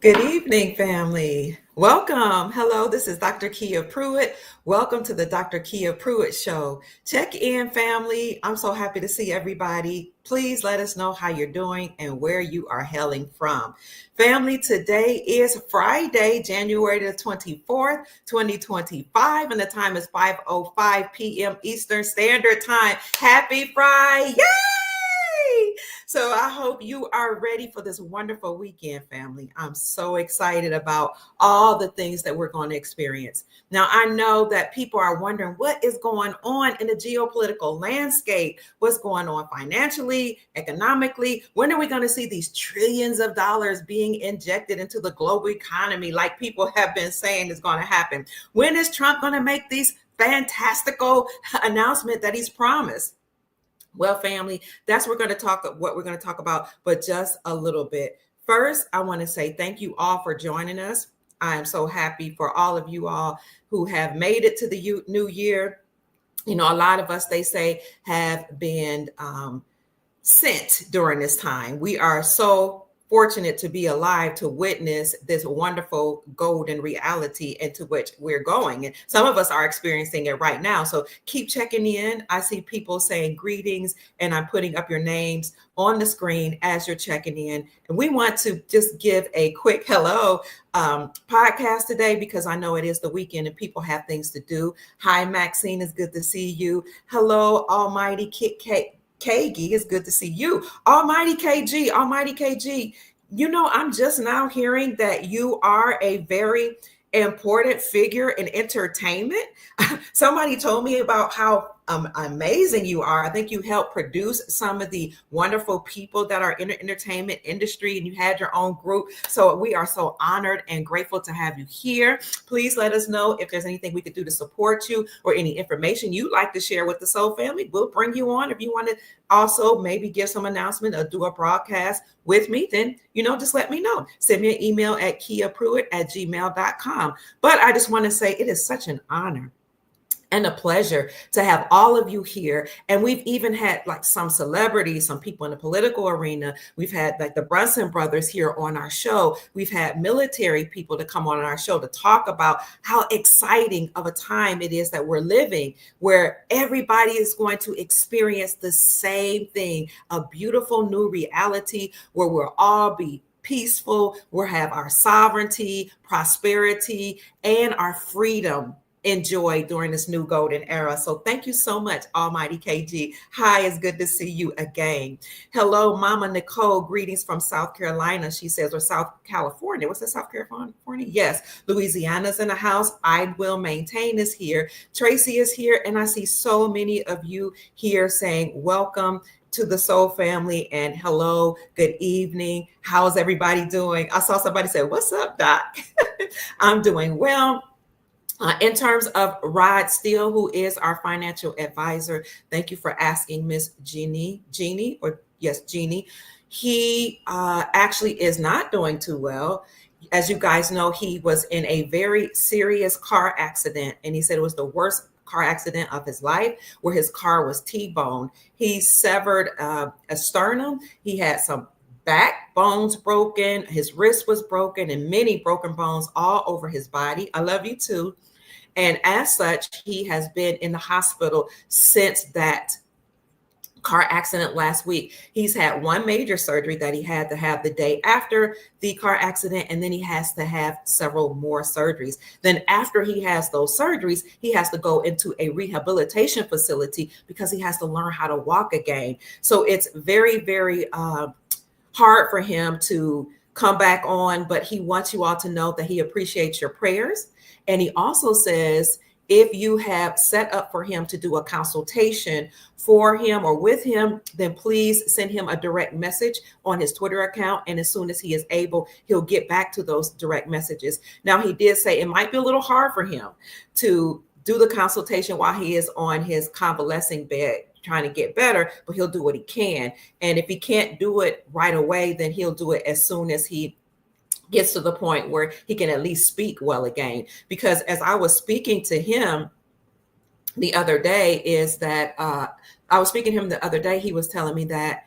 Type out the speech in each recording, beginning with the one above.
Good evening, family. Welcome. Hello, this is Dr. Kia Pruitt. Welcome to the Dr. Kia Pruitt Show. Check in, family. I'm so happy to see everybody. Please let us know how you're doing and where you are hailing from. Family, today is Friday, January the 24th, 2025, and the time is 5:05 p.m. Eastern Standard Time. Happy Friday! Yay! So I hope you are ready for this wonderful weekend, family. I'm so excited about all the things that we're going to experience. Now, I know that people are wondering what is going on in the geopolitical landscape, what's going on financially, economically. When are we going to see these trillions of dollars being injected into the global economy like people have been saying is going to happen? When is Trump going to make these fantastical announcements that he's promised? Well, family, that's what we're going to talk about, but just a little bit. First, I want to say thank you all for joining us. I am so happy for all of you all who have made it to the new year. You know, a lot of us, they say, have been sent during this time. We are so fortunate to be alive to witness this wonderful golden reality into which we're going. And some of us are experiencing it right now. So keep checking in. I see people saying greetings, and I'm putting up your names on the screen as you're checking in. And we want to just give a quick hello podcast today because I know it is the weekend and people have things to do. Hi, Maxine. It's good to see you. Hello, Almighty Kit Kat. KG, it's good to see you. Almighty KG. You know, I'm just now hearing that you are a very important figure in entertainment. Somebody told me about how amazing you are. I think you helped produce some of the wonderful people that are in the entertainment industry, and you had your own group. So we are so honored and grateful to have you here. Please let us know if there's anything we could do to support you or any information you'd like to share with the Soul family. We'll bring you on. If you want to also maybe give some announcement or do a broadcast with me, then, just let me know. Send me an email at kiapruitt@gmail.com. But I just want to say it is such an honor and a pleasure to have all of you here. And we've even had like some celebrities, some people in the political arena. We've had like the Brunson brothers here on our show. We've had military people to come on our show to talk about how exciting of a time it is that we're living, where everybody is going to experience the same thing, a beautiful new reality where we'll all be peaceful, we'll have our sovereignty, prosperity, and our freedom enjoy during this new golden era. So thank you so much, Almighty KG. Hi, it's good to see you again. Hello, Mama Nicole. Greetings from South Carolina. She says, or South California. What's that, South California? Yes. Louisiana's in the house. I will maintain is here. Tracy is here. And I see so many of you here saying welcome to the Soul family and hello, good evening. How's everybody doing? I saw somebody say, what's up, Doc? I'm doing well. In terms of Rod Steele, who is our financial advisor, thank you for asking, Miss Jeannie. He actually is not doing too well. As you guys know, he was in a very serious car accident, and he said it was the worst car accident of his life, where his car was T-boned. He severed a sternum. He had some back bones broken, his wrist was broken, and many broken bones all over his body. I love you too. And as such, he has been in the hospital since that car accident last week. He's had one major surgery that he had to have the day after the car accident, and then he has to have several more surgeries. Then after he has those surgeries, he has to go into a rehabilitation facility because he has to learn how to walk again. So it's very, very hard for him to come back on, but he wants you all to know that he appreciates your prayers. And he also says, if you have set up for him to do a consultation for him or with him, then please send him a direct message on his Twitter account. And as soon as he is able, he'll get back to those direct messages. Now, he did say it might be a little hard for him to do the consultation while he is on his convalescing bed, trying to get better, but he'll do what he can. And if he can't do it right away, then he'll do it as soon as he gets to the point where he can at least speak well again. Because as I was speaking to him the other day, he was telling me that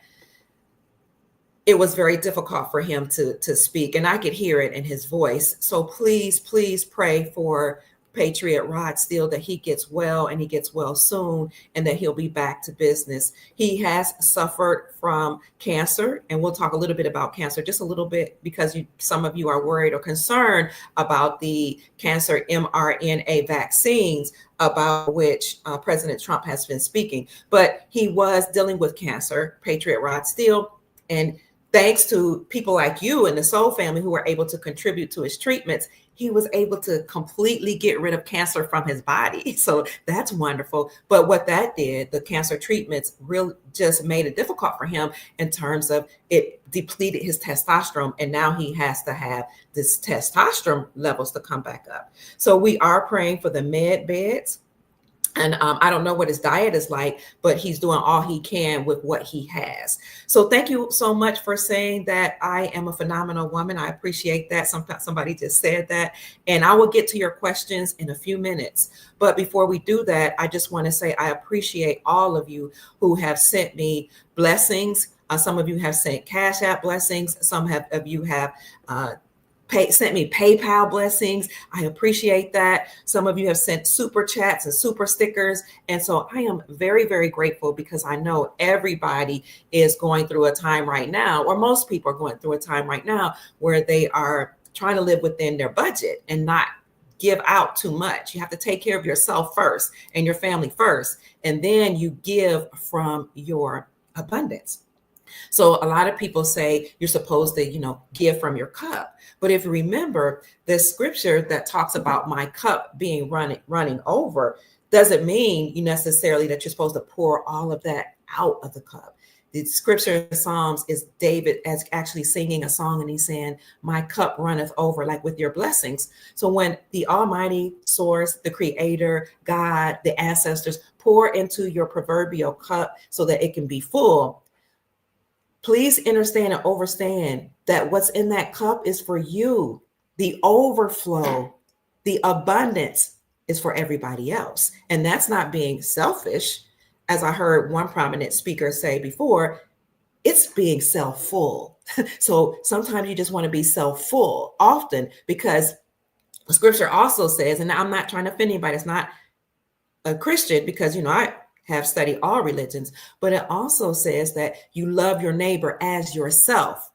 it was very difficult for him to speak, and I could hear it in his voice. So please, please pray for Patriot Rod Steele, that he gets well and he gets well soon, and that he'll be back to business. He has suffered from cancer, and we'll talk a little bit about cancer, just a little bit, because some of you are worried or concerned about the cancer mRNA vaccines, about which President Trump has been speaking. But he was dealing with cancer, Patriot Rod Steele, and thanks to people like you and the Soul family who were able to contribute to his treatments, he was able to completely get rid of cancer from his body. So that's wonderful. But what that did, the cancer treatments really just made it difficult for him in terms of it depleted his testosterone. And now he has to have this testosterone levels to come back up. So we are praying for the med beds. And I don't know what his diet is like, but he's doing all he can with what he has. So thank you so much for saying that I am a phenomenal woman. I appreciate that. Somebody just said that. And I will get to your questions in a few minutes. But before we do that, I just want to say I appreciate all of you who have sent me blessings. Some of you have sent Cash App blessings. Some of you have sent me PayPal blessings. I appreciate that. Some of you have sent super chats and super stickers. And so I am very, very grateful, because I know everybody is going through a time right now, or most people are going through a time right now, where they are trying to live within their budget and not give out too much. You have to take care of yourself first and your family first, and then you give from your abundance. So a lot of people say you're supposed to, give from your cup. But if you remember the scripture that talks about my cup being running over, doesn't mean you necessarily that you're supposed to pour all of that out of the cup. The scripture in Psalms is David as actually singing a song, and he's saying, my cup runneth over, like with your blessings. So when the Almighty Source, the Creator, God, the ancestors pour into your proverbial cup so that it can be full, please understand and understand that what's in that cup is for you. The overflow, the abundance is for everybody else. And that's not being selfish. As I heard one prominent speaker say before, it's being self-full. So sometimes you just want to be self-full often, because the scripture also says, and I'm not trying to offend anybody, it's not a Christian, because, I have studied all religions, but it also says that you love your neighbor as yourself.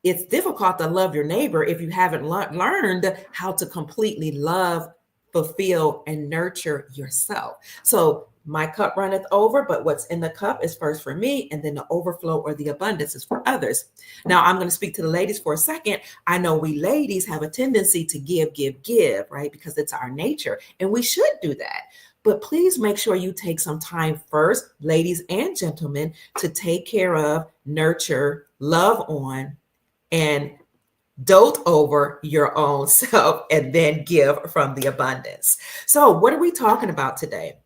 It's difficult to love your neighbor if you haven't learned how to completely love, fulfill, and nurture yourself. So my cup runneth over, but what's in the cup is first for me, and then the overflow or the abundance is for others. Now I'm going to speak to the ladies for a second. I know we ladies have a tendency to give, right? Because it's our nature, and we should do that. But please make sure you take some time first, ladies and gentlemen, to take care of, nurture, love on, and dote over your own self, and then give from the abundance. So what are we talking about today?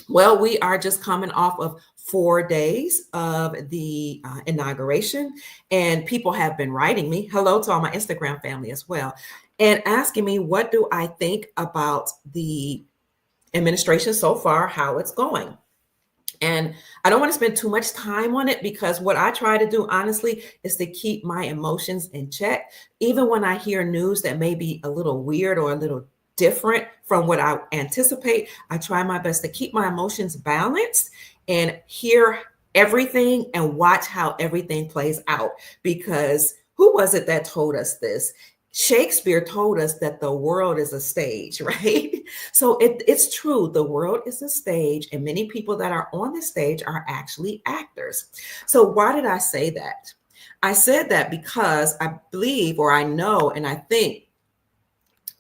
Well, we are just coming off of 4 days of the inauguration, and people have been writing me, hello to all my Instagram family as well, and asking me, what do I think about the administration so far, how it's going. And I don't want to spend too much time on it, because what I try to do, honestly, is to keep my emotions in check. Even when I hear news that may be a little weird or a little different from what I anticipate, I try my best to keep my emotions balanced and hear everything and watch how everything plays out. Because who was it that told us this? Shakespeare told us that the world is a stage, right? So it's true. The world is a stage, and many people that are on the stage are actually actors. So why did I say that? I said that because I believe, or I know, and I think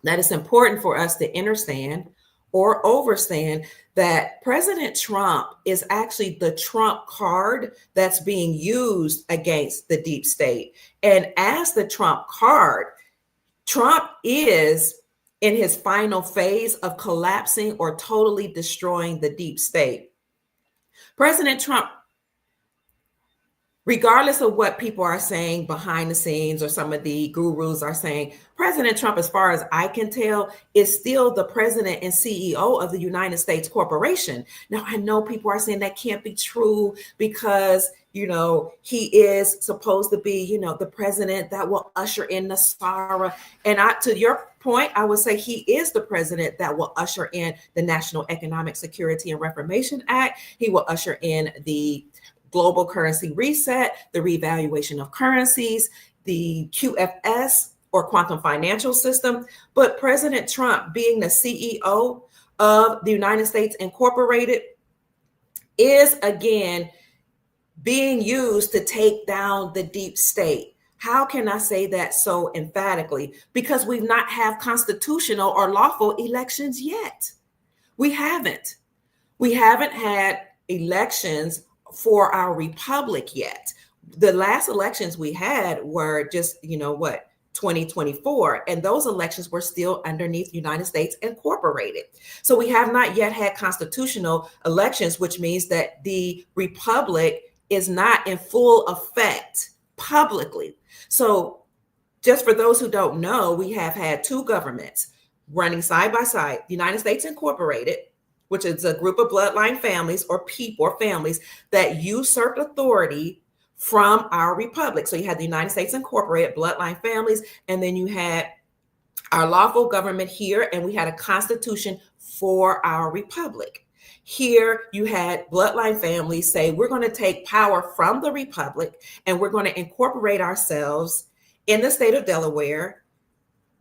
that it's important for us to understand or overstand that President Trump is actually the Trump card that's being used against the deep state. And as the Trump card, Trump is in his final phase of collapsing or totally destroying the deep state. President Trump, regardless of what people are saying behind the scenes or some of the gurus are saying, President Trump, as far as I can tell, is still the president and CEO of the United States corporation. Now, I know people are saying that can't be true because, He is supposed to be, the president that will usher in Nasara. And to your point, I would say he is the president that will usher in the National Economic Security and Reformation Act. He will usher in the global currency reset, the revaluation of currencies, the QFS or quantum financial system. But President Trump, being the CEO of the United States Incorporated, is again being used to take down the deep state. How can I say that so emphatically? Because we've not had constitutional or lawful elections yet. We haven't. We haven't had elections for our republic yet. The last elections we had were just, 2024, and those elections were still underneath United States Incorporated. So we have not yet had constitutional elections, which means that the republic is not in full effect publicly. So just for those who don't know, we have had two governments running side by side: the United States Incorporated, which is a group of bloodline families or people or families that usurped authority from our republic. So you had the United States Incorporated, bloodline families, and then you had our lawful government here, and we had a constitution for our republic. Here you had bloodline families say, we're going to take power from the republic and we're going to incorporate ourselves in the state of Delaware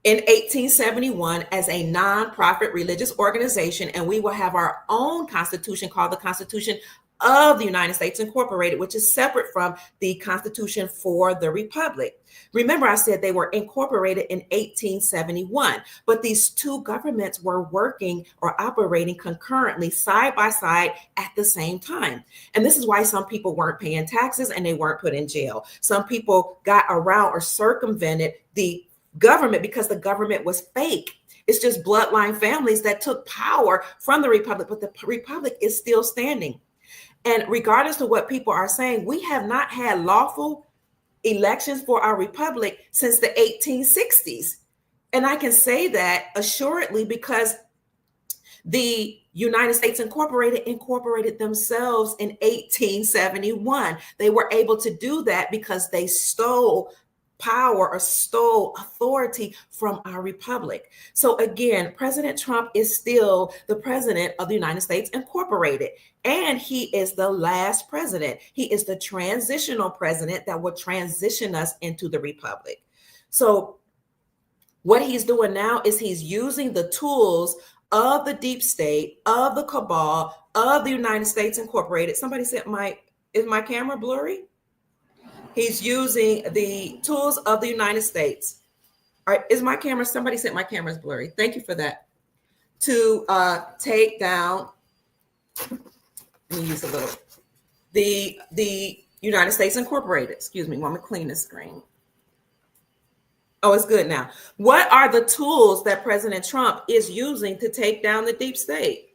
in 1871 as a nonprofit religious organization, and we will have our own constitution called the Constitution of the United States Incorporated, which is separate from the Constitution for the Republic. Remember, I said they were incorporated in 1871, but these two governments were working or operating concurrently side by side at the same time. And this is why some people weren't paying taxes and they weren't put in jail. Some people got around or circumvented the government because the government was fake. It's just bloodline families that took power from the republic, but the republic is still standing. And regardless of what people are saying, we have not had lawful elections for our republic since the 1860s. And I can say that assuredly because the United States incorporated themselves in 1871. They were able to do that because they stole power or stole authority from our republic. So again, President Trump is still the president of the United States Incorporated, and he is the last president. He is the transitional president that will transition us into the republic. So what he's doing now is he's using the tools of the deep state, of the cabal, of the United States Incorporated. Somebody said, is my camera blurry? He's using the tools of the United States. All right, is my camera, somebody said my camera is blurry. Thank you for that. To take down, let me use a little, the United States Incorporated. Excuse me, want me to clean the screen. Oh, it's good now. What are the tools that President Trump is using to take down the deep state?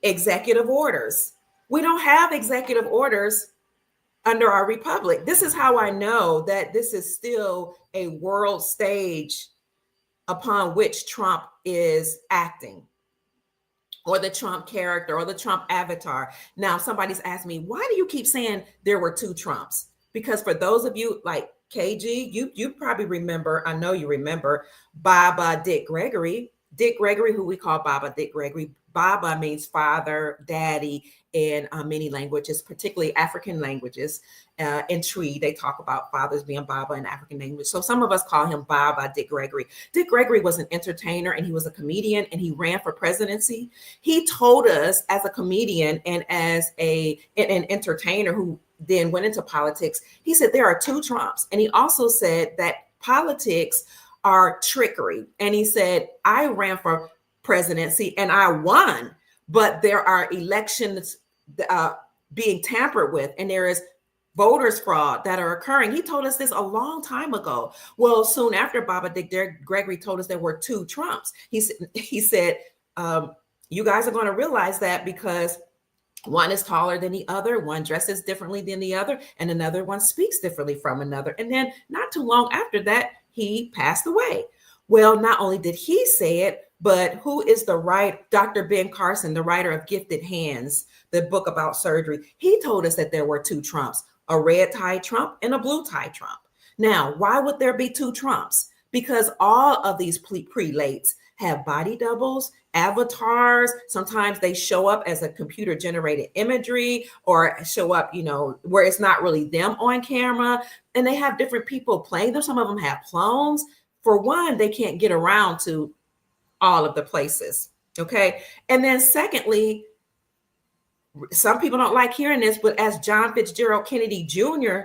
Executive orders. We don't have executive orders under our republic. This is how I know that this is still a world stage upon which Trump is acting, or the Trump character or the Trump avatar. Now, somebody's asked me, why do you keep saying there were two Trumps? Because for those of you like KG, you probably remember, I know you remember Baba Dick Gregory. Dick Gregory, who we call Baba Dick Gregory. Baba means father, daddy in many languages, particularly African languages. In Tree, they talk about fathers being Baba in African language. So some of us call him Baba Dick Gregory. Dick Gregory was an entertainer and he was a comedian and he ran for presidency. He told us as a comedian and as an entertainer who then went into politics, he said there are two Trumps. And he also said that politics are trickery. And he said, I ran for presidency and I won, but there are elections being tampered with and there is voters fraud that are occurring. He told us this a long time ago. Well, soon after Baba Dick Gregory told us there were two Trumps. He said, you guys are going to realize that because one is taller than the other, one dresses differently than the other, and another one speaks differently from another. And then not too long after that, he passed away. Well, not only did he say it, but who is Dr. Ben Carson, the writer of Gifted Hands, the book about surgery, he told us that there were two Trumps. a red tie Trump and a blue tie Trump. Now, why would there be two Trumps? Because all of these prelates have body doubles, avatars. Sometimes they show up as a computer generated imagery or show up, where it's not really them on camera. And they have different people playing them. Some of them have clones. For one, they can't get around to all of the places. Okay. And then secondly, some people don't like hearing this, but as John Fitzgerald Kennedy Jr.,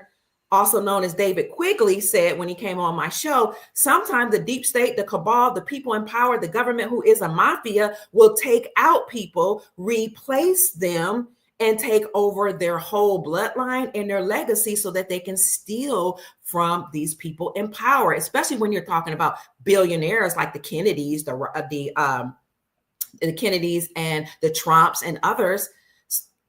also known as David Quigley, said when he came on my show, sometimes the deep state, the cabal, the people in power, the government who is a mafia will take out people, replace them, and take over their whole bloodline and their legacy so that they can steal from these people in power, especially when you're talking about billionaires like the Kennedys, the Kennedys and the Trumps and others.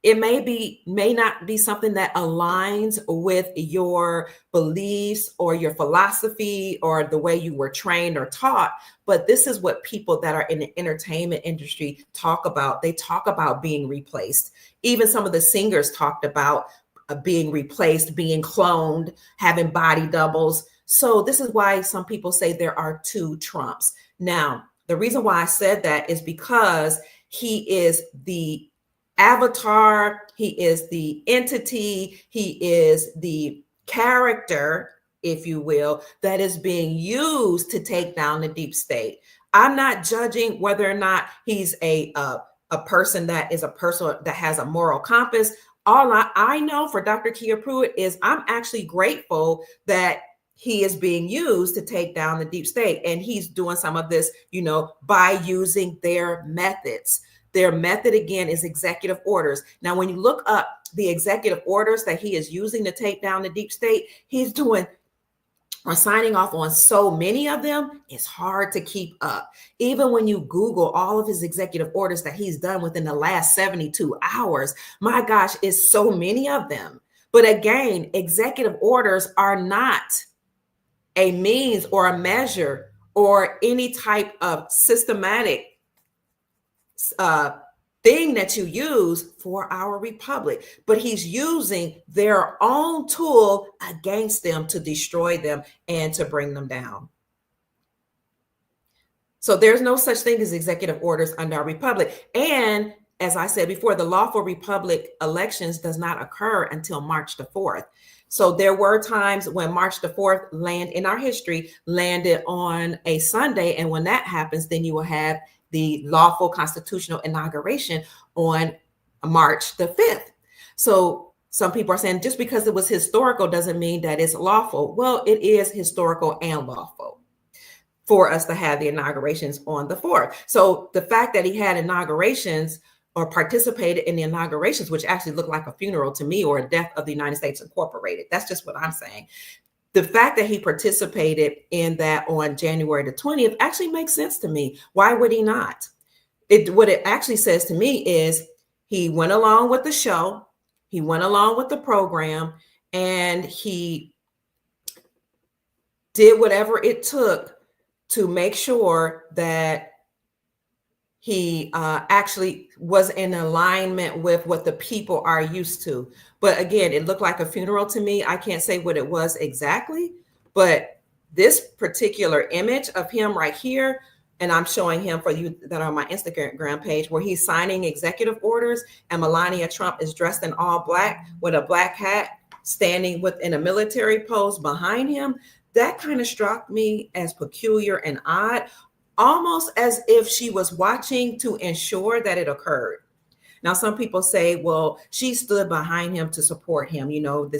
It may not be something that aligns with your beliefs or your philosophy or the way you were trained or taught, but this is what people that are in the entertainment industry talk about. They talk about being replaced. Even some of the singers talked about being replaced, being cloned, having body doubles. So this is why some people say there are two Trumps. Now, the reason why I said that is because he is the avatar, he is the entity, he is the character, if you will, that is being used to take down the deep state. I'm not judging whether or not he's a person that is a person that has a moral compass. All I know for Dr. Kia Pruitt is I'm actually grateful that he is being used to take down the deep state. And he's doing some of this, by using their methods. Their method, again, is executive orders. Now, when you look up the executive orders that he is using to take down the deep state, he's doing or signing off on so many of them, it's hard to keep up. Even when you Google all of his executive orders that he's done within the last 72 hours, my gosh, it's so many of them. But again, executive orders are not a means or a measure or any type of systematic thing that you use for our republic, but he's using their own tool against them to destroy them and to bring them down. So there's no such thing as executive orders under our republic. And as I said before, the lawful republic elections does not occur until March the 4th. So there were times when March the 4th in our history landed on a Sunday. And when that happens, then you will have the lawful constitutional inauguration on March the 5th. So some people are saying just because it was historical doesn't mean that it's lawful. Well, it is historical and lawful for us to have the inaugurations on the 4th. So the fact that he had inaugurations or participated in the inaugurations, which actually looked like a funeral to me or a death of the United States Incorporated. That's just what I'm saying. The fact that he participated in that on January the 20th actually makes sense to me. Why would he not? What it actually says to me is he went along with the show, he went along with the program, and he did whatever it took to make sure that he actually was in alignment with what the people are used to. But again, it looked like a funeral to me. I can't say what it was exactly, but this particular image of him right here, and I'm showing him for you that are on my Instagram page, where he's signing executive orders and Melania Trump is dressed in all black with a black hat, standing within a military pose behind him. That kind of struck me as peculiar and odd, almost as if she was watching to ensure that it occurred. Now, some people say, well, she stood behind him to support him.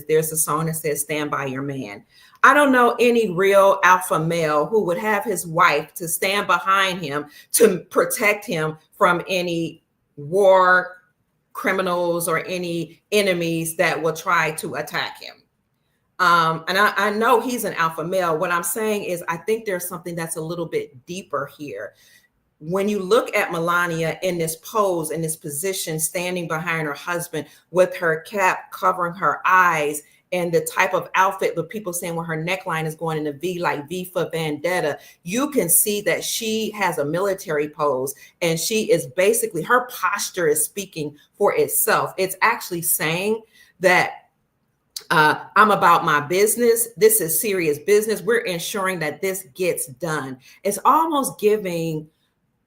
There's a song that says, "Stand by your man." I don't know any real alpha male who would have his wife to stand behind him to protect him from any war criminals or any enemies that will try to attack him. And I know he's an alpha male. What I'm saying is I think there's something that's a little bit deeper here. When you look at Melania in this pose, in this position, standing behind her husband with her cap covering her eyes and the type of outfit, but people saying where her neckline is going in a V, like V for Vendetta, you can see that she has a military pose and she is basically, her posture is speaking for itself. It's actually saying that I'm about my business. This is serious business. We're ensuring that this gets done. It's almost giving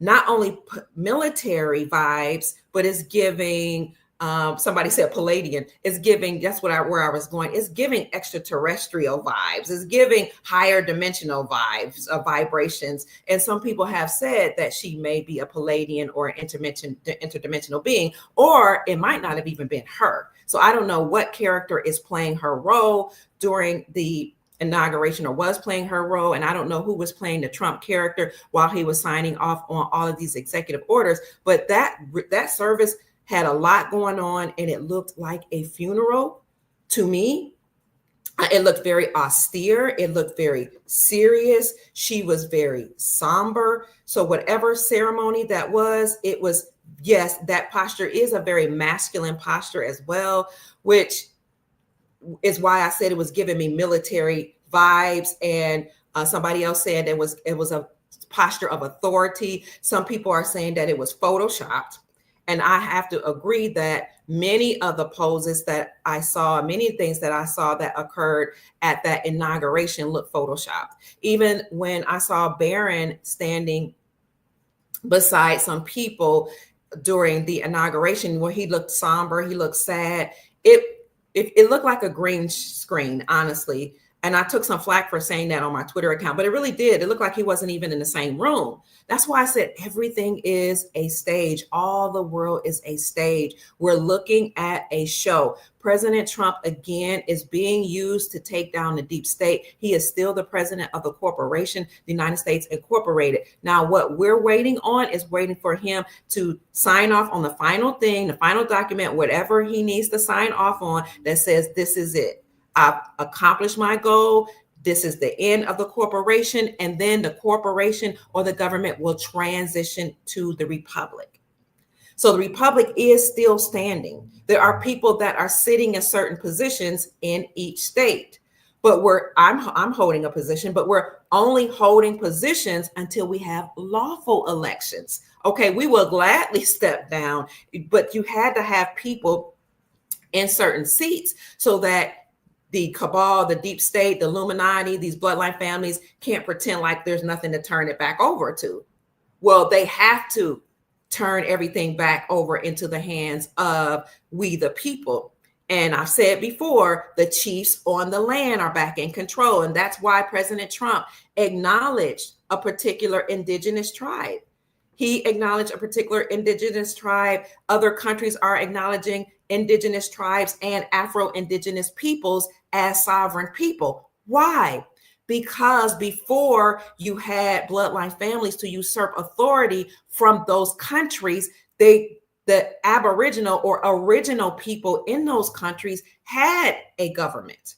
not only military vibes, but it's giving, somebody said Palladian, it's giving, that's where I was going, it's giving extraterrestrial vibes, it's giving higher dimensional vibes, vibrations. And some people have said that she may be a Palladian or an interdimensional being, or it might not have even been her. So I don't know what character is playing her role during the inauguration, or was playing her role, and I don't know who was playing the Trump character while he was signing off on all of these executive orders. But that service had a lot going on, and it looked like a funeral to me. It looked very austere. It looked very serious. She was very somber. So whatever ceremony that was, it was, yes, that posture is a very masculine posture as well, which is why I said it was giving me military vibes. And somebody else said it was a posture of authority. Some people are saying that it was photoshopped. And I have to agree that many of the poses that I saw, many things that I saw that occurred at that inauguration looked photoshopped. Even when I saw Barron standing beside some people during the inauguration, where he looked somber, he looked sad, it looked like a green screen, honestly. And I took some flack for saying that on my Twitter account, but it really did. It looked like he wasn't even in the same room. That's why I said everything is a stage. All the world is a stage. We're looking at a show. President Trump, again, is being used to take down the deep state. He is still the president of the corporation, the United States Incorporated. Now, what we're waiting on is waiting for him to sign off on the final thing, the final document, whatever he needs to sign off on, that says, this is it. I've accomplished my goal. This is the end of the corporation. And then the corporation or the government will transition to the republic. So the republic is still standing. There are people that are sitting in certain positions in each state. But I'm holding a position, but we're only holding positions until we have lawful elections. Okay, we will gladly step down, but you had to have people in certain seats so that the cabal, the deep state, the Illuminati, these bloodline families can't pretend like there's nothing to turn it back over to. Well, they have to turn everything back over into the hands of we the people. And I've said before, the chiefs on the land are back in control. And that's why President Trump acknowledged a particular indigenous tribe. He acknowledged a particular indigenous tribe. Other countries are acknowledging indigenous tribes and Afro-Indigenous peoples as sovereign people. Why? Because before you had bloodline families to usurp authority from those countries, the Aboriginal or original people in those countries had a government.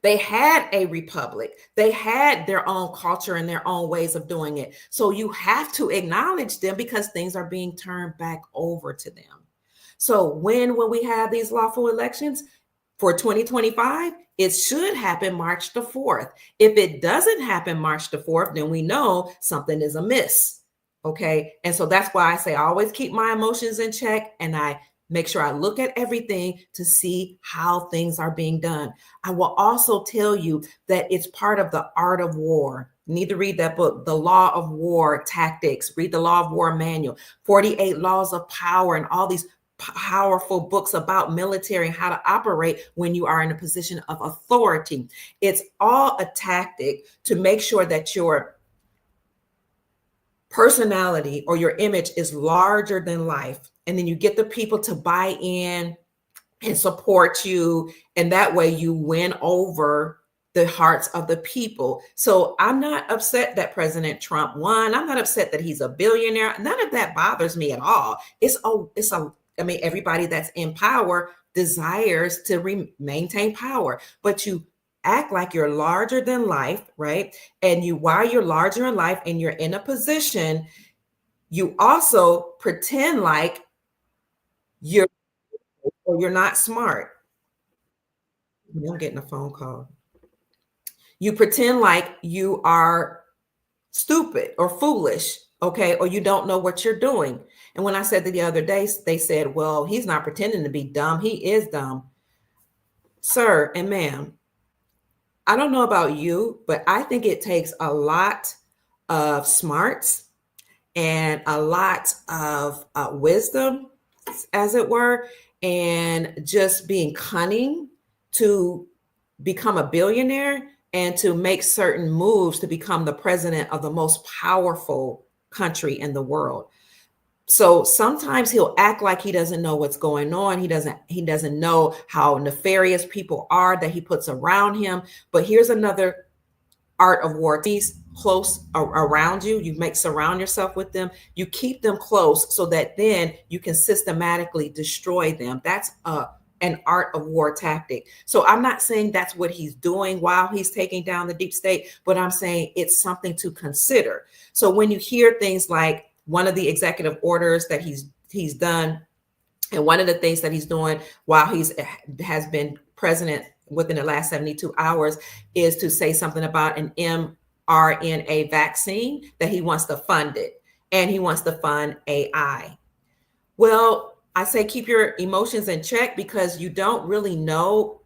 They had a republic. They had their own culture and their own ways of doing it. So you have to acknowledge them because things are being turned back over to them. So when we have these lawful elections for 2025, it should happen March the 4th. If it doesn't happen March the 4th, then we know something is amiss. Okay. And so that's why I say I always keep my emotions in check, and I make sure I look at everything to see how things are being done. I will also tell you that it's part of the art of war. You need to read that book, The Law of War Tactics. Read the Law of War Manual, 48 Laws of Power, and all these powerful books about military and how to operate when you are in a position of authority. It's all a tactic to make sure that your personality or your image is larger than life. And then you get the people to buy in and support you. And that way you win over the hearts of the people. So I'm not upset that President Trump won. I'm not upset that he's a billionaire. None of that bothers me at all. Everybody that's in power desires to maintain power, but you act like you're larger than life, right? And while you're larger in life and you're in a position, you also pretend like you're not smart. I'm getting a phone call. You pretend like you are stupid or foolish, okay, or you don't know what you're doing. And when I said that the other day, they said, well, he's not pretending to be dumb. He is dumb. Sir and ma'am, I don't know about you, but I think it takes a lot of smarts and a lot of wisdom, as it were, and just being cunning to become a billionaire and to make certain moves to become the president of the most powerful country in the world. So sometimes he'll act like he doesn't know what's going on. He doesn't know how nefarious people are that he puts around him. But here's another art of war. These close around you, surround yourself with them. You keep them close so that then you can systematically destroy them. That's an art of war tactic. So I'm not saying that's what he's doing while he's taking down the deep state, but I'm saying it's something to consider. So when you hear things like one of the executive orders that he's done, and one of the things that he's doing while has been president within the last 72 hours is to say something about an mRNA vaccine, that he wants to fund it, and he wants to fund AI. Well, I say keep your emotions in check, because you don't really know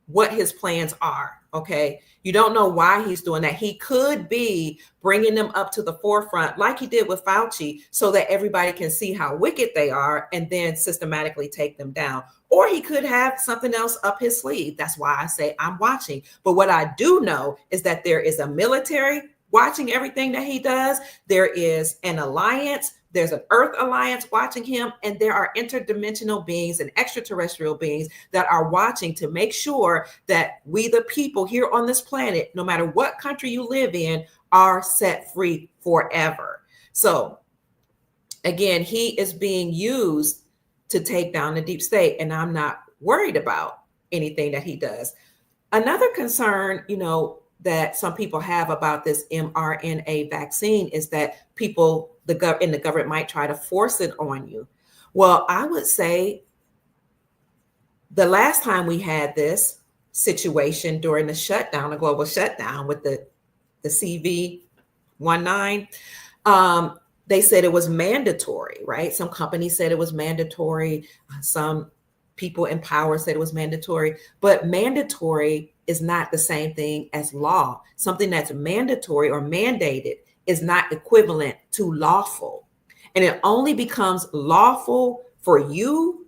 what his plans are. Okay. You don't know why he's doing that. He could be bringing them up to the forefront like he did with Fauci, so that everybody can see how wicked they are and then systematically take them down. Or he could have something else up his sleeve. That's why I say I'm watching. But what I do know is that there is a military watching everything that he does. There is an alliance. There's an Earth alliance watching him, and there are interdimensional beings and extraterrestrial beings that are watching to make sure that we, the people here on this planet, no matter what country you live in, are set free forever. So again, he is being used to take down the deep state, and I'm not worried about anything that he does. Another concern, that some people have about this mRNA vaccine is that people in the government might try to force it on you. Well, I would say the last time we had this situation during the shutdown, the global shutdown with the CV19, they said it was mandatory, right? Some companies said it was mandatory. Some people in power said it was mandatory, but mandatory is not the same thing as law. Something that's mandatory or mandated is not equivalent to lawful. And it only becomes lawful for you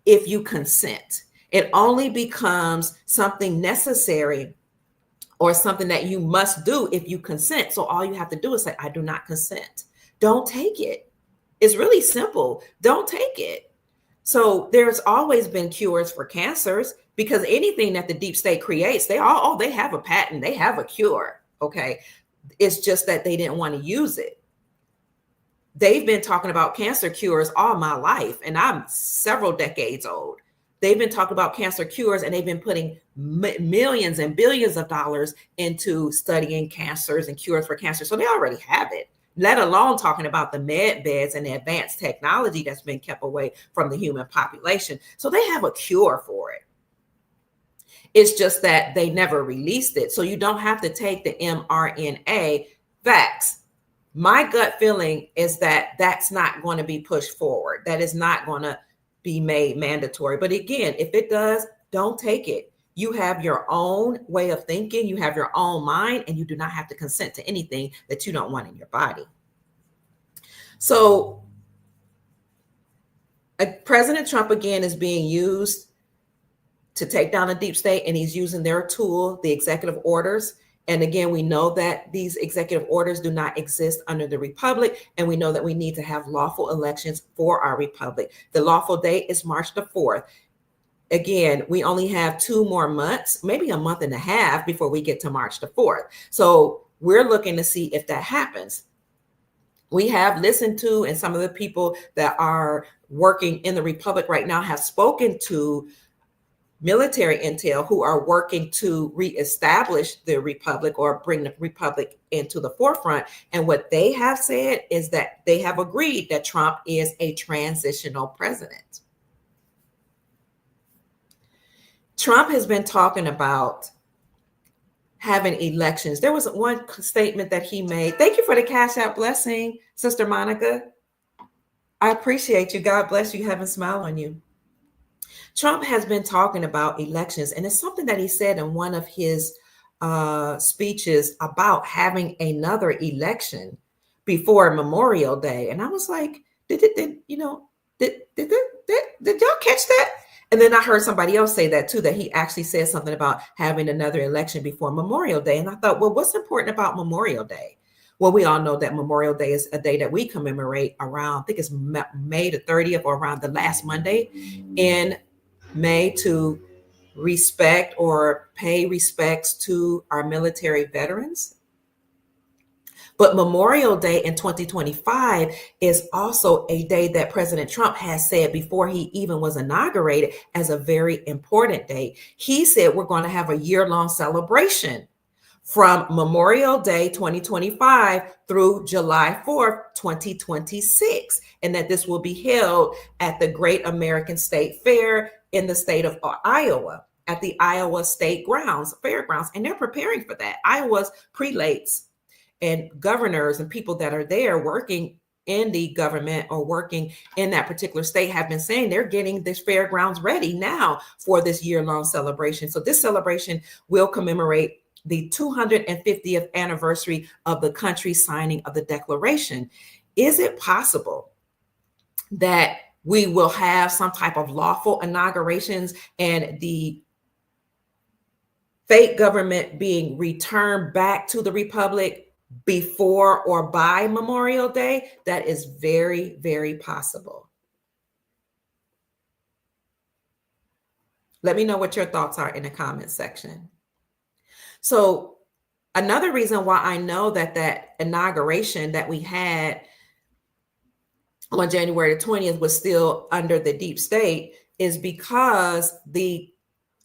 if you consent. It only becomes something necessary or something that you must do if you consent. So all you have to do is say, I do not consent. Don't take it. It's really simple. Don't take it. So there's always been cures for cancers, because anything that the deep state creates, they have a patent, they have a cure. Okay. It's just that they didn't want to use it. They've been talking about cancer cures all my life, and I'm several decades old. They've been talking about cancer cures, and they've been putting millions and billions of dollars into studying cancers and cures for cancer. So they already have it, let alone talking about the med beds and the advanced technology that's been kept away from the human population. So they have a cure for it. It's just that they never released it. So you don't have to take the mRNA vax. My gut feeling is that that's not going to be pushed forward. That is not going to be made mandatory. But again, if it does, don't take it. You have your own way of thinking. You have your own mind, and you do not have to consent to anything that you don't want in your body. So President Trump, again, is being used to take down a deep state, and he's using their tool, the executive orders. And again, we know that these executive orders do not exist under the republic, and we know that we need to have lawful elections for our republic. The lawful date is March the 4th. Again, we only have 2 more months, maybe a month and a half before we get to March the 4th. So we're looking to see if that happens. We have listened to, and some of the people that are working in the republic right now have spoken to military intel who are working to reestablish the republic or bring the republic into the forefront. And what they have said is that they have agreed that Trump is a transitional president. Trump has been talking about having elections. There was one statement that he made. Thank you for the Cash App blessing, Sister Monica. I appreciate you. God bless you. Have a smile on you. Trump has been talking about elections, and it's something that he said in one of his speeches about having another election before Memorial Day. And I was like, did y'all catch that? And then I heard somebody else say that too, that he actually said something about having another election before Memorial Day. And I thought, well, what's important about Memorial Day? Well, we all know that Memorial Day is a day that we commemorate around, I think it's May the 30th or around the last Monday in May, to respect or pay respects to our military veterans. But Memorial Day in 2025 is also a day that President Trump has said before he even was inaugurated as a very important day. He said we're going to have a year-long celebration from Memorial Day 2025 through July 4th, 2026, and that this will be held at the Great American State Fair in the state of Iowa, at the Iowa State Fairgrounds, and they're preparing for that. Iowa's prelates and governors and people that are there working in the government or working in that particular state have been saying they're getting this fairgrounds ready now for this year-long celebration. So this celebration will commemorate the 250th anniversary of the country's signing of the Declaration. Is it possible that we will have some type of lawful inaugurations and the fake government being returned back to the Republic before or by Memorial Day? That is very, very possible. Let me know what your thoughts are in the comment section. So another reason why I know that that inauguration that we had on January the 20th was still under the deep state is because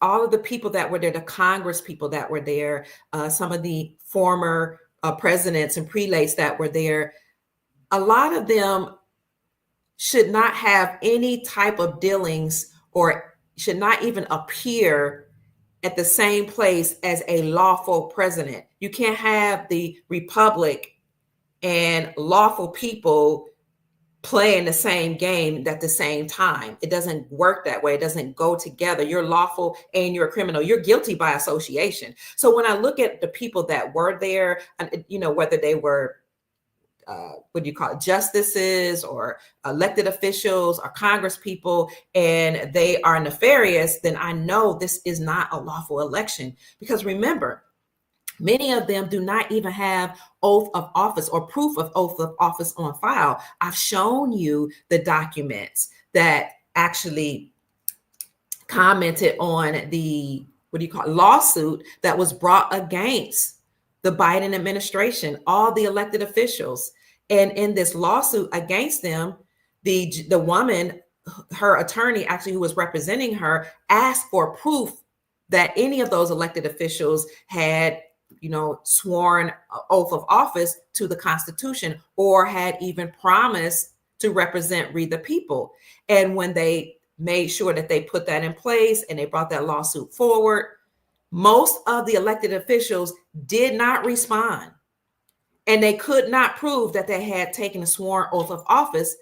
all of the people that were there, the Congress people that were there, some of the former presidents and prelates that were there, a lot of them should not have any type of dealings or should not even appear at the same place as a lawful president. You can't have the Republic and lawful people playing the same game at the same time. It doesn't work that way. It doesn't go together. You're lawful and you're a criminal. You're guilty by association. So when I look at the people that were there, whether they were what do you call it, justices or elected officials or Congress people, and they are nefarious, then I know this is not a lawful election. Because remember, many of them do not even have oath of office or proof of oath of office on file. I've shown you the documents that actually commented on the, lawsuit that was brought against the Biden administration, all the elected officials. And in this lawsuit against them, the woman, her attorney actually who was representing her, asked for proof that any of those elected officials had sworn oath of office to the Constitution or had even promised to represent we the people. And when they made sure that they put that in place and they brought that lawsuit forward, most of the elected officials did not respond. And they could not prove that they had taken a sworn oath of office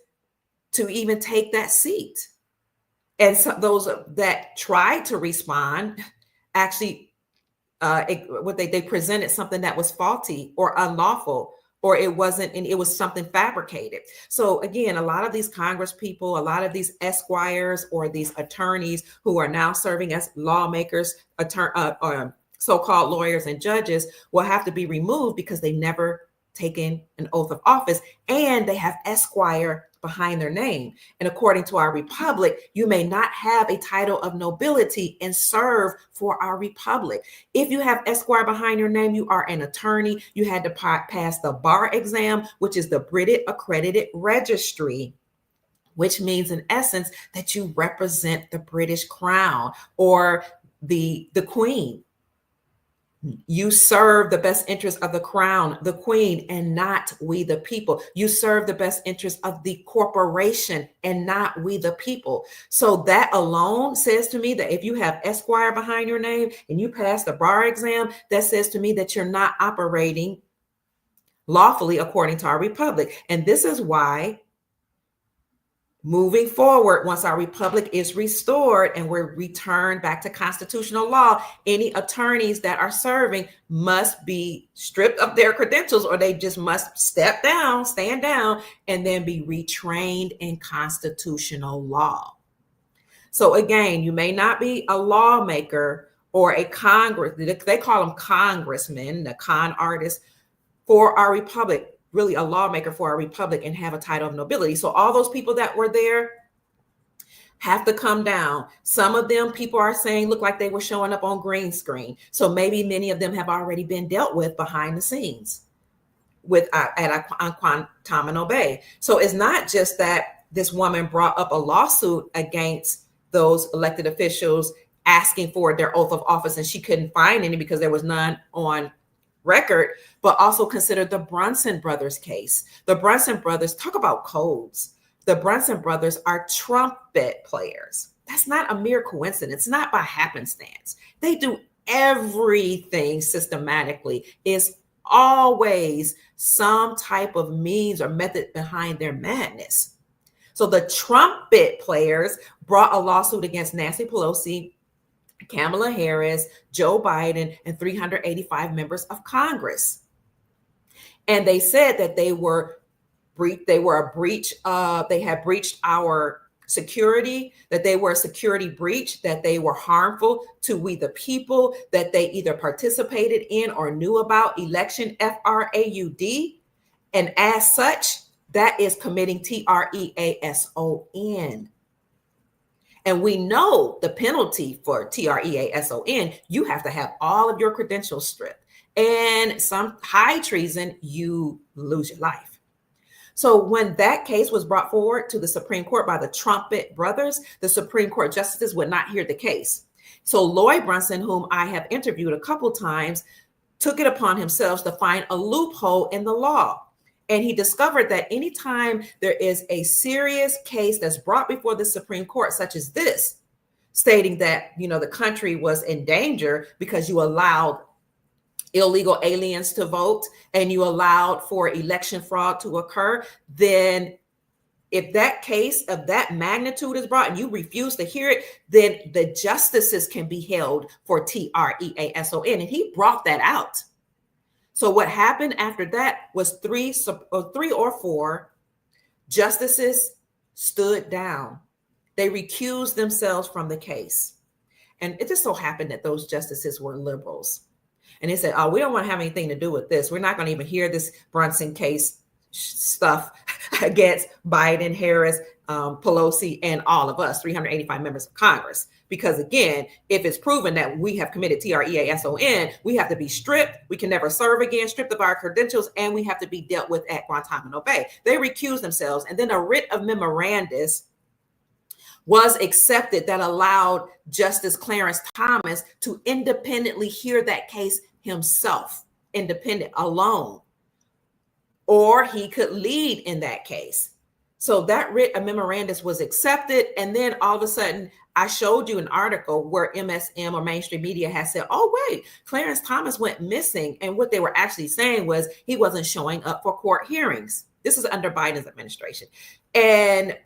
to even take that seat. And so those that tried to respond actually they presented something that was faulty or unlawful, or it wasn't, and it was something fabricated. So again, a lot of these Congress people, a lot of these esquires or these attorneys who are now serving as lawmakers, so-called lawyers and judges, will have to be removed because they never taken an oath of office and they have Esquire behind their name. And according to our republic, you may not have a title of nobility and serve for our republic. If you have Esquire behind your name, you are an attorney. You had to pass the bar exam, which is the British accredited registry, which means in essence that you represent the British crown or the Queen. You serve the best interest of the crown, the Queen, and not we the people. You serve the best interest of the corporation and not we the people. So that alone says to me that if you have Esquire behind your name and you pass the bar exam, that says to me that you're not operating lawfully according to our republic. And this is why Moving forward, once our republic is restored and we're returned back to constitutional law, any attorneys that are serving must be stripped of their credentials, or they just must step down, stand down, and then be retrained in constitutional law. So again, you may not be a lawmaker or a Congress, they call them congressmen, the con artists for our republic, really a lawmaker for our republic, and have a title of nobility. So all those people that were there have to come down. Some of them, people are saying, look like they were showing up on green screen. So maybe many of them have already been dealt with behind the scenes with on Guantanamo Bay. So it's not just that this woman brought up a lawsuit against those elected officials asking for their oath of office, and she couldn't find any because there was none on record, but also consider the Brunson brothers case. The Brunson brothers, talk about codes. The Brunson brothers are trumpet players. That's not a mere coincidence, not by happenstance. They do everything systematically. It's always some type of means or method behind their madness. So the trumpet players brought a lawsuit against Nancy Pelosi, Kamala Harris, Joe Biden, and 385 members of Congress. And they said that they had breached our security, that they were a security breach, that they were harmful to we the people, that they either participated in or knew about election fraud. And as such, that is committing treason. And we know the penalty for treason, you have to have all of your credentials stripped. And some high treason, you lose your life. So when that case was brought forward to the Supreme Court by the Trumpet brothers, the Supreme Court justices would not hear the case. So Lloyd Brunson, whom I have interviewed a couple times, took it upon himself to find a loophole in the law. And he discovered that anytime there is a serious case that's brought before the Supreme Court, such as this, stating that, the country was in danger because you allowed illegal aliens to vote and you allowed for election fraud to occur, then if that case of that magnitude is brought and you refuse to hear it, then the justices can be held for treason. And he brought that out. So what happened after that was three or four justices stood down. They recused themselves from the case. And it just so happened that those justices were liberals. And they said, oh, we don't want to have anything to do with this. We're not going to even hear this Brunson case stuff against Biden, Harris, Pelosi, and all of us, 385 members of Congress. Because again, if it's proven that we have committed treason, we have to be stripped. We can never serve again, stripped of our credentials, and we have to be dealt with at Guantanamo Bay. They recused themselves. And then a writ of memorandus was accepted that allowed Justice Clarence Thomas to independently hear that case himself, independent, alone, or he could lead in that case. So that writ of memorandus was accepted. And then all of a sudden, I showed you an article where MSM or mainstream media has said, oh, wait, Clarence Thomas went missing. And what they were actually saying was he wasn't showing up for court hearings. This is under Biden's administration. And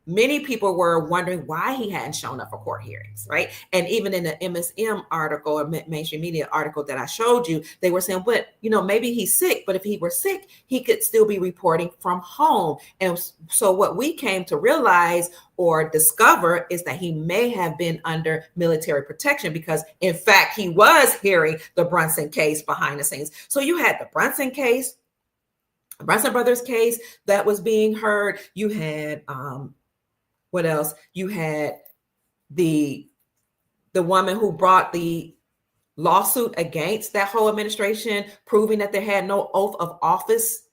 many people were wondering why he hadn't shown up for court hearings, right? And even in the MSM article or mainstream media article that I showed you, they were saying, but, maybe he's sick, but if he were sick, he could still be reporting from home. And so what we came to realize or discover is that he may have been under military protection because, in fact, he was hearing the Brunson case behind the scenes. So you had the Brunson case, Brunson brothers case that was being heard. You had, what else? You had the woman who brought the lawsuit against that whole administration, proving that they had no oath of office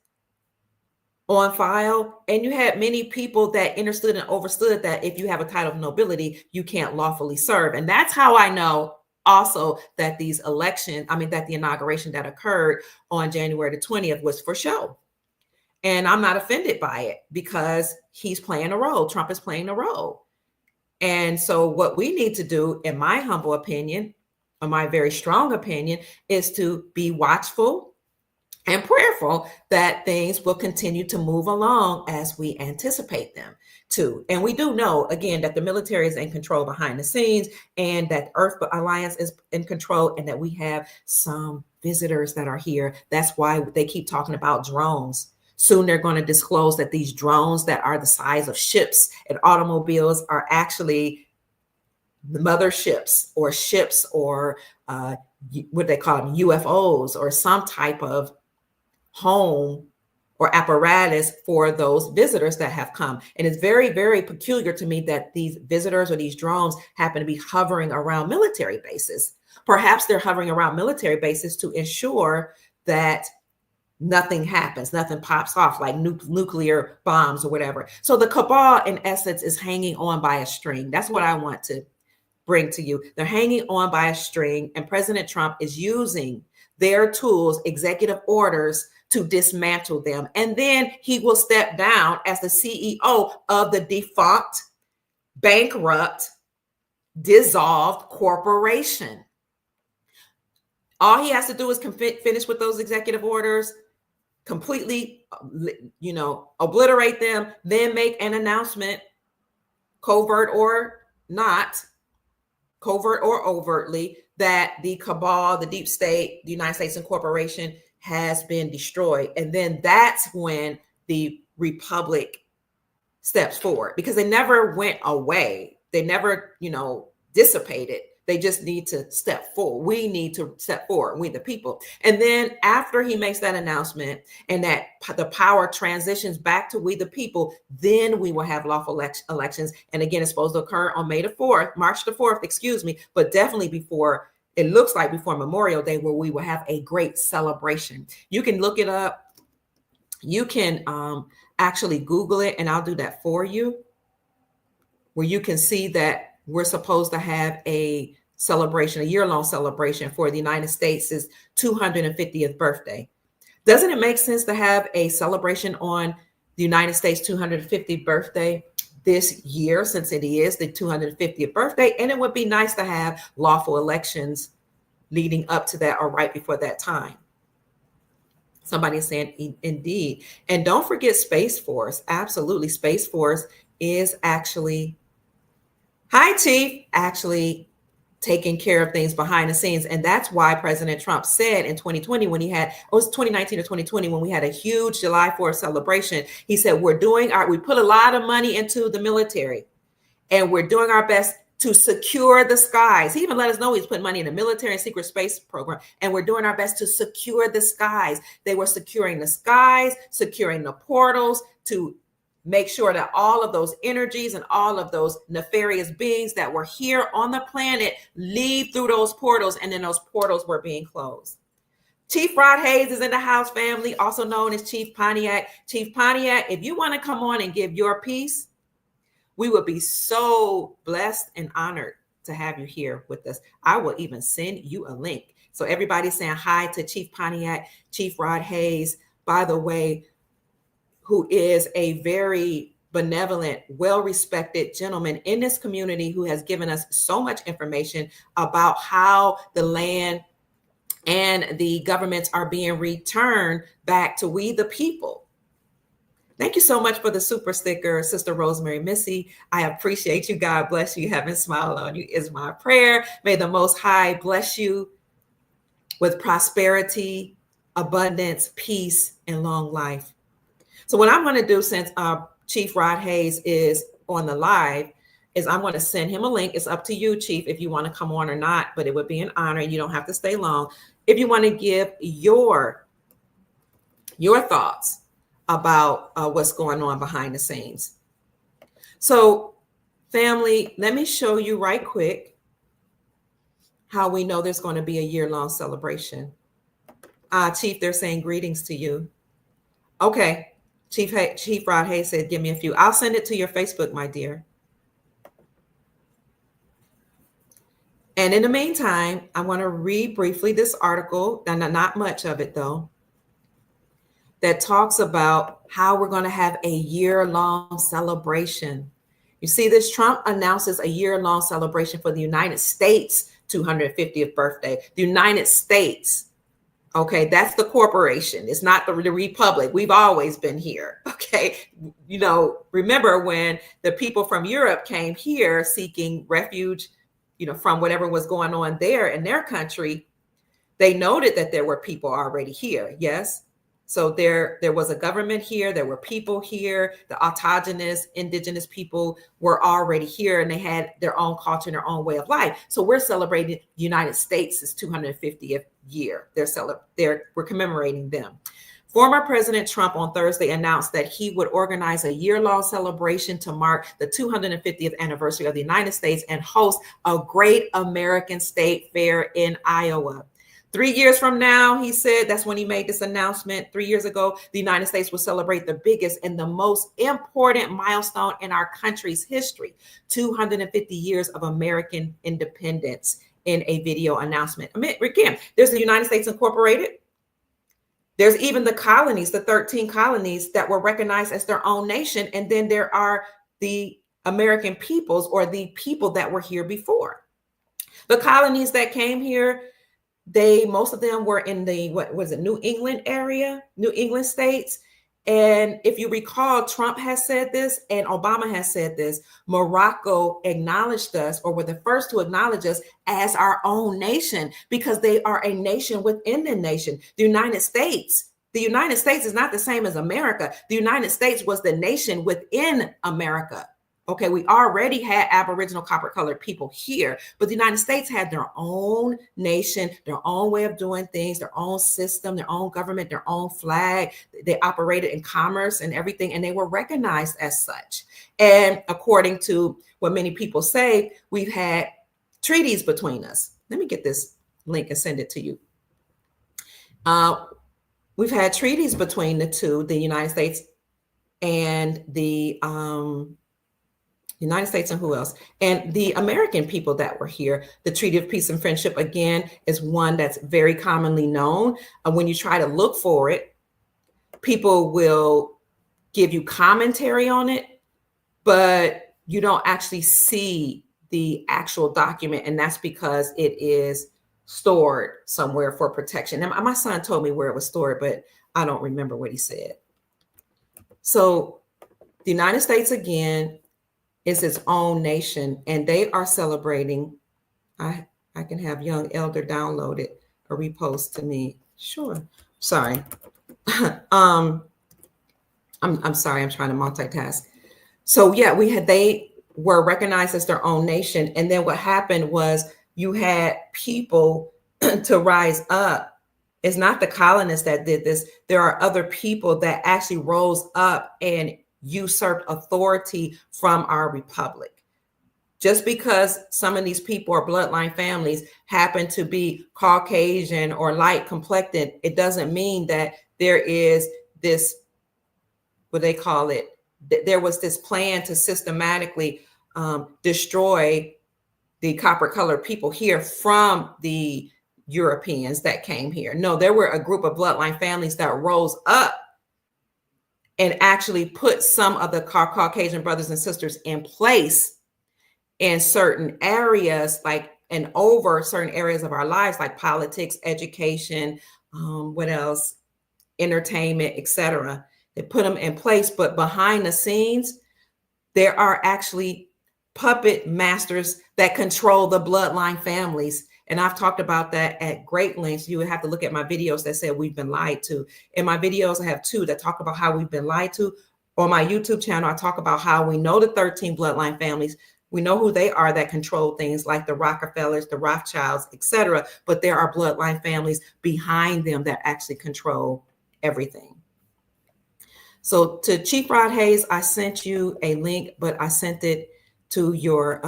on file. And you had many people that understood and overstood that if you have a title of nobility, you can't lawfully serve. And that's how I know also that that the inauguration that occurred on January the 20th was for show. And I'm not offended by it because he's playing a role. Trump is playing a role. And so what we need to do, in my humble opinion, or my very strong opinion, is to be watchful, and prayerful that things will continue to move along as we anticipate them to. And we do know, again, that the military is in control behind the scenes, and that Earth Alliance is in control, and that we have some visitors that are here. That's why they keep talking about drones. Soon they're going to disclose that these drones that are the size of ships and automobiles are actually motherships or ships, or what they call them, UFOs, or some type of home or apparatus for those visitors that have come. And it's very, very peculiar to me that these visitors or these drones happen to be hovering around military bases. Perhaps they're hovering around military bases to ensure that nothing happens, nothing pops off like nuclear bombs or whatever. So the cabal, in essence, is hanging on by a string. That's what I want to bring to you. They're hanging on by a string, and President Trump is using their tools, executive orders, to dismantle them. And then he will step down as the CEO of the defunct, bankrupt, dissolved corporation. All he has to do is finish with those executive orders, completely, obliterate them, then make an announcement, covert or not, covert or overtly, that the cabal, the deep state, the United States Incorporation has been destroyed. And then that's when the republic steps forward, because they never went away. They never, dissipated. They just need to step forward. We need to step forward, we the people. And then after he makes that announcement and that the power transitions back to we the people, then we will have lawful elections. And again, it's supposed to occur on March the 4th, but definitely before, it looks like before Memorial Day, where we will have a great celebration. You can look it up. You can actually Google it, and I'll do that for you, where you can see that we're supposed to have a celebration, a year-long celebration for the United States' 250th birthday. Doesn't it make sense to have a celebration on the United States' 250th birthday this year, since it is the 250th birthday? And it would be nice to have lawful elections leading up to that or right before that time. Somebody is saying indeed. And don't forget Space Force. Absolutely. Space Force is actually, hi, Chief, actually taking care of things behind the scenes. And that's why President Trump said in 2020, when he had, it was 2019 or 2020, when we had a huge July 4th celebration, he said, we put a lot of money into the military, and we're doing our best to secure the skies. He even let us know he's putting money in the military and secret space program, and we're doing our best to secure the skies. They were securing the skies, securing the portals, to make sure that all of those energies and all of those nefarious beings that were here on the planet leave through those portals, and then those portals were being closed. Chief Rod Hayes is in the house, family, also known as Chief Pontiac. Chief Pontiac, if you want to come on and give your piece, we would be so blessed and honored to have you here with us. I will even send you a link. So everybody's saying hi to Chief Pontiac, Chief Rod Hayes, by the way, who is a very benevolent, well-respected gentleman in this community, who has given us so much information about how the land and the governments are being returned back to we the people. Thank you so much for the super sticker, Sister Rosemary Missy. I appreciate you. God bless you. Heaven smile on you is my prayer. May the Most High bless you with prosperity, abundance, peace, and long life. So what I'm going to do, since Chief Rod Hayes is on the live, is I'm going to send him a link. It's up to you, Chief, if you want to come on or not, but it would be an honor. You don't have to stay long. If you want to give your thoughts about what's going on behind the scenes. So, family, let me show you right quick how we know there's going to be a year-long celebration. Chief, they're saying greetings to you. Okay. Chief Rod Hayes said, give me a few. I'll send it to your Facebook, my dear. And in the meantime, I want to read briefly this article, and not much of it though, that talks about how we're going to have a year-long celebration. You see this, Trump announces a year-long celebration for the United States 250th birthday. The United States Okay, that's the corporation. It's not the republic. We've always been here. Okay, remember when the people from Europe came here seeking refuge, from whatever was going on there in their country, they noted that there were people already here. Yes. So there was a government here, there were people here, the autogenous indigenous people were already here, and they had their own culture and their own way of life. So we're celebrating the United States' 250th year. We're commemorating them. Former President Trump on Thursday announced that he would organize a year-long celebration to mark the 250th anniversary of the United States and host a Great American State Fair in Iowa. 3 years from now, he said, that's when he made this announcement 3 years ago, the United States will celebrate the biggest and the most important milestone in our country's history, 250 years of American independence, in a video announcement. I mean, again, there's the United States Incorporated. There's even the colonies, the 13 colonies that were recognized as their own nation. And then there are the American peoples, or the people that were here before. The colonies that came here, most of them were in the, New England area, New England states. And if you recall, Trump has said this and Obama has said this. Morocco acknowledged us, or were the first to acknowledge us as our own nation, because they are a nation within the nation. The United States is not the same as America. The United States was the nation within America. Okay, we already had Aboriginal copper-colored people here, but the United States had their own nation, their own way of doing things, their own system, their own government, their own flag. They operated in commerce and everything, and they were recognized as such. And according to what many people say, we've had treaties between us. Let me get this link and send it to you. We've had treaties between the two, the United States and the United States and who else? And the American people that were here. The Treaty of Peace and Friendship, again, is one that's very commonly known. When you try to look for it, people will give you commentary on it, but you don't actually see the actual document. And that's because it is stored somewhere for protection. And my son told me where it was stored, but I don't remember what he said. So the United States, again, is its own nation, and they are celebrating. I can have young elder download it or repost to me. Sure. Sorry. I'm sorry. I'm trying to multitask. So yeah, they were recognized as their own nation. And then what happened was you had people to rise up. It's not the colonists that did this. There are other people that actually rose up and usurped authority from our republic. Just because some of these people are bloodline families happen to be Caucasian or light complected, it doesn't mean that there is this, what they call it, there was this plan to systematically destroy the copper colored people here from the Europeans that came here. No, there were a group of bloodline families that rose up and actually put some of the Caucasian brothers and sisters in place in certain areas, and over certain areas of our lives, like politics, education, what else, entertainment, etc. They put them in place, but behind the scenes, there are actually puppet masters that control the bloodline families. And I've talked about that at great lengths. You would have to look at my videos that said we've been lied to. In my videos, I have 2 that talk about how we've been lied to. On my YouTube channel, I talk about how we know the 13 bloodline families. We know who they are that control things like the Rockefellers, the Rothschilds, etc. But there are bloodline families behind them that actually control everything. So to Chief Rod Hayes, I sent you a link, but I sent it to your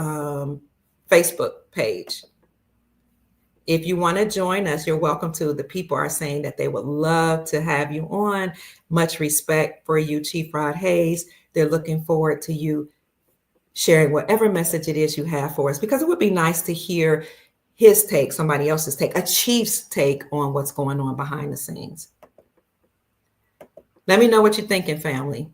Facebook page. If you want to join us, you're welcome to. The people are saying that they would love to have you on. Much respect for you, Chief Rod Hayes. They're looking forward to you sharing whatever message it is you have for us, because it would be nice to hear his take, somebody else's take, a chief's take on what's going on behind the scenes. Let me know what you're thinking, family.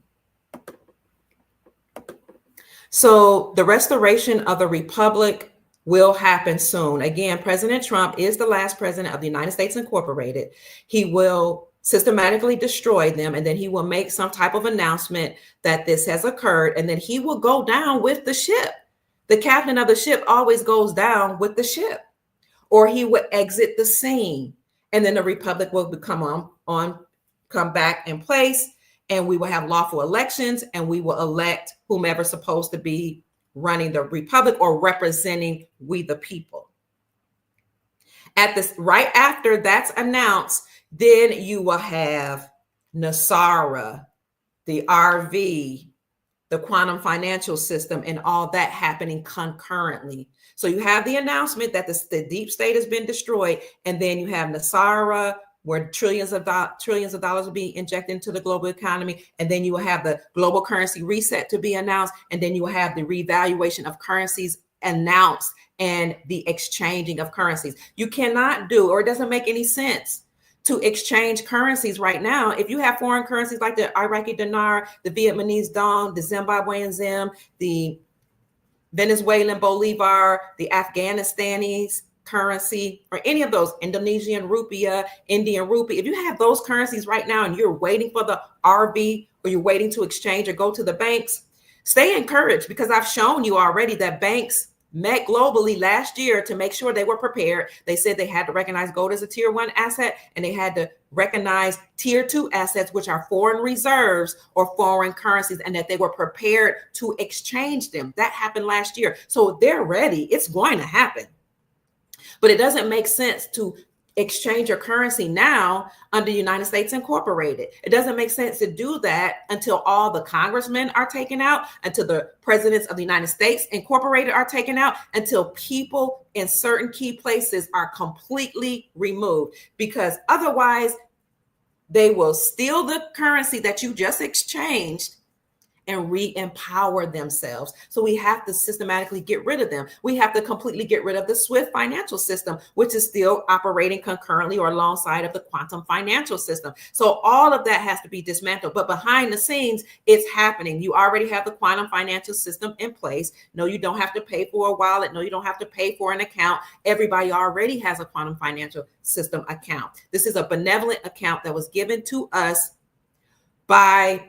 So the restoration of the republic will happen soon. Again, President Trump is the last president of the United States Incorporated. He will systematically destroy them, and then he will make some type of announcement that this has occurred, and then he will go down with the ship. The captain of the ship always goes down with the ship, or he would exit the scene, and then the republic will come back in place, and we will have lawful elections, and we will elect whomever's supposed to be running the republic or representing we the people. At this, right after that's announced, then you will have NASARA, the RV, the quantum financial system, and all that happening concurrently. So you have the announcement that the deep state has been destroyed, and then you have NASARA, where trillions of dollars will be injected into the global economy, and then you will have the global currency reset to be announced, and then you will have the revaluation of currencies announced and the exchanging of currencies. You cannot do, or it doesn't make any sense to exchange currencies right now. If you have foreign currencies like the Iraqi dinar, the Vietnamese dong, the Zimbabwean zim, the Venezuelan bolivar, the Afghanistanis currency, or any of those, Indonesian rupiah, Indian rupee, if you have those currencies right now and you're waiting for the RV, or you're waiting to exchange or go to the banks, stay encouraged, because I've shown you already that banks met globally last year to make sure they were prepared. They said they had to recognize gold as a tier 1 asset, and they had to recognize tier 2 assets, which are foreign reserves or foreign currencies, and that they were prepared to exchange them. That happened last year. So they're ready. It's going to happen. But it doesn't make sense to exchange your currency now under United States Incorporated. It doesn't make sense to do that until all the congressmen are taken out, until the presidents of the United States Incorporated are taken out, until people in certain key places are completely removed, because otherwise they will steal the currency that you just exchanged and re-empower themselves. So we have to systematically get rid of them. We have to completely get rid of the SWIFT financial system, which is still operating concurrently or alongside of the quantum financial system. So all of that has to be dismantled. But behind the scenes, it's happening. You already have the quantum financial system in place. No, you don't have to pay for a wallet. No, you don't have to pay for an account. Everybody already has a quantum financial system account. This is a benevolent account that was given to us by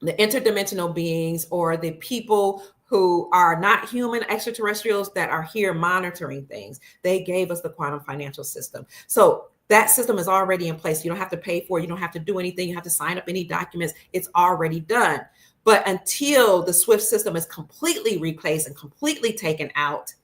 the interdimensional beings, or the people who are not human extraterrestrials that are here monitoring things. They gave us the quantum financial system. So that system is already in place. You don't have to pay for it. You don't have to do anything. You have to sign up any documents. It's already done. But until the SWIFT system is completely replaced and completely taken out,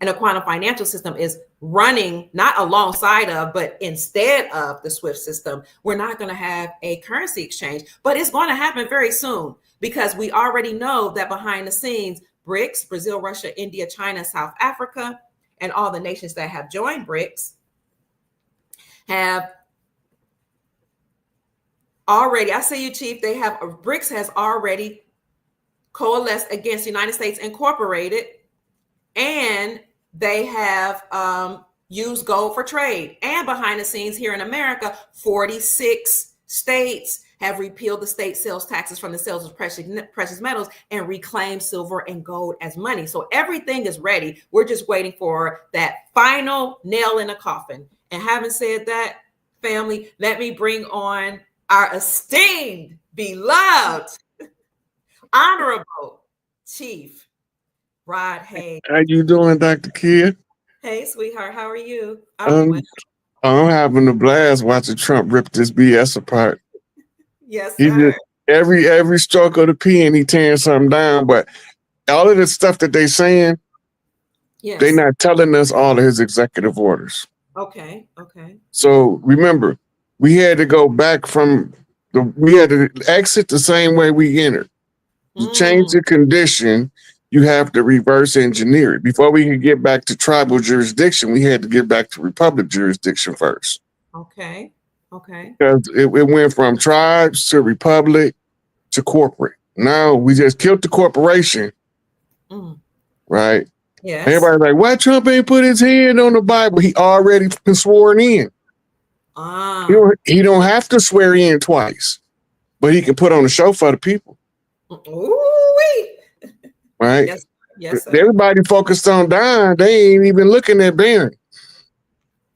and a quantum financial system is running not alongside of, but instead of the SWIFT system, we're not going to have a currency exchange. But it's going to happen very soon, because we already know that behind the scenes, BRICS, Brazil, Russia, India, China, South Africa, and all the nations that have joined BRICS have already, I say you, Chief, BRICS has already coalesced against the United States Incorporated, and they have used gold for trade. And behind the scenes here in America, 46 states have repealed the state sales taxes from the sales of precious metals and reclaimed silver and gold as money. So everything is ready. We're just waiting for that final nail in the coffin. And having said that, family, let me bring on our esteemed, beloved, honorable Chief Rod Hayes. How you doing, Dr. Kia? Hey, sweetheart. How are you? I'm having a blast watching Trump rip this BS apart. Yes, He sir. just every stroke of the pen, he tearing something down. But all of the stuff that they saying, Yes. They're not telling us all of his executive orders. Okay. So remember, we had to go back we had to exit the same way we entered. To change the condition, you have to reverse engineer it. Before we could get back to tribal jurisdiction, we had to get back to republic jurisdiction first. Okay. Because it went from tribes to republic to corporate. Now we just killed the corporation, right? Yes. Everybody's like, why Trump ain't put his hand on the Bible? He already been sworn in. He don't have to swear in twice, but he can put on a show for the people. Ooh-wee. Right? Yes. Yes, sir. Everybody focused on dying. They ain't even looking at Barron.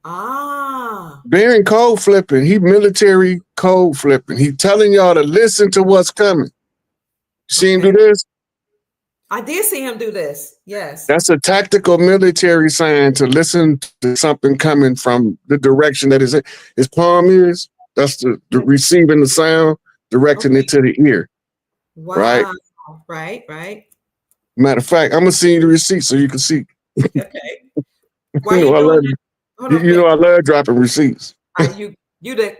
Ah. Barron code flipping. He military code flipping. He telling y'all to listen to what's coming. You see him do this? I did see him do this. Yes. That's a tactical military sign to listen to something coming from the direction that his palm is. That's the receiving the sound, directing it to the ear. Wow. Right? Right. Matter of fact, I'm gonna send you the receipt so you can see. Okay. Why you doing that? Hold on, you know I love dropping receipts. You the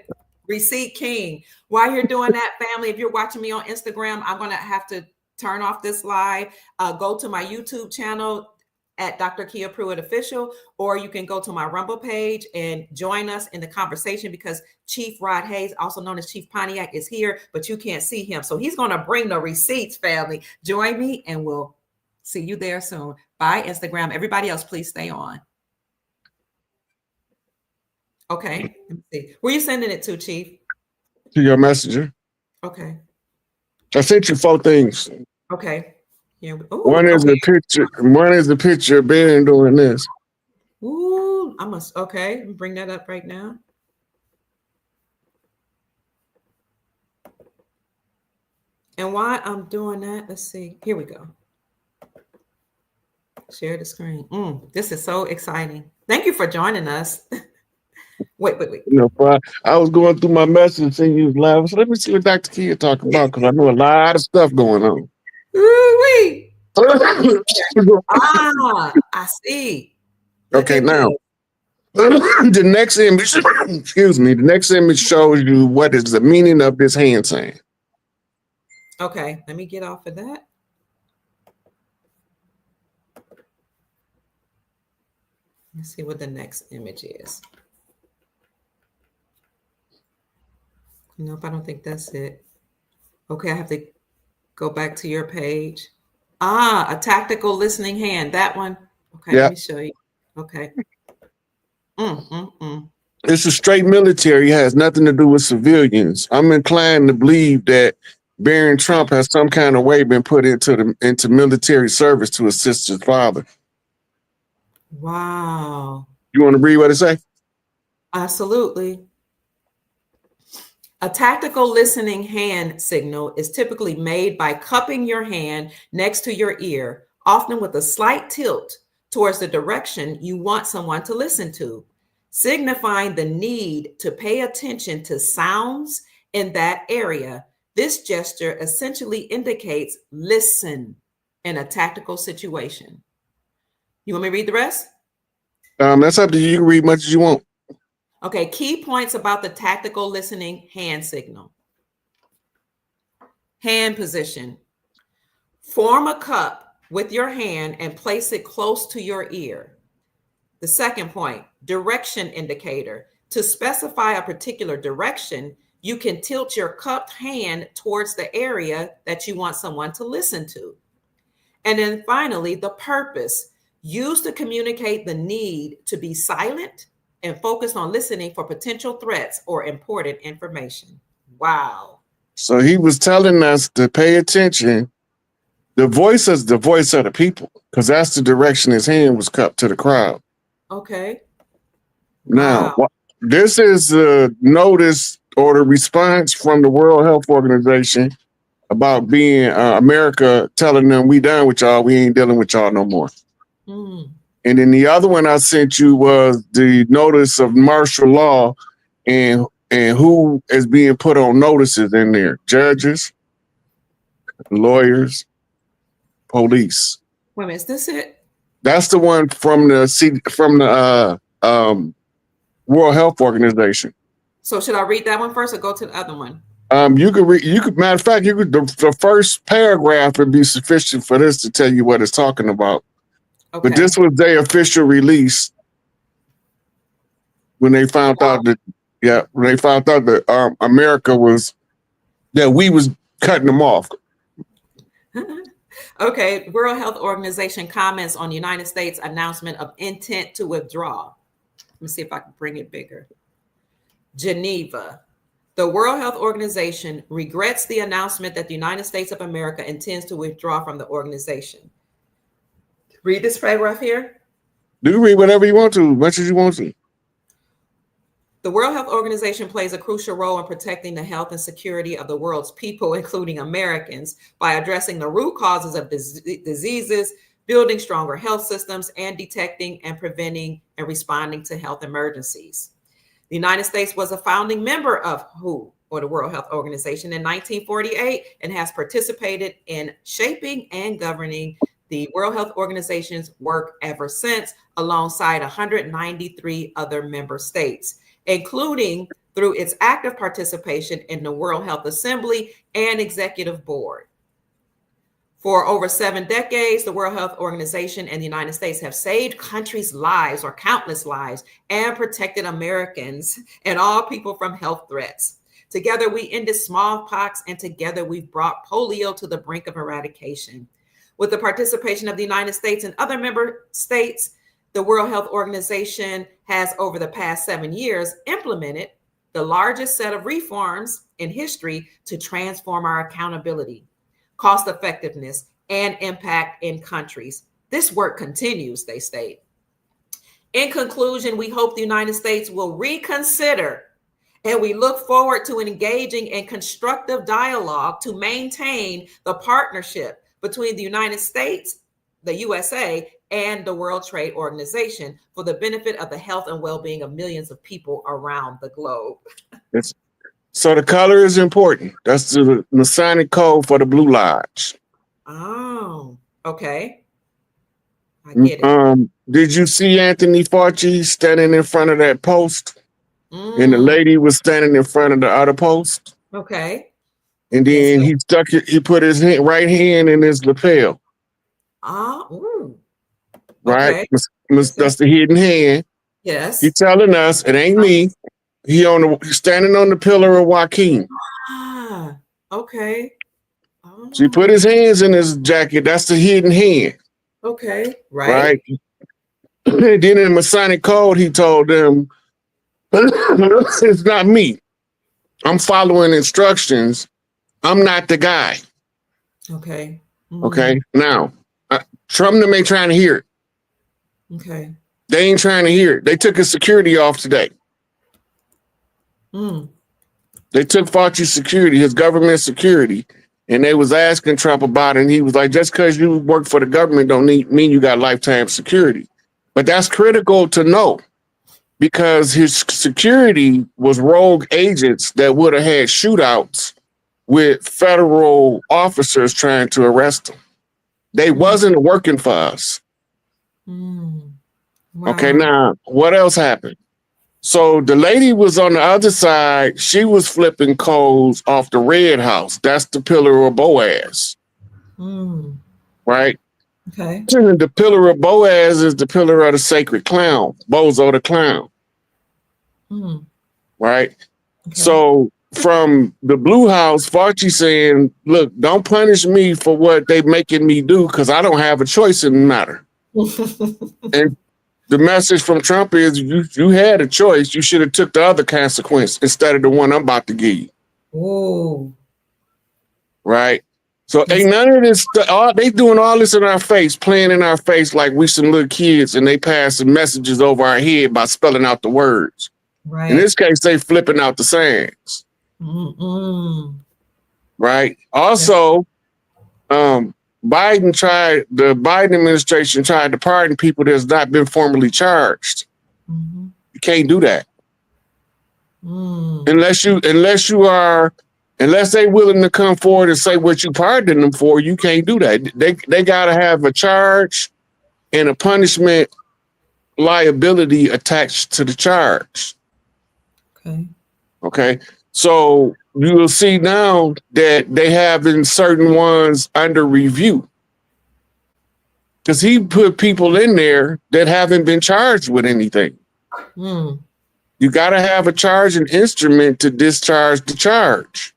receipt king. While you're doing that, family, if you're watching me on Instagram, I'm gonna have to turn off this live. Go to my YouTube channel at Dr. Kia Pruitt Official, or you can go to my Rumble page and join us in the conversation, because Chief Rod Hayes, also known as Chief Pontiac, is here, but you can't see him. So he's going to bring the receipts, family. Join me and we'll see you there soon. Bye, Instagram. Everybody else, please stay on. Okay, let me see. Where are you sending it to, Chief? To your messenger. Okay. I sent you 4 things. Okay. Yeah. One is the picture. One is the picture of Barron doing this. Ooh, I must. Okay, bring that up right now. And why I'm doing that, let's see. Here we go. Share the screen. This is so exciting. Thank you for joining us. Wait. You know, I was going through my message and you was laughing. So let me see what Dr. Kia talking about, because I know a lot of stuff going on. Ooh-wee. I see. Okay, now the next image, excuse me, the next image shows you what is the meaning of this hand sign. Okay, let me get off of that. Let's see what the next image is. Nope, I don't think that's it. Okay, I have to go back to your page. A tactical listening hand. That one. Okay, Let me show you. Okay. It's a straight military. It has nothing to do with civilians. I'm inclined to believe that Barron Trump has some kind of way been put into military service to assist his father. Wow. You want to read what it say? Absolutely. A tactical listening hand signal is typically made by cupping your hand next to your ear, often with a slight tilt towards the direction you want someone to listen to, signifying the need to pay attention to sounds in that area. This gesture essentially indicates listen in a tactical situation. You want me to read the rest? That's up to you. You can read much as you want. Okay, key points about the tactical listening hand signal. Hand position. Form a cup with your hand and place it close to your ear. The second point, direction indicator. To specify a particular direction, you can tilt your cupped hand towards the area that you want someone to listen to. And then finally, the purpose. Used to communicate the need to be silent and focus on listening for potential threats or important information. Wow. So he was telling us to pay attention. The voice is the voice of the people, because that's the direction his hand was cupped to the crowd. Okay. Now, this is a notice or the response from the World Health Organization about being America telling them we done with y'all. We ain't dealing with y'all no more. And then the other one I sent you was the notice of martial law and who is being put on notices in there. Judges, lawyers, police. Wait a minute, is this it? That's the one from the World Health Organization. So should I read that one first or go to the other one? You could read. You could. Matter of fact, the first paragraph would be sufficient for this to tell you what it's talking about. Okay. But this was their official release when they found out that America was we was cutting them off. Okay, World Health Organization comments on United States announcement of intent to withdraw. Let me see if I can bring it bigger. Geneva. The World Health Organization regrets the announcement that the United States of America intends to withdraw from the organization. Read this paragraph here. Do read whatever you want to, as much as you want to. The World Health Organization plays a crucial role in protecting the health and security of the world's people, including Americans, by addressing the root causes of diseases, building stronger health systems, and detecting and preventing and responding to health emergencies. The United States was a founding member of WHO, or the World Health Organization, in 1948 and has participated in shaping and governing the World Health Organization's work ever since, alongside 193 other member states, including through its active participation in the World Health Assembly and Executive Board. For over 7 decades, the World Health Organization and the United States have saved countries' lives, or countless lives, and protected Americans and all people from health threats. Together, we ended smallpox, and together we've brought polio to the brink of eradication. With the participation of the United States and other member states, the World Health Organization has, over the past 7 years, implemented the largest set of reforms in history to transform our accountability, cost effectiveness, and impact in countries. This work continues, they state. In conclusion, we hope the United States will reconsider, and we look forward to engaging in constructive dialogue to maintain the partnership between the United States, the USA, and the World Trade Organization for the benefit of the health and well-being of millions of people around the globe. So the color is important. That's the Masonic code for the Blue Lodge. Oh, okay. I get it. Did you see Anthony Fauci standing in front of that post? And the lady was standing in front of the other post. Okay. And then he put his right hand in his lapel. Right? Okay. That's the hidden hand. Yes. He's telling us it ain't me. He's standing on the pillar of Joaquin. Okay. So he put his hands in his jacket. That's the hidden hand. Okay. Right. Then in the Masonic code, he told them, it's not me. I'm following instructions. I'm not the guy. Okay. Okay. Now, Trump them ain't trying to hear it. Okay. They ain't trying to hear it. They took his security off today. They took Fauci's security, his government security, and they was asking Trump about it. And he was like, just because you work for the government don't mean you got lifetime security. But that's critical to know, because his security was rogue agents that would have had shootouts with federal officers trying to arrest him. They wasn't working for us. Wow. Okay, now, what else happened? So the lady was on the other side. She was flipping coals off the Red House. That's the pillar of Boaz. Right? Okay. The pillar of Boaz is the pillar of the sacred clown, Bozo the clown. Right? Okay. So from the Blue House, Fauci saying, look, don't punish me for what they making me do, because I don't have a choice in the matter. And the message from Trump is you had a choice. You should have took the other consequence instead of the one I'm about to give you. Oh. Right? So ain't none of this, they doing all this in our face, playing in our face like we some little kids, and they passing messages over our head by spelling out the words. Right. In this case, they flipping out the sayings. Right? Also, the Biden administration tried to pardon people that's not been formally charged. You can't do that. Unless they willing to come forward and say what you pardoned them for, you can't do that. They gotta have a charge and a punishment liability attached to the charge. Okay. So you will see now that they have in certain ones under review, because he put people in there that haven't been charged with anything. You got to have a charging instrument to discharge the charge.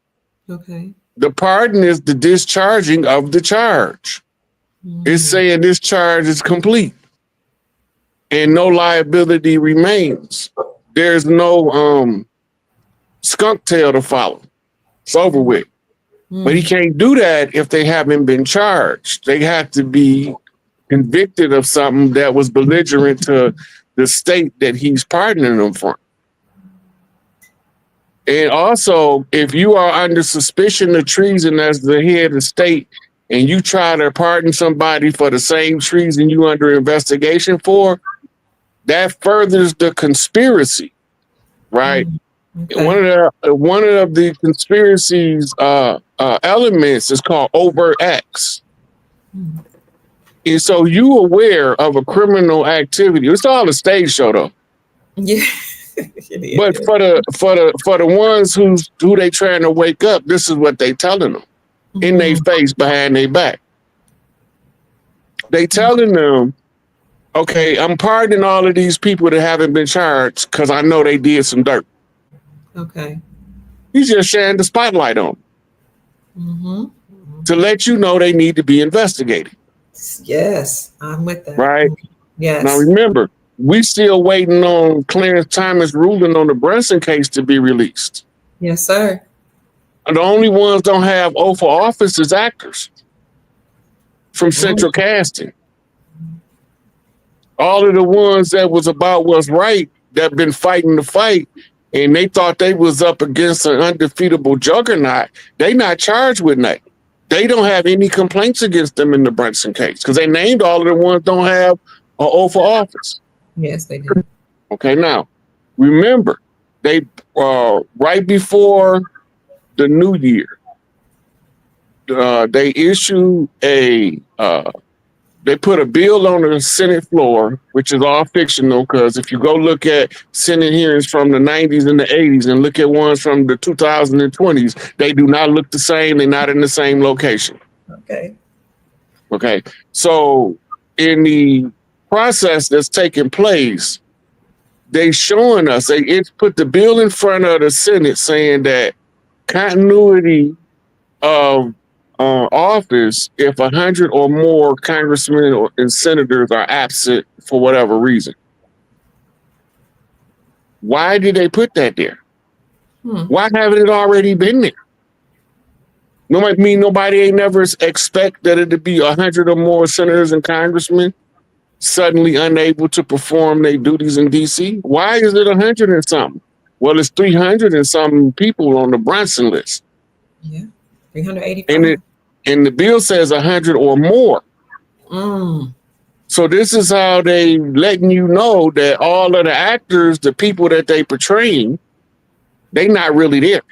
Okay. The pardon is the discharging of the charge. It's saying this charge is complete and no liability remains. There's no skunk tail to follow. It's over with. But he can't do that if they haven't been charged. They have to be convicted of something that was belligerent to the state that he's pardoning them from. And also, if you are under suspicion of treason as the head of the state, and you try to pardon somebody for the same treason you under investigation for, that furthers the conspiracy, right? Okay. One of the conspiracy's elements is called overt acts. And so you aware of a criminal activity. It's all a stage show though. Yeah. But for the ones who they trying to wake up, this is what they telling them in their face, behind their back. They telling them, okay, I'm pardoning all of these people that haven't been charged because I know they did some dirt. Okay. He's just shining the spotlight on them to let you know they need to be investigated. Yes, I'm with that. Right? Yes. Now remember, we still waiting on Clarence Thomas ruling on the Brunson case to be released. Yes, sir. The only ones don't have oath of office is actors from Central Casting. All of the ones that was about what's right, that been fighting the fight, and they thought they was up against an undefeatable juggernaut, they not charged with nothing. They don't have any complaints against them in the Brunson case because they named all of the ones don't have an oath of office. Yes, they do. Okay, now, remember, they right before the new year, they issued they put a bill on the Senate floor, which is all fictional, because if you go look at Senate hearings from the 90s and the 80s and look at ones from the 2020s, they do not look the same. They're not in the same location. Okay. Okay, so in the process that's taking place, they showing us, it's put the bill in front of the Senate saying that continuity of office if 100 or more congressmen and senators are absent for whatever reason. Why did they put that there? Why haven't it already been there? Nobody ain't never expect that it'd be 100 or more senators and congressmen suddenly unable to perform their duties in DC. Why is it 100 and something? Well, it's 300 and something people on the Brunson list. Yeah, 385. And the bill says 100 or more. So this is how they letting you know that all of the actors, the people that they portraying, they not really there.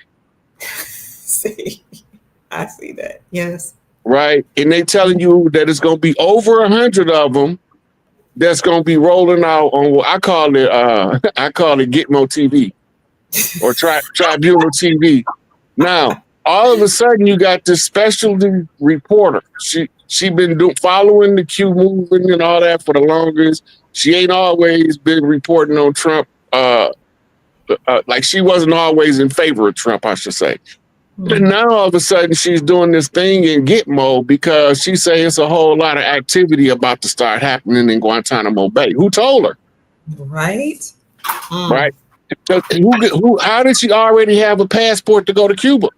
See, I see that. Yes. Right. And they telling you that it's going to be over 100 of them that's going to be rolling out on what I call it Gitmo TV or Tribunal TV. Now, all of a sudden, you got this specialty reporter. She been following the Q movement and all that for the longest. She ain't always been reporting on Trump. Like she wasn't always in favor of Trump, I should say. But now all of a sudden she's doing this thing in Gitmo because she say it's a whole lot of activity about to start happening in Guantanamo Bay. Who told her? Right. Right. So how did she already have a passport to go to Cuba?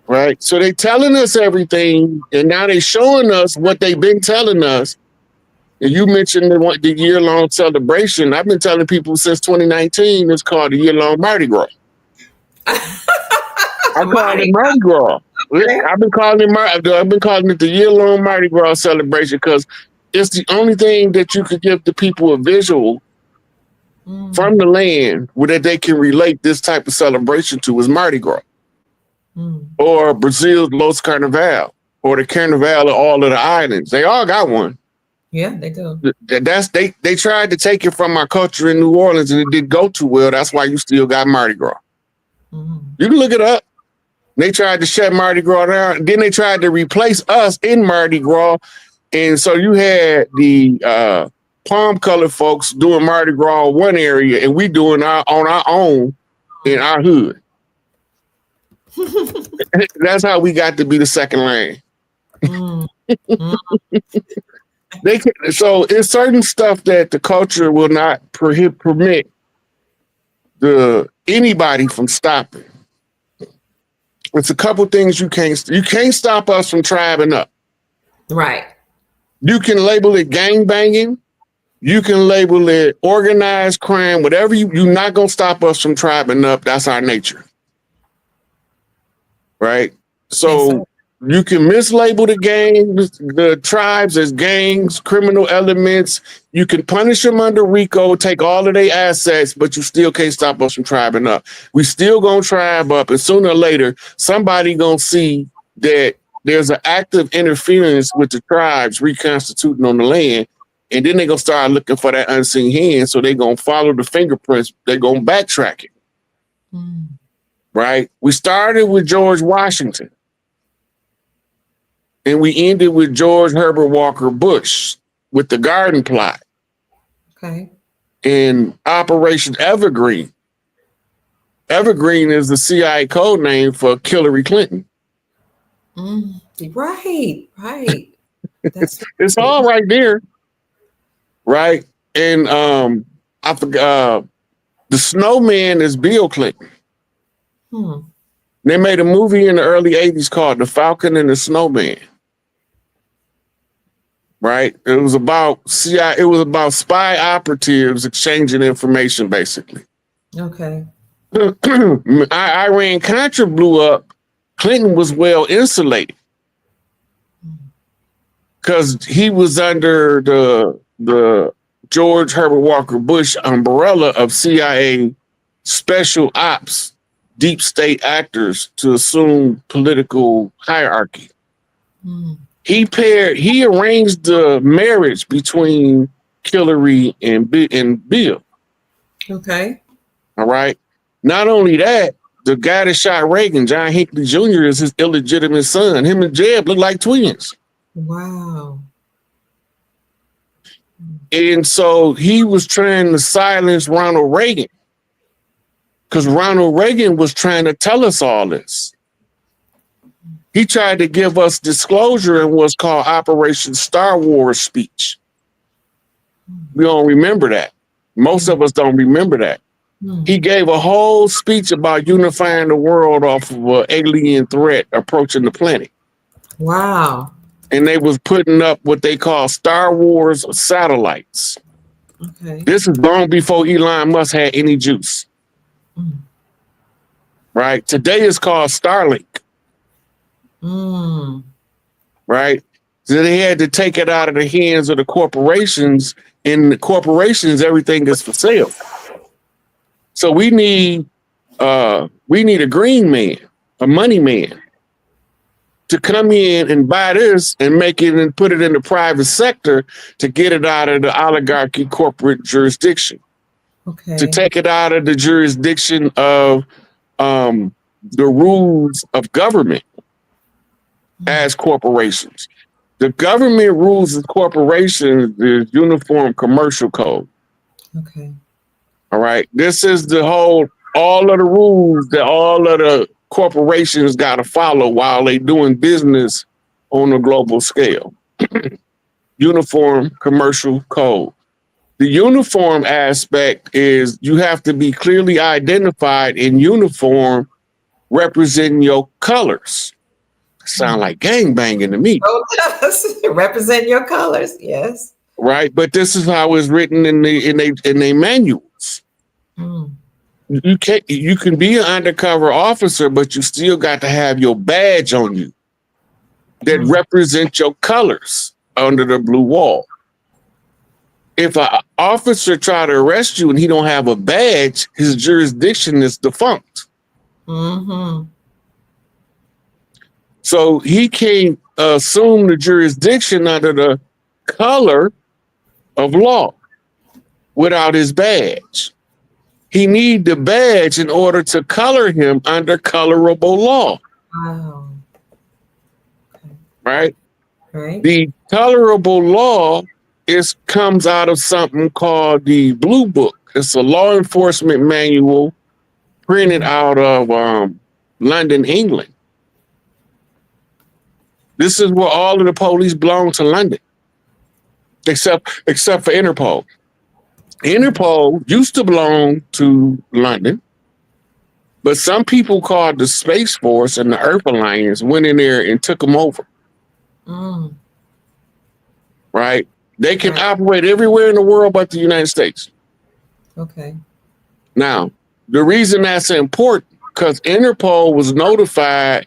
Right. So they telling us everything, and now they showing us what they've been telling us. And you mentioned the year-long celebration. I've been telling people since 2019 it's called the year-long Mardi Gras. I call it Mardi Gras. Okay. I've been calling it the year-long Mardi Gras celebration because it's the only thing that you could give the people a visual from the land where that they can relate this type of celebration to is Mardi Gras. Or Brazil's Los Carnaval, or the Carnival of all of the islands. They all got one. Yeah, they do. They tried to take it from our culture in New Orleans and it didn't go too well. That's why you still got Mardi Gras. You can look it up. They tried to shut Mardi Gras down. Then they tried to replace us in Mardi Gras. And so you had the palm colored folks doing Mardi Gras in one area and we doing on our own in our hood. That's how we got to be the second lane. So it's certain stuff that the culture will not permit anybody from stopping. It's a couple things you can't stop us from tribing up. Right. You can label it gang banging. You can label it organized crime, whatever you're not going to stop us from tribing up. That's our nature. Right? So you can mislabel the tribes as gangs, criminal elements. You can punish them under RICO, take all of their assets, but you still can't stop us from tribing up. We still going to tribe up, and sooner or later, somebody going to see that there's an active interference with the tribes reconstituting on the land. And then they're going to start looking for that unseen hand. So they're going to follow the fingerprints. They're going to backtrack it. Right? We started with George Washington. And we ended with George Herbert Walker Bush with the Garden Plot. Okay. And Operation Evergreen. Evergreen is the CIA code name for Hillary Clinton. Right. It's all right there. Right. And I forgot the snowman is Bill Clinton. They made a movie in the early 80s called The Falcon and the Snowman. Right. It was about CIA, it was about spy operatives exchanging information, basically. Okay. Iran-Contra blew up. Clinton was well insulated because he was under the George Herbert Walker Bush umbrella of CIA special ops, deep state actors to assume political hierarchy. He arranged the marriage between Hillary and Bill. Okay. All right. Not only that, the guy that shot Reagan, John Hinckley Jr., is his illegitimate son. Him and Jeb look like twins. Wow. And so he was trying to silence Ronald Reagan because Ronald Reagan was trying to tell us all this. He tried to give us disclosure in what's called Operation Star Wars speech. We don't remember that. Most of us don't remember that. He gave a whole speech about unifying the world off of an alien threat approaching the planet. Wow. And they was putting up what they call Star Wars satellites. Okay. This is long before Elon Musk had any juice. Right? Today it's called Starlink. Right? So they had to take it out of the hands of the corporations. In the corporations, everything is for sale. So we need a green man, a money man, to come in and buy this and make it and put it in the private sector to get it out of the oligarchy corporate jurisdiction. Okay. To take it out of the jurisdiction of the rules of government as corporations. The government rules of corporations is Uniform Commercial Code. Okay. All right. This is all of the rules that all of the corporations got to follow while they doing business on a global scale. Uniform Commercial Code. The uniform aspect is you have to be clearly identified in uniform representing your colors. Sound like gangbanging to me. Oh, yes. Represent your colors. Yes. Right. But this is how it's written in the manuals. You can be an undercover officer, but you still got to have your badge on you that represents your colors under the blue wall. If an officer try to arrest you and he don't have a badge, his jurisdiction is defunct. So he can't assume the jurisdiction under the color of law without his badge. He need the badge in order to color him under colorable law. Wow. Right? Right. The colorable law comes out of something called the Blue Book. It's a law enforcement manual printed out of London, England. This is where all of the police belong to London, except for Interpol. Interpol used to belong to London, But some people called the Space Force and the Earth Alliance went in there and took them over. Mm. Right? They can Right. operate everywhere in the world but the United States. Okay. Now, the reason that's important because Interpol was notified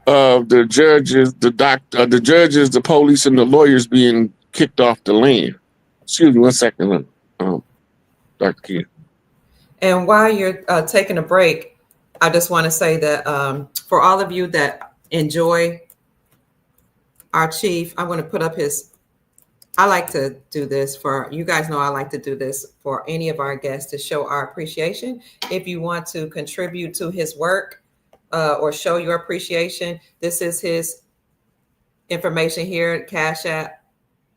of the judges, the judges, the police, and the lawyers being kicked off the land. Excuse me, 1 second, Dr. Kidd. And while you're taking a break, I just want to say that for all of you that enjoy our chief, I'm going to put up his. I like to do this for you guys know I like to do this for any of our guests to show our appreciation. If you want to contribute to his work or show your appreciation, this is his information here. Cash App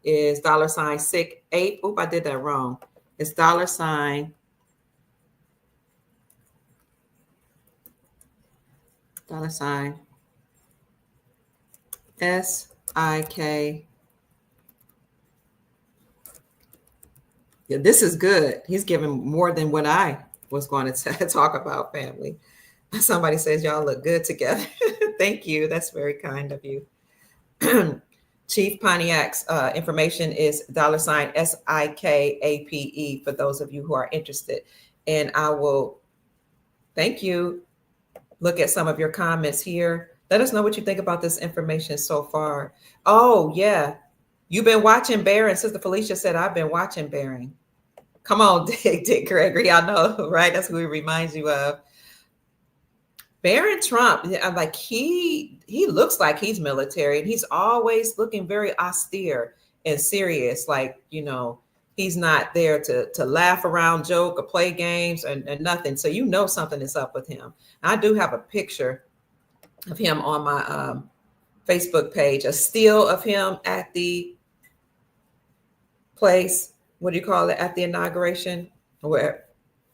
is $sick8. Oop, I did that wrong. It's $SIK8. Yeah, this is good. He's giving more than what I was going to talk about, family. Somebody says y'all look good together. Thank you. That's very kind of you. Chief Pontiac's information is $SIKAPE for those of you who are interested. And I will, thank you. Look at some of your comments here. Let us know what you think about this information so far. Oh, yeah. You've been watching Barron. Sister Felicia said, I've been watching Barron. Come on, Dick Gregory. I know, right? That's who he reminds you of. Barron Trump, like he looks like he's military, and he's always looking very austere and serious. Like, you know, he's not there to laugh around, joke, or play games and nothing. So you know something is up with him. I do have a picture of him on my Facebook page, a still of him at the place. What do you call it? At the inauguration? Where,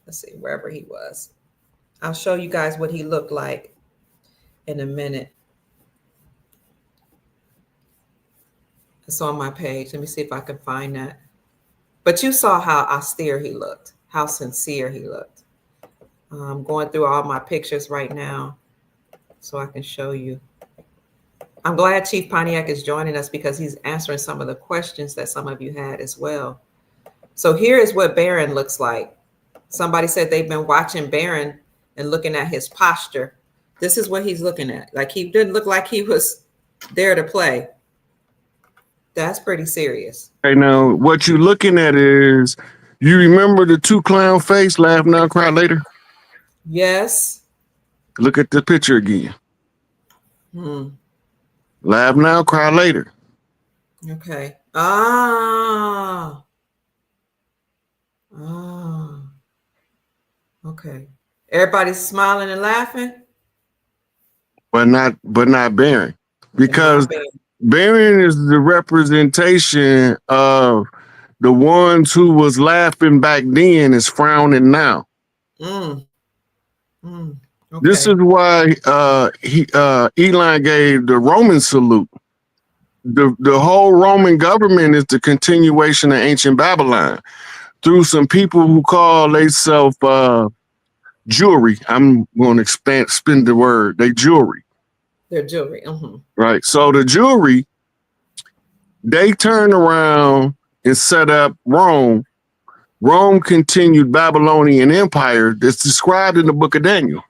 let's see, wherever he was. I'll show you guys what he looked like in a minute. It's on my page. Let me see if I can find that. But you saw how austere he looked, how sincere he looked. I'm going through all my pictures right now so I can show you. I'm glad Chief Pontiac is joining us because he's answering some of the questions that some of you had as well. So here is what Barron looks like. Somebody said they've been watching Barron and looking at his posture. This is what he's looking at. Like, he didn't look like he was there to play. That's pretty serious. Okay, now what you're looking at is, you remember the two clown face, laugh now, cry later? Yes. Look at the picture again. Laugh now, cry later. Okay. Okay. Everybody's smiling and laughing, but not Barron, because Barron is the representation of the ones who was laughing back then is frowning now. Okay. This is why Elon gave the Roman salute. The whole Roman government is the continuation of ancient Babylon through some people who call themselves jewelry. I'm going to spin the word. They jewelry. They're jewelry. Right. So the jewelry, they turned around and set up Rome. Rome continued Babylonian empire that's described in the book of Daniel.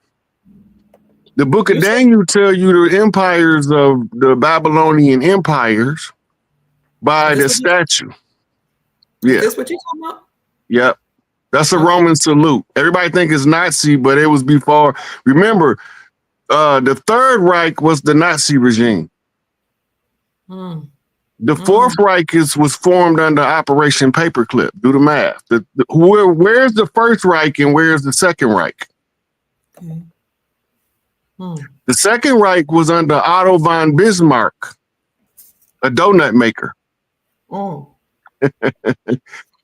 The book of Daniel tell you the empires of the Babylonian empires by the statue. Yeah. Is this what you're talking about? Yep. That's a Roman salute. Everybody think it's Nazi, but it was before. Remember, the Third Reich was the Nazi regime. The Fourth Reich was formed under Operation Paperclip. Do the math. Where's the First Reich and where's the Second Reich? Okay. The Second Reich was under Otto von Bismarck, a donut maker.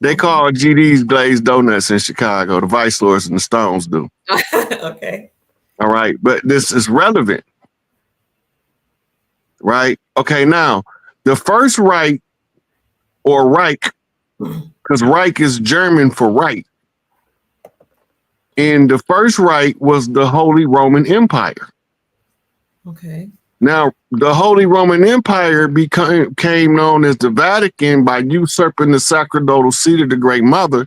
They call GD's glazed donuts in Chicago. The Vice Lords and the Stones do. Okay. All right. But this is relevant. Right? Okay. Now, the First Reich, or Reich, because Reich is German for right. And the first right was the Holy Roman Empire. Okay. Now, the Holy Roman Empire became known as the Vatican by usurping the sacerdotal seat of the Great Mother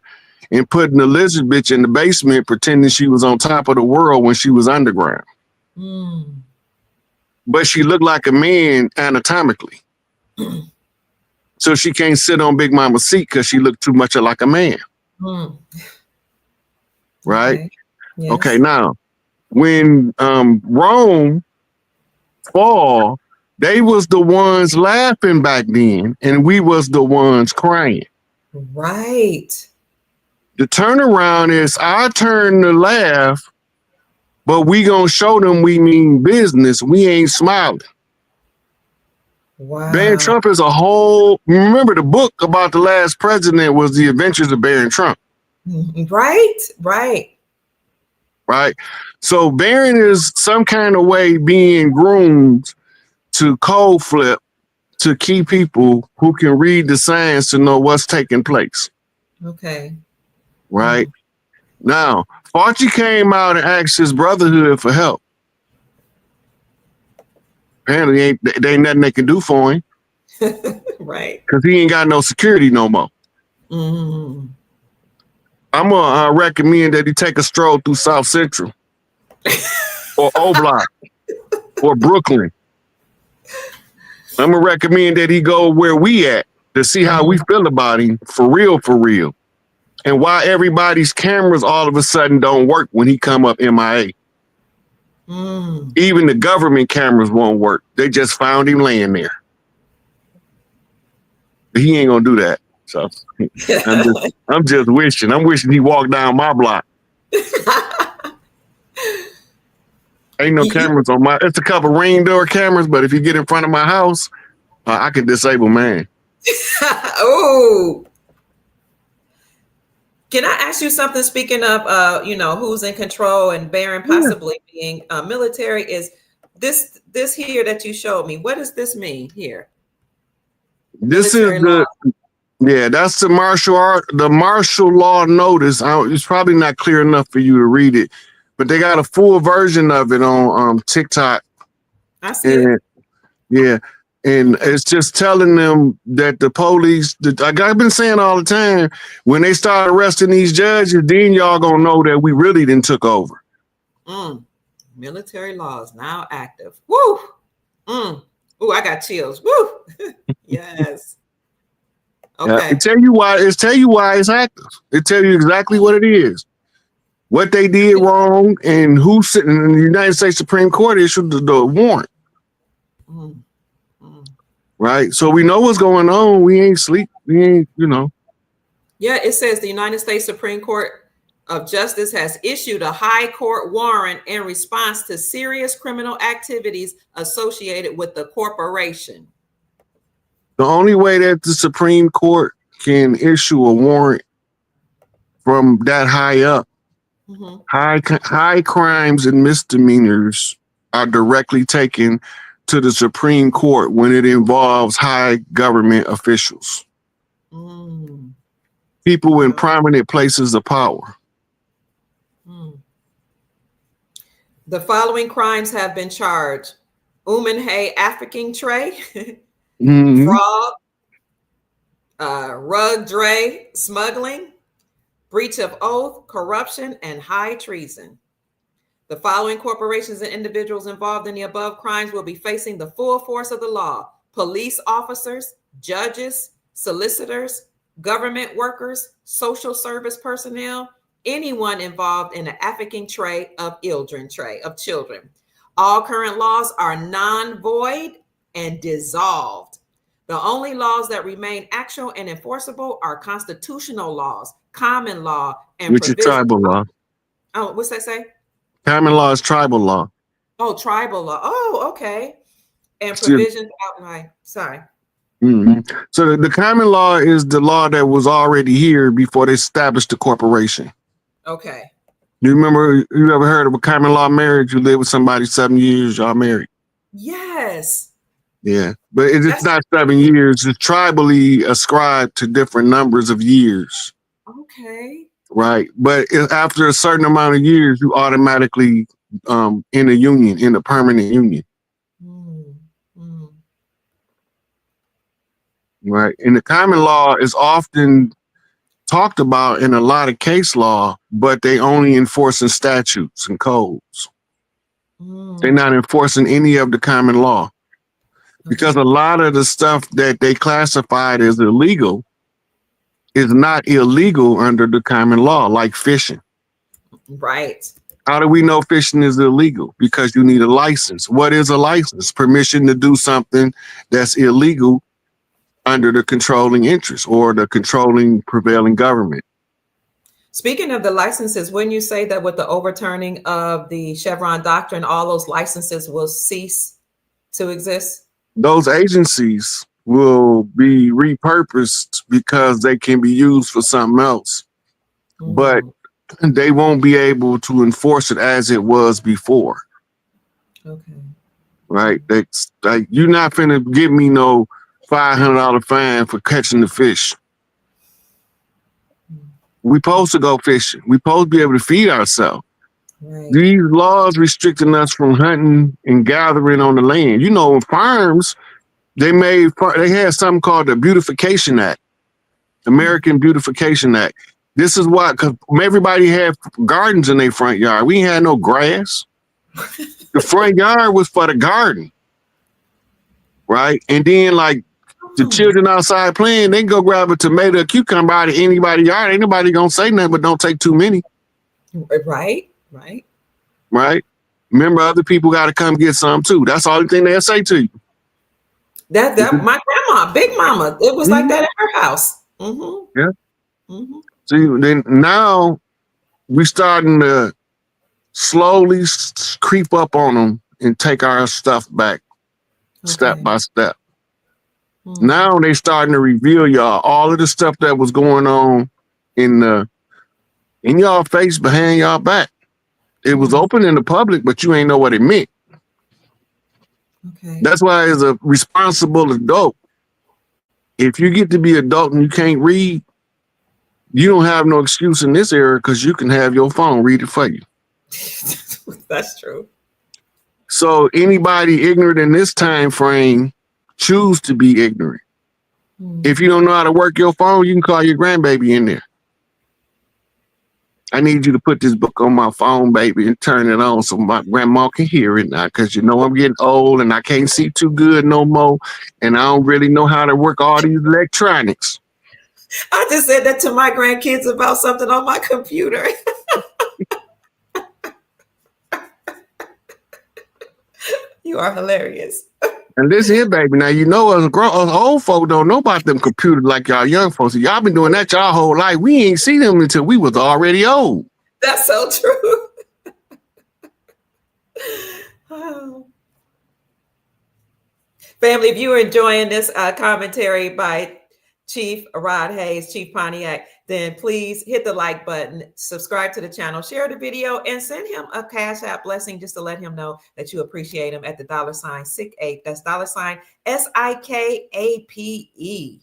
and putting Elizabeth in the basement, pretending she was on top of the world when she was underground. But she looked like a man anatomically. So she can't sit on Big Mama's seat because she looked too much like a man. Right? Okay. Yes. Okay, now, when Rome fall, they was the ones laughing back then, and we was the ones crying. Right. The turnaround is our turn to laugh, but we gonna show them we mean business. We ain't smiling. Wow. Baron Trump is a whole. Remember, the book about the last president was The Adventures of Baron Trump. Right. Right. Right. So Baron is some kind of way being groomed to cold flip to key people who can read the signs to know what's taking place. Okay. Right. Now, Fauci came out and asked his brotherhood for help. Apparently, they ain't nothing they can do for him. Right. Because he ain't got no security no more. I'm gonna recommend that he take a stroll through South Central or O Block or Brooklyn. I'm gonna recommend that he go where we at to see how we feel about him for real, and why everybody's cameras all of a sudden don't work when he come up MIA. Even the government cameras won't work. They just found him laying there. But he ain't gonna do that. So I'm just wishing. I'm wishing he walked down my block. Ain't no cameras on my. It's a couple ring door cameras, but if you get in front of my house, I can disable mine. Oh. Can I ask you something? Speaking of, who's in control and Baron possibly being military, is this here that you showed me? What does this mean here? This military is the law. Yeah, that's the martial law notice. It's probably not clear enough for you to read it, but they got a full version of it on TikTok. I see it. Yeah. And it's just telling them that the police, like I've been saying all the time, when they start arresting these judges, then y'all gonna know that we really done took over. Military laws now active. Woo! Ooh, I got chills. Woo! Yes. Okay. It tell you why it's active. It tell you exactly what it is, what they did wrong, and who's sitting in the United States Supreme Court issued the warrant. Right. So we know what's going on. We ain't sleep. We ain't, Yeah, it says the United States Supreme Court of Justice has issued a high court warrant in response to serious criminal activities associated with the corporation. The only way that the Supreme Court can issue a warrant from that high up, high crimes and misdemeanors are directly taken to the Supreme Court when it involves high government officials, people in prominent places of power. The following crimes have been charged: Hay trafficking tray, fraud, rug dray smuggling, breach of oath, corruption, and high treason. The following corporations and individuals involved in the above crimes will be facing the full force of the law: police officers, judges, solicitors, government workers, social service personnel, anyone involved in the trafficking trade of children. All current laws are non-void and dissolved. The only laws that remain actual and enforceable are constitutional laws, common law, and which is tribal law. Oh, what's that say? Common law is tribal law. Oh, tribal law. Oh, okay. And provisions outlined. Sorry. So the common law is the law that was already here before they established the corporation. Okay. You ever heard of a common law marriage? You live with somebody 7 years, y'all married. Yes. Yeah, but it's not 7 years. It's tribally ascribed to different numbers of years. Okay. right? But after a certain amount of years, you automatically in a union, in a permanent union, Mm, mm, right? And the common law is often talked about in a lot of case law, but they only enforcing statutes and codes. They're mm. not enforcing any of the common law because Okay. a lot of the stuff that they classified as illegal is not illegal under the common law, like fishing. Right. How do we know fishing is illegal? Because you need a license. What is a license? Permission to do something that's illegal under the controlling interest or the controlling prevailing government. Speaking of the licenses, when you say that with the overturning of the Chevron doctrine, all those licenses will cease to exist? Those agencies will be repurposed because they can be used for something else, but Mm, they won't be able to enforce it as it was before. okay. Right? That's like you're not finna give me no $500 fine for catching the fish. Mm, We supposed to go fishing. We supposed to be able to feed ourselves. right. These laws restricting us from hunting and gathering on the land. You know, farms, they had something called the Beautification Act, American Beautification Act. This is why, because everybody had gardens in their front yard. We ain't had no grass. The front yard was for the garden, right? And then like the children outside playing, they go grab a tomato, a cucumber out of anybody's yard. Ain't nobody gonna say nothing, but don't take too many. Right. Right. Right? Remember, other people got to come get some too. That's the only thing they'll say to you. That my grandma, Big Mama, it was like Mhm. that at her house. Mm-hmm. Yeah. Mm-hmm. See, then now we starting to slowly creep up on them and take our stuff back step Okay. by step. Mm, Now they starting to reveal y'all all of the stuff that was going on in y'all face behind y'all back. It was mm, open in the public, but you ain't know what it meant. okay. That's why as a responsible adult, if you get to be adult and you can't read, you don't have no excuse in this era because you can have your phone read it for you. That's true. So anybody ignorant in this time frame choose to be ignorant. Mm. If you don't know how to work your phone, you can call your grandbaby in there. I need you to put this book on my phone, baby, and turn it on so my grandma can hear it now. Because you know I'm getting old and I can't see too good no more, and I don't really know how to work all these electronics. I just said that to my grandkids about something on my computer. You are hilarious. And this here, baby, now you know us old folk don't know about them computers like y'all young folks. Y'all been doing that y'all whole life. We ain't seen them until we was already old. That's so true. Oh. Family, if you are enjoying this commentary by Chief Rod Hayes, Chief Pontiac, then please hit the like button, subscribe to the channel, share the video, and send him a Cash App blessing just to let him know that you appreciate him at the $ SICAPE. That's $ SIKAPE.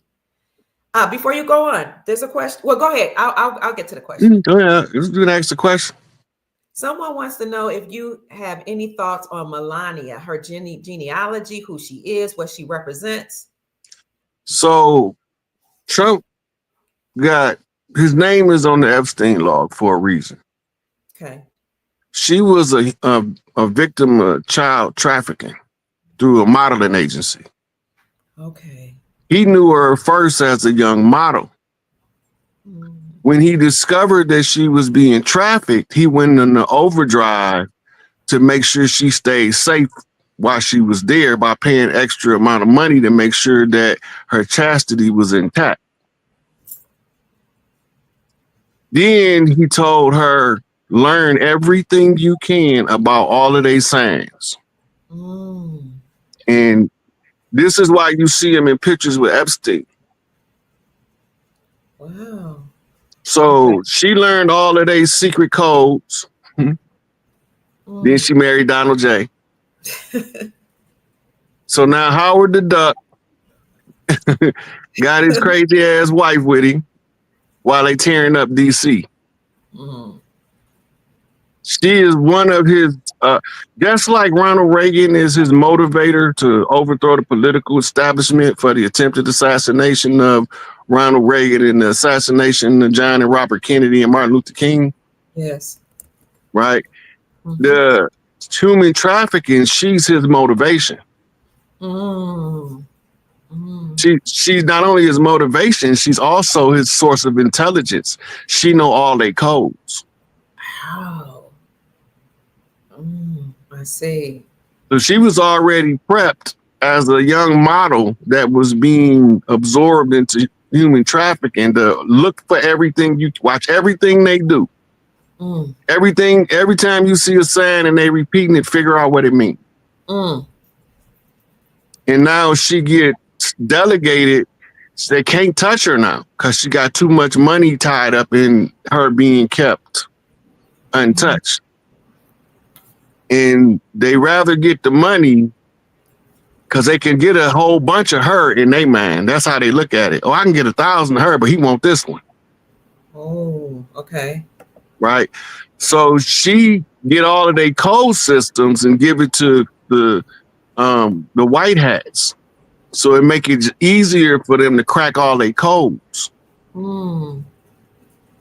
Before you go on, there's a question. Well, go ahead. I'll get to the question. Go ahead. Let's do the next question. Someone wants to know if you have any thoughts on Melania, her genealogy, who she is, what she represents. So Trump got his name is on the Epstein log for a reason. Okay. She was a victim of child trafficking through a modeling agency. Okay. He knew her first as a young model. Mm. When he discovered that she was being trafficked, he went into overdrive to make sure she stayed safe while she was there by paying extra amount of money to make sure that her chastity was intact. Then he told her, learn everything you can about all of their signs. Mm. And this is why you see him in pictures with Epstein. Wow. So she learned all of their secret codes. Mm. Then she married Donald J. So now Howard the Duck got his crazy ass wife with him while they tearing up DC. Mm. She is one of his, just like Ronald Reagan is his motivator to overthrow the political establishment for the attempted assassination of Ronald Reagan and the assassination of John and Robert Kennedy and Martin Luther King. Yes. Right. Mm-hmm. The human trafficking, she's his motivation. Mm. Mm. She's not only his motivation, she's also his source of intelligence. She know all their codes. Wow. I see. So she was already prepped as a young model that was being absorbed into human trafficking to look for everything, you watch everything they do. Mm. Everything, every time you see a sign and they repeating it, figure out what it means. Mm. And now she gets delegated. So they can't touch her now because she got too much money tied up in her being kept untouched. And they rather get the money because they can get a whole bunch of her in their mind. That's how they look at it. Oh, I can get 1,000 of her, but he want this one. Oh, okay. Right. So she get all of their code systems and give it to the white hats. So it make it easier for them to crack all their codes. Mm.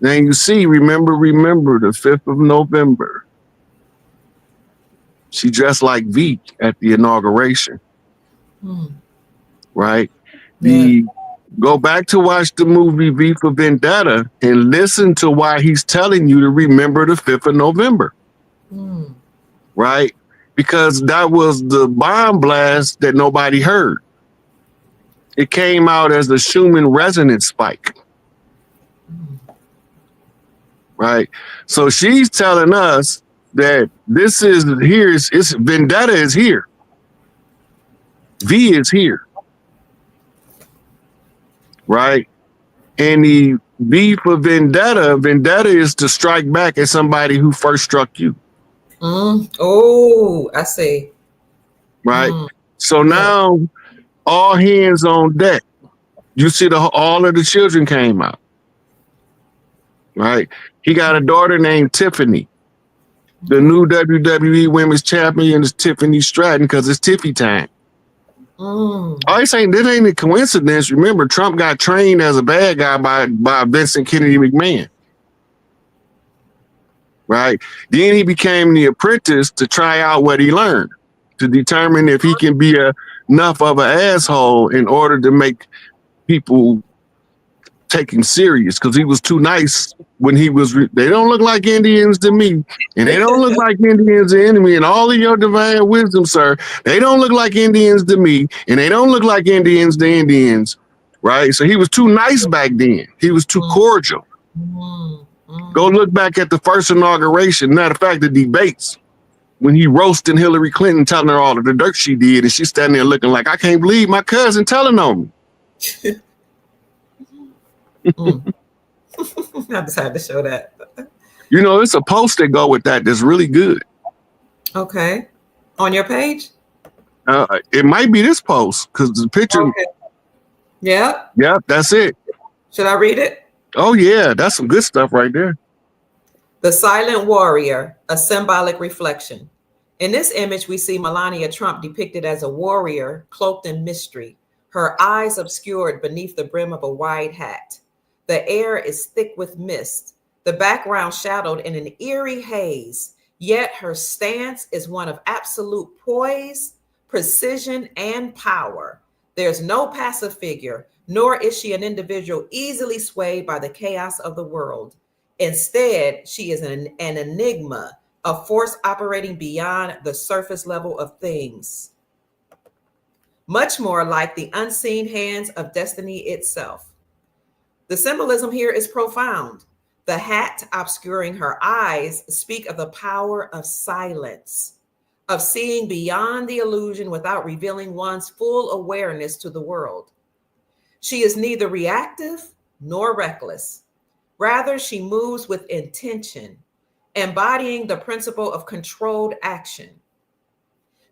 Now you see, remember the 5th of November. She dressed like V at the inauguration. Mm. Right? Yeah. Go back to watch the movie V for Vendetta and listen to why he's telling you to remember the 5th of November. Mm. Right? Because that was the bomb blast that nobody heard. It came out as the Schumann resonance spike. Right? So she's telling us that this is here, it's Vendetta is here. V is here. Right? And the V for Vendetta is to strike back at somebody who first struck you. Mm. Oh, I see. Right? Mm. So now all hands on deck. You see all of the children came out. Right? He got a daughter named Tiffany. The new WWE Women's Champion is Tiffany Stratton because it's Tiffy time. Mm. I ain't this ain't a coincidence. Remember, Trump got trained as a bad guy by Vincent Kennedy McMahon. Right? Then he became the apprentice to try out what he learned, to determine if he can be enough of an asshole in order to make people take him serious, because he was too nice when he was. They don't look like Indians to me, and they don't look like Indians to enemy. And all of your divine wisdom, sir, they don't look like Indians to me, and they don't look like Indians to Indians, right? So he was too nice back then. He was too cordial. Go look back at the first inauguration. Matter of fact, the debates when he roasting Hillary Clinton, telling her all of the dirt she did, and she's standing there looking like, I can't believe my cousin telling on me. I just had to show that. You know, it's a post that go with that that's really good. Okay. On your page? It might be this post because the picture. Okay. Yep. Yep, that's it. Should I read it? Oh, yeah, that's some good stuff right there. The Silent Warrior, a symbolic reflection. In this image, we see Melania Trump depicted as a warrior cloaked in mystery, her eyes obscured beneath the brim of a wide hat. The air is thick with mist, the background shadowed in an eerie haze, yet her stance is one of absolute poise, precision, and power. There's no passive figure, nor is she an individual easily swayed by the chaos of the world. Instead, she is an enigma, a force operating beyond the surface level of things, much more like the unseen hands of destiny itself. The symbolism here is profound. The hat obscuring her eyes speak of the power of silence, of seeing beyond the illusion without revealing one's full awareness to the world. She is neither reactive nor reckless. Rather, she moves with intention, embodying the principle of controlled action.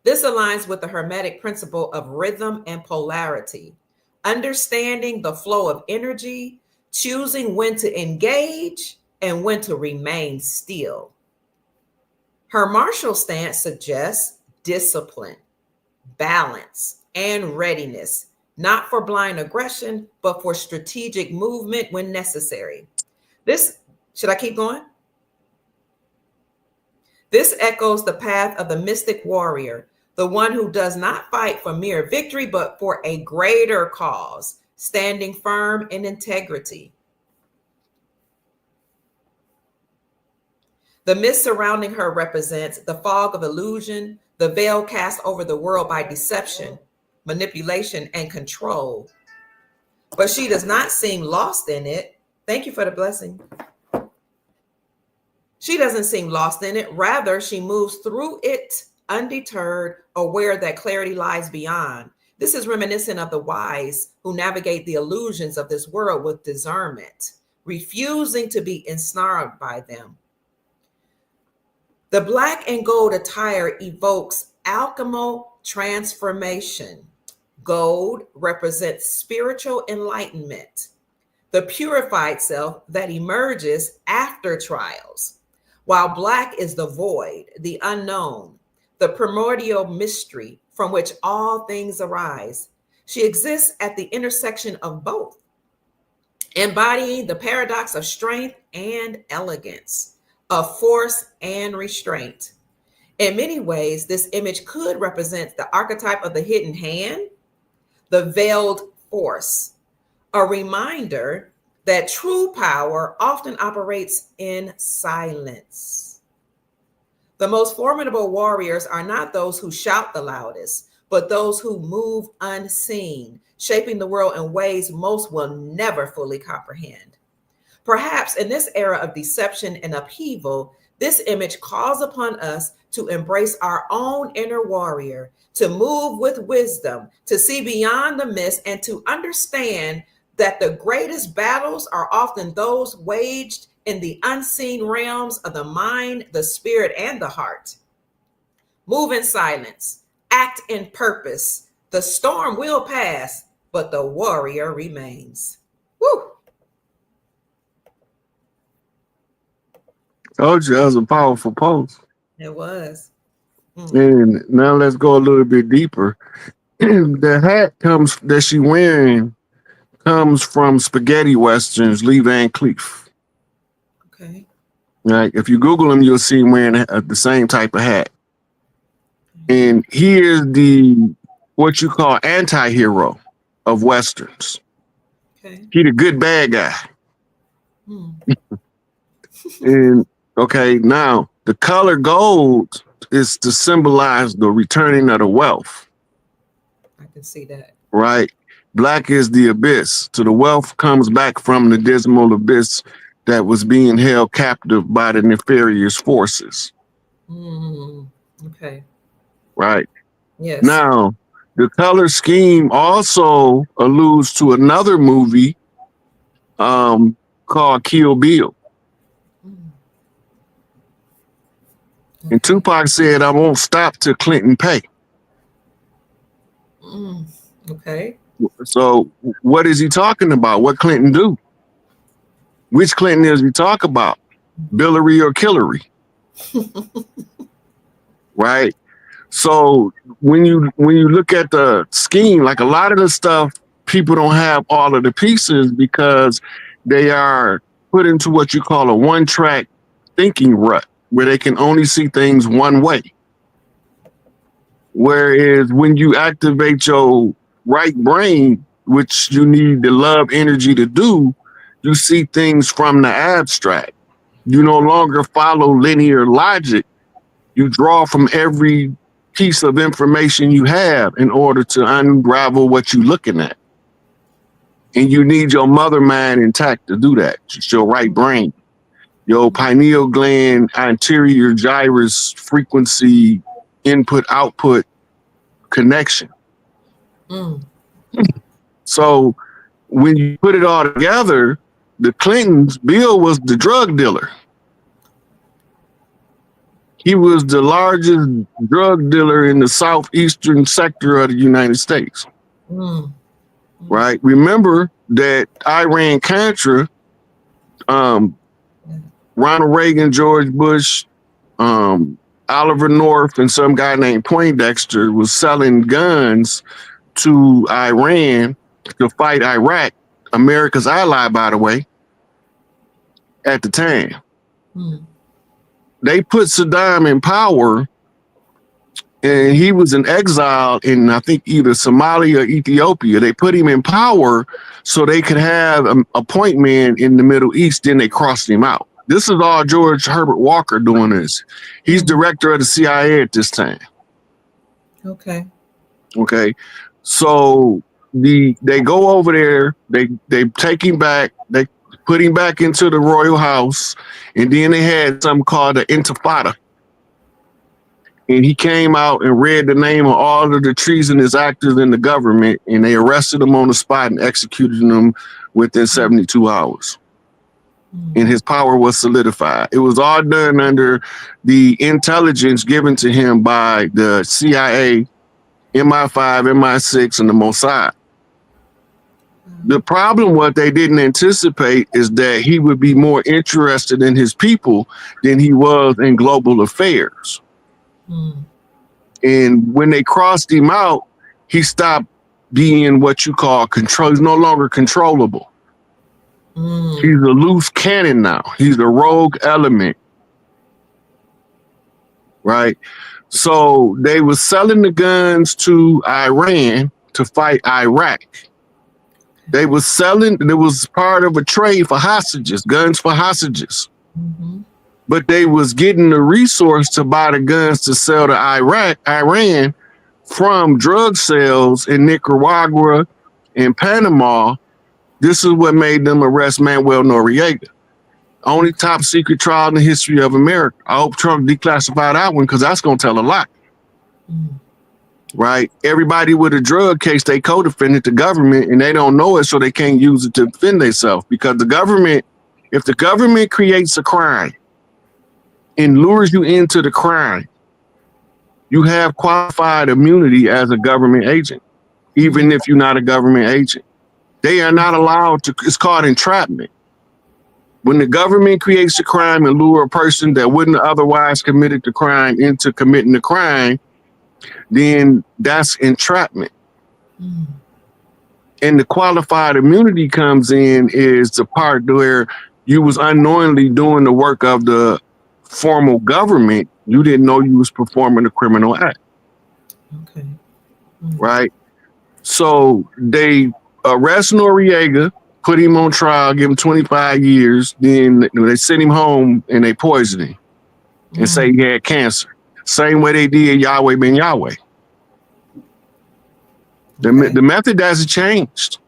This aligns with the Hermetic principle of rhythm and polarity, understanding the flow of energy, choosing when to engage and when to remain still. Her martial stance suggests discipline, balance, and readiness, not for blind aggression, but for strategic movement when necessary. This, should I keep going? This echoes the path of the mystic warrior, the one who does not fight for mere victory, but for a greater cause, standing firm in integrity. The mist surrounding her represents the fog of illusion, the veil cast over the world by deception, manipulation, and control. But she does not seem lost in it. Thank you for the blessing. She doesn't seem lost in it. Rather, she moves through it undeterred, aware that clarity lies beyond. This is reminiscent of the wise who navigate the illusions of this world with discernment, refusing to be ensnared by them. The black and gold attire evokes alchemical transformation. Gold represents spiritual enlightenment, the purified self that emerges after trials, while black is the void, the unknown, the primordial mystery from which all things arise. She exists at the intersection of both, embodying the paradox of strength and elegance, of force and restraint. In many ways, this image could represent the archetype of the hidden hand, the veiled force, a reminder that true power often operates in silence. The most formidable warriors are not those who shout the loudest, but those who move unseen, shaping the world in ways most will never fully comprehend. Perhaps in this era of deception and upheaval, this image calls upon us to embrace our own inner warrior, to move with wisdom, to see beyond the mist, and to understand that the greatest battles are often those waged in the unseen realms of the mind, the spirit, and the heart. Move in silence, act in purpose. The storm will pass, but the warrior remains. Woo! Told you that was a powerful post. It was. And now let's go a little bit deeper. The hat that she wearing comes from spaghetti westerns, Lee Van Cleef. Okay. Right. If you Google him, you'll see him wearing the same type of hat. And he is what you call anti-hero of westerns. Okay. He the good bad guy. And okay, now the color gold is to symbolize the returning of the wealth. I can see that. Right. Black is the abyss. So the wealth comes back from the dismal abyss that was being held captive by the nefarious forces. Okay. Right. Yes. Now, the color scheme also alludes to another movie called Kill Bill. Okay. And Tupac said, "I won't stop till Clinton pay." Okay. So what is he talking about? What Clinton do? Which Clinton is he talk about? Billary or Killary? Right. So when you look at the scheme, like a lot of the stuff, people don't have all of the pieces because they are put into what you call a one-track thinking rut, where they can only see things one way. Whereas when you activate your right brain, which you need the love energy to do, you see things from the abstract. You no longer follow linear logic. You draw from every piece of information you have in order to unravel what you're looking at. And you need your mother mind intact to do that. It's your right brain, your pineal gland, anterior gyrus frequency, input, output connection. So when you put it all together, the Clintons, Bill was the drug dealer. He was the largest drug dealer in the southeastern sector of the United States. Right? Remember that Iran-Contra Ronald Reagan, George Bush, Oliver North, and some guy named Poindexter was selling guns to Iran to fight Iraq, America's ally, by the way, at the time. They put Saddam in power, and he was in exile in, I think, either Somalia or Ethiopia. They put him in power so they could have a point man in the Middle East, then they crossed him out. This is all George Herbert Walker doing this. He's director of the CIA at this time. Okay. So they go over there, they take him back, they put him back into the royal house, and then they had something called the Intifada. And he came out and read the name of all of the treasonous actors in the government, and they arrested him on the spot and executed him within 72 hours. And his power was solidified. It was all done under the intelligence given to him by the CIA, MI5, MI6, and the Mossad. The problem, what they didn't anticipate, is that he would be more interested in his people than he was in global affairs. And when they crossed him out, he stopped being what you call control. He's no longer controllable. He's a loose cannon now. He's a rogue element. Right? So they were selling the guns to Iran to fight Iraq. They were selling, it was part of a trade for hostages, guns for hostages. But they was getting the resource to buy the guns to sell to Iran from drug sales in Nicaragua and Panama. This is what made them arrest Manuel Noriega. Only top secret trial in the history of America. I hope Trump declassified that one, because that's going to tell a lot. Right? Everybody with a drug case, they co-defended the government, and they don't know it, so they can't use it to defend themselves. Because the government, if the government creates a crime and lures you into the crime, you have qualified immunity as a government agent, even if you're not a government agent. They are not allowed to, it's called entrapment. When the government creates a crime and lure a person that wouldn't otherwise committed the crime into committing the crime, then that's entrapment. And the qualified immunity comes in is the part where you was unknowingly doing the work of the formal government. You didn't know you was performing a criminal act. Right? So they arrest Noriega, put him on trial, give him 25 years. Then they send him home and they poison him and say he had cancer. Same way they did Yahweh Ben Yahweh. The method hasn't changed.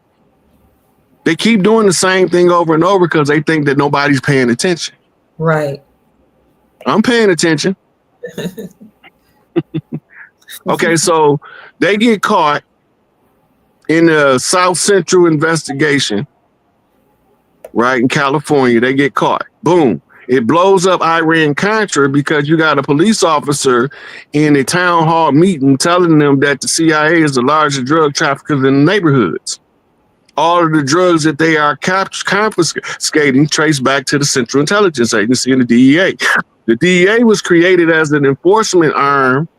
They keep doing the same thing over and over because they think that nobody's paying attention. Right. I'm paying attention. Okay, so they get caught in a South Central investigation, right, in California. They get caught. Boom. It blows up Iran-Contra because you got a police officer in a town hall meeting telling them that the CIA is the largest drug traffickers in the neighborhoods. All of the drugs that they are confiscating trace back to the Central Intelligence Agency and the DEA. The DEA was created as an enforcement arm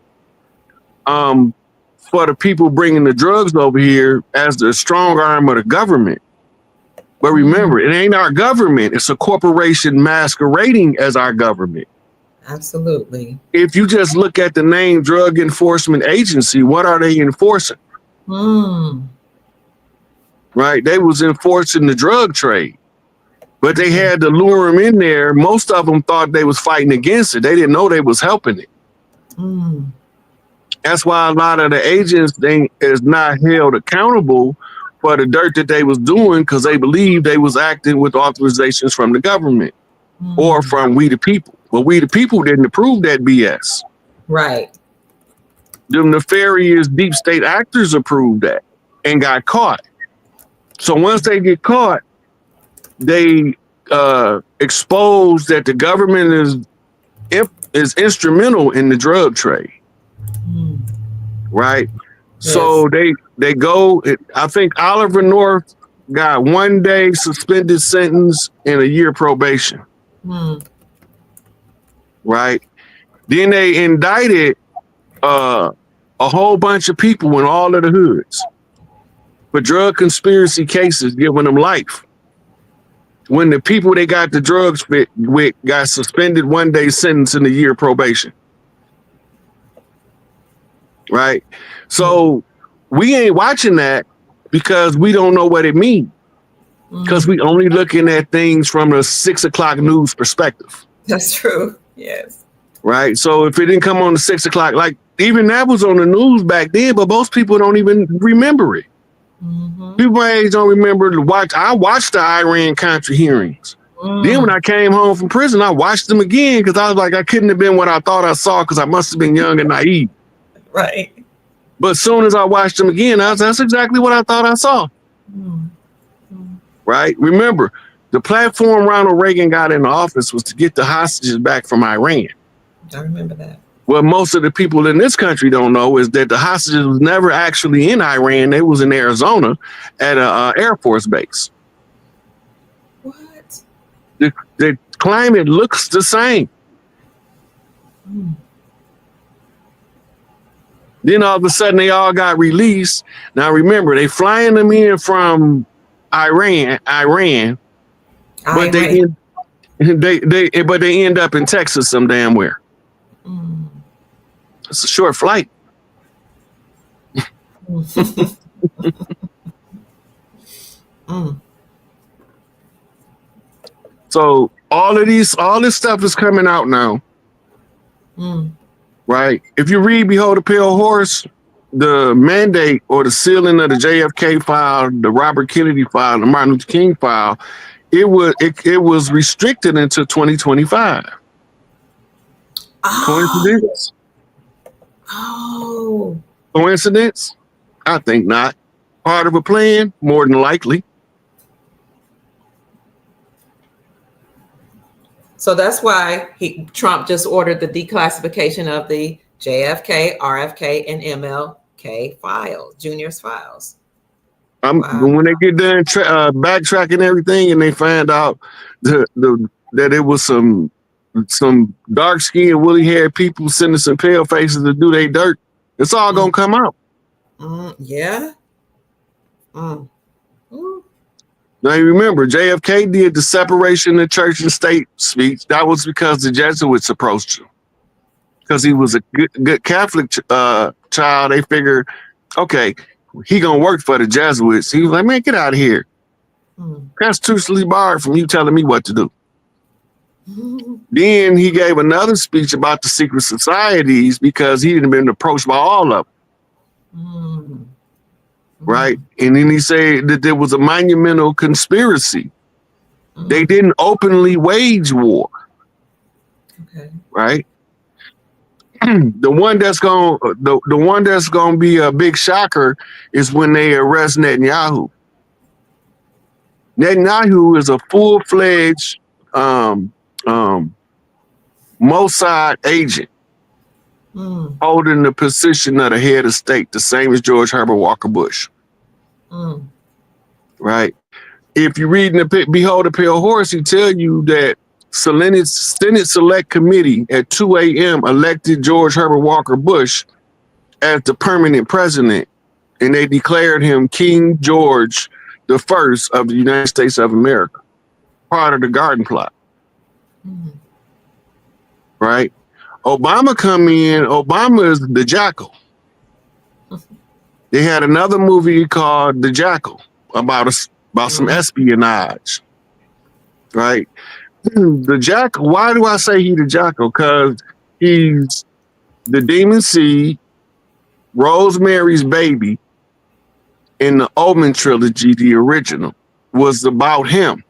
for the people bringing the drugs over here as the strong arm of the government. But remember, it ain't our government. It's a corporation masquerading as our government. Absolutely. If you just look at the name Drug Enforcement Agency, what are they enforcing? Right? They was enforcing the drug trade. But they had to lure them in there. Most of them thought they was fighting against it. They didn't know they was helping it. That's why a lot of the agents is not held accountable for the dirt that they was doing, because they believed they was acting with authorizations from the government or from we the people. But we the people didn't approve that BS. Right. The nefarious deep state actors approved that and got caught. So once they get caught, they expose that the government is instrumental in the drug trade. Right? Yes. So they go, I think Oliver North got 1 day suspended sentence and a year probation. right? Then they indicted a whole bunch of people in all of the hoods for drug conspiracy cases, giving them life. When the people they got the drugs with got suspended 1 day sentence and a year probation. Right? So we ain't watching that because we don't know what it means. Because we only looking at things from the 6 o'clock news perspective. That's true. Yes. Right? So if it didn't come on the 6 o'clock, like even that was on the news back then, but most people don't even remember it. People my age don't remember to watch. I watched the Iran-Contra hearings. Then when I came home from prison, I watched them again because I was like, I couldn't have been what I thought I saw because I must have been young and naive. Right. But as soon as I watched them again, that's exactly what I thought I saw. Right? Remember, the platform Ronald Reagan got in the office was to get the hostages back from Iran. I remember that. What most of the people in this country don't know is that the hostages was never actually in Iran. They was in Arizona at a Air Force base. What? The climate looks the same. Then all of a sudden they all got released. Now remember, they flying them in from Iran, but they end up in Texas some damn where. It's a short flight. So all this stuff is coming out now. Right? If you read Behold the Pale Horse, the mandate or the sealing of the JFK file, the Robert Kennedy file, the Martin Luther King file, it was restricted until 2025. Coincidence? Oh. Coincidence? I think not. Part of a plan? More than likely. So that's why Trump just ordered the declassification of the JFK, RFK, and MLK files, Junior's files. When they get done backtracking everything and they find out that it was some dark-skinned, woolly-haired people sending some pale faces to do their dirt, it's all gonna come out. Yeah. Now you remember, JFK did the separation of church and state speech. That was because the Jesuits approached him. Because he was a good Catholic child, they figured, okay, he gonna work for the Jesuits. He was like, man, get out of here. Constitutionally barred from you telling me what to do. Then he gave another speech about the secret societies because he had been approached by all of them. Right? And then he said that there was a monumental conspiracy. They didn't openly wage war. Okay. Right? The one that's gonna be a big shocker is when they arrest Netanyahu. Netanyahu is a full-fledged Mossad agent holding the position of the head of state, the same as George Herbert Walker Bush. Right? If you read in the Behold the Pale Horse, he tell you that Senate Select Committee at 2 a.m. elected George Herbert Walker Bush as the permanent president, and they declared him King George I of the United States of America, part of the Garden Plot. Right? Obama come in, Obama is the Jackal. They had another movie called The Jackal about some espionage. Right? The Jackal, why do I say he the Jackal? Because he's the demon seed, Rosemary's Baby, in the Omen trilogy, the original, was about him.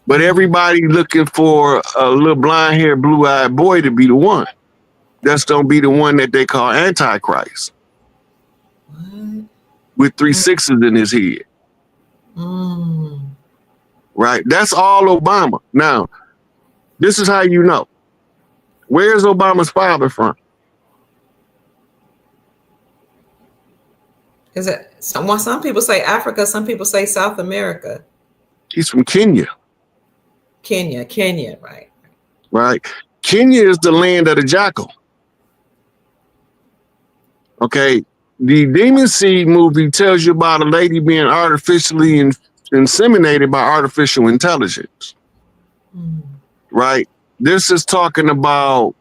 But everybody looking for a little blonde-haired, blue-eyed boy to be the one. That's gonna be the one that they call Antichrist. With 3 6s in his head. Right? That's all Obama. Now, this is how you know. Where's Obama's father from? Is it some people say Africa, some people say South America. He's from Kenya. Kenya, right? Right. Kenya is the land of the jackal. Okay. The Demon Seed movie tells you about a lady being artificially inseminated by artificial intelligence. Right? This is talking about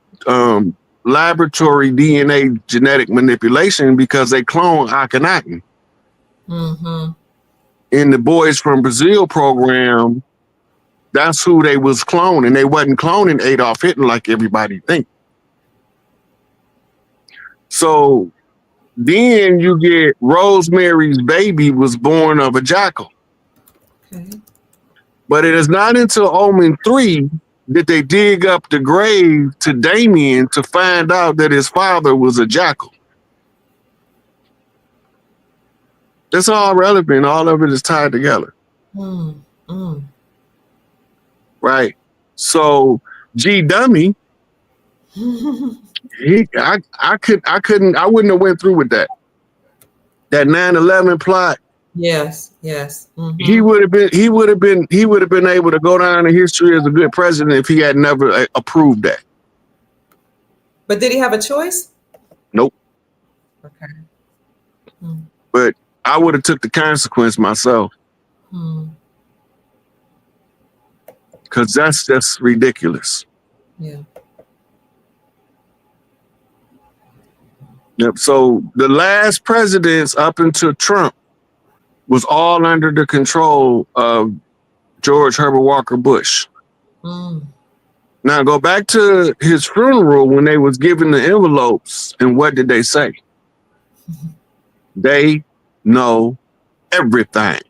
laboratory DNA genetic manipulation because they clone Akhenaten. In the Boys from Brazil program, that's who they was cloning. They wasn't cloning Adolf Hitler like everybody think. So then you get Rosemary's Baby was born of a jackal. Okay. But it is not until Omen 3 that they dig up the grave to Damien to find out that his father was a jackal. That's all relevant. All of it is tied together. Right? So G Dummy, I wouldn't have went through with that. That 9/11 plot. Yes. He would have been able to go down in history as a good president if he had never approved that. But did he have a choice? Nope. Okay. But I would have took the consequence myself. Because that's ridiculous. Yeah. Yep. So the last presidents up until Trump was all under the control of George Herbert Walker Bush. Now go back to his funeral when they was giving the envelopes, and what did they say? They know everything.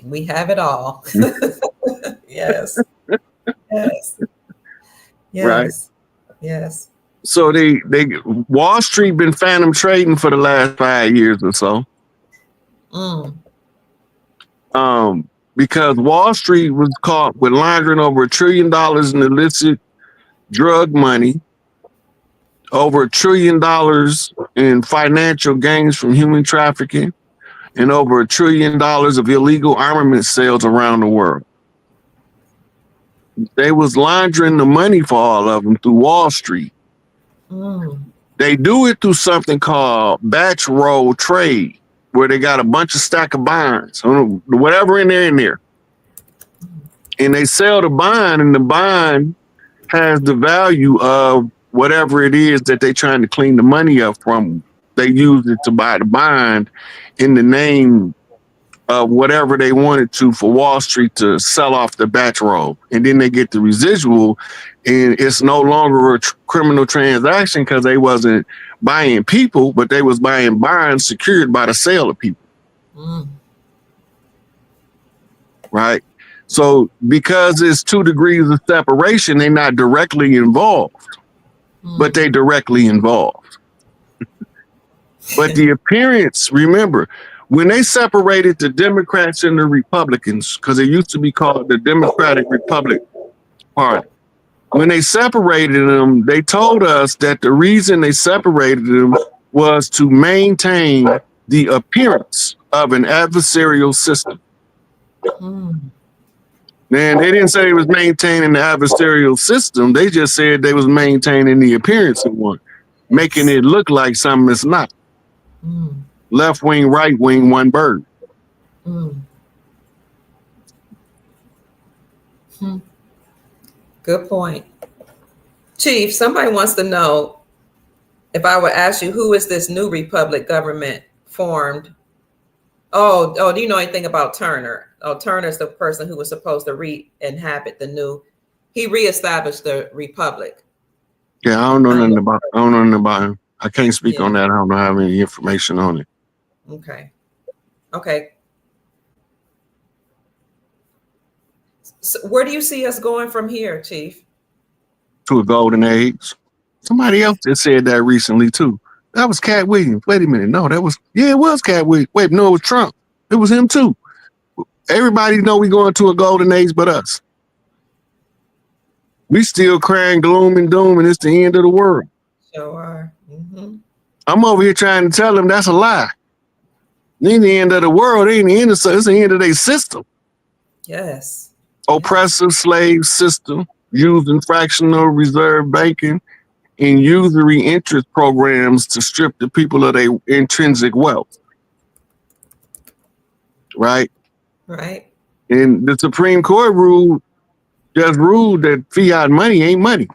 We have it all. Yes. Right. Yes. So they Wall Street been phantom trading for the last 5 years or so. Because Wall Street was caught with laundering over $1 trillion in illicit drug money, over $1 trillion in financial gains from human trafficking, and over $1 trillion of illegal armament sales around the world. They was laundering the money for all of them through Wall Street. They do it through something called batch roll trade, where they got a bunch of stack of bonds, whatever in there. And they sell the bond, and the bond has the value of whatever it is that they're trying to clean the money up from. They use it to buy the bond in the name of whatever they wanted to for Wall Street to sell off the batch roll. And then they get the residual, and it's no longer a criminal transaction because they wasn't buying people, but they was buying bonds secured by the sale of people. Right? So because it's 2 degrees of separation, they're not directly involved, but they directly involved. But the appearance, remember, when they separated the Democrats and the Republicans, because it used to be called the Democratic Republic Party, when they separated them, they told us that the reason they separated them was to maintain the appearance of an adversarial system. Man, they didn't say it was maintaining the adversarial system. They just said they was maintaining the appearance of one, making it look like something it's not. Left wing, right wing, one bird. Good point. Chief, somebody wants to know, if I would ask you, who is this new republic government formed? Oh, do you know anything about Turner? Oh, Turner's the person who was supposed to re-inhabit he reestablished the republic. Yeah, I don't know nothing about him. I can't speak on that. I don't have any information on it. Okay. So where do you see us going from here, Chief? To a golden age. Somebody else just said that recently too. That was Cat Williams. Wait a minute. No, it was Cat Williams. Wait, no, it was Trump. It was him too. Everybody know we going to a golden age but us. We still crying gloom and doom, and it's the end of the world. Sure are. I'm over here trying to tell them that's a lie. It ain't the end of the world. It ain't the end of it's the end of their system. Yes. Oppressive slave system. using fractional reserve banking and usury interest programs to strip the people of their intrinsic wealth. Right? Right. And the Supreme Court just ruled that fiat money ain't money.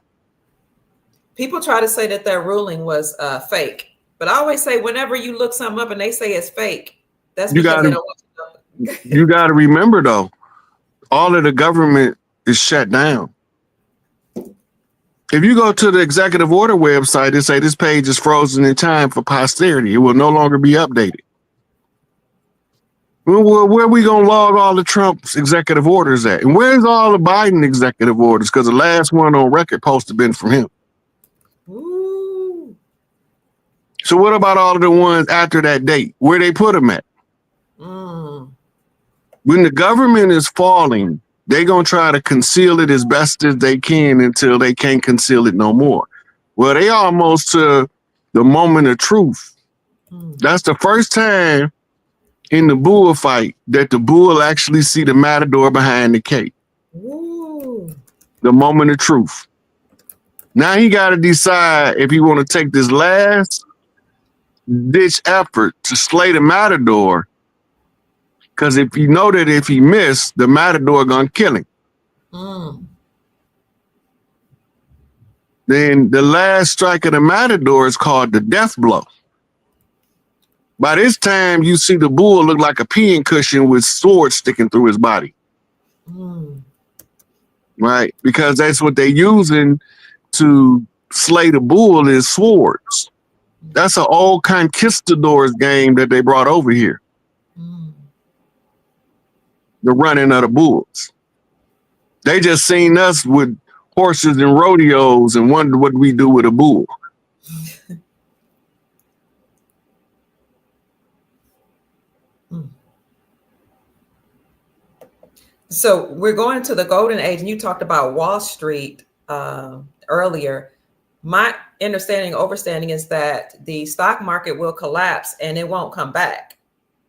People try to say that their ruling was fake, but I always say whenever you look something up and they say it's fake, that's because they don't want to know. You got to remember though, all of the government is shut down. If you go to the executive order website and say this page is frozen in time for posterity, it will no longer be updated. Well, where are we going to log all the Trump's executive orders at? And where's all the Biden executive orders? Because the last one on record supposed to have been from him. Ooh. So what about all of the ones after that date? Where they put them at? When the government is falling, they're going to try to conceal it as best as they can until they can't conceal it no more. Well, they almost to the moment of truth. That's the first time in the bull fight that the bull actually see the matador behind the cape. Ooh. The moment of truth. Now he got to decide if he want to take this last ditch effort to slay the matador. Because if you know that if he missed, the matador gonna kill him. Then the last strike of the matador is called the death blow. By this time, you see the bull look like a peeing cushion with swords sticking through his body. Right? Because that's what they're using to slay the bull is swords. That's an old conquistadors game that they brought over here. The running of the bulls. They just seen us with horses and rodeos and wondered what we do with a bull. So we're going to the golden age, and you talked about Wall Street earlier. My overstanding is that the stock market will collapse and it won't come back.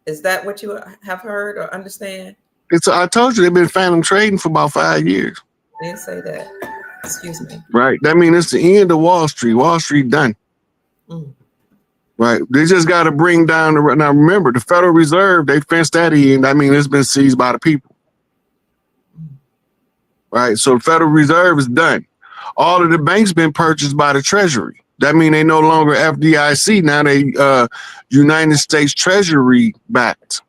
Is that what you have heard or understand? I told you they've been phantom trading for about 5 years. I didn't say that. Excuse me. Right. That means it's the end of Wall Street. Wall Street done. Right. They just got to bring down now remember, the Federal Reserve, they fenced that in. I mean, it's been seized by the people. Right. So the Federal Reserve is done. All of the banks been purchased by the Treasury. That means they no longer FDIC. Now they United States Treasury backed.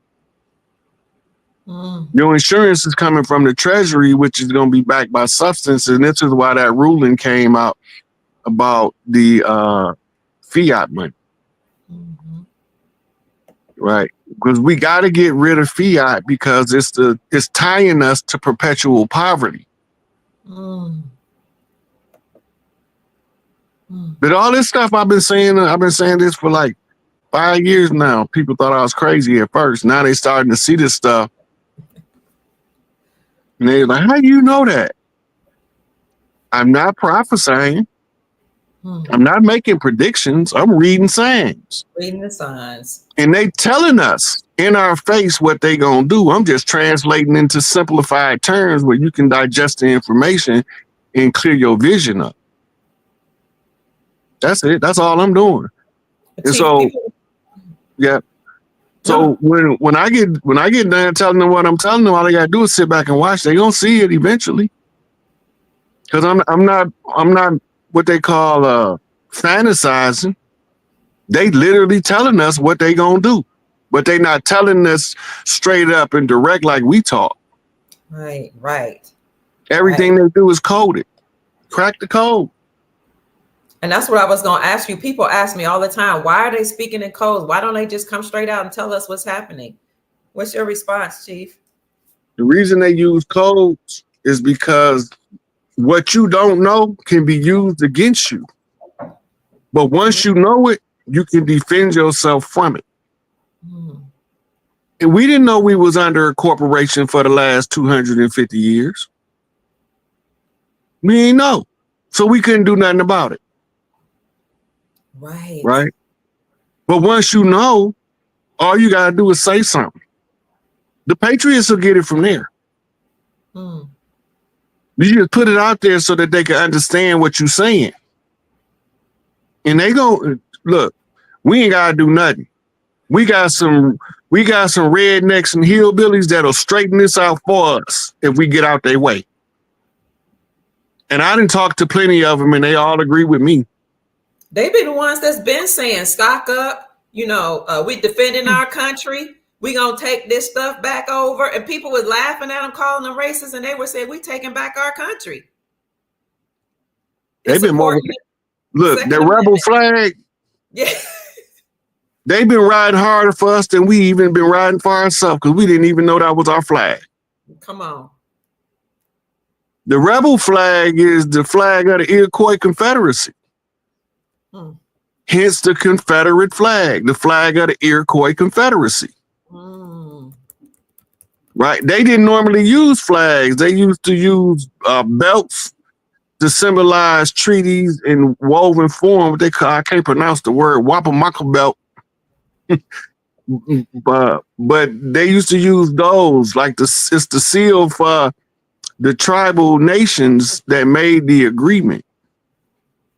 Your insurance is coming from the Treasury, which is going to be backed by substance. And this is why that ruling came out about the fiat money. Right. Because we got to get rid of fiat because it's tying us to perpetual poverty. But all this stuff I've been saying this for like 5 years now. People thought I was crazy at first. Now they starting to see this stuff. And they're like, how do you know that? I'm not prophesying. I'm not making predictions. I'm reading signs. Reading the signs. And they telling us in our face what they gonna do. I'm just translating into simplified terms where you can digest the information and clear your vision up. That's it. That's all I'm doing. And so, yeah. So when I get done telling them what I'm telling them, all they gotta do is sit back and watch. They gonna see it eventually. Because I'm not what they call fantasizing. They literally telling us what they gonna do, but they not telling us straight up and direct like we talk. Right. Everything they do is coded. Crack the code. And that's what I was going to ask you. People ask me all the time, why are they speaking in codes? Why don't they just come straight out and tell us what's happening? What's your response, Chief? The reason they use codes is because what you don't know can be used against you. But once you know it, you can defend yourself from it. And we didn't know we was under a corporation for the last 250 years. We didn't know. So we couldn't do nothing about it. Right. But once you know, all you got to do is say something. The Patriots will get it from there. You just put it out there so that they can understand what you're saying. And they don't look, we ain't gotta do nothing. We got some rednecks and hillbillies that'll straighten this out for us if we get out their way. And I didn't talk to plenty of them, and they all agree with me. They be the ones that's been saying, stock up, we defending our country. We gonna take this stuff back over. And people was laughing at them, calling them racist, and they were saying, we taking back our country. They've been more. Look, the rebel flag. Yeah. They've been riding harder for us than we even been riding for ourselves, because we didn't even know that was our flag. Come on. The rebel flag is the flag of the Iroquois Confederacy. Hence the Confederate flag, the flag of the Iroquois Confederacy. Right? They didn't normally use flags. They used to use belts to symbolize treaties in woven form. I can't pronounce the word Wappamaka belt. but they used to use those, like it's the seal for the tribal nations that made the agreement.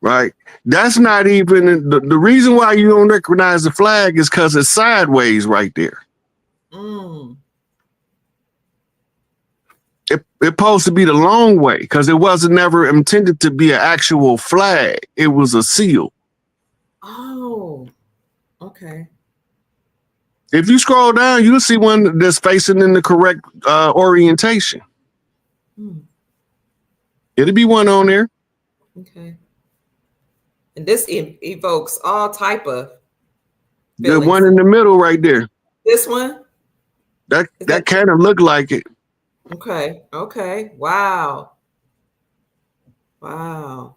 Right? That's not even the reason why you don't recognize the flag is because it's sideways right there. It's supposed to be the long way, because it wasn't never intended to be an actual flag. It was a seal. Oh, okay. If you scroll down, you'll see one that's facing in the correct orientation. It'll be one on there. Okay. And this evokes all type of feelings. The one in the middle right there. This one? That kind of looked like it. Okay. Okay. Wow. Wow.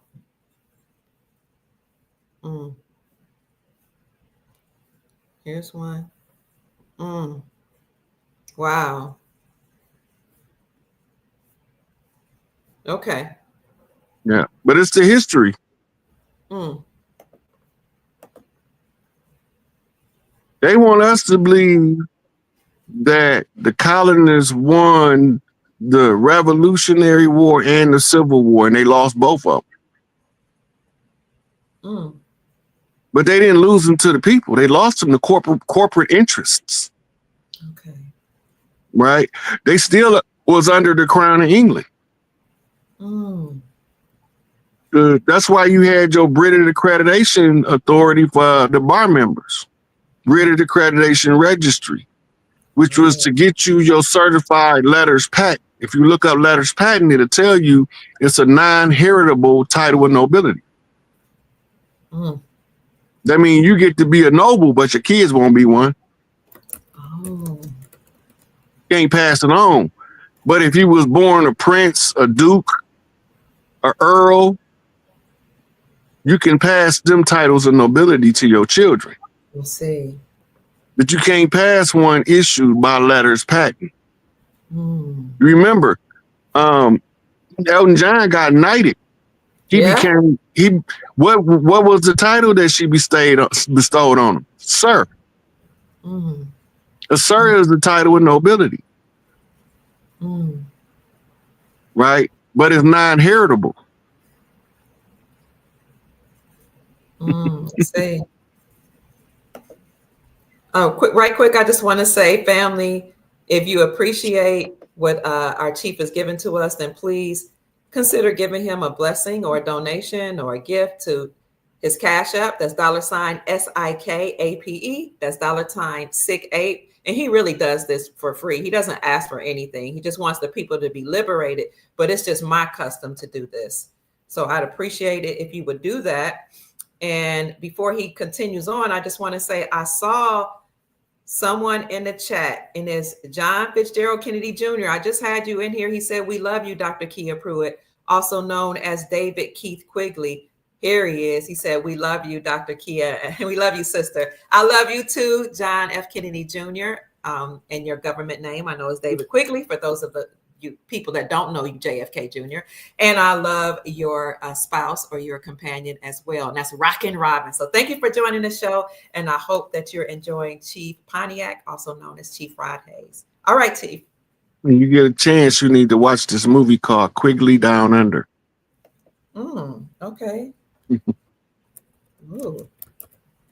Here's one. Wow. Okay. Yeah, but it's the history. They want us to believe that the colonists won the Revolutionary War and the Civil War, and they lost both of them. But they didn't lose them to the people. They lost them to corporate interests. Okay. Right? They still was under the Crown of England. That's why you had your British Accreditation Authority for the bar members. British Accreditation Registry, which was to get you your certified letters patent. If you look up letters patent, it'll tell you it's a non-heritable title of nobility. That means you get to be a noble, but your kids won't be one. You can't pass it on. But if you was born a prince, a duke, an earl, you can pass them titles of nobility to your children. Let's see. But you can't pass one issued by letters patent. Remember, Elton John got knighted. What was the title that she bestowed on him? Sir. A sir is the title of nobility. Right? But it's non-heritable. Let's see. Right quick, I just want to say, family, if you appreciate what our chief has given to us, then please consider giving him a blessing or a donation or a gift to his Cash App. That's $SIKAPE. That's $SIK8. And he really does this for free. He doesn't ask for anything. He just wants the people to be liberated. But it's just my custom to do this. So I'd appreciate it if you would do that. And before he continues on, I just want to say I saw someone in the chat, and it's John Fitzgerald Kennedy Jr. I just had you in here. He said, "We love you, Dr. Kia Pruitt," also known as David Keith Quigley. Here he is. He said, "We love you, Dr. Kia, and we love you, sister." I love you too, John F. Kennedy Jr. And your government name, I know, is David Quigley, for those of you people that don't know you, JFK Jr. And I love your spouse or your companion as well. And that's Rockin' Robin. So thank you for joining the show. And I hope that you're enjoying Chief Pontiac, also known as Chief Rod Hayes. All right, Chief. When you get a chance, you need to watch this movie called Quigley Down Under. Okay. Ooh,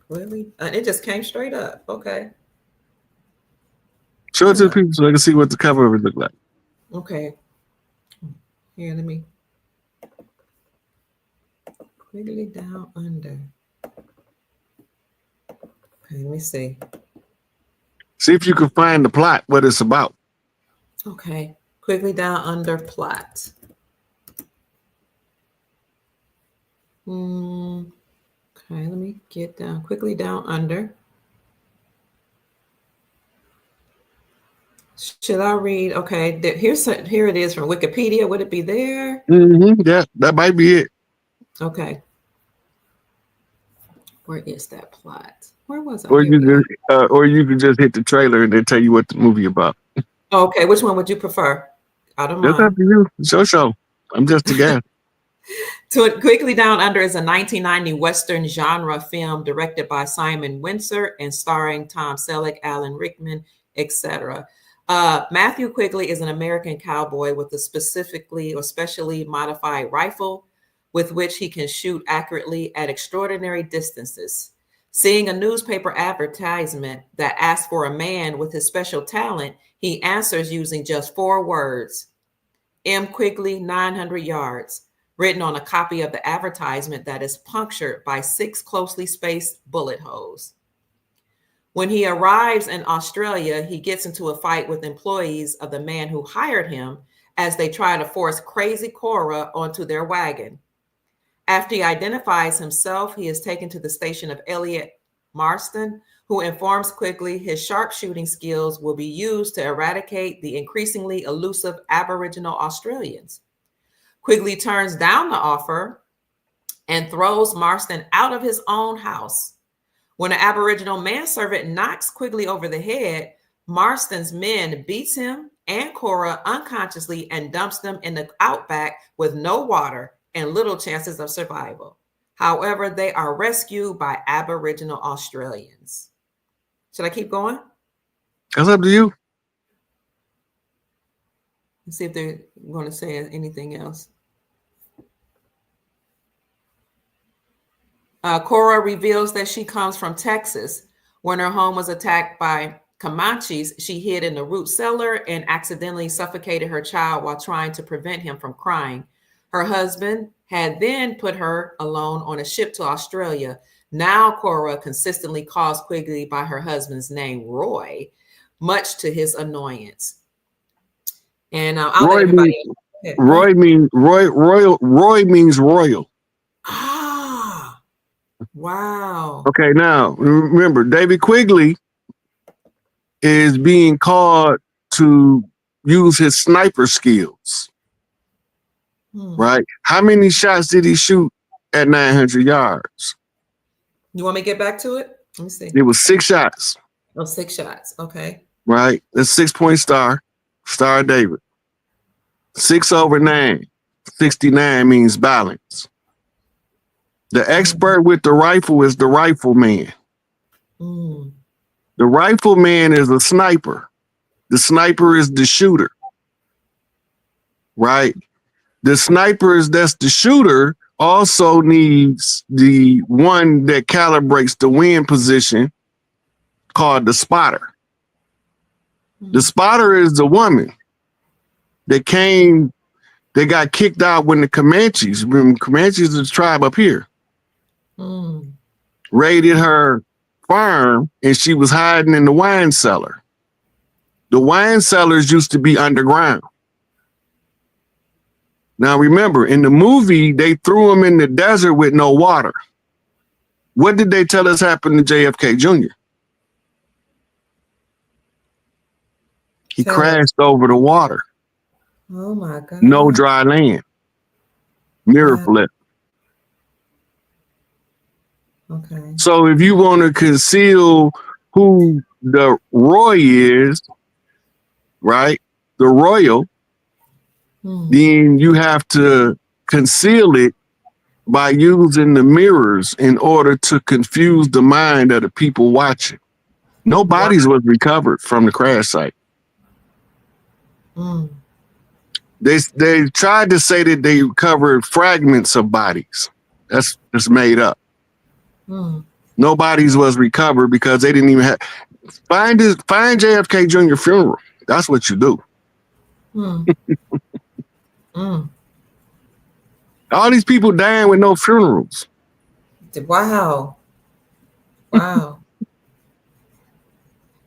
really? It just came straight up. Okay. Show it to the people so they can see what the cover would look like. Okay. Here, let me quickly down under. Okay, let me see. See if you can find the plot, what it's about. Okay, quickly down under plot. Okay, let me get down quickly down under. Should I read? Okay, here it is from Wikipedia. Would it be there? Yeah, that might be it. Okay. Where is that plot? Where was I? Or you could just hit the trailer and they tell you what the movie about. Okay, which one would you prefer? I don't That's mind. up to you. Show. I'm just a guest. Quickly Down Under is a 1990 Western genre film directed by Simon Windsor and starring Tom Selleck, Alan Rickman, etc. Matthew Quigley is an American cowboy with a specially modified rifle with which he can shoot accurately at extraordinary distances. Seeing a newspaper advertisement that asks for a man with his special talent, he answers using just 4 words: M. Quigley, 900 yards, written on a copy of the advertisement that is punctured by 6 closely spaced bullet holes. When he arrives in Australia, he gets into a fight with employees of the man who hired him as they try to force Crazy Cora onto their wagon. After he identifies himself, he is taken to the station of Elliot Marston, who informs Quigley his sharpshooting skills will be used to eradicate the increasingly elusive Aboriginal Australians. Quigley turns down the offer and throws Marston out of his own house. When an Aboriginal manservant knocks Quigley over the head, Marston's men beats him and Cora unconsciously and dumps them in the outback with no water and little chances of survival. However, they are rescued by Aboriginal Australians. Should I keep going? That's up to you. Let's see if they're going to say anything else. Cora reveals that she comes from Texas. When her home was attacked by Comanches, she hid in the root cellar and accidentally suffocated her child while trying to prevent him from crying. Her husband had then put her alone on a ship to Australia. Now Cora consistently calls Quigley by her husband's name, Roy, much to his annoyance. And I'll let everybody. Roy means royal. Ah, wow. Okay, now remember, David Quigley is being called to use his sniper skills. Right? How many shots did he shoot at 900 yards? You want me to get back to it? Let me see. It was 6 shots. Oh, 6 shots. Okay. Right? That's 6-point star. Star David. 6 over 9. 69 means balance. The expert with the rifle is the rifleman. The rifleman is a sniper. The sniper is the shooter. Right? The snipers that's the shooter also needs the one that calibrates the wind position called the spotter. The spotter is the woman that got kicked out when the Comanches, Comanches is a tribe up here, raided her farm and she was hiding in the wine cellar. The wine cellars used to be underground. Now remember, in the movie, they threw him in the desert with no water. What did they tell us happened to JFK Jr.? He crashed over the water. Oh my God. No dry land. Mirror flip. Okay. So if you want to conceal who the Roy is, right? The royal, then you have to conceal it by using the mirrors in order to confuse the mind of the people watching. No bodies was recovered from the crash site. Mm. They tried to say that they recovered fragments of bodies. That's made up. Mm. No bodies was recovered because they didn't even have find JFK Jr. funeral. That's what you do. Mm. Mm. All these people dying with no funerals. Wow. Wow.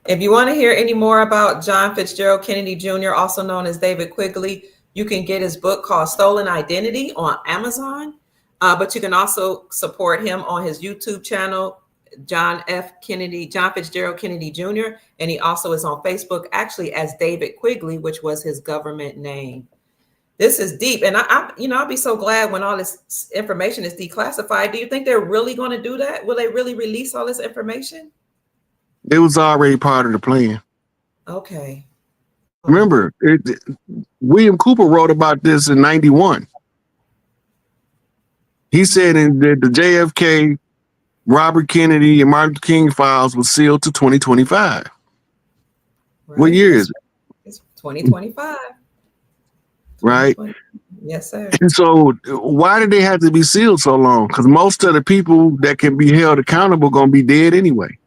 If you want to hear any more about John Fitzgerald Kennedy Jr., also known as David Quigley, you can get his book called Stolen Identity on Amazon. But you can also support him on his YouTube channel, John Fitzgerald Kennedy Jr. And he also is on Facebook, actually as David Quigley, which was his government name. This is deep, and I'll be so glad when all this information is declassified. Do you think they're really going to do that? Will they really release all this information? It was already part of the plan. Okay. Remember, William Cooper wrote about this in 91. He said that the JFK, Robert Kennedy, and Martin Luther King files was sealed to 2025. Right. What year is it? It's 2025. Right? Yes, sir. And so why did they have to be sealed so long? Because most of the people that can be held accountable going to be dead anyway.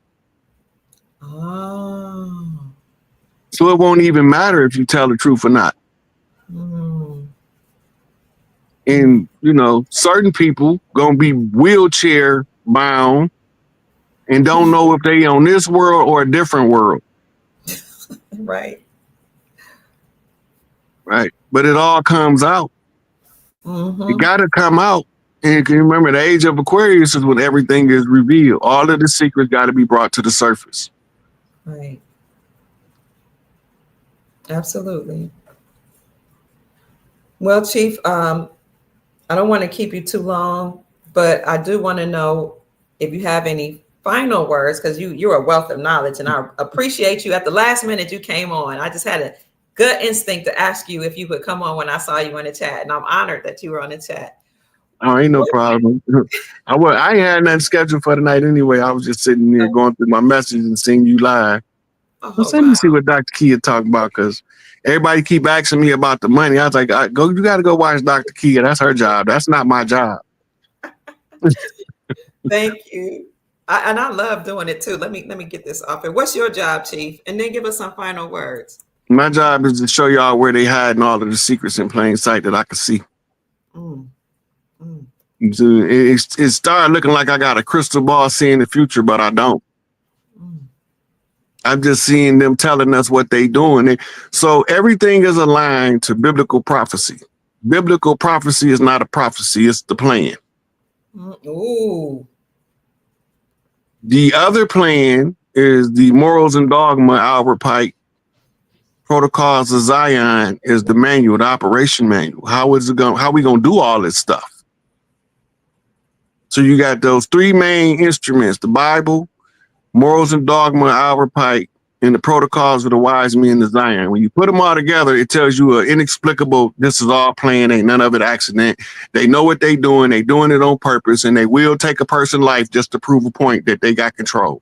Oh. So it won't even matter if you tell the truth or not. Mm. And, certain people going to be wheelchair bound and don't know if they on this world or a different world. Right. Right. But it all comes out. Mm-hmm. It got to come out. And can you remember the age of Aquarius is when everything is revealed. All of the secrets got to be brought to the surface. Right. Absolutely. Well, Chief, I don't want to keep you too long, but I do want to know if you have any final words, because you're a wealth of knowledge, and I appreciate you. At the last minute you came on, I just had a gut instinct to ask you if you would come on when I saw you in the chat, and I'm honored that you were on the chat. Oh, ain't no problem. I ain't had nothing scheduled for tonight anyway. I was just sitting there going through my messages and seeing you live. So let me see what Dr. Kia talking about, because everybody keep asking me about the money. I was like, you got to go watch Dr. Kia. That's her job. That's not my job. Thank you. And I love doing it too. Let me get this off here. What's your job, Chief? And then give us some final words. My job is to show y'all where they hiding all of the secrets in plain sight that I can see. Mm. Mm. So it started looking like I got a crystal ball seeing the future, but I don't. I'm just seeing them telling us what they doing. So everything is aligned to biblical prophecy. Biblical prophecy is not a prophecy, it's the plan. Ooh. The other plan is the Morals and Dogma, Albert Pike. Protocols of Zion is the manual, the operation manual. How we gonna do all this stuff? So you got those three main instruments: the Bible, Morals and Dogma, Albert Pike, and the Protocols of the Wise Men of Zion. When you put them all together, it tells you an inexplicable, this is all planned, ain't none of it accident. They know what they doing it on purpose, and they will take a person's life just to prove a point that they got control.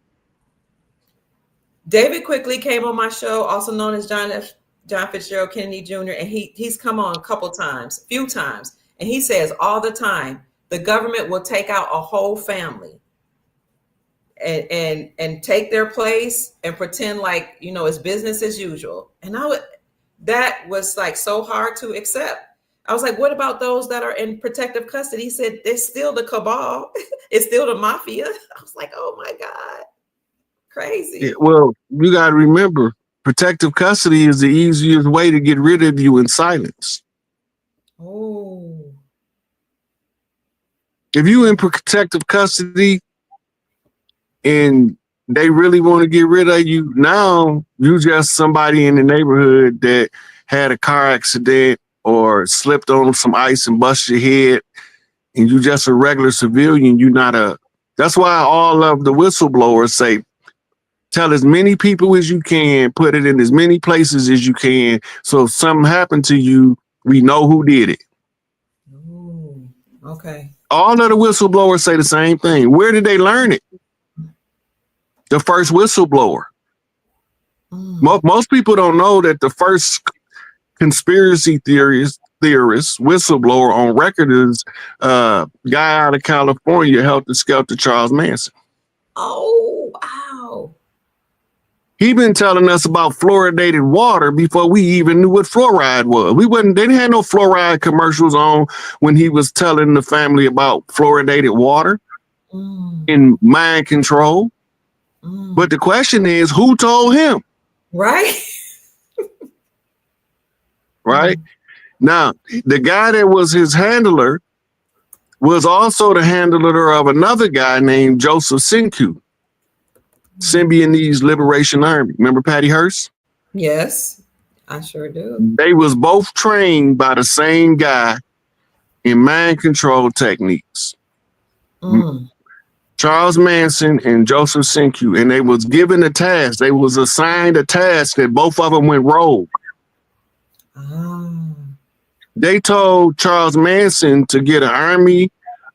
David Quigley came on my show, also known as John Fitzgerald Kennedy Jr., and he's come on a few times, and he says all the time, the government will take out a whole family and take their place and pretend like, it's business as usual. And that was like so hard to accept. I was like, what about those that are in protective custody? He said, it's still the cabal. It's still the mafia. I was like, oh my God. Crazy. Yeah, well, you got to remember, protective custody is the easiest way to get rid of you in silence. Oh. If you in protective custody and they really want to get rid of you, now you just somebody in the neighborhood that had a car accident or slipped on some ice and busted your head, and you just a regular civilian. That's why all of the whistleblowers say, tell as many people as you can, put it in as many places as you can. So if something happened to you, we know who did it. Ooh, okay. All of the whistleblowers say the same thing. Where did they learn it? The first whistleblower. Most people don't know that the first conspiracy theorist, whistleblower on record is guy out of California, Helter Skelter Charles Manson. Oh, wow. He been telling us about fluoridated water before we even knew what fluoride was. They didn't have no fluoride commercials on when he was telling the family about fluoridated water in mind control. But the question is, who told him? Right. Right. Now, the guy that was his handler was also the handler of another guy named Joseph Senku, Symbionese Liberation Army. Remember Patty Hearst? Yes, I sure do. They was both trained by the same guy in mind control techniques. Charles Manson and Joseph Senku, and they was given a task. They was assigned a task that both of them went rogue. They told Charles Manson to get an army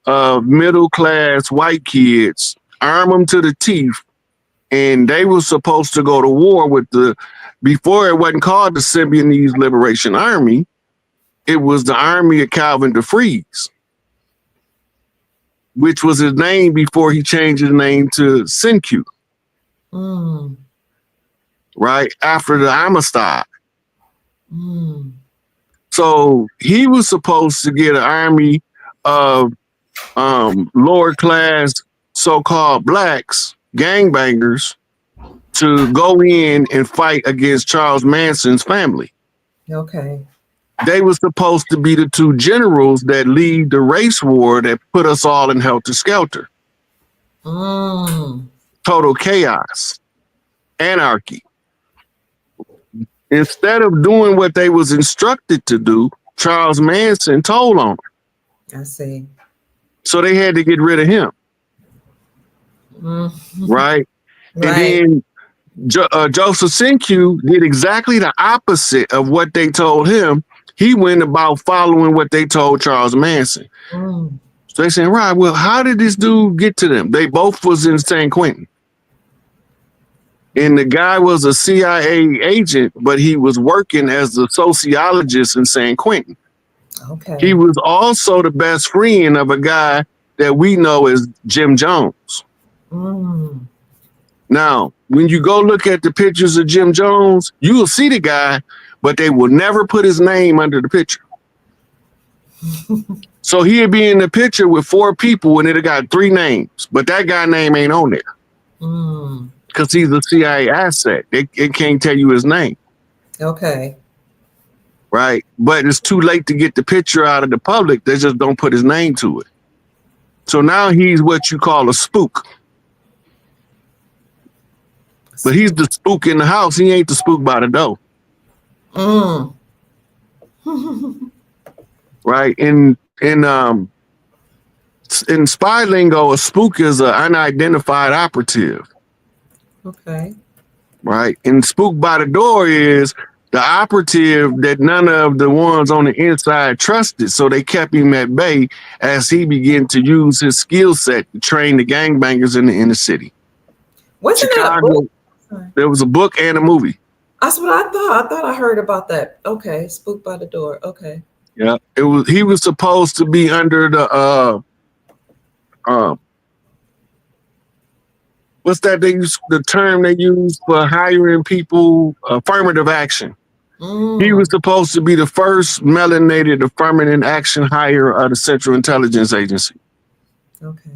of middle-class white kids, arm them to the teeth, and they were supposed to go to war with before it wasn't called the Symbionese Liberation Army, it was the Army of Calvin DeFries, which was his name before he changed his name to Senku. Right after the Amistad. So he was supposed to get an army of lower class so-called blacks, gangbangers, to go in and fight against Charles Manson's family. Okay. They were supposed to be the two generals that lead the race war that put us all in helter skelter. Total chaos, anarchy. Instead of doing what they was instructed to do, Charles Manson told on them. I see. So they had to get rid of him. Right? And then Joseph Senku did exactly the opposite of what they told him. He went about following what they told Charles Manson. So they saying, right, well, how did this dude get to them? They both was in San Quentin. And the guy was a CIA agent, but he was working as a sociologist in San Quentin. Okay. He was also the best friend of a guy that we know as Jim Jones. Now, when you go look at the pictures of Jim Jones, you will see the guy, but they will never put his name under the picture. So he'd be in the picture with 4 people and it got 3 names, but that guy name ain't on there. Because he's a CIA asset. It can't tell you his name. Okay. Right? But it's too late to get the picture out of the public. They just don't put his name to it. So now he's what you call a spook. But he's the spook in the house. He ain't the spook by the door. Right? In spy lingo, a spook is an unidentified operative. Okay. Right? And spook by the door is the operative that none of the ones on the inside trusted. So they kept him at bay as he began to use his skill set to train the gangbangers in the inner city. Wasn't that a book? There was a book and a movie. That's what I thought. I thought I heard about that. Okay. Spook by the door. Okay. Yeah. He was supposed to be under the what's that the term they use for hiring people? Affirmative action. He was supposed to be the first melanated affirmative action hire of the Central Intelligence Agency. Okay.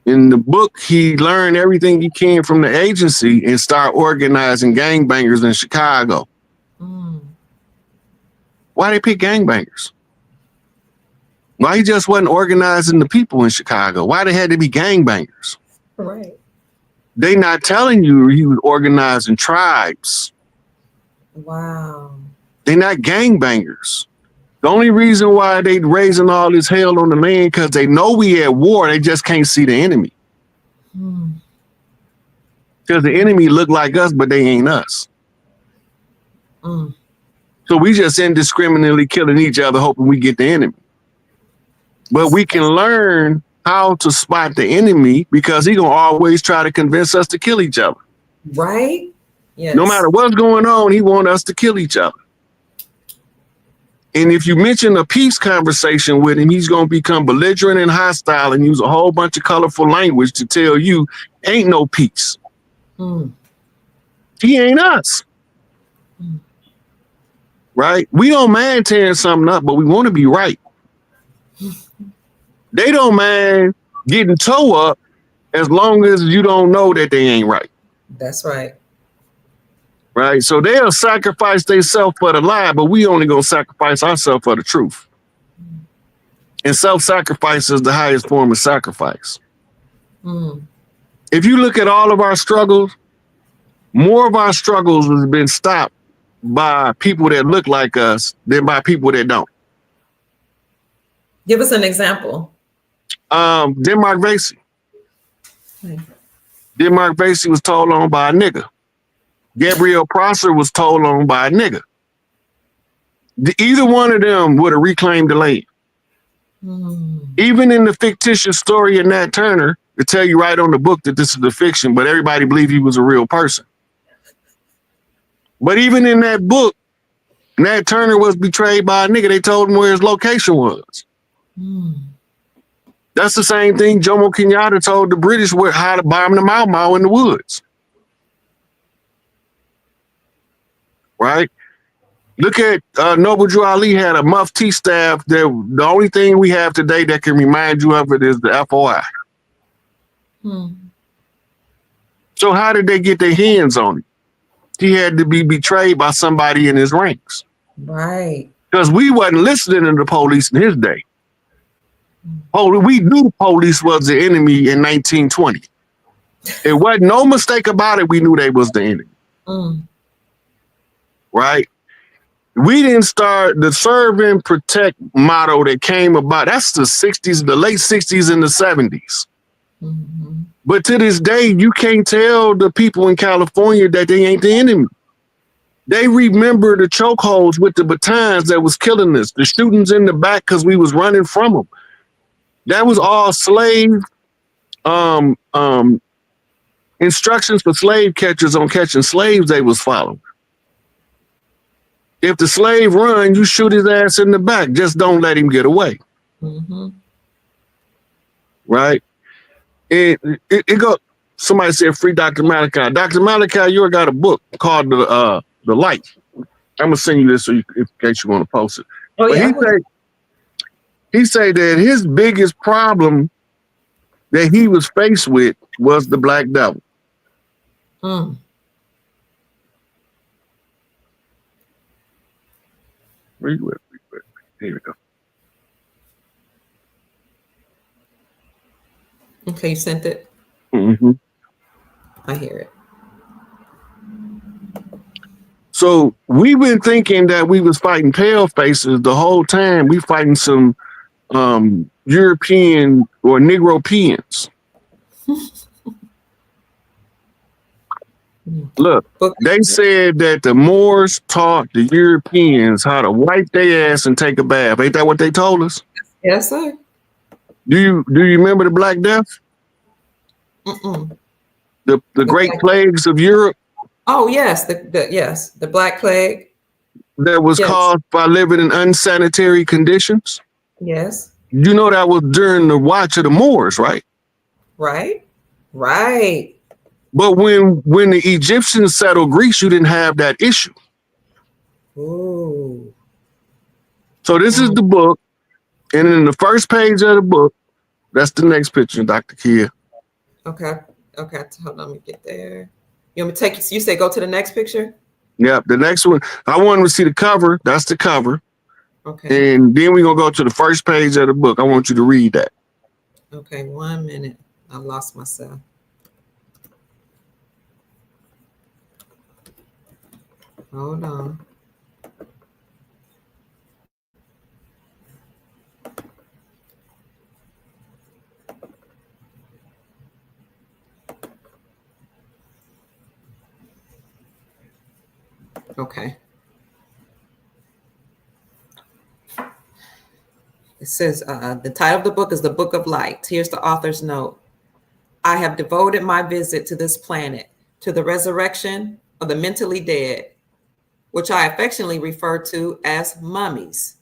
In the book, he learned everything he can from the agency and start organizing gangbangers in Chicago. Why they pick gangbangers? Why he just wasn't organizing the people in Chicago? Why they had to be gangbangers? Right. They not telling you he was organizing tribes. Wow. They're not gangbangers. The only reason why they raising all this hell on the land because they know we at war. They just can't see the enemy. Because the enemy look like us, but they ain't us. So we just indiscriminately killing each other, hoping we get the enemy. But we can learn how to spot the enemy because he gonna always try to convince us to kill each other. Right? Yes. No matter what's going on, he want us to kill each other. And if you mention a peace conversation with him, he's going to become belligerent and hostile and use a whole bunch of colorful language to tell you ain't no peace. He ain't us. Right? We don't mind tearing something up, but we want to be right. They don't mind getting toe up as long as you don't know that they ain't right. That's right. Right? So they'll sacrifice themselves for the lie, but we only gonna sacrifice ourselves for the truth. And self-sacrifice is the highest form of sacrifice. If you look at all of our struggles, more of our struggles has been stopped by people that look like us than by people that don't. Give us an example. Denmark Vesey. Denmark Vesey was told on by a nigga. Gabriel Prosser was told on by a nigga. Either one of them would have reclaimed the land. Even in the fictitious story of Nat Turner, to tell you right on the book that this is a fiction, but everybody believed he was a real person. But even in that book, Nat Turner was betrayed by a nigga. They told him where his location was. That's the same thing Jomo Kenyatta told the British how to bomb the Mau Mau in the woods. Right? Look at Noble Drew Ali had a mufti staff. The only thing we have today that can remind you of it is the FOI. So how did they get their hands on it? He had to be betrayed by somebody in his ranks. Right. Because we wasn't listening to the police in his day. We knew the police was the enemy in 1920. It wasn't no mistake about it. We knew they was the enemy. Right? We didn't start the serve and protect motto that came about. That's the 60s, the late 60s and the 70s. But to this day, you can't tell the people in California that they ain't the enemy. They remember the chokeholds with the batons that was killing us, the shootings in the back because we was running from them. That was all slave instructions for slave catchers on catching slaves they was following. If the slave run, you shoot his ass in the back. Just don't let him get away. Right? It go. Somebody said free Dr. Malachi. Dr. Malachi, you got a book called The Light. I'm gonna send you this so in case you want to post it. Oh, but yeah, he said that his biggest problem that he was faced with was the black devil. Where you at? Here we go. Okay, you sent it? I hear it. So we've been thinking that we was fighting pale faces the whole time. We fighting some European or Negropeans. Look, they said that the Moors taught the Europeans how to wipe their ass and take a bath. Ain't that what they told us? Yes, sir. Do you remember the Black Death? The Great Plagues of Europe? Oh, yes, the Black Plague. That was caused by living in unsanitary conditions? Yes. You know that was during the watch of the Moors, right? Right. But when the Egyptians settled Greece, you didn't have that issue. Ooh. So this is the book. And in the first page of the book, that's the next picture, Dr. Kia. Okay. Hold on, let me get there. You want me to take you say go to the next picture? Yep, the next one. I want to see the cover. That's the cover. Okay. And then we're going to go to the first page of the book. I want you to read that. Okay, 1 minute. I lost myself. Hold on. Okay. It says the title of the book is The Book of Light. Here's the author's note. I have devoted my visit to this planet to the resurrection of the mentally dead, which I affectionately refer to as mummies.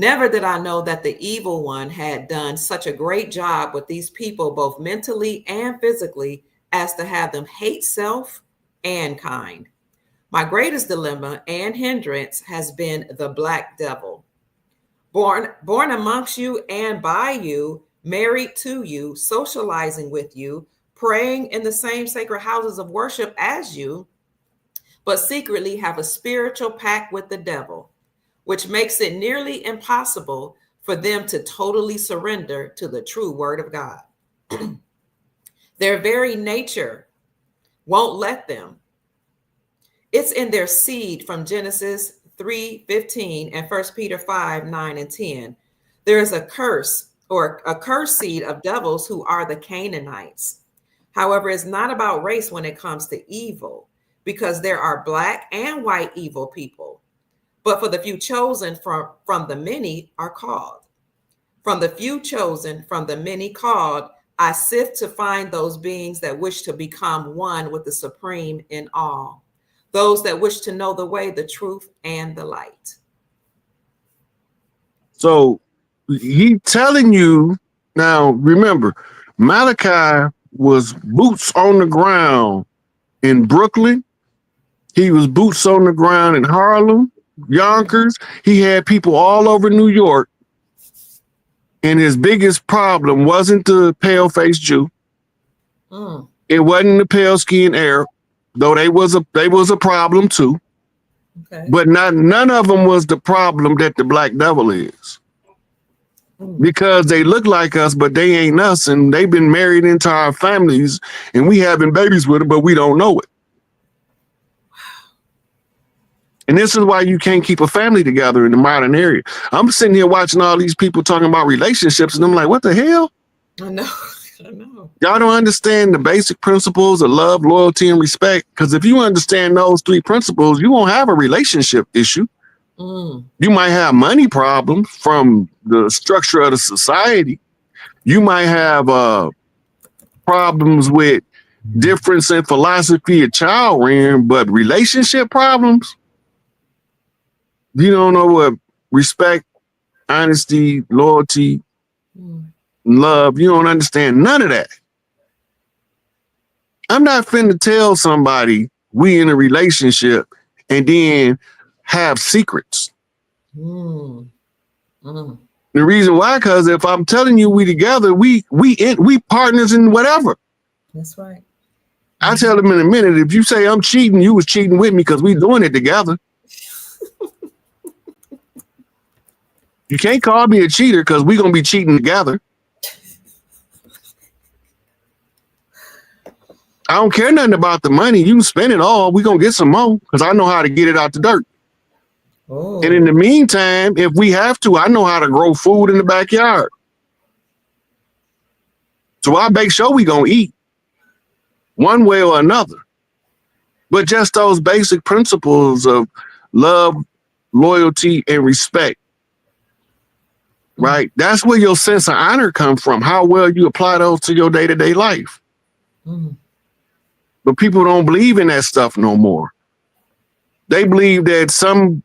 Never did I know that the evil one had done such a great job with these people, both mentally and physically, as to have them hate self and kind. My greatest dilemma and hindrance has been the black devil. Born amongst you and by you, married to you, socializing with you, praying in the same sacred houses of worship as you, but secretly have a spiritual pact with the devil, which makes it nearly impossible for them to totally surrender to the true word of God. Their very nature won't let them. It's in their seed from Genesis 3:15 and 1 Peter 5:9 and 10. There is a curse or a curse seed of devils who are the Canaanites. However, it's not about race when it comes to evil, because there are black and white evil people. But for the few chosen from the many are called. From the few chosen, from the many called, I sift to find those beings that wish to become one with the Supreme in all, those that wish to know the way, the truth, and the light. So he telling you now, remember, Malachi was boots on the ground in Brooklyn. He was boots on the ground in Harlem, Yonkers. He had people all over New York. And his biggest problem wasn't the pale-faced Jew. It wasn't the pale-skinned Arab, though they was a problem too. Okay. But none of them was the problem that the black devil is. Because they look like us, but they ain't us, and they've been married into our families, and we having babies with them, but we don't know it. And this is why you can't keep a family together in the modern area. I'm sitting here watching all these people talking about relationships, and I'm like, what the hell? I know. I know. Y'all don't understand the basic principles of love, loyalty, and respect. Because if you understand those three principles, you won't have a relationship issue. You might have money problems from the structure of the society. You might have problems with difference in philosophy of child rearing, but relationship problems, you don't know what respect, honesty, loyalty, love, you don't understand none of that. I'm not finna tell somebody we in a relationship and then have secrets. The reason why, because if I'm telling you we together, we partners in whatever. That's right. I tell them in a minute, if you say I'm cheating, you was cheating with me because we doing it together. You can't call me a cheater because we're going to be cheating together. I don't care nothing about the money. You can spend it all. We're going to get some more because I know how to get it out the dirt. And in the meantime, if we have to, I know how to grow food in the backyard. So I make sure we going to eat one way or another. But just those basic principles of love, loyalty, and respect. Right? That's where your sense of honor comes from, how well you apply those to your day-to-day life. But people don't believe in that stuff no more. They believe that some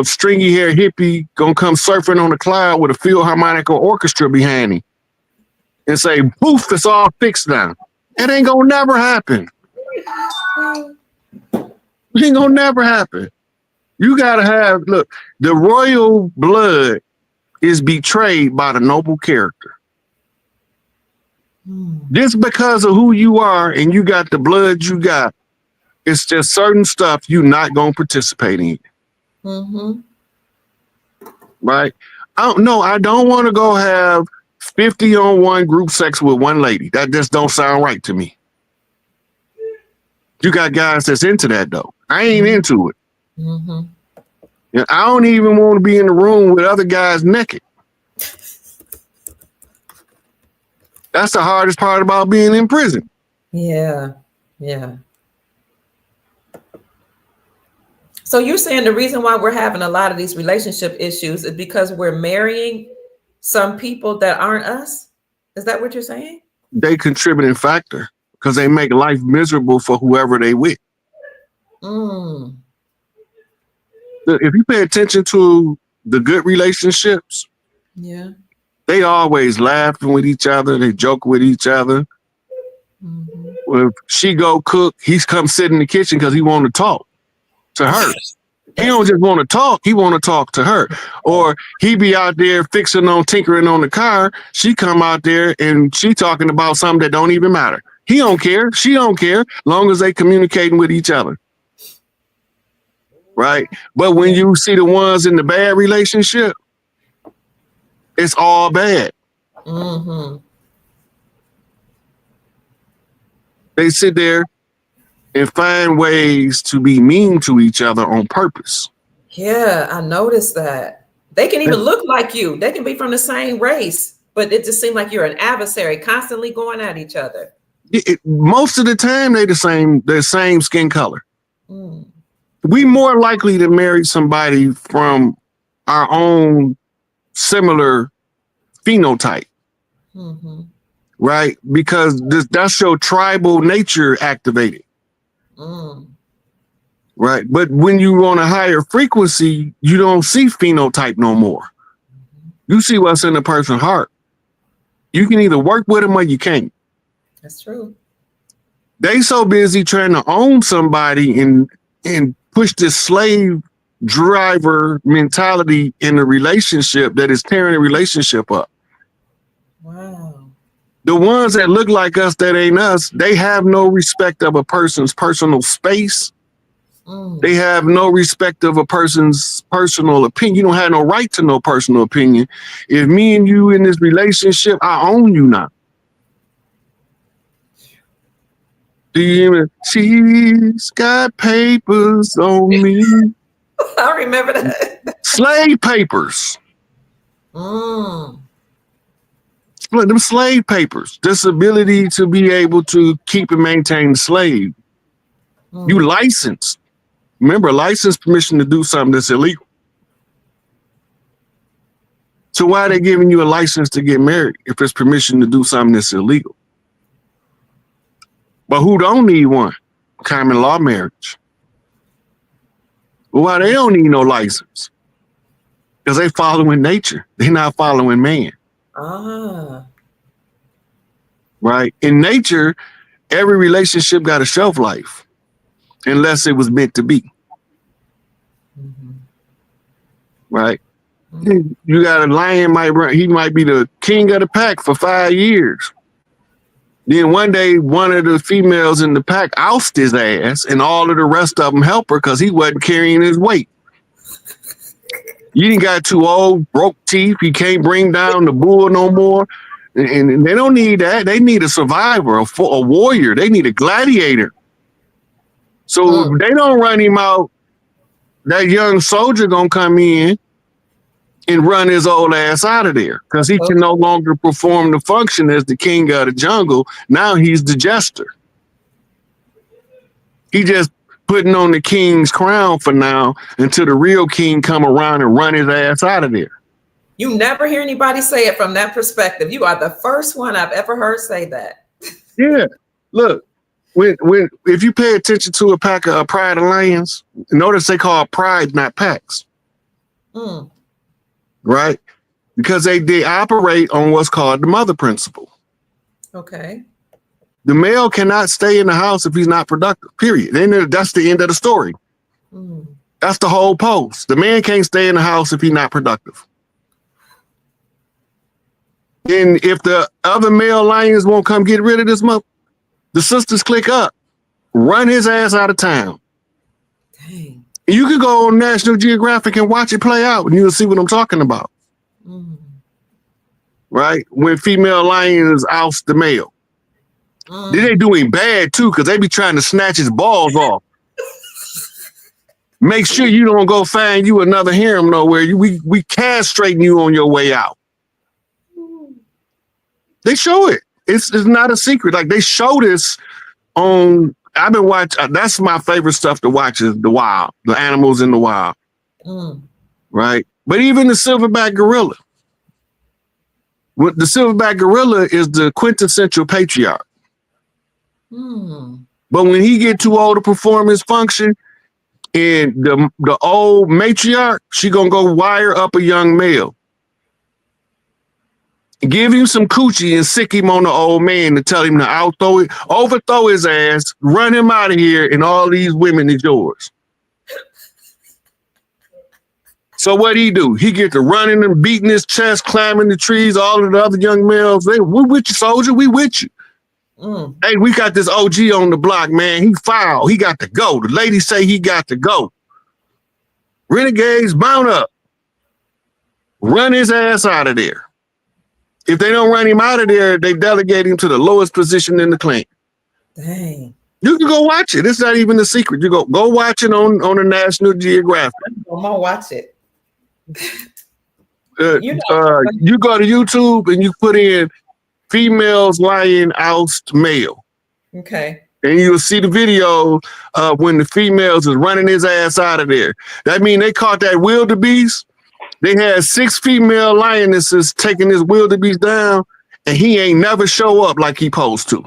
stringy hair hippie gonna come surfing on a cloud with a Philharmonic orchestra behind him and say, poof, it's all fixed now. It ain't gonna never happen. It ain't gonna never happen. You gotta have, look, the royal blood is betrayed by the noble character. Just because of who you are and you got the blood you got, it's just certain stuff you're not going to participate in. Right? I don't want to go have 50-on-1 group sex with one lady. That just don't sound right to me. You got guys that's into that, though. I ain't into it. And I don't even want to be in the room with other guys naked. That's the hardest part about being in prison. Yeah. So you're saying the reason why we're having a lot of these relationship issues is because we're marrying some people that aren't us? Is that what you're saying? They contributing factor because they make life miserable for whoever they with. If you pay attention to the good relationships, Yeah. they always laughing with each other. They joke with each other. If she go cook, he's come sit in the kitchen because he want to talk to her. He don't just want to talk. He want to talk to her. Or he be out there tinkering on the car. She come out there and she talking about something that don't even matter. He don't care. She don't care. Long as they communicating with each other. Right. But when you see the ones in the bad relationship, it's all bad. They sit there and find ways to be mean to each other on purpose. Yeah, I noticed that. They can even look like you. They can be from the same race, but it just seems like you're an adversary, constantly going at each other. Most of the time, they're the same skin color. We more likely to marry somebody from our own similar phenotype. Right? Because that's your tribal nature activated. Right? But when you're on a higher frequency, you don't see phenotype no more. You see what's in the person's heart. You can either work with them or you can't. That's true. They so busy trying to own somebody and push this slave driver mentality in a relationship that is tearing the relationship up. Wow. The ones that look like us that ain't us, they have no respect of a person's personal space. They have no respect of a person's personal opinion. You don't have no right to no personal opinion. If me and you in this relationship, I own you now. Do you even? She's got papers on me. I remember that. Slave papers. Them slave papers. This ability to be able to keep and maintain the slave. You licensed. Remember, license permission to do something that's illegal. So why are they giving you a license to get married if it's permission to do something that's illegal? But who don't need one? Common law marriage. Well, why they don't need no license? Because they following nature. They're not following man. Right? In nature, every relationship got a shelf life. Unless it was meant to be. Right? You got a lion he might be the king of the pack for 5 years. Then one day, one of the females in the pack oust his ass, and all of the rest of them help her because he wasn't carrying his weight. You didn't got too old, broke teeth. He can't bring down the bull no more. And they don't need that. They need a survivor, a warrior. They need a gladiator. So if they don't run him out, that young soldier gonna come in and run his old ass out of there because he can no longer perform the function as the king of the jungle. Now he's the jester. He just putting on the king's crown for now until the real king come around and run his ass out of there. You never hear anybody say it from that perspective. You are the first one I've ever heard say that. Yeah, look. If you pay attention to a pack of pride of lions, notice they call pride, not packs. Right? Because they operate on what's called the mother principle. Okay. The male cannot stay in the house if he's not productive, period. Then that's the end of the story. That's the whole post. The man can't stay in the house if he's not productive. And if the other male lions won't come get rid of this mother, the sisters click up, run his ass out of town. Dang. You could go on National Geographic and watch it play out, and you'll see what I'm talking about. Right? When female lions oust the male. Then they doing bad too, because they be trying to snatch his balls off. Make sure you don't go find you another harem nowhere. We castrating you on your way out. They show it. It's not a secret. Like they show this on. I've been watching. That's my favorite stuff to watch is the wild, the animals in the wild, right? But even the silverback gorilla. The silverback gorilla is the quintessential patriarch. But when he get too old to perform his function, And the old matriarch, she gonna go wire up a young male, give him some coochie and sick him on the old man to tell him to overthrow his ass, run him out of here, and all these women is yours. So what he do? He get to running and beating his chest, climbing the trees. All of the other young males, we with you, soldier. We with you. Hey, we got this OG on the block, man. He foul. He got to go. The ladies say he got to go. Renegades, mount up. Run his ass out of there. If they don't run him out of there, they delegate him to the lowest position in the clan. Dang. You can go watch it. It's not even a secret. You go watch it on the National Geographic. I'm gonna watch it. You go to YouTube and you put in females lion oust male. Okay. And you'll see the video when the females is running his ass out of there. That means they caught that wildebeest. They had 6 female lionesses taking this wildebeest down, and he ain't never show up like he supposed to.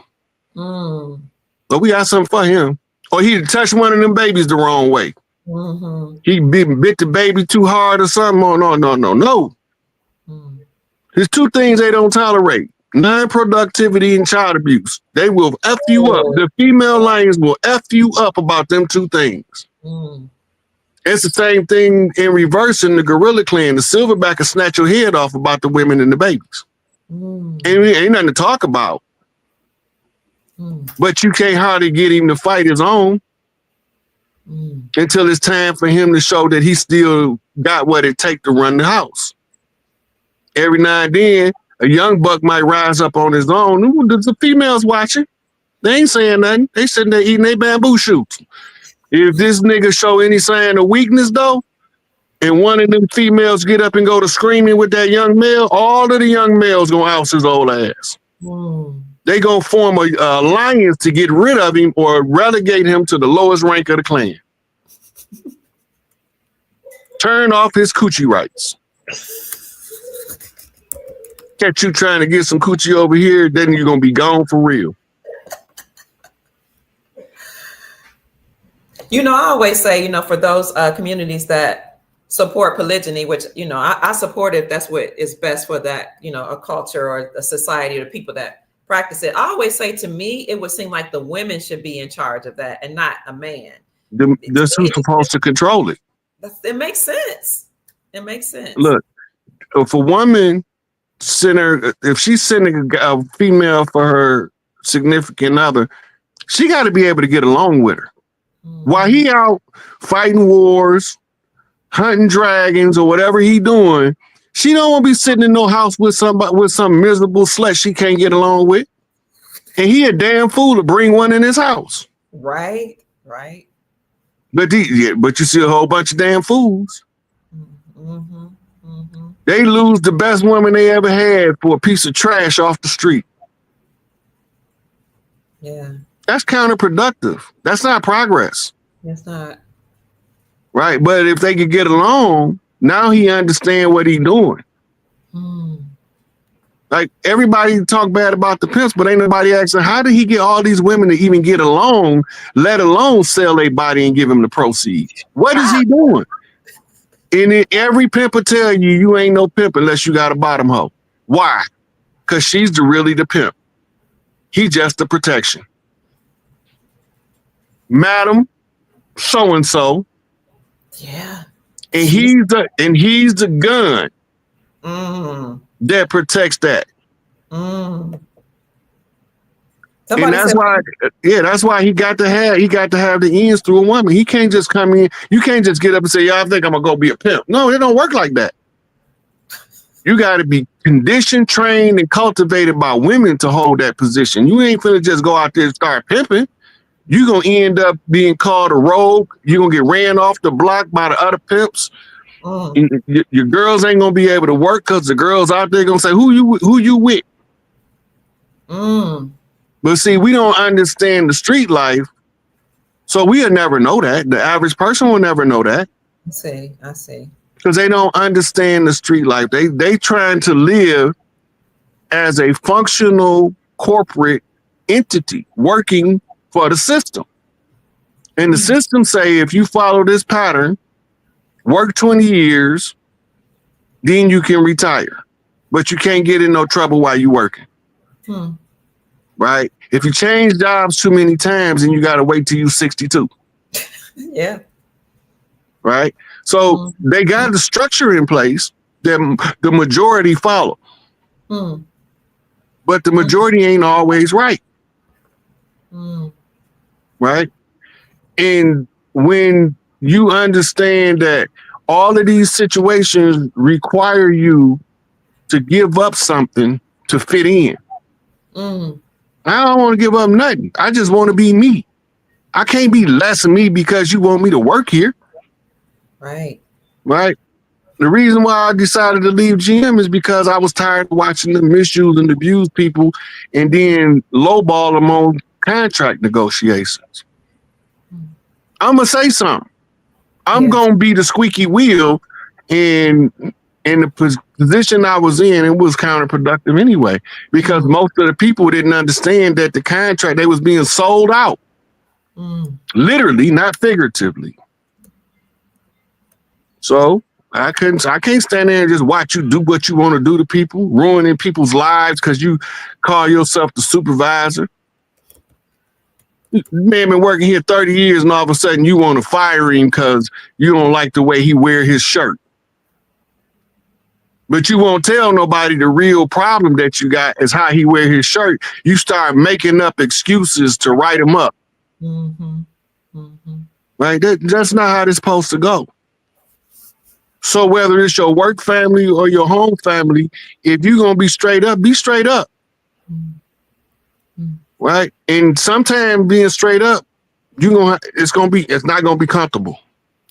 But we got something for him. Or he touched one of them babies the wrong way. He bit the baby too hard or something. Oh, no. There's 2 things they don't tolerate: non-productivity and child abuse. They will F you up. The female lions will F you up about them 2 things. It's the same thing in reverse in the gorilla clan. The silverback will snatch your head off about the women and the babies. Ain't nothing to talk about. But you can't hardly get him to fight his own until it's time for him to show that he still got what it takes to run the house. Every now and then, a young buck might rise up on his own. The females watching. They ain't saying nothing. They sitting there eating their bamboo shoots. If this nigga show any sign of weakness, though, and one of them females get up and go to screaming with that young male, all of the young males gonna oust his old ass. They gonna form a alliance to get rid of him or relegate him to the lowest rank of the clan. Turn off his coochie rights. Catch you trying to get some coochie over here, then you're gonna be gone for real. I always say, for those communities that support polygyny, which, I support it. That's what is best for that, a culture or a society or people that practice it. I always say, to me, it would seem like the women should be in charge of that and not a man. That's who's supposed to control it. It makes sense. It makes sense. Look, if a woman if she's sending a female for her significant other, she got to be able to get along with her. While he out fighting wars, hunting dragons, or whatever he doing, she don't want to be sitting in no house with somebody with some miserable slut she can't get along with. And he a damn fool to bring one in his house. Right. But you see a whole bunch of damn fools. They lose the best woman they ever had for a piece of trash off the street. Yeah. That's counterproductive. That's not progress. It's not. Right. But if they could get along, now he understand what he doing. Like, everybody talk bad about the pimps, but ain't nobody asking, how did he get all these women to even get along, let alone sell their body and give him the proceeds? What is he doing? And every pimp will tell you, you ain't no pimp unless you got a bottom hoe. Why? Because she's really the pimp. He just the protection. Madam so-and-so. Yeah. And he's the gun that protects that. And that's why he got to have the ends through a woman. He can't just come in. You can't just get up and say, "Yeah, I think I'm gonna go be a pimp." No, it don't work like that. You got to be conditioned, trained, and cultivated by women to hold that position. You ain't finna just go out there and start pimping. You're going to end up being called a rogue. You're going to get ran off the block by the other pimps. Your girls ain't going to be able to work because the girls out there going to say, who you with? But see, we don't understand the street life. So we'll never know that. The average person will never know that. I see. Because they don't understand the street life. They trying to live as a functional corporate entity working for the system. And the system say, if you follow this pattern, work 20 years, then you can retire. But you can't get in no trouble while you working. Right? If you change jobs too many times, then you got to wait till you 62. Yeah. Right? So they got the structure in place that the majority follow. But the majority ain't always right. Right? And when you understand that all of these situations require you to give up something to fit in. I don't want to give up nothing. I just want to be me. I can't be less of me because you want me to work here. Right. Right. The reason why I decided to leave GM is because I was tired of watching them misuse and abuse people and then lowball them on contract negotiations. I'm going to say something. I'm going to be the squeaky wheel, and in the position I was in, it was counterproductive anyway, because most of the people didn't understand that the contract, they was being sold out. Literally, not figuratively. So I can't stand there and just watch you do what you want to do to people, ruining people's lives because you call yourself the supervisor. Man been working here 30 years and all of a sudden you want to fire him because you don't like the way he wear his shirt. But you won't tell nobody the real problem that you got is how he wear his shirt. You start making up excuses to write him up. Right? That's not how this supposed to go. So whether it's your work family or your home family, if you're going to be straight up, be straight up. Right? And sometimes being straight up, it's not going to be comfortable.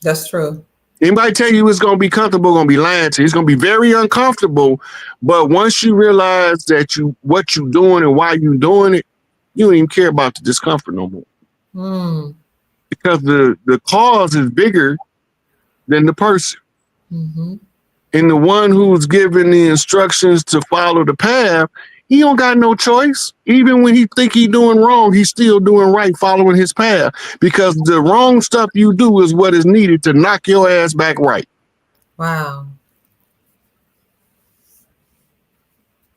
That's true. Anybody tell you it's going to be comfortable, going to be lying to you. It's going to be very uncomfortable. But once you realize that what you're doing and why you're doing it, you don't even care about the discomfort no more. Because the cause is bigger than the person. And the one who's given the instructions to follow the path, he don't got no choice. Even when he think he doing wrong, he's still doing right, following his path. Because the wrong stuff you do is what is needed to knock your ass back right. Wow.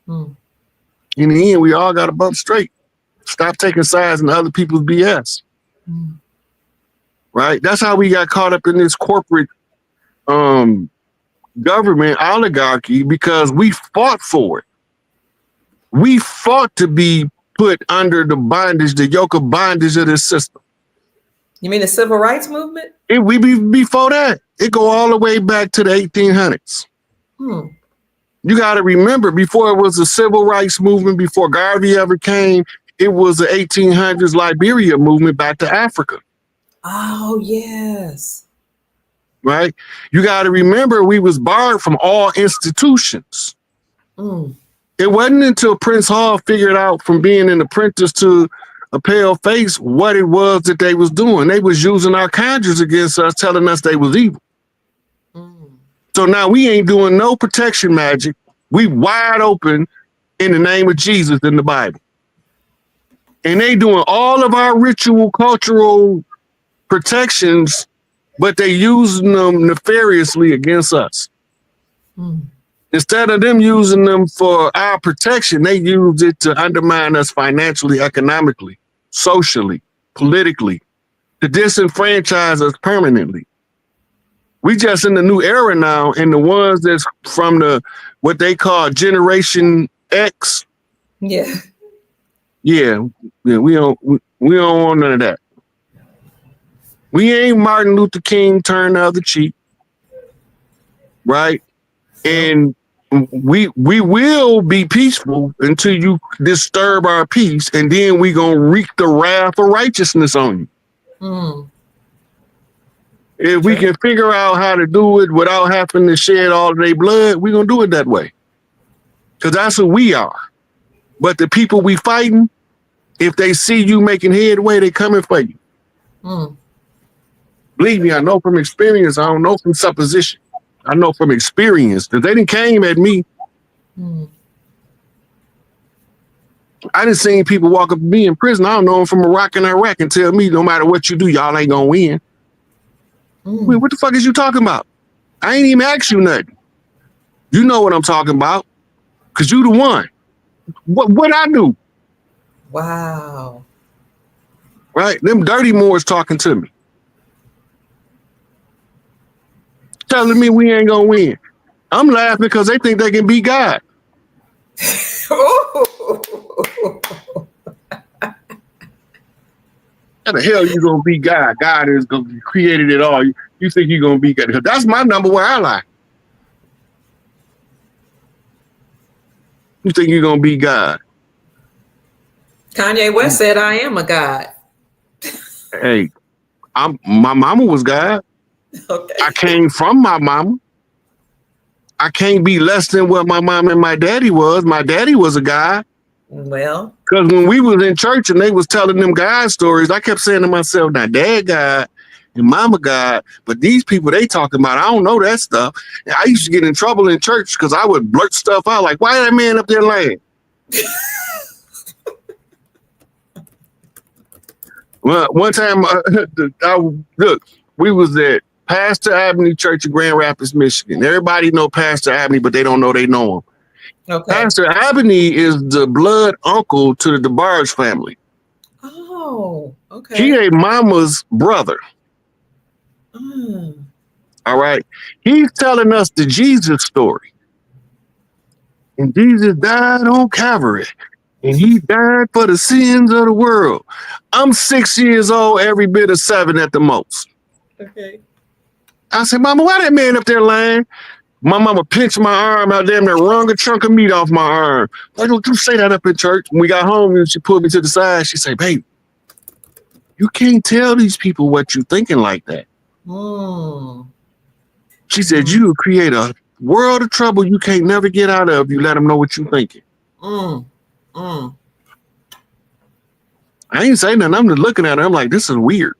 In the end, we all got to bump straight. Stop taking sides in other people's BS. Right? That's how we got caught up in this corporate government oligarchy, because we fought for it. We fought to be put under the bondage, the yoke of bondage of this system. You mean the civil rights movement? Before that, it go all the way back to the 1800s. You got to remember, before it was the civil rights movement, before Garvey ever came, it was the 1800s Liberia movement back to Africa. Oh, yes. Right? You got to remember, we was barred from all institutions. It wasn't until Prince Hall figured out from being an apprentice to a pale face what it was that they was doing. They was using our conjures against us, telling us they was evil. So now we ain't doing no protection magic. We wide open in the name of Jesus in the Bible. And they doing all of our ritual, cultural protections, but they using them nefariously against us. Instead of them using them for our protection, they use it to undermine us financially, economically, socially, politically, to disenfranchise us permanently. We just in the new era now, and the ones that's from what they call Generation X. Yeah, we don't want none of that. We ain't Martin Luther King turn the other cheek, right? And we will be peaceful until you disturb our peace, and then we gonna wreak the wrath of righteousness on you. If we can figure out how to do it without having to shed all of their blood, we're gonna do it that way. Because that's who we are. But the people we fighting, if they see you making headway, they coming for you. Believe me, I know from experience. I don't know from supposition. I know from experience that they didn't came at me. I done seen people walk up to me in prison. I don't know them from Iraq and Iraq and tell me no matter what you do, y'all ain't gonna win. Wait, what the fuck is you talking about? I ain't even asked you nothing. You know what I'm talking about, cause you the one. What I do? Wow. Right? Them dirty Moors talking to me, telling me we ain't gonna win. I'm laughing because they think they can beat God. How the hell you gonna beat God? God is gonna created it all. You think you're gonna beat God? That's my number one ally. You think you're gonna beat God? Kanye West said, "I am a god." Hey, my mama was God. Okay. I came from my mama. I can't be less than what my mom and my daddy was. My daddy was a God. Well, Because when we was in church and they was telling them God stories, I kept saying to myself, now dad God and mama God, but these people they talking about, I don't know that stuff. And I used to get in trouble in church because I would blurt stuff out like, why that man up there laying? Well, one time, look, we was at Pastor Avenue Church in Grand Rapids, Michigan. Everybody know Pastor Avenue, but they don't know they know him. okay. Pastor Avenue is the blood uncle to the DeBarge family. Oh, okay. He a mama's brother. All right. He's telling us the Jesus story. And Jesus died on Calvary. And he died for the sins of the world. I'm 6 years old, every bit of 7 at the most. Okay. I said, Mama, why that man up there lying? My mama pinched my arm out there and wrung a chunk of meat off my arm. Why don't you say that up in church? When we got home, and she pulled me to the side. She said, baby, you can't tell these people what you thinking like that. She said, you create a world of trouble you can't never get out of. You let them know what you thinking. I ain't saying nothing. I'm just looking at her. I'm like, this is weird.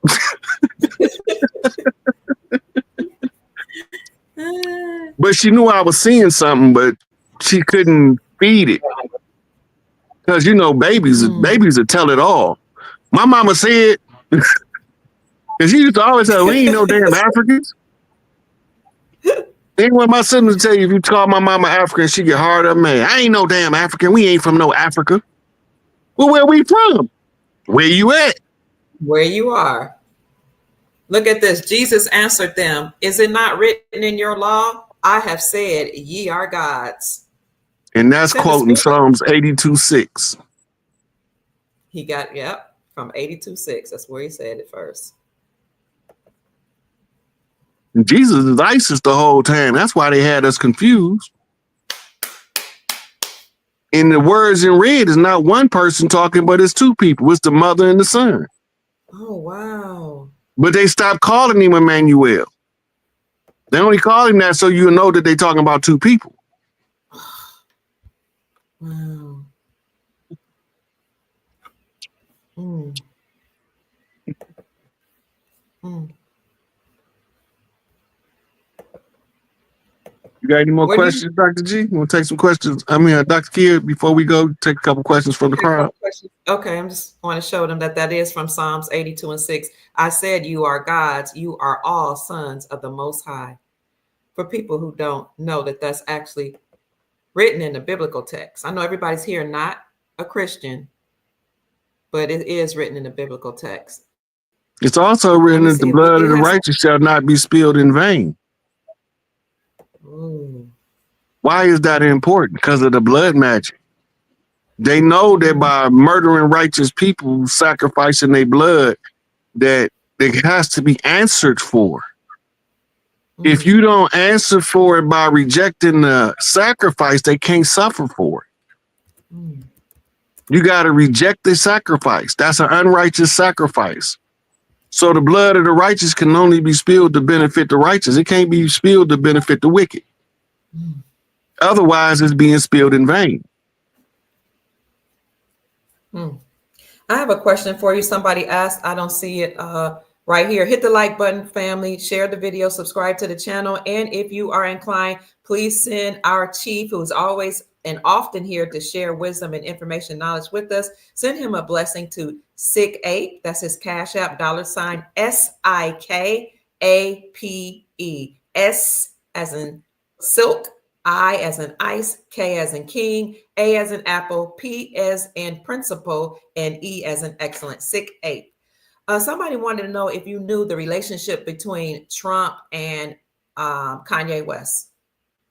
But she knew I was seeing something, but she couldn't feed it. Because, you know, babies will tell it all. My mama said, because she used to always say, we ain't no damn Africans. Then when my son would tell you, if you call my mama African, she get hard up, man. I ain't no damn African. We ain't from no Africa. Well, where we from? Where you at? Where you are. Look at this. Jesus answered them, is it not written in your law? I have said, ye are gods. And that's quoting Psalms 82:6. He got, from 82:6. That's where he said it first. And Jesus is ISIS the whole time. That's why they had us confused. And the words in red is not one person talking, but it's 2 people. It's the mother and the son. Oh, wow. But they stopped calling him Emmanuel. They only call him that so you know that they're talking about 2 people. Wow. You got any more questions, Dr. G? You want to take some questions? I mean, Dr. Kia, before we go, take a couple questions from the crowd. Okay, I'm just want to show them that is from Psalms 82:6. I said, you are gods. You are all sons of the Most High. For people who don't know that that's actually written in the biblical text. I know everybody's here not a Christian, but it is written in the biblical text. It's also written that the blood of the righteous shall not be spilled in vain. Ooh. Why is that important? Because of the blood magic. They know that by murdering righteous people, sacrificing their blood, that it has to be answered for. If you don't answer for it by rejecting the sacrifice, they can't suffer for it. You got to reject the sacrifice. That's an unrighteous sacrifice. So the blood of the righteous can only be spilled to benefit the righteous. It can't be spilled to benefit the wicked. Otherwise, it's being spilled in vain. I have a question for you. Somebody asked, I don't see it. right here. Hit the like button, family. Share the video, subscribe to the channel. And if you are inclined, please send our chief, who's always and often here to share wisdom and information knowledge with us. Send him a blessing to SIK8. That's his Cash App, $ SIKAPE. S as in silk, I as in ice, K as in king, A as in apple, P as in principle, and E as in excellent. SIK8. Somebody wanted to know if you knew the relationship between Trump and Kanye West.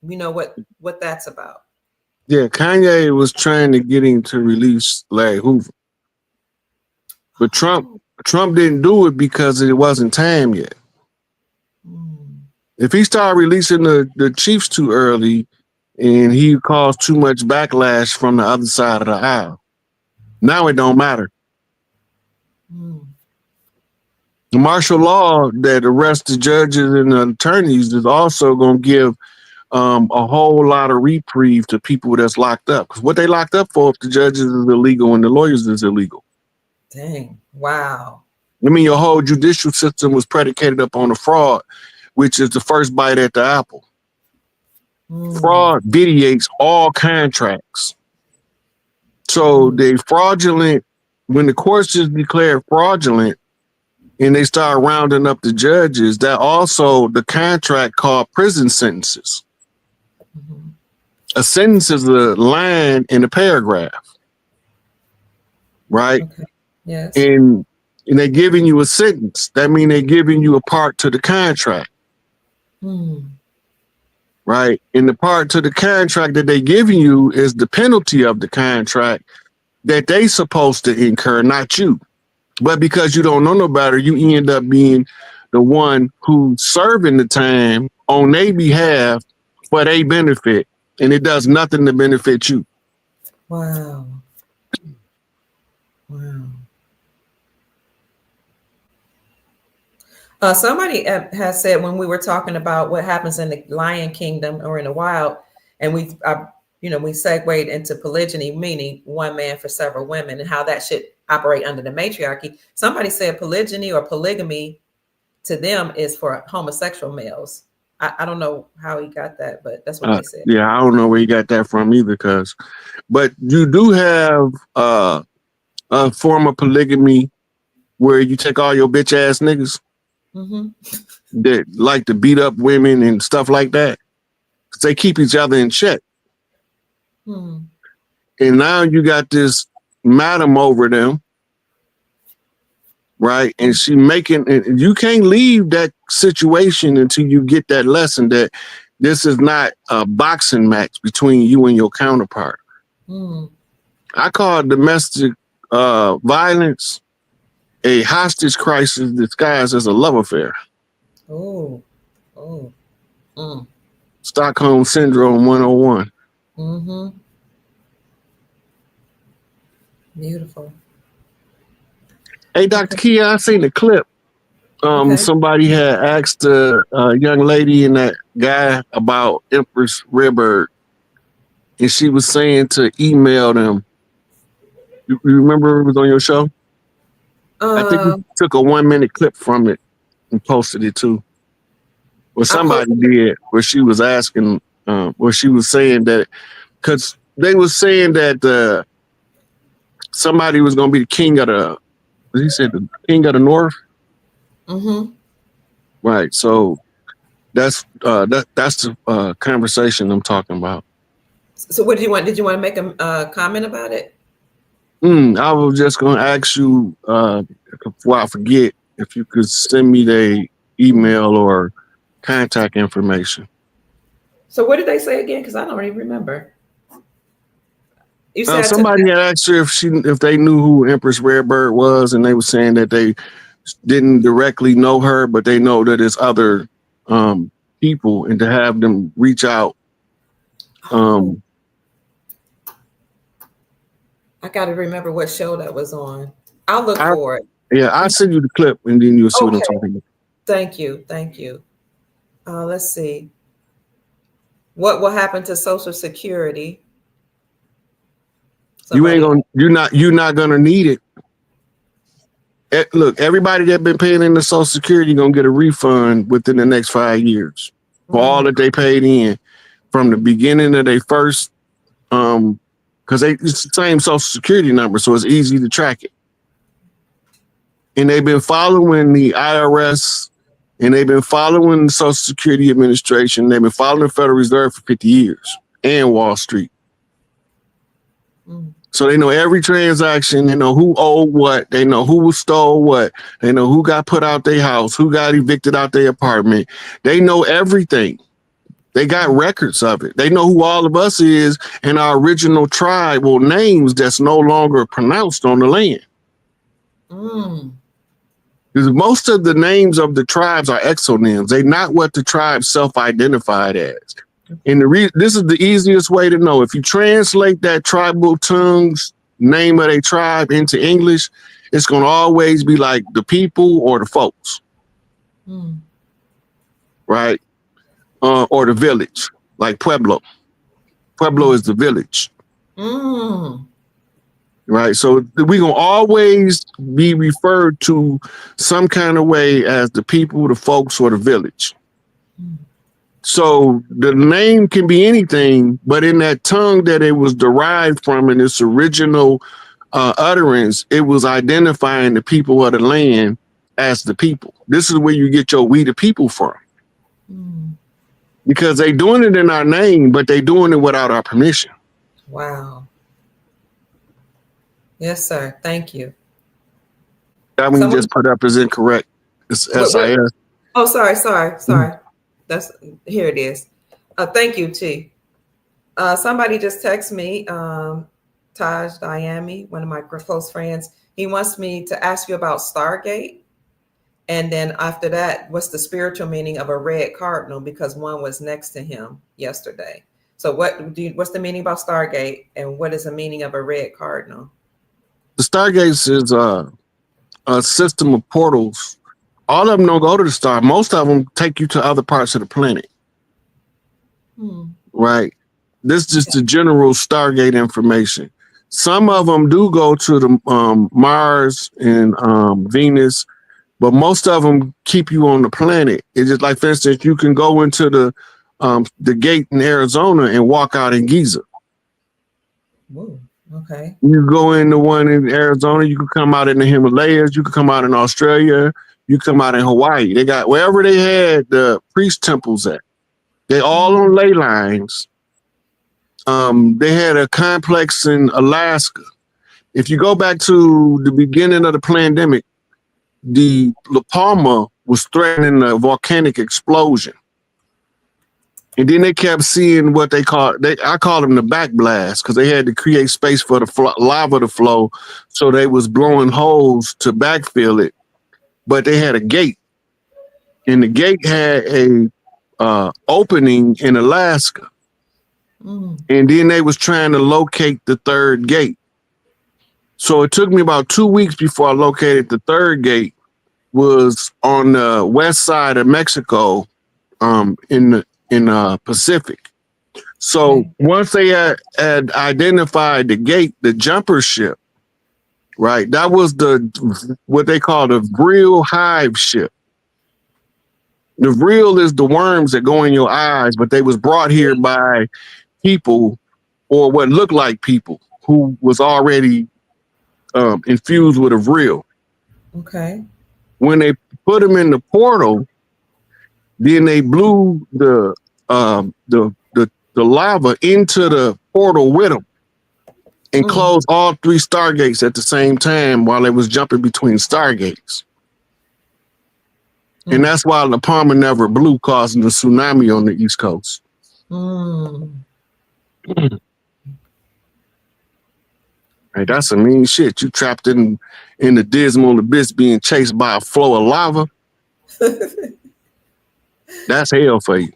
You know what that's about. Yeah, Kanye was trying to get him to release Larry Hoover, but Trump didn't do it because it wasn't time yet. If he started releasing the Chiefs too early, and he caused too much backlash from the other side of the aisle, now it don't matter. The martial law that arrests the judges and the attorneys is also going to give a whole lot of reprieve to people that's locked up. Because what they locked up for if the judges is illegal and the lawyers is illegal. Dang. Wow. I mean, your whole judicial system was predicated upon a fraud, which is the first bite at the apple. Fraud vitiates all contracts. So they fraudulent, when the courts just declared fraudulent and they start rounding up the judges, that also the contract called prison sentences. A sentence is a line in a paragraph, right? Okay. Yes. And they're giving you a sentence. That means they're giving you a part to the contract. Right? And the part to the contract that they're giving you is the penalty of the contract that they supposed to incur, not you. But because you don't know no better, you end up being the one who's serving the time on their behalf for their benefit. And it does nothing to benefit you. Wow. Wow. Somebody has said when we were talking about what happens in the Lion Kingdom or in the wild, and we segued into polygyny, meaning one man for several women, and how that should operate under the matriarchy. Somebody said polygyny or polygamy to them is for homosexual males. I don't know how he got that, but that's what they said. Yeah, I don't know where he got that from either, but you do have a form of polygamy where you take all your bitch ass niggas that like to beat up women and stuff like that. They keep each other in check. And now you got this madam over them, right? And she and you can't leave that situation until you get that lesson that this is not a boxing match between you and your counterpart. I call domestic violence a hostage crisis disguised as a love affair. Stockholm Syndrome 101. Beautiful. Hey, Dr. Kia, I seen the clip. Somebody had asked a young lady and that guy about Empress Redbird, and she was saying to email them. You remember it was on your show? I think you took a 1-minute clip from it and posted it too. Or somebody did, where she was asking, where she was saying that, because they was saying that somebody was going to be the king of the, he said the king of the North. Right. So that's the conversation I'm talking about. So what did you want? Did you want to make a comment about it? I was just going to ask you, before I forget, if you could send me the email or contact information. So what did they say again? Because I don't even remember. You said somebody had asked her if they knew who Empress Redbird was, and they were saying that they didn't directly know her, but they know that it's other people, and to have them reach out. I got to remember what show that was on. I'll look for it. Yeah, I'll send you the clip, and then you'll see what I'm talking about. Thank you. Thank you. Let's see. What will happen to Social Security? You're not gonna need it. look, everybody that been paying into Social Security gonna get a refund within the next 5 years for all that they paid in from the beginning of their first, because it's the same Social Security number, so it's easy to track it. And they've been following the IRS, and they've been following the Social Security Administration. They've been following the Federal Reserve for 50 years and Wall Street. So they know every transaction. They know who owed what. They know who stole what. They know who got put out their house, who got evicted out their apartment. They know everything. They got records of it. They know who all of us is and our original tribal names that's no longer pronounced on the land. Because most of the names of the tribes are exonyms. They're not what the tribe self-identified as. And this is the easiest way to know. If you translate that tribal tongue's name of a tribe into English, it's going to always be like the people or the folks. Right? Or the village, like Pueblo. Pueblo is the village. Right? So we're going to always be referred to some kind of way as the people, the folks, or the village. So the name can be anything, but in that tongue that it was derived from in its original utterance, it was identifying the people of the land as the people. This is where you get your we the people from. Because they doing it in our name, but they doing it without our permission. Wow. Yes, sir. Thank you. That one you just put up is incorrect. It's SIS. Oh, sorry. That's here it is. Thank you, T. Somebody just texted me, Taj Diami, one of my close friends. He wants me to ask you about Stargate. And then after that, what's the spiritual meaning of a red cardinal? Because one was next to him yesterday. So what's the meaning about Stargate, and what is the meaning of a red cardinal? The Stargates is a system of portals. All of them don't go to the star. Most of them take you to other parts of the planet. Right? This is just the general Stargate information. Some of them do go to the Mars and Venus, but most of them keep you on the planet. It's just like, for instance, you can go into the gate in Arizona and walk out in Giza. Whoa. Okay. You go in the one in Arizona, you can come out in the Himalayas, you can come out in Australia, you come out in Hawaii. They got wherever they had the priest temples at. They all on ley lines. They had a complex in Alaska. If you go back to the beginning of the pandemic, the La Palma was threatening a volcanic explosion. And then they kept seeing what I call them the backblast, because they had to create space for the lava to flow. So they was blowing holes to backfill it. But they had a gate, and the gate had a opening in Alaska. And then they was trying to locate the third gate. So it took me about 2 weeks before I located the third gate. Was on the west side of Mexico, in the Pacific. So once they had identified the gate, the jumper ship, right? That was what they call the vril hive ship. The vril is the worms that go in your eyes, but they was brought here by people, or what looked like people, who was already infused with a vril. Okay. When they put them in the portal, then they blew the lava into the portal with them and closed all 3 stargates at the same time while they was jumping between stargates. And that's why La Palma never blew, causing a tsunami on the East Coast. Hey, that's some mean shit. You trapped in the dismal abyss being chased by a flow of lava. That's hell for you.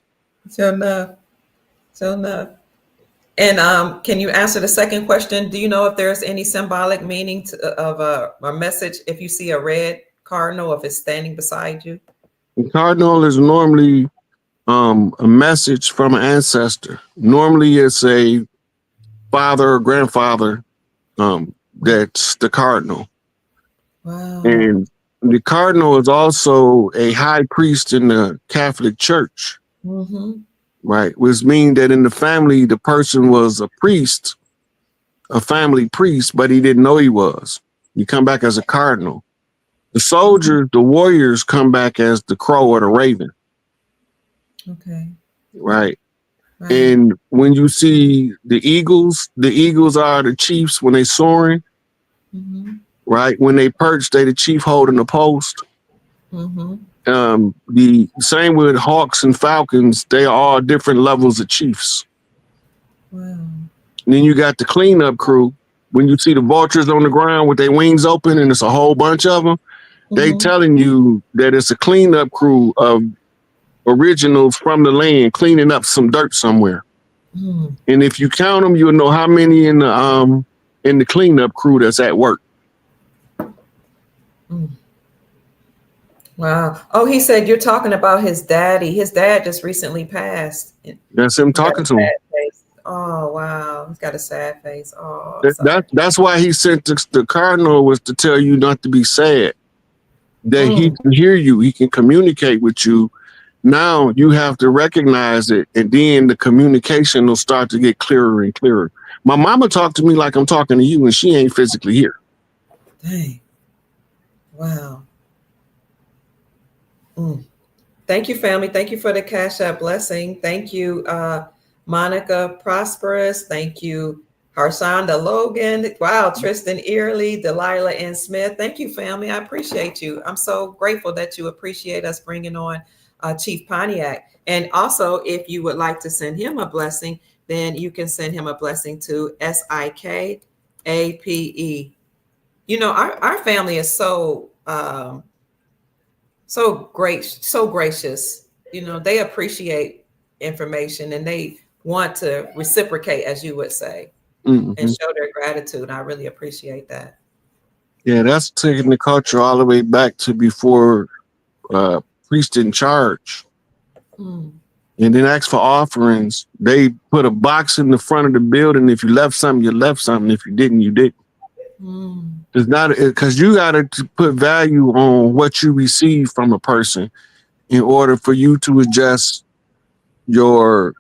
Sure enough. And can you answer the second question? Do you know if there's any symbolic meaning of a message if you see a red cardinal, if it's standing beside you? The cardinal is normally a message from an ancestor. Normally it's a father or grandfather that's the cardinal. Wow. And the cardinal is also a high priest in the Catholic Church, Mm-hmm. right? Which means that in the family, the person was a priest, a family priest, but he didn't know he was. You come back as a cardinal. The soldiers, the warriors come back as the crow or the raven, Okay. right? Right. And when you see the eagles are the chiefs when they soaring, Mm-hmm. right? When they perch, they the chief holding the post. Mm-hmm. The same with hawks and falcons, they are all different levels of chiefs. Wow. And then you got the cleanup crew. When you see the vultures on the ground with their wings open and it's a whole bunch of them, they Mm-hmm. telling you that it's a cleanup crew of originals from the land cleaning up some dirt somewhere. Mm. And if you count them, you'll know how many in the cleanup crew that's at work. Mm. Wow. Oh, he said you're talking about his daddy. His dad just recently passed. He That's him got talking a to him. sad face. Oh, wow. He's got a sad face. Oh, I'm sorry. That's why he sent the cardinal was to tell you not to be sad. That he Mm. can hear you, he can communicate with you. Now you have to recognize it, and then the communication will start to get clearer and clearer. My mama talked to me like I'm talking to you, and she ain't physically here. Dang. Wow. Mm. Thank you, family. Thank you for the Cash App blessing. Thank you, Monica Prosperous. Thank you, Harshonda Logan. Wow, Tristan Early, Delilah N. Smith. Thank you, family. I appreciate you. I'm so grateful that you appreciate us bringing on Chief Pontiac. And also, if you would like to send him a blessing, then you can send him a blessing to SIKAPE. You know, our family is so great, so gracious. You know, they appreciate information and they want to reciprocate, as you would say, and Mm-hmm. show their gratitude. I really appreciate that. Yeah, that's taking the culture all the way back to before priest in charge. Mm. And then ask for offerings. They put a box in the front of the building. If you left something, you left something. If you didn't, you didn't. Mm. It's not because you got to put value on what you receive from a person in order for you to adjust your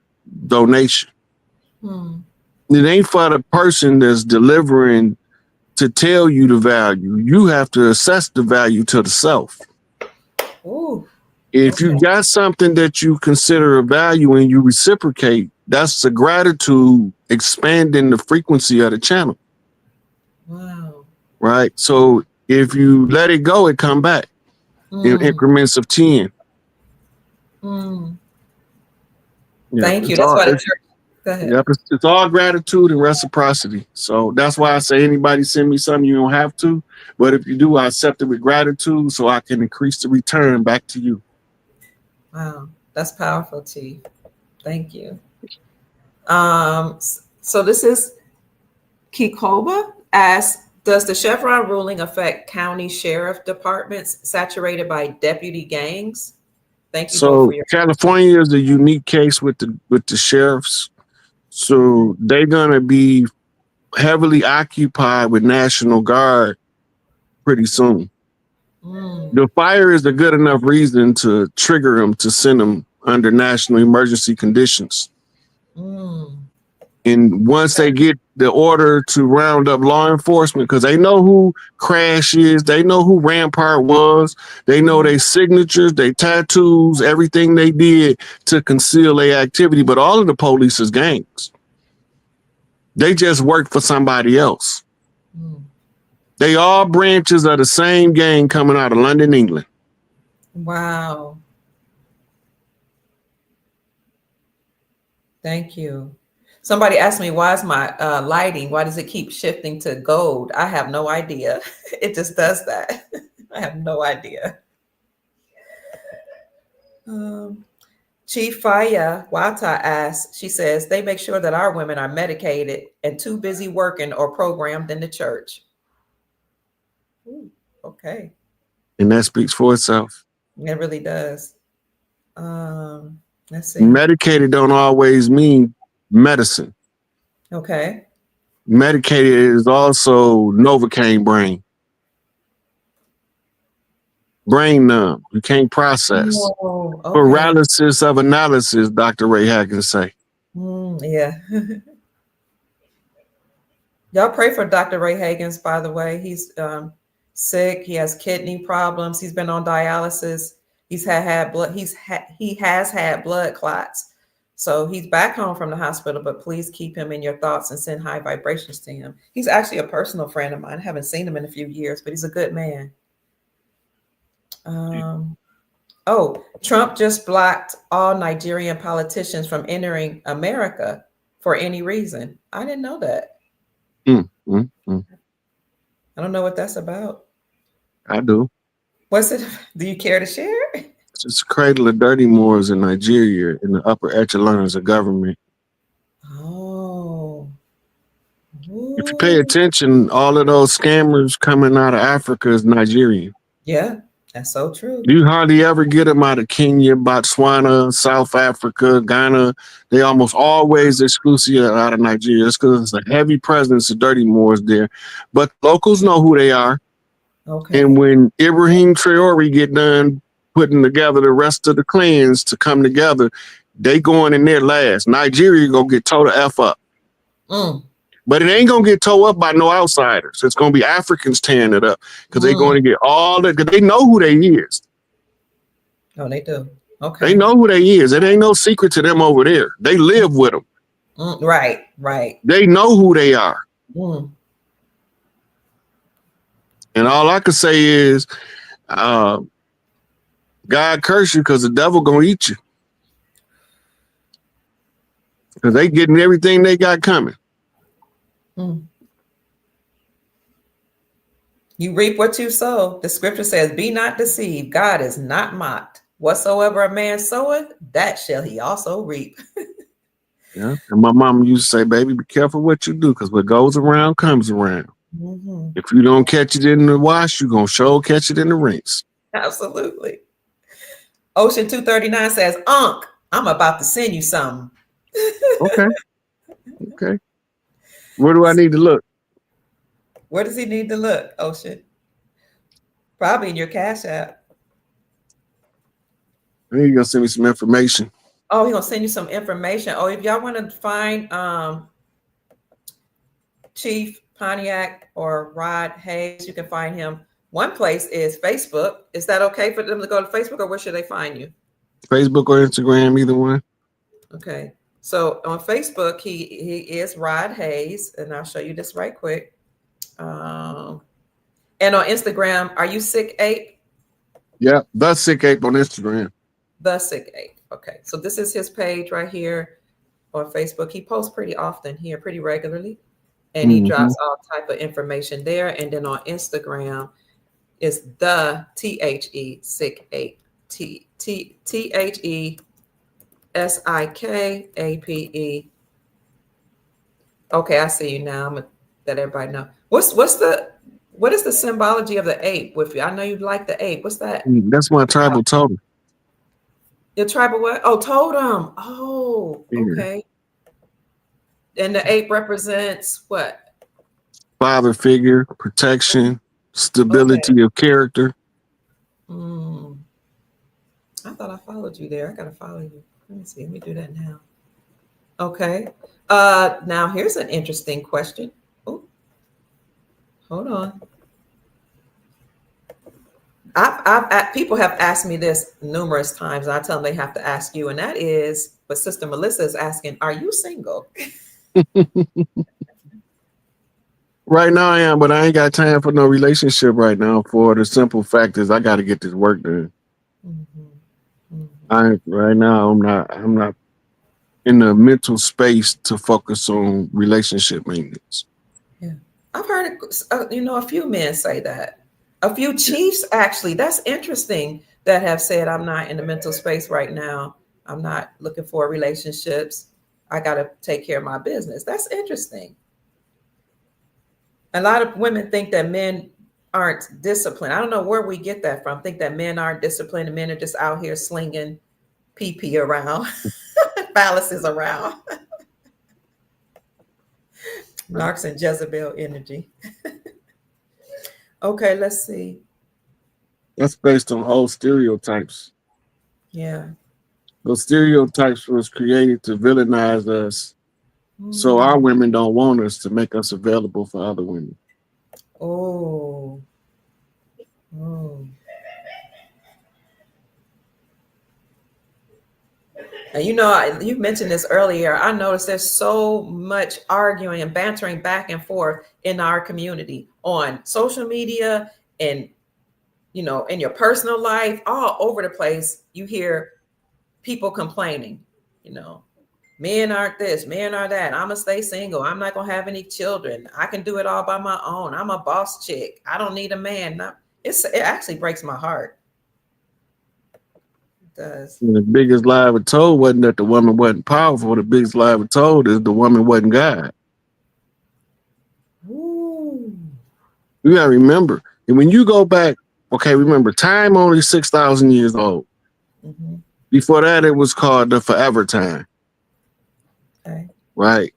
donation. Mm. It ain't for the person that's delivering to tell you the value. You have to assess the value to the self. Ooh. If Okay. you got something that you consider a value and you reciprocate, that's a gratitude expanding the frequency of the channel. Wow. Right. So if you let it go, it come back in Mm. increments of 10. Mm. Yep. Thank you. It's That's all why the church. Go ahead. yep, it's all gratitude and reciprocity. So that's why I say anybody send me something, you don't have to. But if you do, I accept it with gratitude so I can increase the return back to you. Wow. That's powerful, Chief. Thank you. So this is Kikoba asks, does the Chevron ruling affect county sheriff departments saturated by deputy gangs? Thank you both for So your. California is a unique case with the sheriffs. So they're gonna be heavily occupied with National Guard pretty soon. Mm. The fire is a good enough reason to trigger them to send them under national emergency conditions. Mm. And once they get the order to round up law enforcement, because they know who Crash is, they know who Rampart was, they know their signatures, their tattoos, everything they did to conceal their activity. But all of the police is gangs. They just work for somebody else. Mm. They all branches of the same gang coming out of London, England. Wow. Thank you. Somebody asked me, why is my lighting, why does it keep shifting to gold? I have no idea. It just does that. I have no idea. Um, Chief Faya Wata asks, she says, they make sure that our women are medicated and too busy working or programmed in the church. Ooh, okay. And that speaks for itself. It really does. Let's see. Medicated don't always mean medicine. Okay. Medicated is also Novocaine brain. brain numb. You can't process. Oh, okay. Paralysis of analysis, Dr. Ray Hagen say. Yeah. Y'all pray for Dr. Ray Hagens, by the way. He's sick. He has kidney problems. He's been on dialysis. He has had blood clots. So he's back home from the hospital, but please keep him in your thoughts and send high vibrations to him. He's actually a personal friend of mine. I haven't seen him in a few years, but he's a good man. Trump just blocked all Nigerian politicians from entering America for any reason. I didn't know that. I don't know what that's about. I do. What's it? Do you care to share? It's just a cradle of dirty Moors in Nigeria in the upper echelons of government. Oh. If you pay attention, all of those scammers coming out of Africa is Nigerian. Yeah, that's so true. You hardly ever get them out of Kenya, Botswana, South Africa, Ghana. They almost always exclusive out of Nigeria. It's because it's a heavy presence of dirty Moors there. But locals know who they are. Okay. And when Ibrahim Traore get done putting together the rest of the clans to come together, they going in there last. Nigeria gonna get towed the F up. But it ain't gonna get towed up by no outsiders. It's gonna be Africans tearing it up because they're going to get all that. Because they know who they is. Oh, they do. Okay. They know who they is. It ain't no secret to them over there. They live with them. Right. They know who they are. And all I can say is, God curse you because the devil gonna eat you. Because they getting everything they got coming. You reap what you sow. The scripture says, be not deceived. God is not mocked. Whatsoever a man soweth, that shall he also reap. Yeah. And my mom used to say, baby, be careful what you do because what goes around comes around. If you don't catch it in the wash, you're going to sure catch it in the rinse. Absolutely. Ocean 239 says, Unc, I'm about to send you something. Okay. Where do I need to look? Where does he need to look, Ocean? Probably in your Cash App. I think you're going to send me some information. Oh, he's going to send you some information. Oh, if y'all want to find Chief Pontiac or Rod Hayes, you can find him. One place is Facebook. Is that okay for them to go to Facebook, or where should they find you? Facebook or Instagram, either one. Okay. So on Facebook, he is Rod Hayes, and I'll show you this right quick. And on Instagram, are you Sick Ape? Yeah, The Sick Ape on Instagram. The Sick Ape. Okay. So this is his page right here on Facebook. He posts pretty often here, pretty regularly. And he drops all type of information there. And then on Instagram is the THE Sick Ape. THESIKAPE. Okay, I see you now. I'm gonna let everybody know. What is the symbology of the ape with you? I know you like the ape. What's that? That's my tribal totem. Your tribal what? Oh, totem. Oh, okay. And the ape represents what? Father figure, protection, stability of character. I thought I followed you there. I gotta follow you. Let me see. Let me do that now. Okay. Now here's an interesting question. Oh, hold on. People have asked me this numerous times, and I tell them they have to ask you, and that is, but Sister Melissa is asking, are you single? Right now I am, but I ain't got time for no relationship right now for the simple fact is I got to get this work done. Right now I'm not in the mental space to focus on relationship maintenance. Yeah, I've heard a few men say that. A few chiefs, actually. That's interesting, that have said, I'm not in the mental space right now. I'm not looking for relationships. I got to take care of my business. That's interesting. A lot of women think that men aren't disciplined. I don't know where we get that from. Think that men aren't disciplined and men are just out here slinging pee around, phalluses around. Narcs and Jezebel energy. Okay, let's see. That's based on old stereotypes. Yeah. Those stereotypes was created to villainize us, so our Mm. women don't want us to make us available for other women. Oh. Oh. And you mentioned this earlier. I noticed there's so much arguing and bantering back and forth in our community on social media and in your personal life, all over the place. You hear people complaining, you know, men aren't this, men are that. I'm gonna stay single. I'm not gonna have any children. I can do it all by my own. I'm a boss chick. I don't need a man. No, it actually breaks my heart. It does. And the biggest lie ever told wasn't that the woman wasn't powerful. The biggest lie ever told is the woman wasn't God. Ooh. You gotta remember. And when you go back, okay, remember, time only 6,000 years old. Mm-hmm. Before that, it was called the forever time. Okay. Right?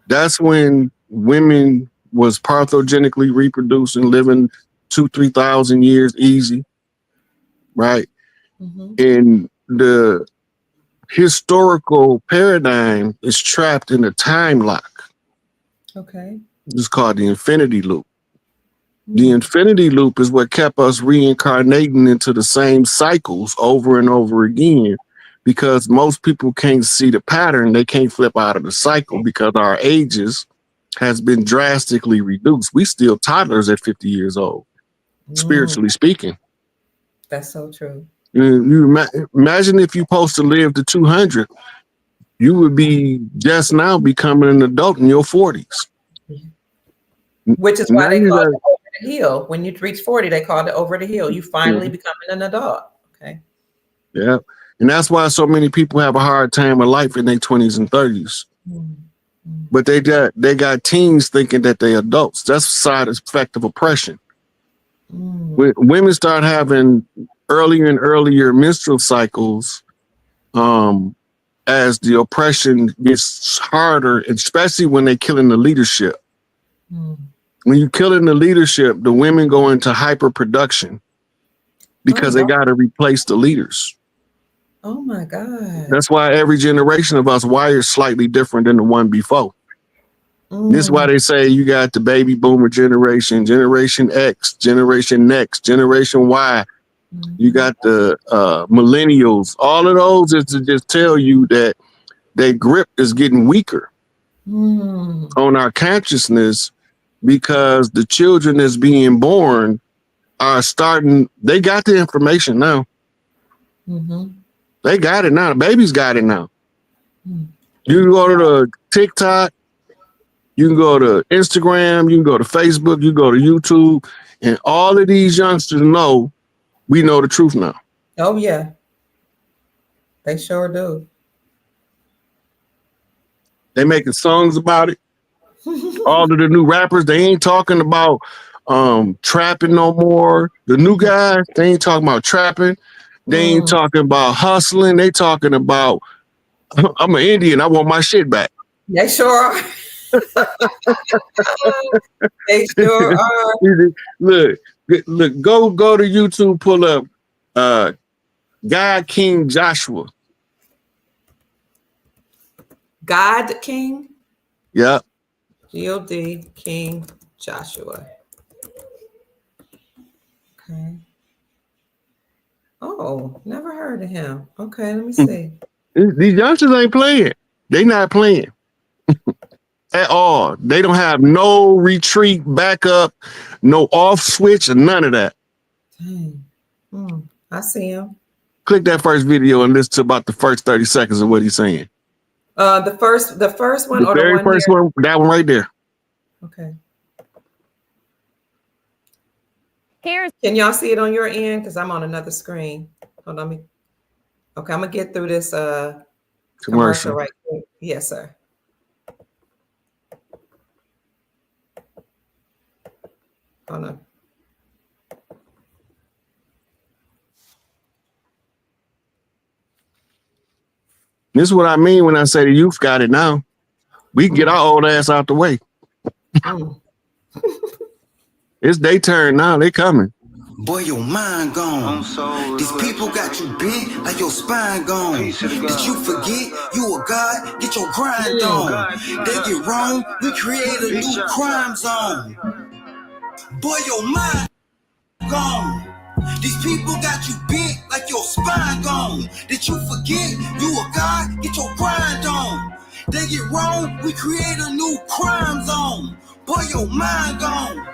That's when women was parthogenically reproducing, living 2,000-3,000 years easy. Right? Mm-hmm. And the historical paradigm is trapped in a time lock. Okay. It's called the infinity loop. The infinity loop is what kept us reincarnating into the same cycles over and over again, because most people can't see the pattern. They can't flip out of the cycle because our ages has been drastically reduced. We still toddlers at 50 years old, spiritually speaking. That's so true. You imagine if you supposed to live to 200, you would be just now becoming an adult in your 40s. Which is why they call it over the hill. When you reach 40, they call it over the hill. You finally becoming an adult. Okay. Yeah. And that's why so many people have a hard time of life in their 20s and 30s. But they got teens thinking that they're adults. That's a side effect of oppression. When women start having earlier and earlier menstrual cycles, as the oppression gets harder, especially when they're killing the leadership. When you're killing the leadership, the women go into hyperproduction because they got to replace the leaders. Oh my God. That's why every generation of us wired slightly different than the one before. This is why they say you got the baby boomer generation, Generation X, Generation Next, Generation Y. You got the millennials. All of those is to just tell you that their grip is getting weaker on our consciousness, because the children that's being born are starting, they got the information now. They got it now. The babies got it now. You can go to the TikTok, you can go to Instagram, you can go to Facebook, you go to YouTube, and all of these youngsters know we know the truth now. Oh yeah. They sure do. They making songs about it. All of the new rappers, they ain't talking about trapping no more. The new guys, they ain't talking about trapping. They ain't talking about hustling. They talking about, I'm an Indian, I want my shit back. They sure are. They sure are. Look, go to YouTube, pull up God King Joshua. God King? Yep. God King Joshua. Okay. Oh, never heard of him. Okay, let me see. These youngsters ain't playing. They not playing at all. They don't have no retreat, backup, no off switch, or none of that. Dang. I see him. Click that first video and listen to about the first 30 seconds of what he's saying. The first one, the or very the one first here? one, that one right there. Okay. Can y'all see it on your end? Because I'm on another screen. Hold on. Okay, I'm gonna get through this commercial right quick. Yes, sir. Hold on. This is what I mean when I say the youth got it now. We can get our old ass out the way. It's their turn now. They coming. Boy, your mind gone. These people got you bent like your spine gone. Did you forget you a god? Get your grind on. They get wrong, we create a new crime zone. Boy, your mind gone. These people got you bent like your spine gone. Did you forget you a god? Get your grind on. They get wrong, we create a new crime zone. Boy, your mind gone.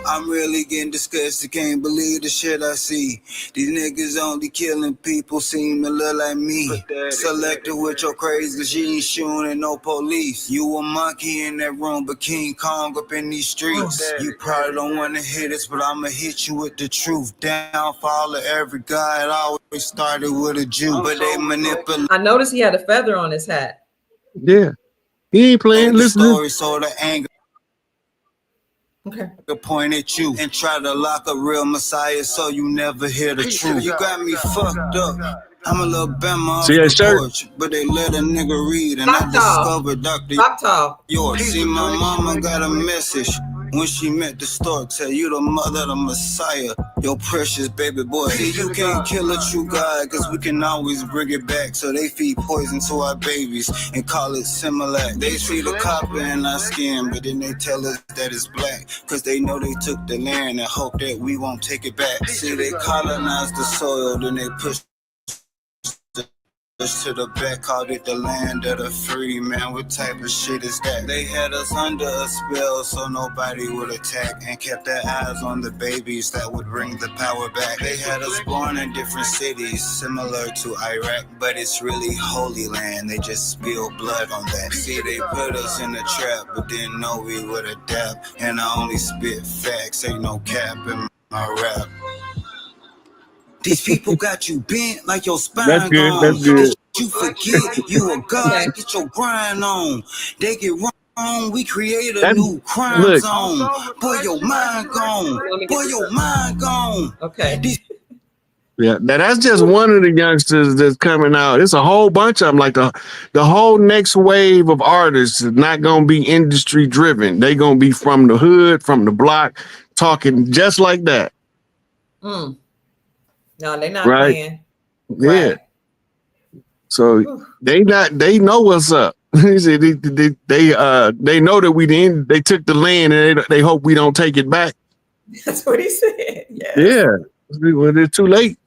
I'm really getting disgusted, can't believe the shit I see. These niggas only killing people, seem to look like me. Selected with your crazy, cause you ain't shooting at no police. You a monkey in that room, but King Kong up in these streets. You probably don't wanna hit us, but I'ma hit you with the truth. Downfall of every guy, it always started with a Jew, but they manipulate. I noticed he had a feather on his hat. Yeah. He ain't playing. The Listen. story, so the anger. Okay. Point at you and try to lock a real messiah so you never hear the truth. You got me fucked up. I'm a little Bama off the porch, but they let a nigga read and I discovered Dr. York. See, my mama got a message when she met the stork. Tell you the mother, the messiah, your precious baby boy. See, you can't kill a true God, cause we can always bring it back. So they feed poison to our babies and call it Similac. They see the copper in our skin, but then they tell us that it's black, cause they know they took the land and hope that we won't take it back. See, they colonize the soil, then they push to the back, called it the land of the free. Man, what type of shit is that? They had us under a spell so nobody would attack, and kept their eyes on the babies that would bring the power back. They had us born in different cities similar to Iraq, but it's really Holy Land. They just spill blood on that. See, they put us in a trap, but didn't know we would adapt. And I only spit facts, ain't no cap in my rap. These people got you bent like your spine That's good. gone. That's good. You forget you a god, get your grind on. They get wrong, we create a new crime zone. Boy, your mind gone. Boy, your mind gone. Okay. Yeah, that's just one of the youngsters that's coming out. It's a whole bunch of them. Like the whole next wave of artists is not gonna be industry driven. They gonna be from the hood, from the block, talking just like that. No, they're not right? playing. Yeah. Right. So they know what's up. they know that they took the land and they hope we don't take it back. That's what he said. Yes. Yeah. Well, it's too late.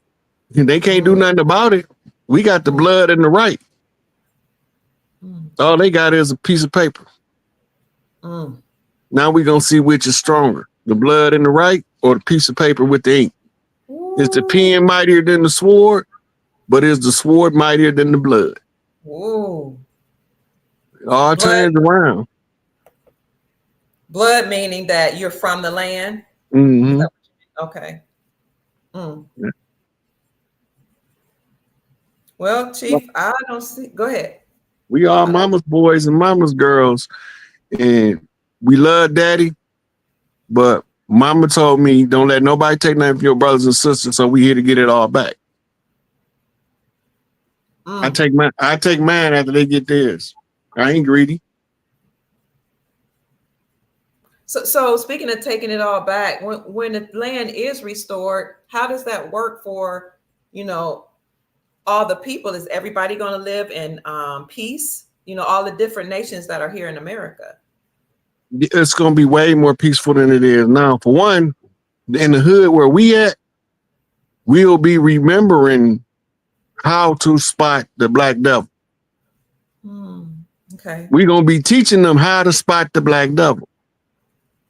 They can't do nothing about it. We got the blood and the right. All they got is a piece of paper. Now we're going to see which is stronger, the blood and the right or the piece of paper with the ink. Is the pen mightier than the sword, but is the sword mightier than the blood? Whoa. It all turns around. Blood meaning that you're from the land? Mm-hmm. Okay. Yeah. Well, Chief, I don't see. Go ahead. We are mama's boys and mama's girls, and we love daddy, but mama told me don't let nobody take nothing from your brothers and sisters, so we here to get it all back. I take mine after they get theirs. I ain't greedy. So speaking of taking it all back, when the land is restored, how does that work for, all the people? Is everybody going to live in peace? All the different nations that are here in America. It's going to be way more peaceful than it is now. For one, in the hood where we at, we'll be remembering how to spot the black devil. Okay. We're going to be teaching them how to spot the black devil.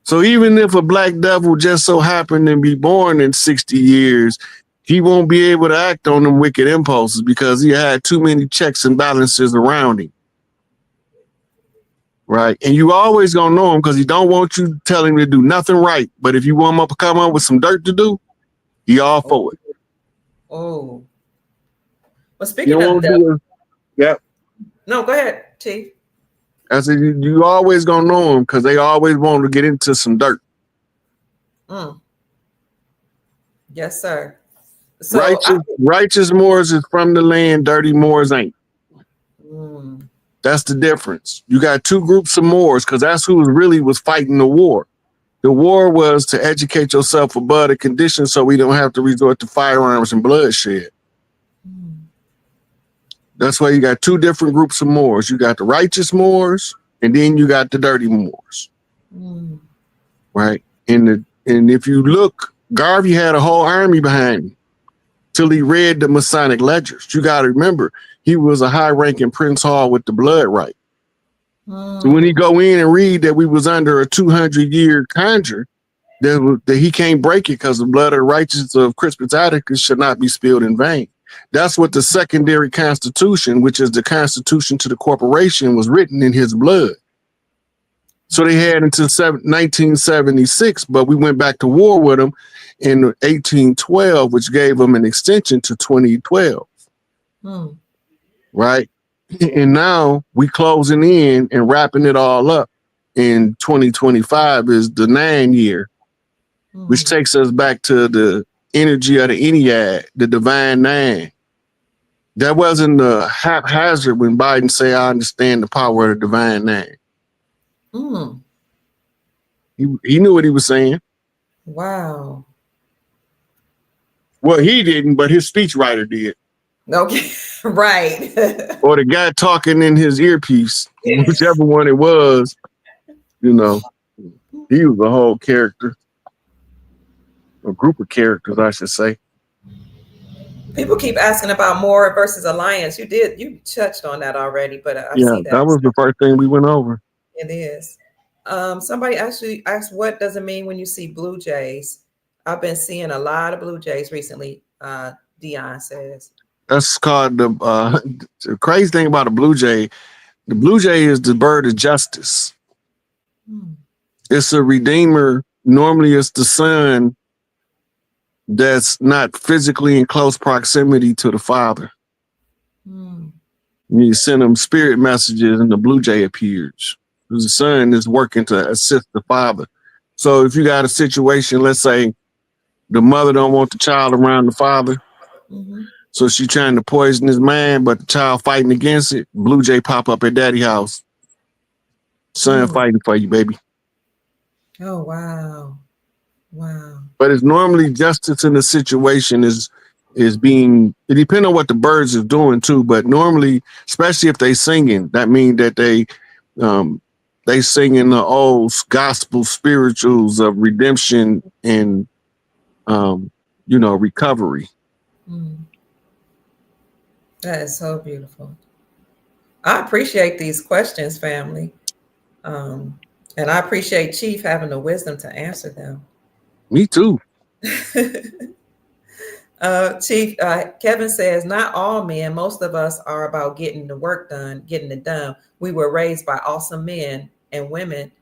So even if a black devil just so happened to be born in 60 years, he won't be able to act on them wicked impulses because he had too many checks and balances around him. Right. And you always gonna know him because he don't want you to tell him to do nothing right. But if you want him to come up with some dirt to do, he all for it. Oh. Well, speaking of that. Yep. No, go ahead, Chief. I said you always gonna know him because they always want to get into some dirt. Yes, sir. So righteous Moors is from the land, dirty Moors ain't. That's the difference. You got two groups of Moors because that's who really was fighting the war. The war was to educate yourself above the conditions so we don't have to resort to firearms and bloodshed. That's why you got two different groups of Moors. You got the righteous Moors, and then you got the dirty Moors. Right? And if you look, Garvey had a whole army behind him till he read the Masonic ledgers. You got to remember, he was a high-ranking Prince Hall with the blood right. So when he go in and read that we was under a 200-year conjure, that he can't break it because the blood of the righteous of Crispus Attucks should not be spilled in vain. That's what the secondary constitution, which is the constitution to the corporation, was written in his blood. So they had until 1976, but we went back to war with them in 1812, which gave them an extension to 2012. Right? And now we closing in and wrapping it all up. In 2025 is the 9 year, which takes us back to the energy of the Ennead, the divine 9. That wasn't a haphazard when Biden say, I understand the power of the divine 9. He knew what he was saying. Wow. Well, he didn't, but his speechwriter did. Okay, right. Or the guy talking in his earpiece, whichever one it was, you know, he was a whole character. A group of characters, I should say. People keep asking about Moor versus Alliance. You touched on that already, but I see that was the first thing we went over. It is. Somebody actually asked, what does it mean when you see blue jays? I've been seeing a lot of blue jays recently, Dion says. That's called the crazy thing about a blue jay. The blue jay is the bird of justice. It's a redeemer. Normally it's the sun that's not physically in close proximity to the father. You send them spirit messages and the blue jay appears. The son is working to assist the father. So if you got a situation, let's say the mother don't want the child around the father, so she trying to poison his mind, but the child fighting against it, blue jay pop up at daddy house. Son fighting for you, baby. Oh, wow. Wow. But it's normally justice in the situation is being, it depends on what the birds are doing too, but normally, especially if they singing, that means that they singing the old gospel spirituals of redemption and recovery. That is so beautiful. I appreciate these questions, family. And I appreciate Chief having the wisdom to answer them. Me too. Chief, Kevin says, not all men, most of us are about getting the work done, getting it done. We were raised by awesome men and women.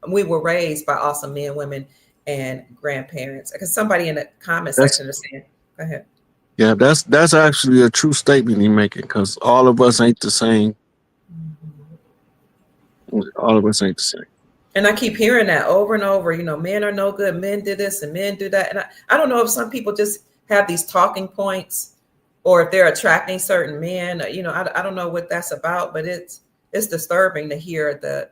We were raised by awesome men, women, and grandparents. Because somebody in the comment section is saying, go ahead. Yeah, that's actually a true statement he's making, because all of us ain't the same. All of us ain't the same. And I keep hearing that over and over, men are no good, men do this and men do that. And I don't know if some people just have these talking points or if they're attracting certain men, I don't know what that's about, but it's disturbing to hear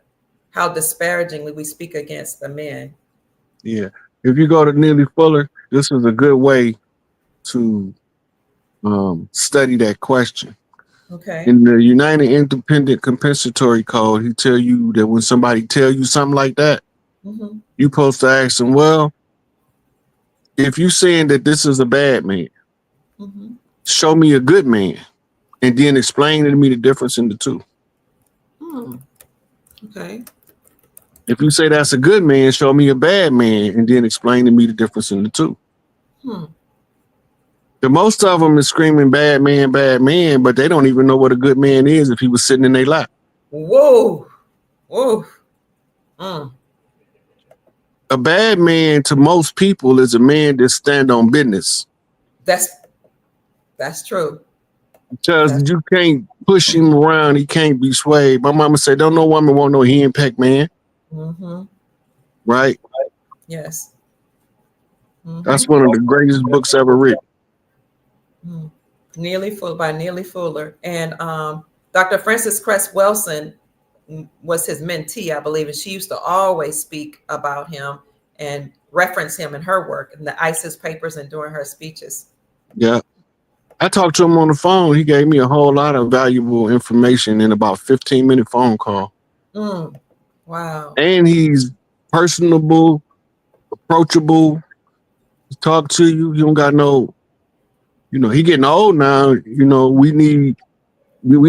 how disparagingly we speak against the men. Yeah. If you go to Neely Fuller, this is a good way to study that question. Okay. In the United Independent Compensatory Code, he tell you that when somebody tell you something like that, you supposed to ask them, well, if you saying that this is a bad man, show me a good man, and then explain to me the difference in the two. Okay. If you say that's a good man, show me a bad man, and then explain to me the difference in the two. The most of them is screaming bad man, but they don't even know what a good man is if he was sitting in their lap. Whoa. A bad man to most people is a man that stand on business. That's true. Because you can't push him around, he can't be swayed. My mama said, don't no woman want no henpeck man. Right? Yes. That's one of the greatest books ever written. Neely Fuller by Neely Fuller. And Dr. Francis Cress Wilson was his mentee, I believe, and she used to always speak about him and reference him in her work in the ISIS papers and during her speeches. Yeah. I talked to him on the phone. He gave me a whole lot of valuable information in about 15-minute phone call. Wow. And he's personable, approachable. He talk to you. You don't got no, he getting old now. We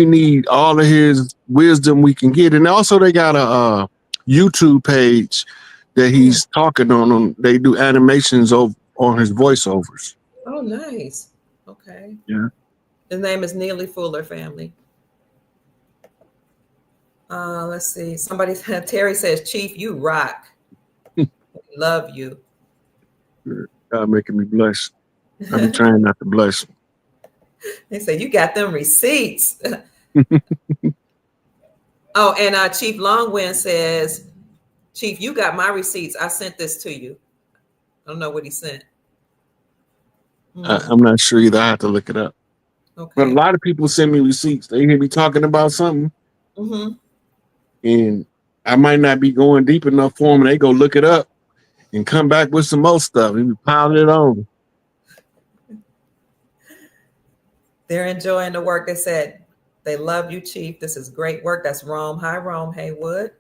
need all of his wisdom we can get. And also they got a YouTube page that he's talking on. They do animations on his voiceovers. Oh, nice. Okay. Yeah. His name is Neely Fuller Family. Let's see. Terry says, Chief, you rock. Love you. God making me blush. I'm trying not to blush. They say you got them receipts. Oh, and Chief Longwind says, Chief, you got my receipts. I sent this to you. I don't know what he sent. I'm not sure either. I have to look it up. Okay. But a lot of people send me receipts. They hear me talking about something. And I might not be going deep enough for them. And they go look it up and come back with some more stuff. And we pile it on. They're enjoying the work. They said they love you, Chief. This is great work. That's Rome. Hi, Rome Haywood.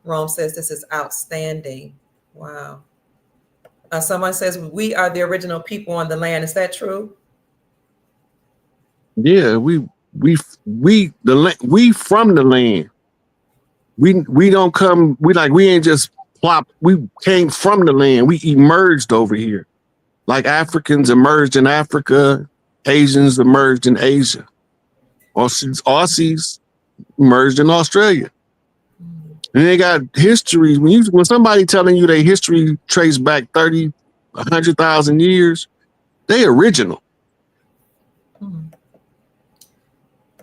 Rome says this is outstanding. Wow. Someone says we are the original people on the land. Is that true? Yeah, we from the land. We don't come. We ain't just plop. We came from the land. We emerged over here, like Africans emerged in Africa, Asians emerged in Asia, Aussies emerged in Australia. And they got histories. When somebody telling you their history traced back 30, 100,000 years, they original.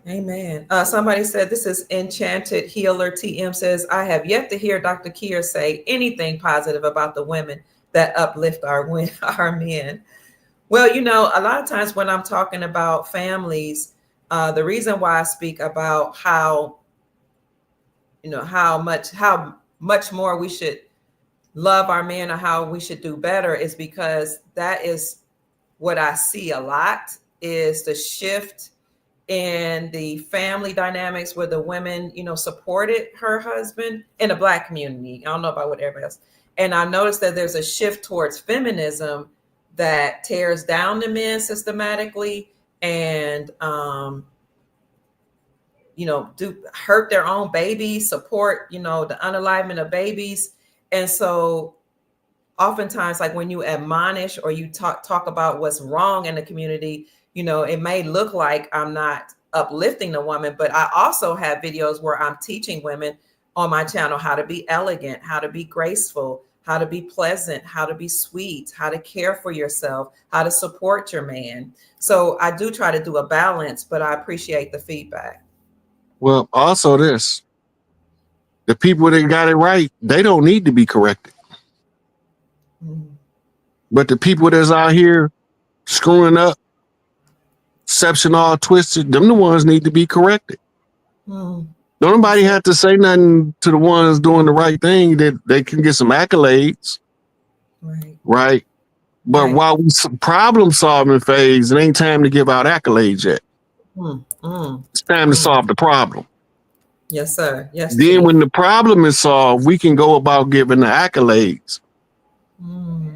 Amen. Somebody said this is Enchanted Healer. TM says, I have yet to hear Dr. Kier say anything positive about the women that uplift our men. Well, a lot of times when I'm talking about families, the reason why I speak about how much more we should love our men or how we should do better is because that is what I see a lot, is the shift in the family dynamics where the women, supported her husband in the Black community. I don't know about what everybody else. And I noticed that there's a shift towards feminism that tears down the men systematically and, do hurt their own babies, support, the unalivement of babies. And so oftentimes, like when you admonish or you talk about what's wrong in the community, it may look like I'm not uplifting the woman, but I also have videos where I'm teaching women on my channel how to be elegant, how to be graceful, how to be pleasant, how to be sweet, how to care for yourself, how to support your man. So I do try to do a balance, but I appreciate the feedback. Well, also this, the people that got it right, they don't need to be corrected. But the people that's out here screwing up, exception all twisted, them the ones need to be corrected. Don't nobody have to say nothing to the ones doing the right thing that they can get some accolades. Right. But while we problem solving phase, it ain't time to give out accolades yet. It's time to solve the problem. Yes, sir. Yes. Then Chief. When the problem is solved, we can go about giving the accolades.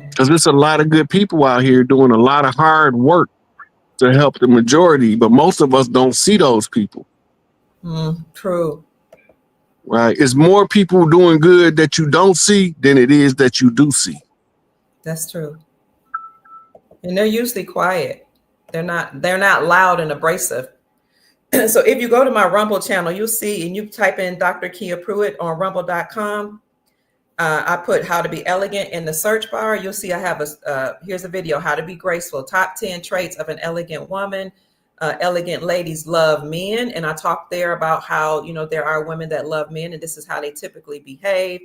Because there's a lot of good people out here doing a lot of hard work to help the majority, but most of us don't see those people. True. Right. It's more people doing good that you don't see than it is that you do see. That's true. And they're usually quiet. They're not loud and abrasive. So if you go to my Rumble channel, you'll see, and you type in Dr. Kia Pruitt on rumble.com. I put how to be elegant in the search bar. You'll see I have here's a video, how to be graceful, top 10 traits of an elegant woman. Elegant ladies love men. And I talked there about how, there are women that love men and this is how they typically behave.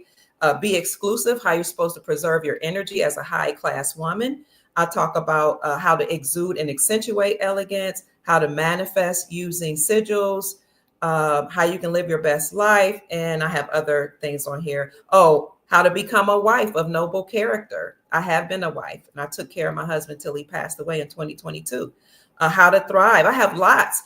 Be exclusive, how you're supposed to preserve your energy as a high class woman. I talk about how to exude and accentuate elegance, how to manifest using sigils, how you can live your best life. And I have other things on here. Oh, how to become a wife of noble character. I have been a wife, and I took care of my husband till he passed away in 2022. How to thrive. I have lots.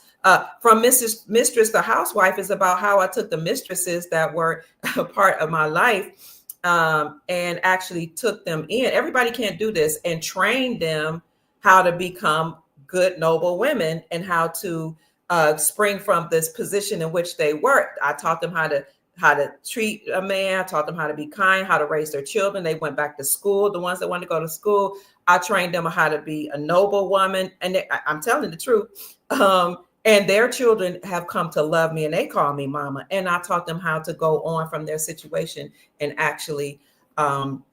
From Mistress to Housewife is about how I took the mistresses that were a part of my life and actually took them in. Everybody can't do this, and trained them how to become good, noble women, and how to spring from this position in which they worked. I taught them how to treat a man. I taught them how to be kind, how to raise their children. They went back to school. The ones that wanted to go to school, I trained them how to be a noble woman. And I'm telling the truth. And their children have come to love me, and they call me mama. And I taught them how to go on from their situation and actually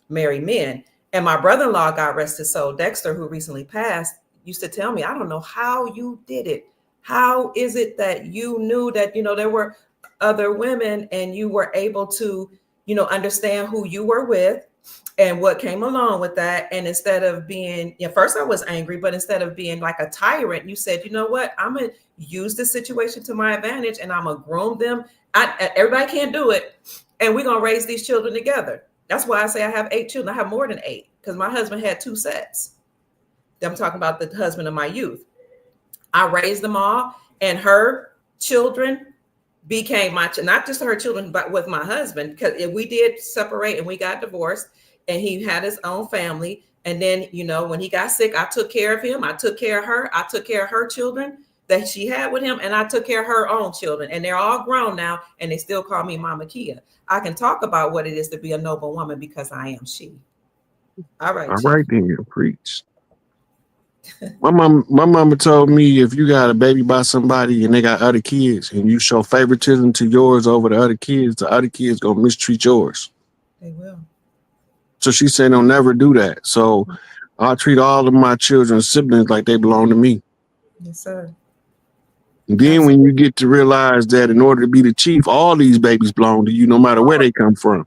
marry men. And my brother-in-law, God rest his soul, Dexter, who recently passed, used to tell me, I don't know how you did it. How is it that you knew that, there were other women and you were able to, understand who you were with and what came along with that? And instead of being, first I was angry, but instead of being like a tyrant, you said, you know what, I'm going to use this situation to my advantage, and I'm going to groom them. Everybody can't do it. And we're going to raise these children together. That's why I say I have 8 children. I have more than 8 because my husband had 2 sets. I'm talking about the husband of my youth. I raised them all, and her children became not just her children, but with my husband, because we did separate and we got divorced, and he had his own family. And then, when he got sick, I took care of him. I took care of her. I took care of her children that she had with him, and I took care of her own children. And they're all grown now, and they still call me Mama Kia. I can talk about what it is to be a noble woman because I am she. All right. All right, then, preach. My mama told me if you got a baby by somebody and they got other kids and you show favoritism to yours over the other kids gonna mistreat yours. They will. So she said, don't never do that. So I'll treat all of my children's siblings like they belong to me. Yes, sir. And then when you get to realize that in order to be the chief, all these babies belong to you, no matter where they come from.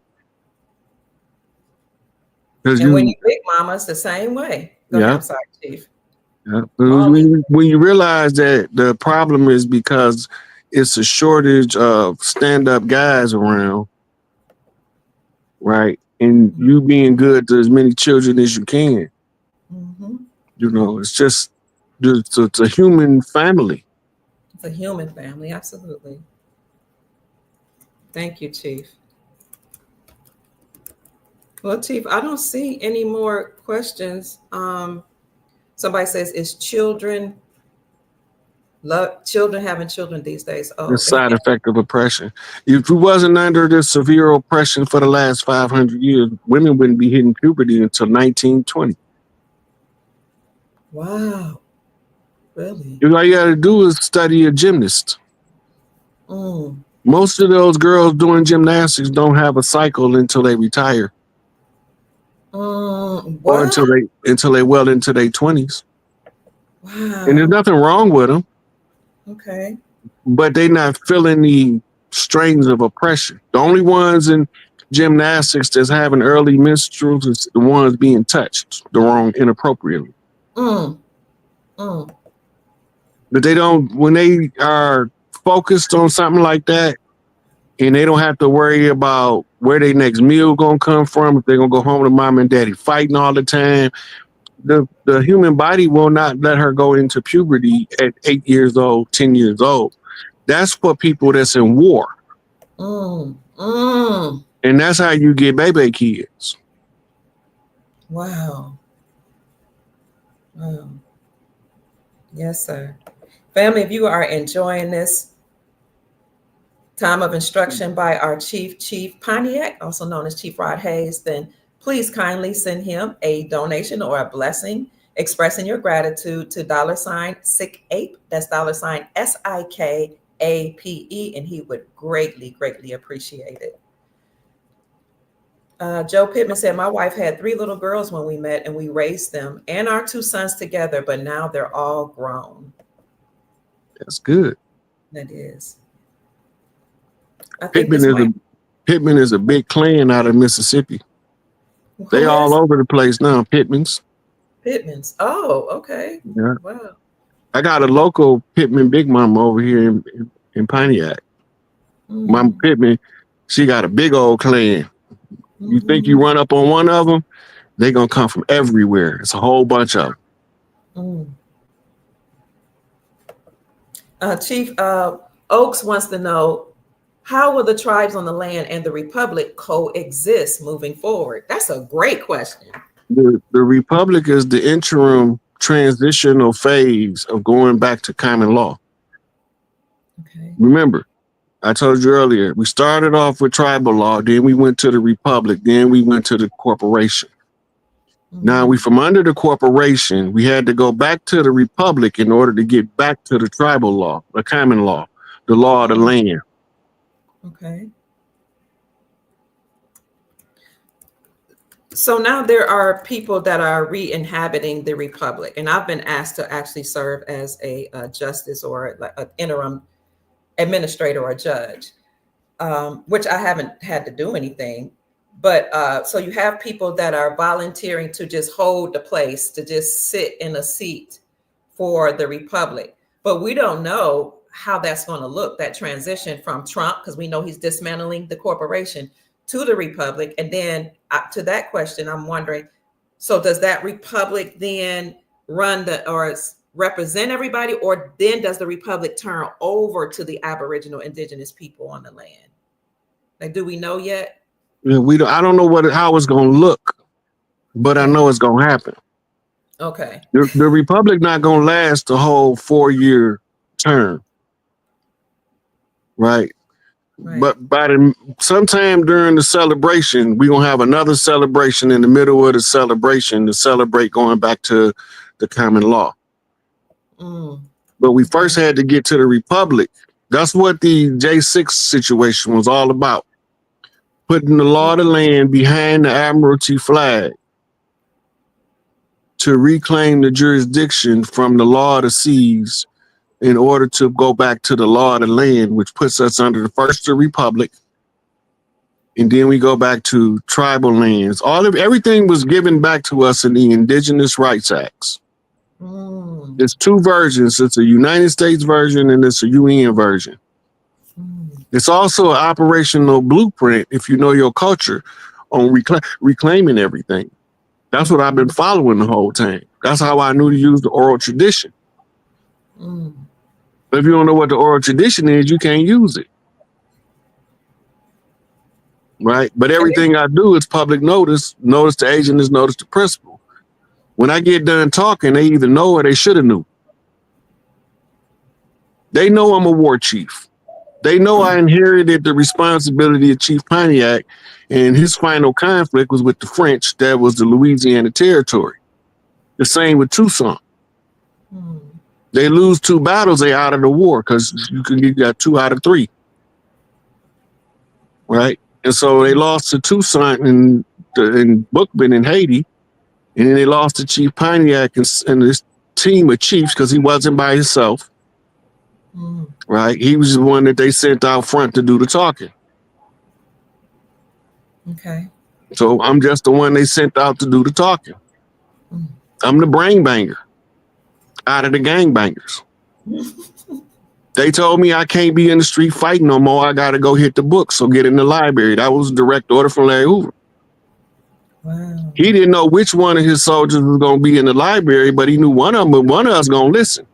And when you big mama, it's the same way. Go ahead, I'm sorry, Chief. Yeah. When you realize that the problem is because it's a shortage of stand-up guys around, right? And you being good to as many children as you can. Mm-hmm. It's just it's a human family. It's a human family, absolutely. Thank you, Chief. Well, Chief, I don't see any more questions. Somebody says, is children having children these days? Oh, the side effect of oppression. If we wasn't under this severe oppression for the last 500 years, women wouldn't be hitting puberty until 1920. Wow. Really? All you got to do is study a gymnast. Most of those girls doing gymnastics don't have a cycle until they retire. Or until they well into their 20s. Wow. And there's nothing wrong with them. Okay. But they're not feeling the strains of oppression. The only ones in gymnastics that's having early menstruals is the ones being touched inappropriately. But they don't, when they are focused on something like that, and they don't have to worry about where their next meal gonna come from, if they're gonna go home to mom and daddy fighting all the time. The human body will not let her go into puberty at 8 years old, 10 years old. That's for people that's in war. And that's how you get baby kids. Wow. Yes, sir. Family, if you are enjoying this time of instruction by our Chief Pontiac, also known as Chief Rod Hayes, then please kindly send him a donation or a blessing expressing your gratitude to $SICAPE. That's $SIKAPE, and he would greatly appreciate it. Joe Pittman said, my wife had 3 little girls when we met, and we raised them and our 2 sons together, but now they're all grown. That's good. That is. Pittman is a big clan out of Mississippi. They all over the place now, Pittmans. Oh, okay. Yeah. Wow. I got a local Pittman Big Mama over here in Pontiac. Mama Pittman, she got a big old clan. You think you run up on one of them, they're going to come from everywhere. It's a whole bunch of them. Chief Oaks wants to know, how will the tribes on the land and the republic coexist moving forward? That's a great question. The republic is the interim transitional phase of going back to common law. Okay. Remember, I told you earlier, we started off with tribal law, then we went to the republic, then we went to the corporation. Now we from under the corporation, we had to go back to the republic in order to get back to the tribal law, the common law, the law of the land. Okay. So now there are people that are re-inhabiting the republic, and I've been asked to actually serve as a justice or an interim administrator or judge, which I haven't had to do anything. But so you have people that are volunteering to just hold the place, to just sit in a seat for the republic. But we don't know how that's going to look, that transition from Trump, because we know he's dismantling the corporation, to the republic. And then to that question, I'm wondering, so does that republic then run or represent everybody, or then does the republic turn over to the Aboriginal indigenous people on the land? Like, do we know yet? Yeah, I don't know how it's going to look, but I know it's going to happen. Okay. The republic not going to last the whole 4-year term. Right. But sometime during the celebration, we're going to have another celebration in the middle of the celebration to celebrate going back to the common law. But we first had to get to the republic. That's what the J6 situation was all about. Putting the law of the land behind the Admiralty flag to reclaim the jurisdiction from the law of the seas in order to go back to the law of the land, which puts us under the first republic. And then we go back to tribal lands. Everything was given back to us in the Indigenous Rights Acts. There's two versions. It's a United States version and it's a UN version. It's also an operational blueprint, if you know your culture, on reclaiming everything. That's what I've been following the whole time. That's how I knew to use the oral tradition. But if you don't know what the oral tradition is, you can't use it. Right? But everything I do is public notice. Notice to agent is notice to principal. When I get done talking, they either know or they should have knew. They know I'm a war chief. They know I inherited the responsibility of Chief Pontiac, and his final conflict was with the French. That was the Louisiana Territory. The same with Toussaint. They lose 2 battles, they out of the war, because you got 2 out of 3. Right? And so they lost to Toussaint in Bookman in Haiti, and then they lost to Chief Pontiac and this team of chiefs because he wasn't by himself. Right? He was the one that they sent out front to do the talking. Okay. So I'm just the one they sent out to do the talking. I'm the brain banger out of the gangbangers. They told me I can't be in the street fighting no more. I got to go hit the books. So get in the library. That was a direct order from Larry Hoover. Wow. He didn't know which one of his soldiers was going to be in the library, but he knew one of them, but one of us going to listen.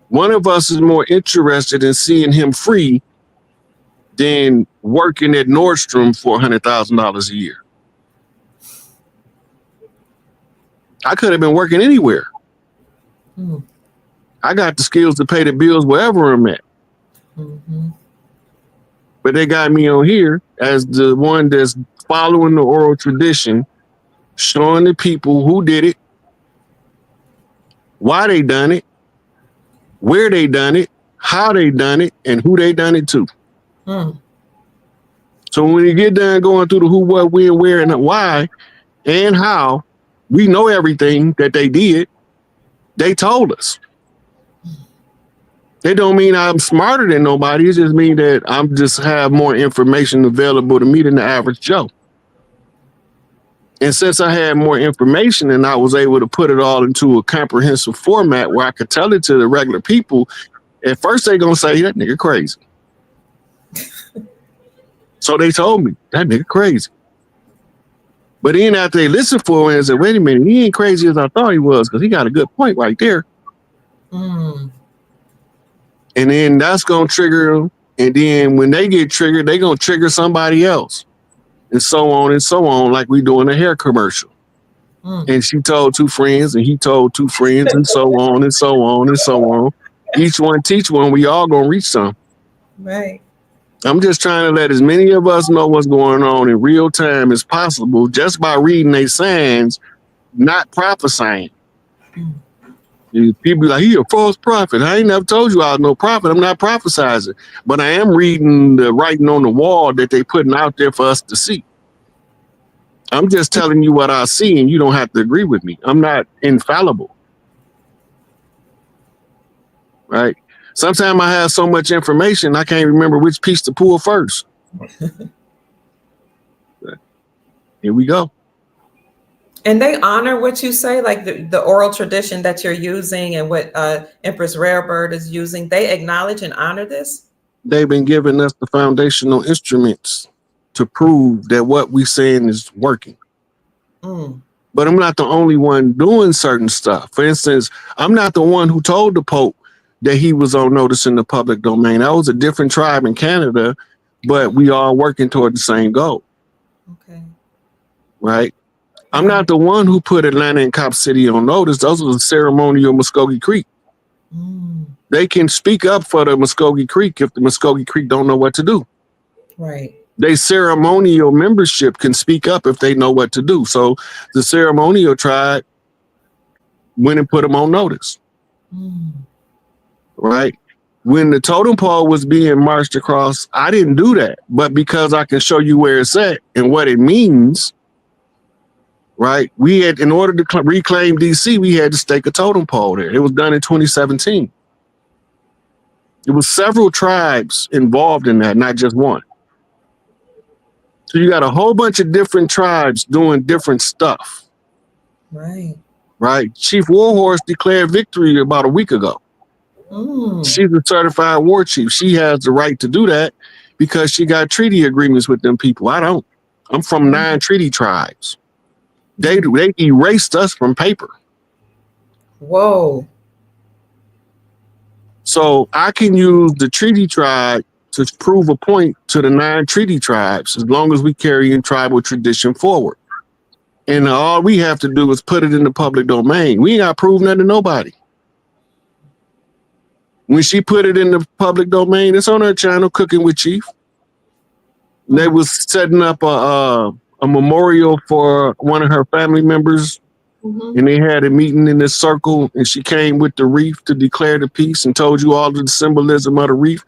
One of us is more interested in seeing him free than working at Nordstrom for $100,000 a year. I could have been working anywhere. I got the skills to pay the bills wherever I'm at. But they got me on here as the one that's following the oral tradition, showing the people who did it, why they done it, where they done it, how they done it, and who they done it to. So when you get done going through the who, what, when, where, and why, and how, we know everything that they did. They told us. It don't mean I'm smarter than nobody. It just means that I'm just have more information available to me than the average Joe. And since I had more information and I was able to put it all into a comprehensive format where I could tell it to the regular people, At first they gonna say that nigga crazy. So they told me that nigga crazy. But then after they listened for it and said, wait a minute, he ain't crazy as I thought he was, because he got a good point right there. Mm. And then that's gonna trigger them. And then when they get triggered, they gonna trigger somebody else. And so on, like we do in a hair commercial. Mm. And she told 2 friends, and he told 2 friends, and so on and so on and so on. Each one teach one. We all gonna reach some. Right. I'm just trying to let as many of us know what's going on in real time as possible, just by reading their signs, not prophesying. Mm. People be like, he a false prophet. I ain't never told you I was no prophet. I'm not prophesizing, but I am reading the writing on the wall that they putting out there for us to see. I'm just telling you what I see, and you don't have to agree with me. I'm not infallible. Right? Sometimes I have so much information, I can't remember which piece to pull first. Here we go. And they honor what you say, like the oral tradition that you're using and what Empress Rarebird is using. They acknowledge and honor this? They've been giving us the foundational instruments to prove that what we're saying is working. Mm. But I'm not the only one doing certain stuff. For instance, I'm not the one who told the Pope that he was on notice in the public domain. That was a different tribe in Canada, but we all working toward the same goal. Okay. Right? I'm not the one who put Atlanta and Cop City on notice. Those were the ceremonial Muskogee Creek. Mm. They can speak up for the Muskogee Creek if the Muskogee Creek don't know what to do. Right. They ceremonial membership can speak up if they know what to do. So the ceremonial tribe went and put them on notice. Mm. Right? When the totem pole was being marched across, I didn't do that. But because I can show you where it's at and what it means, right? We had, in order to reclaim DC, we had to stake a totem pole there. It was done in 2017. It was several tribes involved in that, not just one. So you got a whole bunch of different tribes doing different stuff. Right. Right? Chief Warhorse declared victory about a week ago. Mm. She's a certified war chief. She has the right to do that because she got treaty agreements with them people. I don't. I'm from 9 treaty tribes. They erased us from paper. Whoa. So I can use the treaty tribe to prove a point to the 9 treaty tribes as long as we carry in tribal tradition forward. And all we have to do is put it in the public domain. We ain't got to prove nothing to nobody. When she put it in the public domain, it's on her channel, Cooking with Chief. Mm-hmm. They was setting up a memorial for one of her family members. Mm-hmm. And they had a meeting in this circle, and she came with the wreath to declare the peace and told you all of the symbolism of the wreath.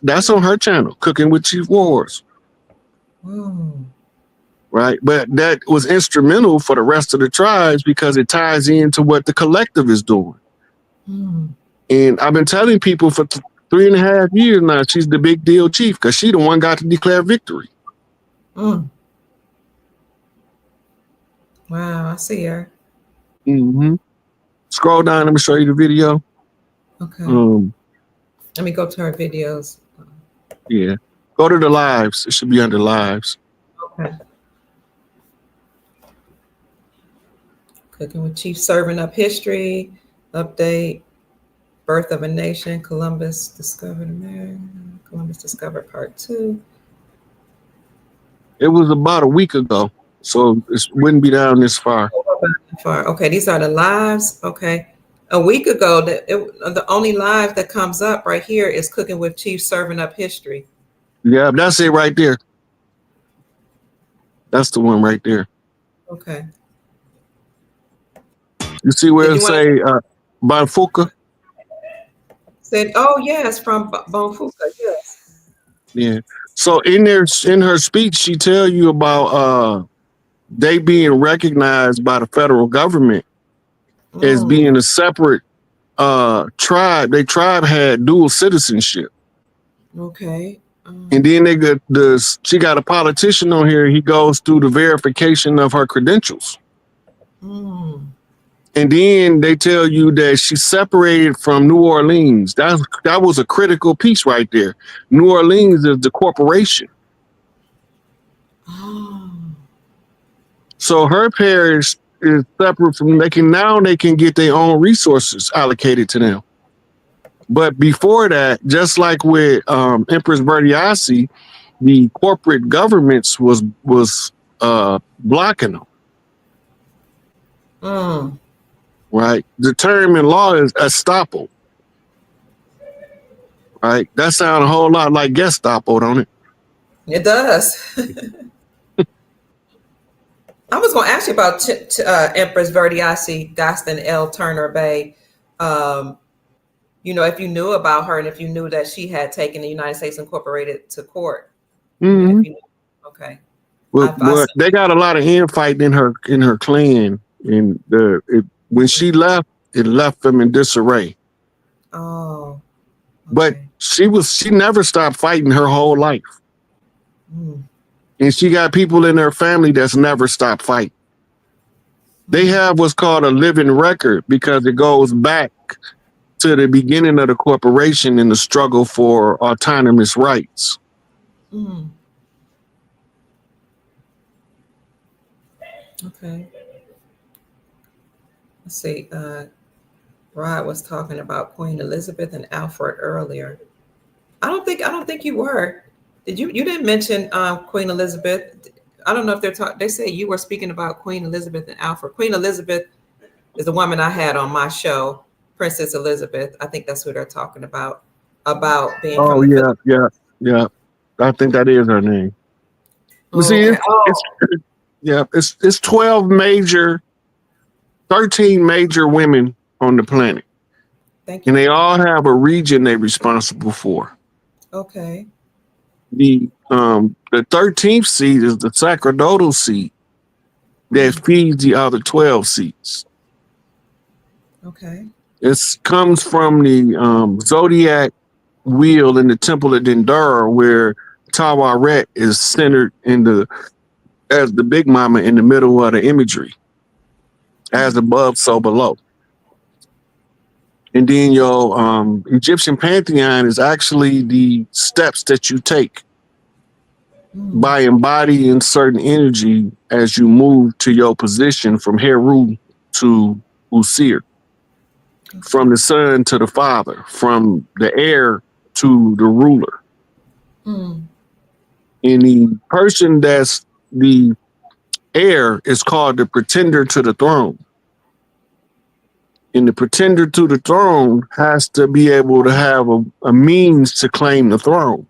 That's on her channel, Cooking with Chief Warhorse. Mm. Right? But that was instrumental for the rest of the tribes because it ties into what the collective is doing. Mm. And I've been telling people for 3.5 years now, she's the big deal chief because she the one got to declare victory. Mm. Wow, I see her. Mm-hmm. Scroll down, let me show you the video. Okay. Let me go to her videos. Yeah. Go to the lives. It should be under lives. Okay. Cooking with Chief, serving up history, update, birth of a nation, Columbus discovered America, Columbus discovered part 2. It was about a week ago, so it wouldn't be down this far. Okay, these are the lives. Okay. A week ago, the only live that comes up right here is Cooking with Chief, serving up history. Yeah, that's it right there. That's the one right there. Okay. You see where it say Bonfuka? Said, oh yes, from Bonfuka, yes. Yeah. So in her speech, she tell you about they being recognized by the federal government as being a separate tribe. Their tribe had dual citizenship. Okay. And then she got a politician on here. He goes through the verification of her credentials. And then they tell you that she separated from New Orleans. That was a critical piece right there. New Orleans is the corporation. Oh. So her parish is separate from, they can get their own resources allocated to them. But before that, just like with Empress Bertiasi, the corporate governments was blocking them. Right? The term in law is estoppel. Right? That sounds a whole lot like Gestapo, don't it? It does. I was going to ask you about Empress Verdiasi, Gaston L. Turner Bay. If you knew about her and if you knew that she had taken the United States Incorporated to court. Mm-hmm. Okay. Well, they got a lot of infighting in her clan, and when she left, it left them in disarray. Oh. Okay. But she never stopped fighting her whole life. And she got people in her family that's never stopped fighting. They have what's called a living record because it goes back to the beginning of the corporation and the struggle for autonomous rights. Okay. Let's see. Rod was talking about Queen Elizabeth and Alfred earlier. I don't think you were. Did you? You didn't mention Queen Elizabeth. I don't know if they say you were speaking about Queen Elizabeth and Alfred. Queen Elizabeth is the woman I had on my show, Princess Elizabeth. I think that's who they're talking about being from the yeah. I think that is her name. Okay. It's 13 major women on the planet. Thank you. And they all have a region they're responsible for. Okay. The 13th seat is the sacerdotal seat that feeds the other 12 seats. Okay. It comes from the zodiac wheel in the temple of Dendera, where Tawaret is centered as the big mama in the middle of the imagery. As above, so below. And then your Egyptian pantheon is actually the steps that you take by embodying certain energy as you move to your position from Heru to Usir, from the son to the father, from the heir to the ruler. And the person that's the heir is called the pretender to the throne. And the pretender to the throne has to be able to have a means to claim the throne.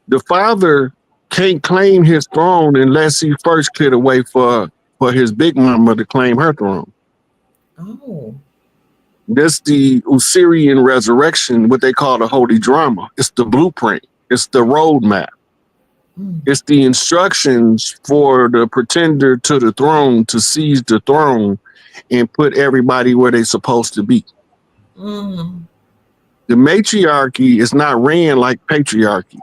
The father can't claim his throne unless he first cleared a way for his big mama to claim her throne. Oh. That's the Osirian resurrection, what they call the holy drama. It's the blueprint. It's the roadmap. It's the instructions for the pretender to the throne to seize the throne and put everybody where they're supposed to be. The matriarchy is not ran like patriarchy.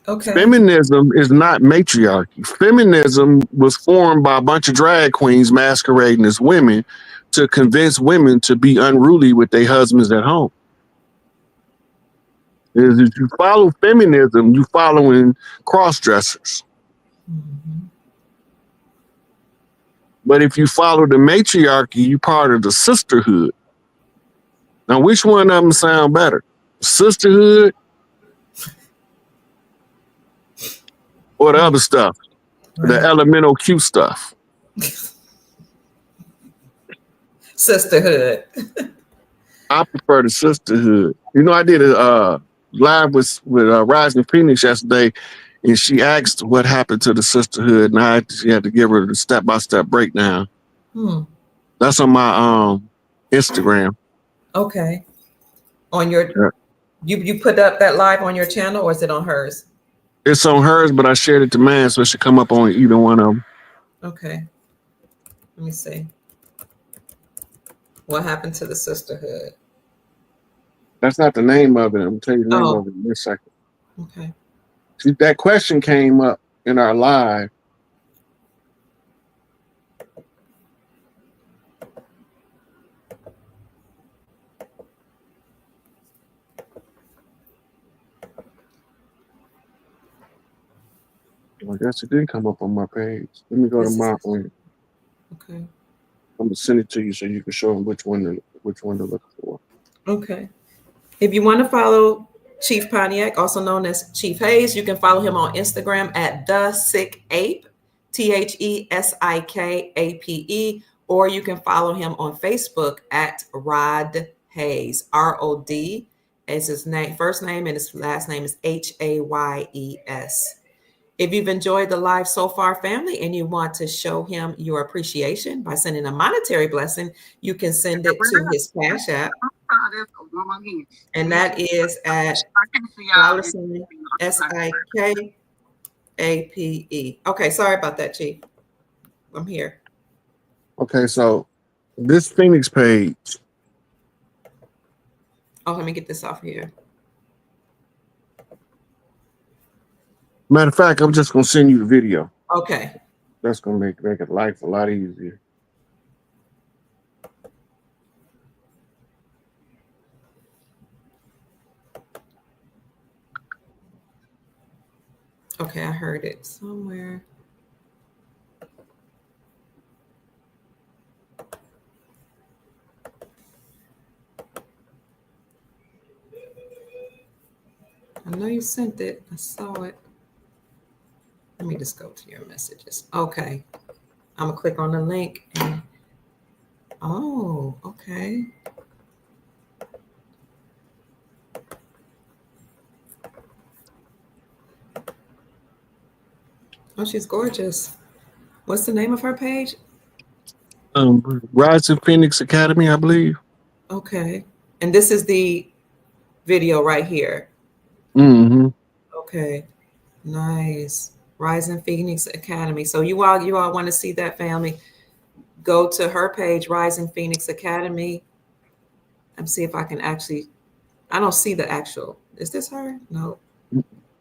Okay. Feminism is not matriarchy. Feminism was formed by a bunch of drag queens masquerading as women to convince women to be unruly with their husbands at home. If you follow feminism, you following cross-dressers. But if you follow the matriarchy, you part of the sisterhood. Now, which one of them sound better? Sisterhood or the other stuff? Right. The elemental Q stuff. Sisterhood. I prefer the sisterhood. I did a live with Rising Phoenix yesterday, and she asked what happened to the sisterhood, and she had to give her the step-by-step breakdown. That's on my Instagram. Okay. On your you put up that live on your channel, or is it on hers? It's on hers, but I shared it to mine, so it should come up on either one of them. Okay. Let me see. What happened to the sisterhood? That's not the name of it. I'm gonna tell you the name of it in a second. Okay. See, that question came up in our live. I guess it didn't come up on my page. Let me go to my one. Okay. I'm gonna send it to you so you can show them which one to look for. Okay. If you want to follow Chief Pontiac, also known as Chief Hayes, you can follow him on Instagram at The Sick Ape, TheSikape, or you can follow him on Facebook at Rod Hayes, ROD as his name, first name, and his last name is HAYES. If you've enjoyed the live so far, family, and you want to show him your appreciation by sending a monetary blessing, you can send it to his Cash App. And that is at $SIKAPE. Okay, sorry about that, Chief. I'm here. Okay, so this Phoenix page. Oh, let me get this off here. Matter of fact, I'm just gonna send you the video. Okay. That's gonna make it life a lot easier. Okay, I heard it somewhere. I know you sent it. I saw it. Let me just go to your messages. Okay. I'm gonna click on the link and oh, okay. Oh, she's gorgeous. What's the name of her page? Rising Phoenix Academy, I believe. Okay. And this is the video right here. Mm-hmm. Okay. Nice. Rising Phoenix Academy. So you all want to see that, family, go to her page, Rising Phoenix Academy. And see if I can actually, I don't see the actual. Is this her? No.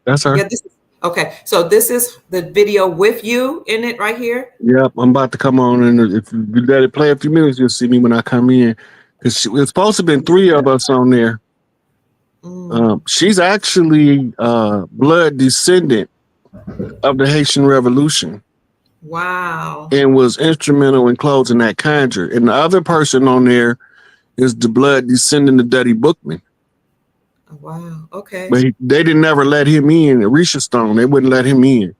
That's her. Yeah, this is, okay. So this is the video with you in it right here. Yep, I'm about to come on, and if you let it play a few minutes, you'll see me when I come in. Because it's supposed to have been 3 of us on there. She's actually blood descendant of the Haitian Revolution. Wow. And was instrumental in closing that conjure. And the other person on there is the blood descendant of Duddy Bookman. Oh, wow. Okay. But they didn't ever let him in. Risha Stone, they wouldn't let him in.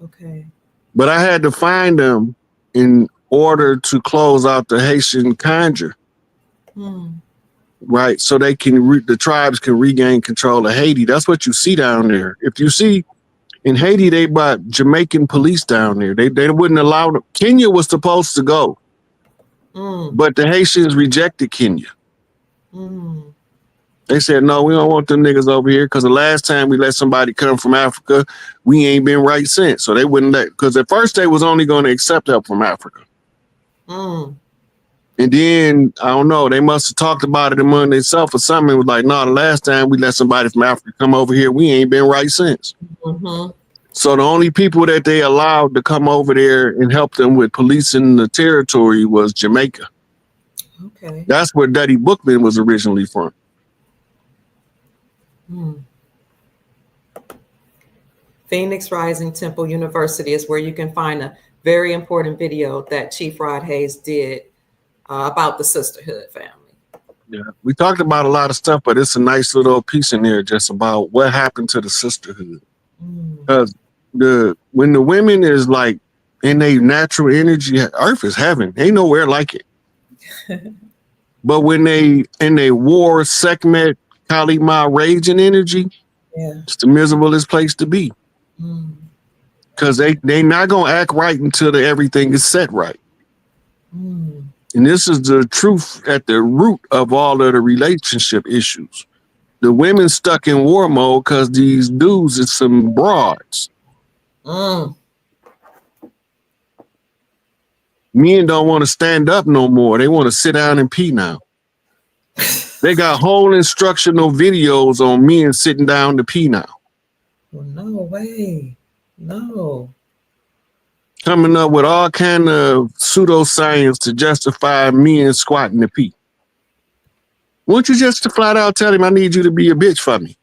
Okay. But I had to find them in order to close out the Haitian conjure. Right, so they can the tribes can regain control of Haiti. That's what you see down there. If you see in Haiti, they brought Jamaican police down there. They wouldn't allow them. Kenya was supposed to go, but the Haitians rejected Kenya. They said, no, we don't want them niggas over here because the last time we let somebody come from Africa, we ain't been right since. So they wouldn't let, because at first they was only going to accept help from Africa. And then, I don't know, they must have talked about it among themselves or something. It was like, no, the last time we let somebody from Africa come over here, we ain't been right since. So the only people that they allowed to come over there and help them with policing the territory was Jamaica. Okay. That's where Duddy Bookman was originally from. Phoenix Rising Temple University is where you can find a very important video that Chief Rod Hayes did about the sisterhood family. Yeah, we talked about a lot of stuff, but it's a nice little piece in there just about what happened to the sisterhood. Because when the women is like in their natural energy, Earth is heaven. Ain't nowhere like it. But when they in their war, Sekhmet, Kalima, raging energy, it's the miserablest place to be. Because they not gonna act right until everything is set right. And this is the truth at the root of all of the relationship issues. The women stuck in war mode because these dudes is some broads. Men don't want to stand up no more. They want to sit down and pee now. They got whole instructional videos on men sitting down to pee now. Well, no way. No. Coming up with all kind of pseudoscience to justify men squatting to pee. Won't you just flat out tell him I need you to be a bitch for me?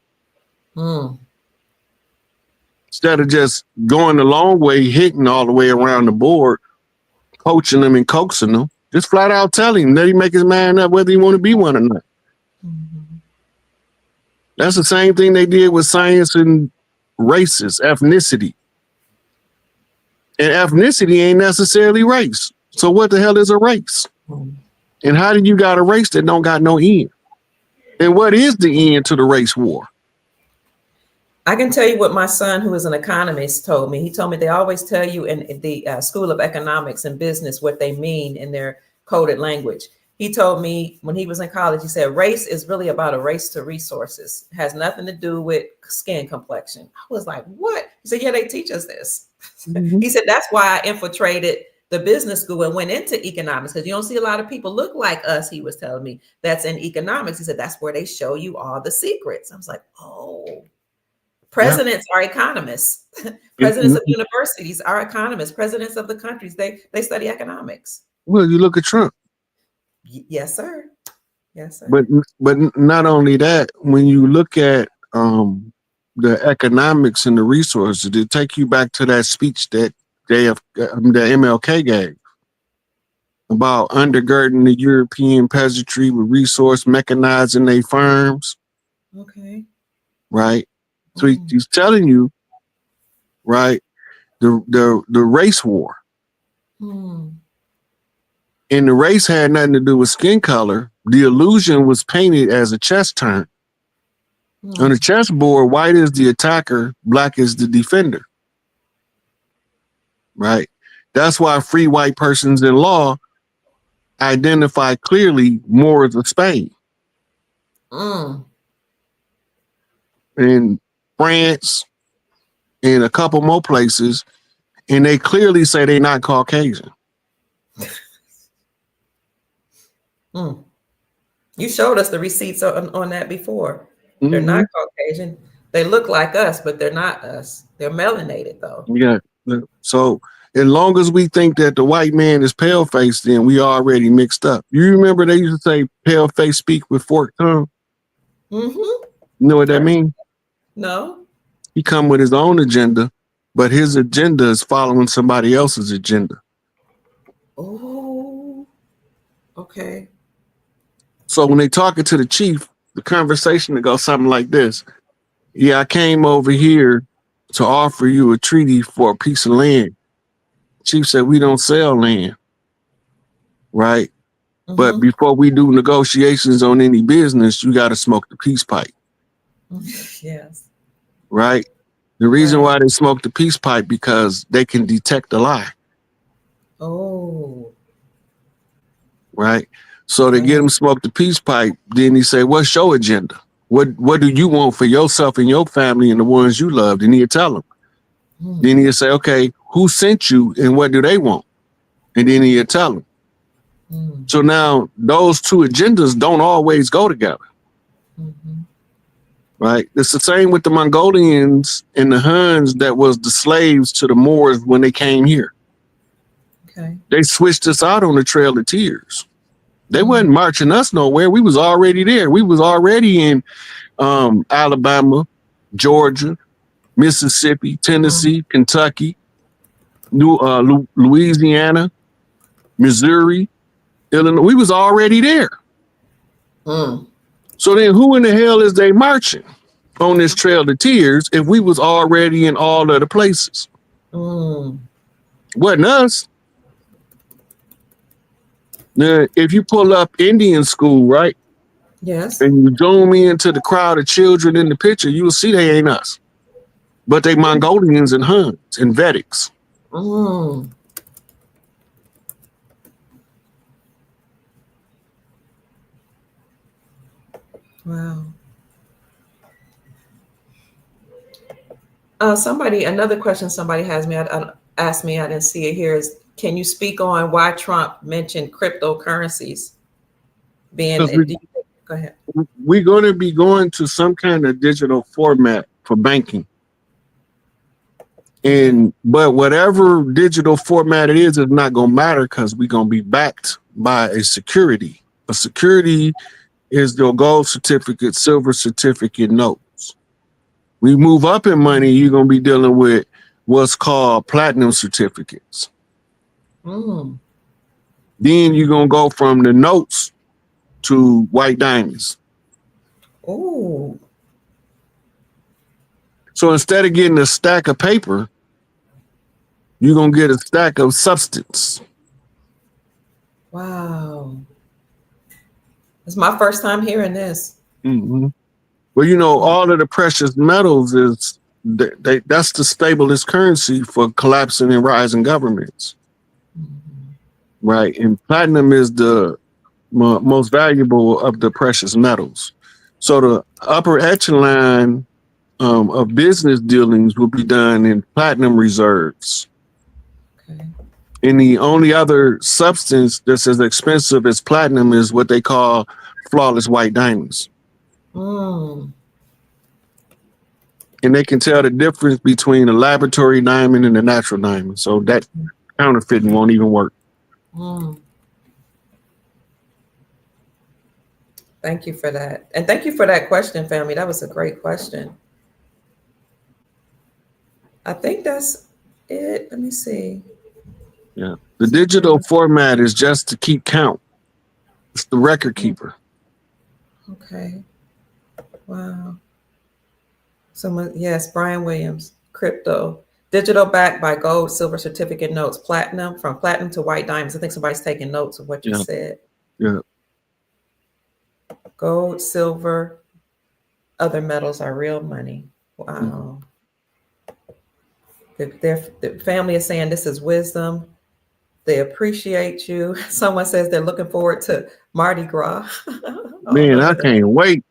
instead of just going the long way, hitting all the way around the board, coaching them and coaxing them. Just flat out tell him, let him make his mind up whether he want to be one or not. Mm-hmm. That's the same thing they did with science and races, ethnicity. And ethnicity ain't necessarily race. So what the hell is a race? Mm-hmm. And how do you got a race that don't got no end? And what is the end to the race war? I can tell you what my son, who is an economist, told me. He told me they always tell you in the School of Economics and Business what they mean in their coded language. He told me when he was in college, he said, race is really about a race to resources. It has nothing to do with skin complexion. I was like, what? He said, yeah, they teach us this. Mm-hmm. He said, that's why I infiltrated the business school and went into economics, because you don't see a lot of people look like us, he was telling me, that's in economics. He said, that's where they show you all the secrets. I was like, oh. Presidents are economists. Presidents of universities are economists. Presidents of the countries, they study economics. Well, you look at Trump. Yes, sir. Yes, sir. But not only that, when you look at the economics and the resources, it take you back to that speech that the MLK gave about undergirding the European peasantry with resource, mechanizing their farms. Okay. Right. So he's telling you, right, the race war. And the race had nothing to do with skin color. The illusion was painted as a chess turn. On the chessboard, white is the attacker, black is the defender. Right. That's why free white persons in law identify clearly Moors of Spain. In France and a couple more places, and they clearly say they're not Caucasian. You showed us the receipts on that before. They're not Caucasian. They look like us, but they're not us. They're melanated, though. Yeah. So as long as we think that the white man is pale-faced, then we already mixed up. You remember they used to say pale-face speak with forked tongue? You know what that means? No. He come with his own agenda, but his agenda is following somebody else's agenda. Oh, okay. So when they talking to the chief, the conversation goes something like this. Yeah, I came over here to offer you a treaty for a piece of land. Chief said, we don't sell land, right? But before we do negotiations on any business, you got to smoke the peace pipe. Yes. Right? The reason why they smoke the peace pipe, because they can detect a lie. Oh. Right? So they get him smoke the peace pipe. Then he say, what's your agenda? What do you want for yourself and your family and the ones you loved? And he'll tell them. Then he'll say, okay, who sent you and what do they want? And then he'll tell them. So now those two agendas don't always go together. Right? It's the same with the Mongolians and the Huns that was the slaves to the Moors when they came here. Okay. They switched us out on the Trail of Tears. They wasn't marching us nowhere. We was already there. We was already in Alabama, Georgia, Mississippi, Tennessee, Kentucky, Louisiana, Missouri, Illinois. We was already there. So then who in the hell is they marching on this Trail of Tears if we was already in all other places? Wasn't us. Now, if you pull up Indian school, right? Yes. And you zoom into the crowd of children in the picture, you will see they ain't us. But they Mongolians and Huns and Vedics. Wow. Another question somebody has me, asked me, I didn't see it here, is can you speak on why Trump mentioned cryptocurrencies being, go ahead. We're going to be going to some kind of digital format for banking. But whatever digital format it is not going to matter because we're going to be backed by a security. A security is your gold certificate, silver certificate notes, We move up in money, you're going to be dealing with what's called platinum certificates. Mm. Then you're going to go from the notes to white diamonds. Oh. So instead of getting a stack of paper, you're going to get a stack of substance. Wow. It's my first time hearing this. Mm-hmm. Well, you know, all of the precious metals is that's the stablest currency for collapsing and rising governments. Mm-hmm. Right. And platinum is the most valuable of the precious metals. So the upper echelon of business dealings will be done in platinum reserves. Okay. And the only other substance that's as expensive as platinum is what they call flawless white diamonds. Mm. And they can tell the difference between a laboratory diamond and a natural diamond. So that counterfeiting won't even work. Mm. Thank you for that. And thank you for that question, family. That was a great question. I think that's it. Let me see. Yeah. The digital format is just to keep count. It's the record keeper. Okay. Wow. Someone, yes, Brian Williams, crypto, digital backed by gold, silver certificate notes, platinum, from platinum to white diamonds. I think somebody's taking notes of what you said. Yeah. Gold, silver, other metals are real money. Wow. The family is saying this is wisdom. They appreciate you. Someone says they're looking forward to Mardi Gras. Man, I can't wait.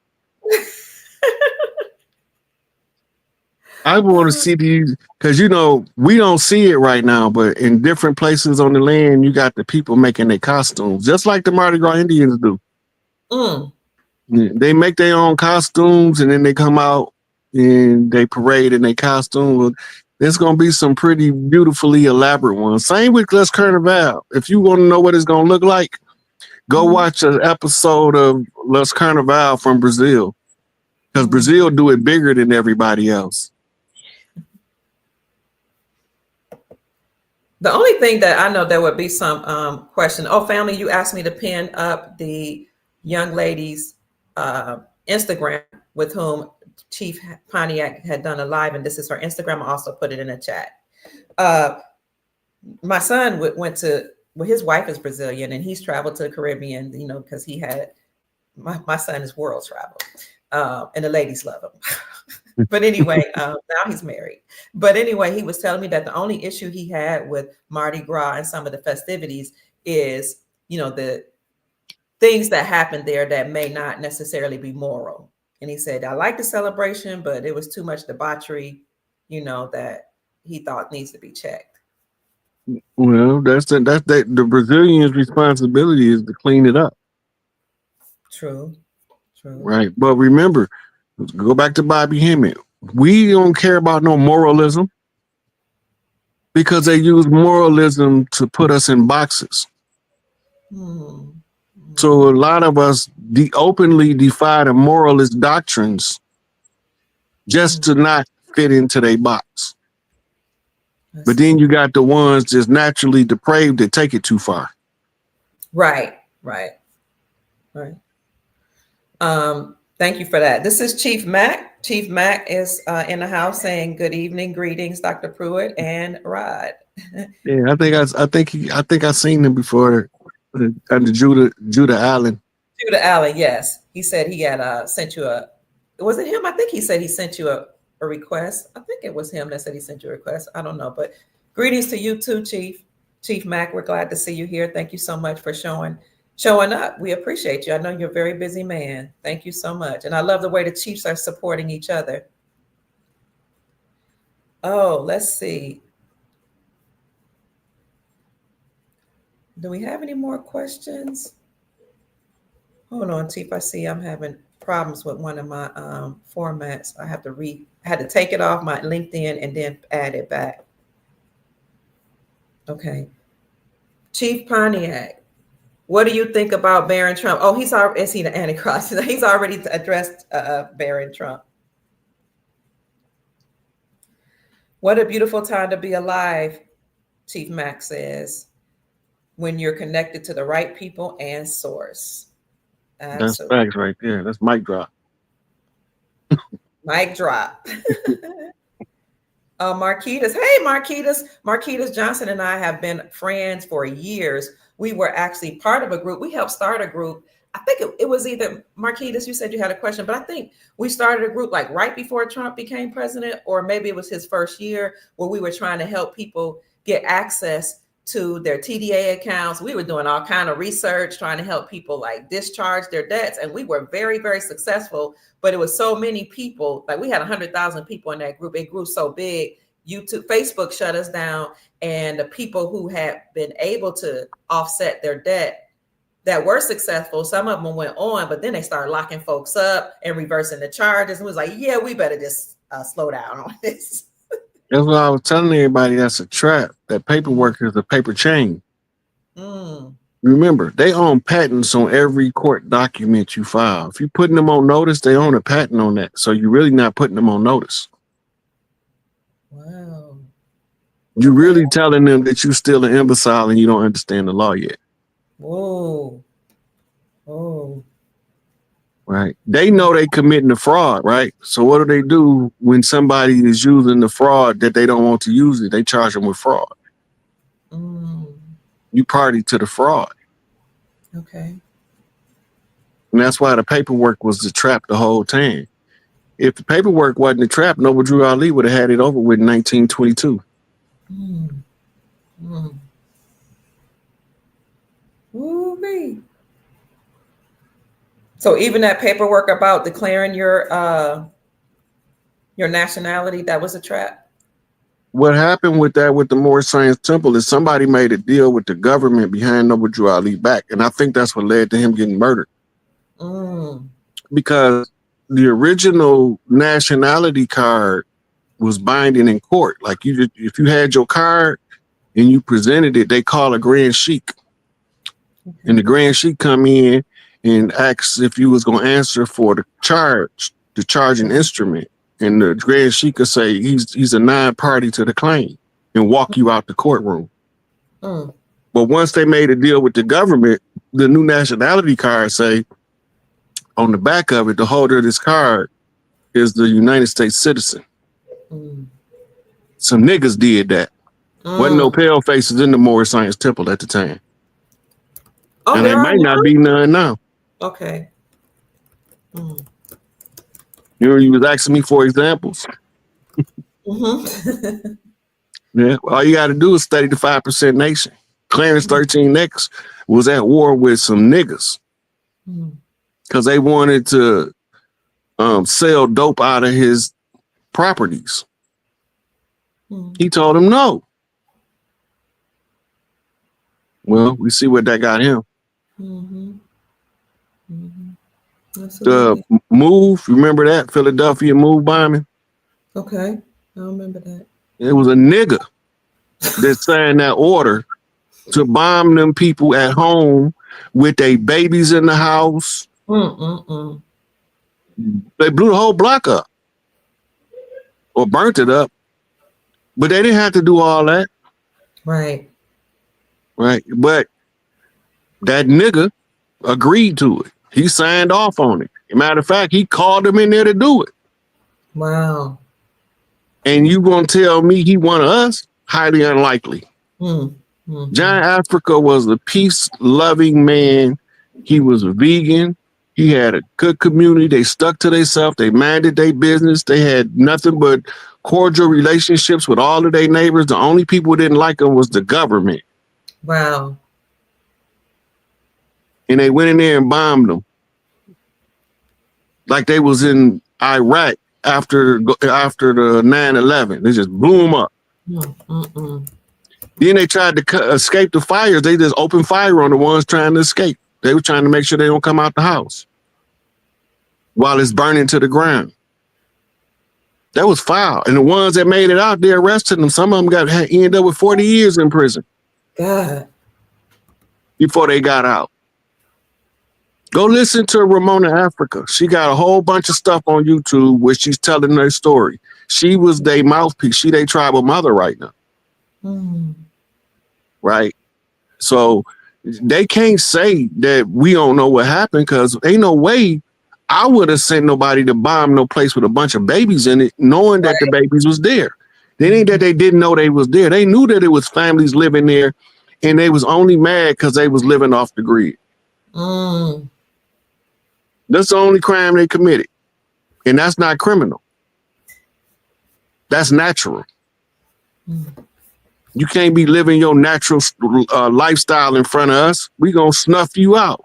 I want to see these because, you know, we don't see it right now, but in different places on the land, you got the people making their costumes, just like the Mardi Gras Indians do. Mm. They make their own costumes and then they come out and they parade in their costume. There's going to be some pretty beautifully elaborate ones. Same with Les Carnival. If you want to know what it's going to look like, go watch an episode of Les Carnival from Brazil, because Brazil do it bigger than everybody else. The only thing that I know there would be some question. Oh, family, you asked me to pin up the young lady's Instagram with whom Chief Pontiac had done a live, and this is her Instagram. I also put it in the chat. My son went to, well, his wife is Brazilian, and he's traveled to the Caribbean, you know, because he had, my son is world travel, and the ladies love him. But anyway, now he's married. But anyway, he was telling me that the only issue he had with Mardi Gras and some of the festivities is, you know, the things that happen there that may not necessarily be moral. And he said, I like the celebration, but it was too much debauchery, you know, that he thought needs to be checked. Well, that's the Brazilians' responsibility is to clean it up. True. Right. But remember, let's go back to Bobby Hemmett. We don't care about no moralism because they use moralism to put us in boxes. So a lot of us openly defy the moralist doctrines just to not fit into their box. But then you got the ones that's naturally depraved that take it too far. Right. Thank you for that. This is Chief Mac. Chief Mac is in the house saying good evening, greetings, Dr. Pruitt and Rod. Yeah, I think I've seen him before under Judah Allen. Judah Allen, yes. He said he had sent you was it him? I think he said he sent you a request. I think it was him that said he sent you a request. I don't know, but greetings to you too, Chief Mac. We're glad to see you here. Thank you so much for showing up. We appreciate you. I know you're a very busy man. Thank you so much. And I love the way the chiefs are supporting each other. Oh, let's see. Do we have any more questions? Hold on, Chief. I see I'm having problems with one of my formats. I had to take it off my LinkedIn and then add it back. Okay. Chief Pontiac, what do you think about Barron Trump? Oh, is he the Antichrist? He's already addressed Barron Trump. What a beautiful time to be alive, Chief Max says, when you're connected to the right people and source. That's Absolutely. facts right there. That's mic drop. Mic drop. Marquitas. Hey, Marquitas. Marquitas Johnson and I have been friends for years. We were actually part of a group. We helped start a group. I think it was either Marquitas, you said you had a question, but I think we started a group like right before Trump became president, or maybe it was his first year, where we were trying to help people get access to their TDA accounts. We were doing all kind of research, trying to help people like discharge their debts. And we were very, very successful, but it was so many people, like we had 100,000 people in that group. It grew so big. YouTube, Facebook shut us down. And the people who had been able to offset their debt that were successful, some of them went on, but then they started locking folks up and reversing the charges. And was like, yeah, we better just slow down on this. That's what I was telling everybody. That's a trap. That paperwork is a paper chain. Remember, they own patents on every court document you file. If you're putting them on notice, they own a patent on that. So you're really not putting them on notice. Wow. You're really telling them that you're still an imbecile and you don't understand the law yet. Whoa. Oh. Right. They know they committing the fraud, right? So what do when somebody is using the fraud that they don't want to use it? They charge them with fraud. You party to the fraud. Okay. And that's why the paperwork was the trap the whole time. If the paperwork wasn't the trap, Noble Drew Ali would have had it over with in 1922. Woo-wee. So even that paperwork about declaring your nationality, that was a trap? What happened with that with the Moorish Science Temple is somebody made a deal with the government behind Noble Drew Ali back. And I think that's what led to him getting murdered. Because the original nationality card was binding in court. Like if you had your card and you presented it, they call a grand sheik. And the grand sheik come in and asks if you was going to answer for the charging instrument. And the grand sheik could say he's a non-party to the claim and walk you out the courtroom. But once they made a deal with the government, the new nationality card say on the back of it, the holder of this card is the United States citizen. Some niggas did that. Wasn't no pale faces in the Moorish Science Temple at the time. Oh, and there might not be none now. Okay. You was asking me for examples. Yeah, all you got to do is study the 5% Nation. Clarence 13X was at war with some niggas because they wanted to sell dope out of his properties. He told them no. Well, we see what that got him. The move, remember that Philadelphia move bombing? Okay, I remember that. It was a nigga that signed that order to bomb them people at home with their babies in the house. They blew the whole block up or burnt it up, but they didn't have to do all that. Right. But that nigga agreed to it. He signed off on it. Matter of fact, he called them in there to do it. Wow. And you gonna tell me he wanted us? Highly unlikely. John Africa was a peace-loving man. He was a vegan. He had a good community. They stuck to themselves. They minded their business. They had nothing but cordial relationships with all of their neighbors. The only people who didn't like them was the government. Wow. And they went in there and bombed them. Like they was in Iraq after the 9/11. They just blew them up. Then they tried to escape the fires. They just opened fire on the ones trying to escape. They were trying to make sure they don't come out the house while it's burning to the ground. That was foul. And the ones that made it out, they arrested them. Some of them ended up with 40 years in prison. God. Before they got out. Go listen to Ramona Africa. She got a whole bunch of stuff on YouTube where she's telling her story. She was their mouthpiece. She their tribal mother right now. Right? So they can't say that we don't know what happened, because ain't no way I would have sent nobody to bomb no place with a bunch of babies in it, knowing that the babies was there. It ain't that they didn't know they was there. They knew that it was families living there, and they was only mad because they was living off the grid. That's the only crime they committed. And that's not criminal. That's natural. You can't be living your natural lifestyle in front of us. We gonna snuff you out.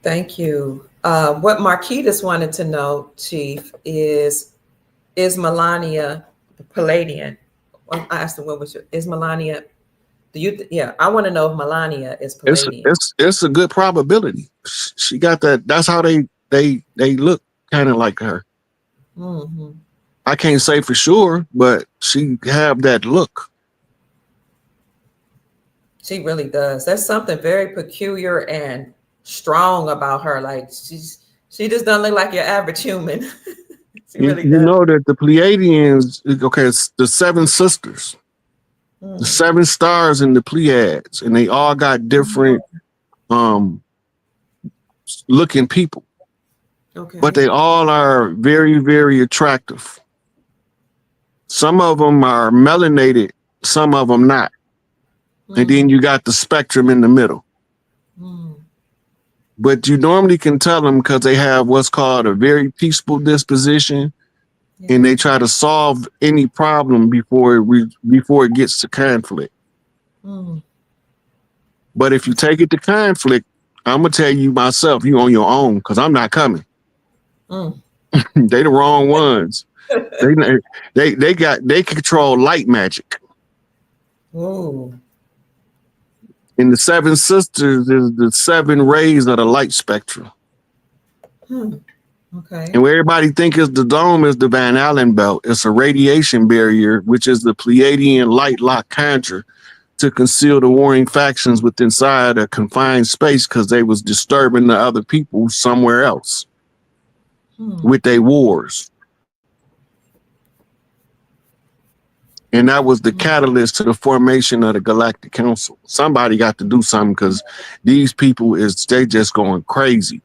Thank you. What Marquitas wanted to know, Chief, is Melania Palladian? I asked him, is Melania? I want to know if Melania is Palladian. It's a good probability. She got that. That's how they look kind of like her. I can't say for sure, but she have that look. She really does. There's something very peculiar and strong about her. Like she just doesn't look like your average human. You know that the Pleiadians, okay, it's the 7 sisters, the 7 stars in the Pleiades, and they all got different looking people. Okay. But they all are very, very attractive. Some of them are melanated, some of them not. And then you got the spectrum in the middle. But you normally can tell them because they have what's called a very peaceful disposition, and they try to solve any problem before it gets to conflict. But if you take it to conflict, I'm gonna tell you myself, you on your own, because I'm not coming. They the wrong ones. They control light magic. And the 7 sisters is the 7 rays of the light spectrum. Okay. And where everybody think is the dome is the Van Allen belt. It's a radiation barrier, which is the Pleiadian light lock conjure to conceal the warring factions within inside a confined space, because they was disturbing the other people somewhere else with their wars. And that was the catalyst to the formation of the Galactic Council. Somebody got to do something, because these people they just going crazy.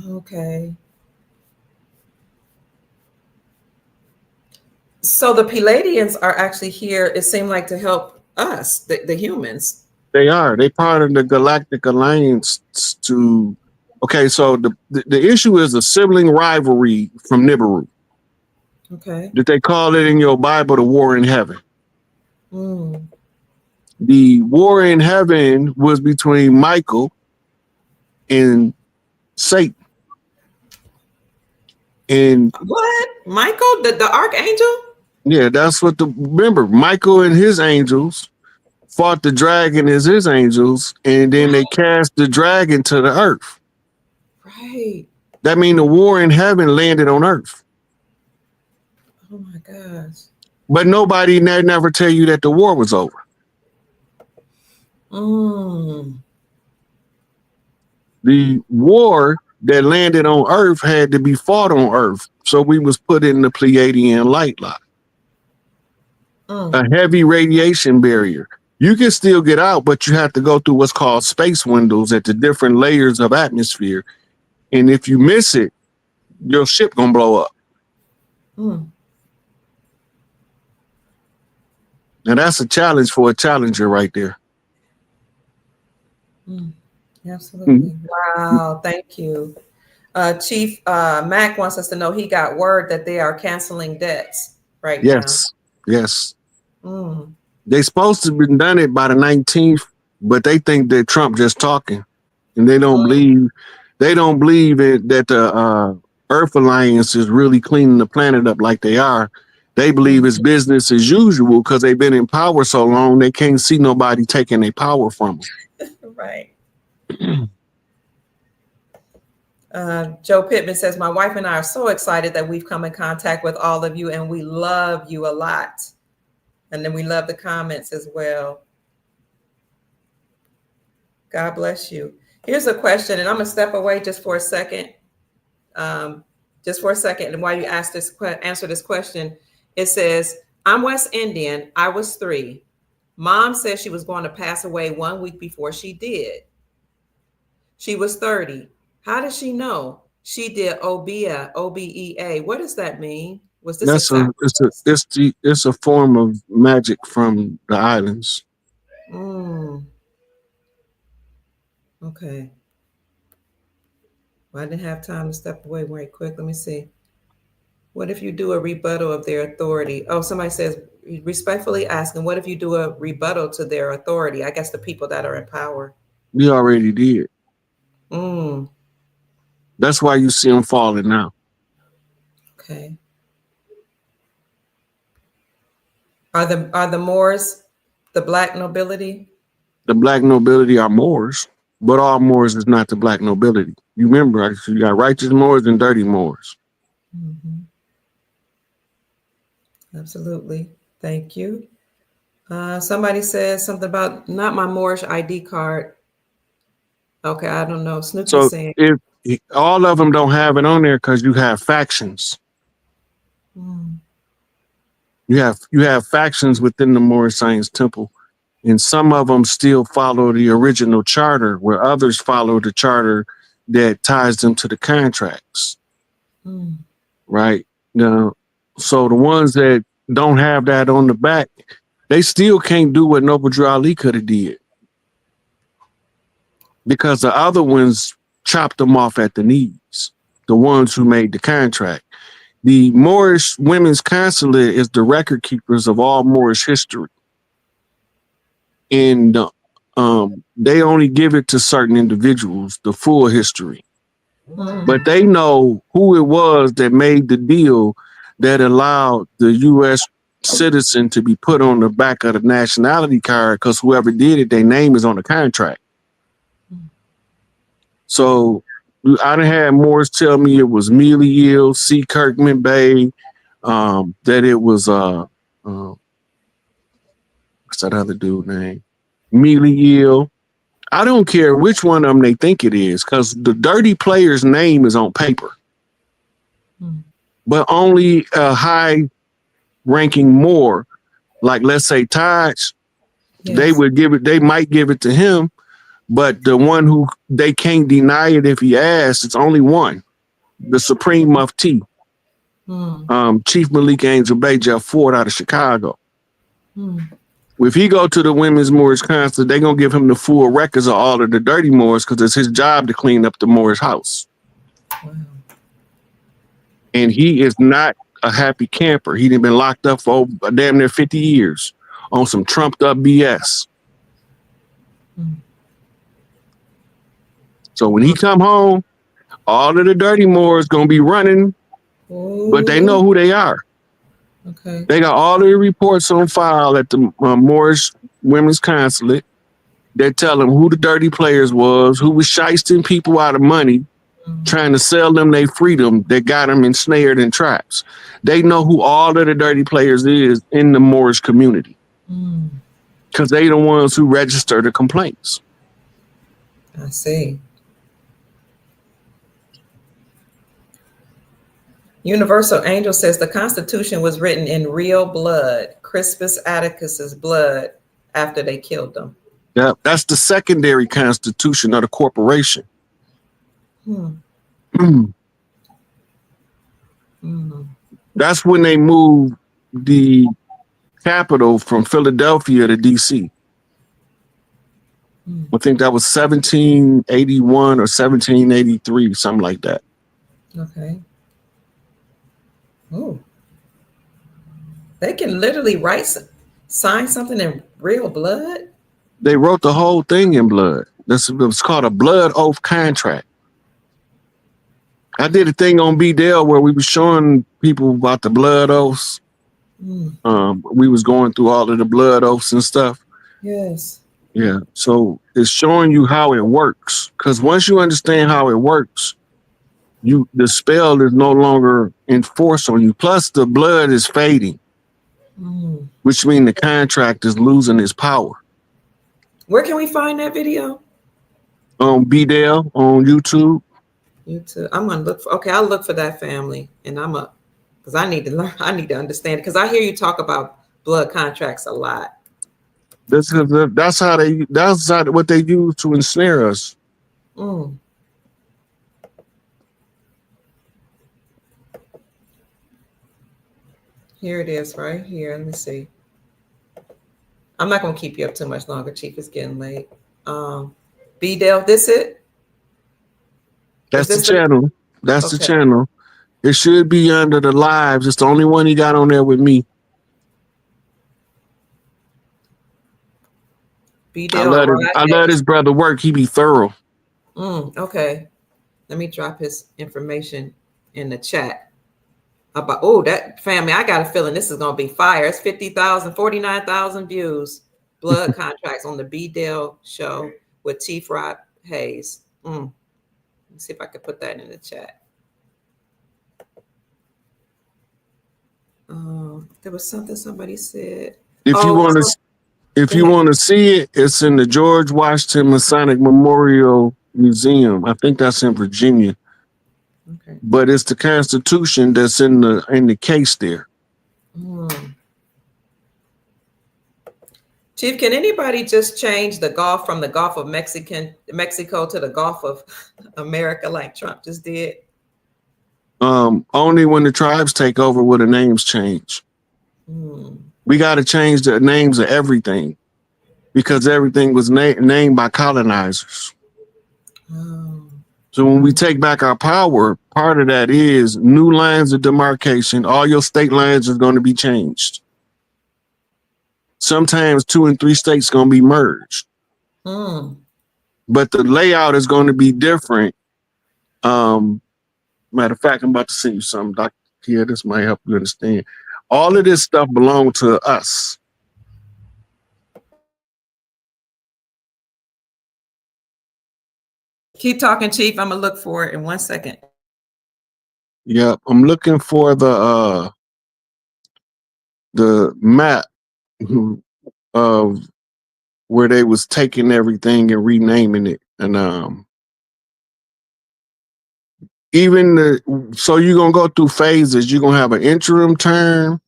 Okay. So the Pleiadians are actually here, it seemed like, to help us, the humans. They are. They part of the Galactic Alliance to... Okay, so the issue is a sibling rivalry from Nibiru. Okay. Did they call it in your Bible the war in heaven? The war in heaven was between Michael and Satan. And what? Michael, the archangel? Yeah, that's what remember, Michael and his angels fought the dragon as his angels, and then they cast the dragon to the earth. Right. That means the war in heaven landed on earth. Oh my gosh. But nobody never tell you that the war was over. The war that landed on earth had to be fought on earth. So we was put in the Pleiadian light lock. A heavy radiation barrier. You can still get out, but you have to go through what's called space windows at the different layers of atmosphere. And if you miss it, your ship gonna blow up. Now that's a challenge for a challenger right there. Absolutely. Wow. Thank you. Chief Mac wants us to know he got word that they are canceling debts right now. Yes. They supposed to have been done it by the 19th, but they think that Trump just talking, and they don't believe that the Earth Alliance is really cleaning the planet up like they are. They believe it's business as usual because they've been in power so long they can't see nobody taking their power from them. Right. Joe Pittman says, my wife and I are so excited that we've come in contact with all of you, and we love you a lot. And then we love the comments as well. God bless you. Here's a question, and I'm going to step away just for a second. And while you answer this question, it says, I'm West Indian. I was 3. Mom said she was going to pass away 1 week before she did. She was 30. How does she know? She did OBEA, OBEA. What does that mean? Was this it's a form of magic from the islands. Okay. Well, I didn't have time to step away right quick. Let me see. What if you do a rebuttal of their authority? Oh, somebody says, respectfully asking, what if you do a rebuttal to their authority? I guess the people that are in power. We already did. Mm. That's why you see them falling now. Okay. Are the Moors the black nobility? The black nobility are Moors, but all Moors is not the black nobility. You remember, you got righteous Moors and dirty Moors. Mm-hmm. Absolutely. Thank you. Somebody says something about not my Moorish ID card. Okay, I don't know. Snoopy So saying if all of them don't have it on there because you have factions. You have factions within the Moorish Science Temple, and some of them still follow the original charter, where others follow the charter that ties them to the contracts. Right now, so the ones that don't have that on the back, they still can't do what Noble Drew Ali could have did, because the other ones chopped them off at the knees. The ones who made the contract. The Moorish Women's Consulate is the record keepers of all Moorish history, and they only give it to certain individuals, the full history. But they know who it was that made the deal that allowed the U.S. citizen to be put on the back of the nationality card, because whoever did it, their name is on the contract. So I done had Moors tell me it was Mealy Eel, C. Kirkman Bay, that it was what's that other dude name? Mealy Eel. I don't care which one of them they think it is, because the dirty player's name is on paper. But only a high-ranking Moor, like let's say Taj, they might give it to him, but the one who they can't deny it if he asks, it's only one, the Supreme Mufti, Chief Malik Angel Bey Jeff Ford out of Chicago. If he go to the Women's Moorish Consulate, they're going to give him the full records of all of the dirty Moors, because it's his job to clean up the Moorish house. Wow. And he is not a happy camper. He done been locked up for damn near 50 years on some trumped up BS. So when he come home, all of the dirty Moors going to be running, but they know who they are. Okay. They got all the reports on file at the Moorish Women's Consulate that tell them who the dirty players was, who was shysting people out of money, trying to sell them their freedom that got them ensnared in traps. They know who all of the dirty players is in the Moorish community, because they the ones who register the complaints. I see. Universal Angel says the Constitution was written in real blood, Crispus Attucus's blood, after they killed them. Yeah, that's the secondary constitution of the corporation. That's when they moved the capital from Philadelphia to DC. I think that was 1781 or 1783, something like that. Okay. Oh, they can literally sign something in real blood? They wrote the whole thing in blood. It's called a blood oath contract. I did a thing on B-Dell where we were showing people about the blood oaths. We was going through all of the blood oaths and stuff. Yes. Yeah. So it's showing you how it works. Because once you understand how it works, the spell is no longer enforced on you. Plus, the blood is fading. which means the contract is losing its power. Where can we find that video? On BDL on YouTube. YouTube. I'm gonna look for. Okay, I'll look for that, family, and because I need to learn. I need to understand because I hear you talk about blood contracts a lot. That's what they use to ensnare us. Here it is, right here. Let me see. I'm not gonna keep you up too much longer, Chief. It's getting late. B-Dale, this it? That's the channel. That's the channel. It should be under the lives. It's the only one he got on there with me. I love his brother work. He be thorough. Okay. Let me drop his information in the chat. About that family, I got a feeling this is gonna be fire. It's 50,000, 49,000 views. Blood contracts on the B-Dale show with Chief Rod Hayes. Let me see if I can put that in the chat. There was something somebody said. If you want to see it, it's in the George Washington Masonic Memorial Museum. I think that's in Virginia. Okay. But it's the Constitution that's in the case there. Chief, can anybody just change the Gulf from the Gulf of Mexico to the Gulf of America like Trump just did? Only when the tribes take over will the names change. We got to change the names of everything because everything was named by colonizers. So when we take back our power, part of that is new lines of demarcation. All your state lines are going to be changed. Sometimes 2 and 3 states going to be merged. But the layout is going to be different. Matter of fact, I'm about to send you something, Dr. Kia. This might help you understand. All of this stuff belongs to us. Keep talking, Chief. I'm gonna look for it in 1 second. Yep, I'm looking for the map of where they was taking everything and renaming it, and so you're gonna go through phases. You're gonna have an interim term,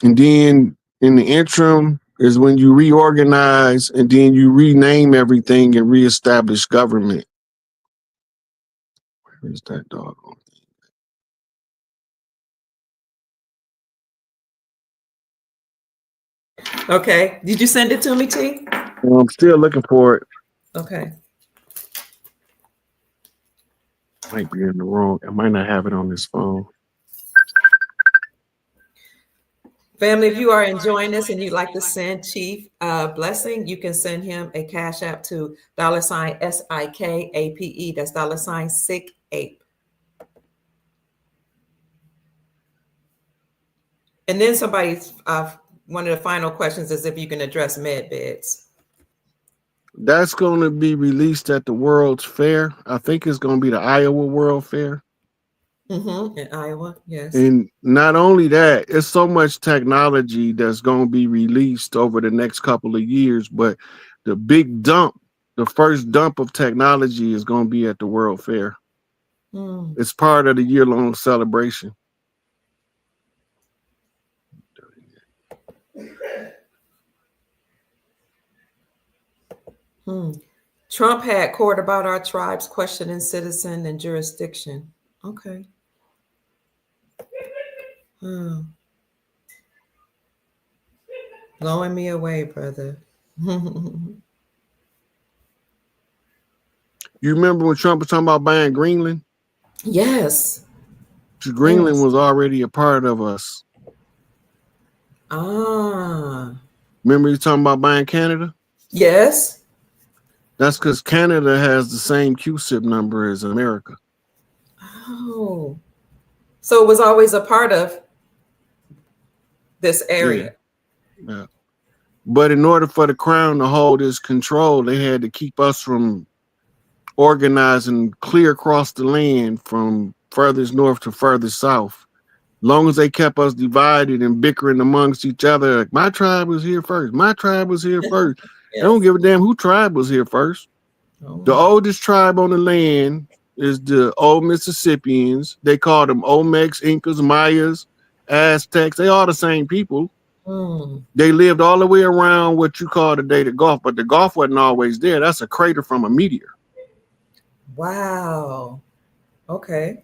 and then in the interim is when you reorganize, and then you rename everything and reestablish government. Where is that dog? Okay. Did you send it to me, T? Well, I'm still looking for it. Okay. Might be in the wrong. I might not have it on this phone. Family, if you are enjoying this and you'd like to send Chief blessing, you can send him a cash app to $SIKAPE. That's $SICAPE. And then somebody's one of the final questions is if you can address med beds. That's going to be released at the World's Fair. I think it's going to be the Iowa World Fair. In Iowa, yes. And not only that, it's so much technology that's going to be released over the next couple of years, but the big dump, the first dump of technology is going to be at the World Fair. It's part of the year-long celebration. Trump had court about our tribes questioning citizen and jurisdiction. Okay. Blowing me away, brother. You remember when Trump was talking about buying Greenland? Yes. Greenland was already a part of us. Remember you talking about buying Canada? Yes. That's because Canada has the same QSIP number as America. Oh. So it was always a part of this area. Yeah. But in order for the crown to hold its control, they had to keep us from organizing clear across the land from furthest north to furthest south. Long as they kept us divided and bickering amongst each other, like, my tribe was here first. My tribe was here first. Yes. They don't give a damn who tribe was here first. Oh. The oldest tribe on the land is the old Mississippians. They call them Olmecs, Incas, Mayas, Aztecs. They all the same people. They lived all the way around what you call today the Gulf, but the Gulf wasn't always there. That's a crater from a meteor. Wow. Okay.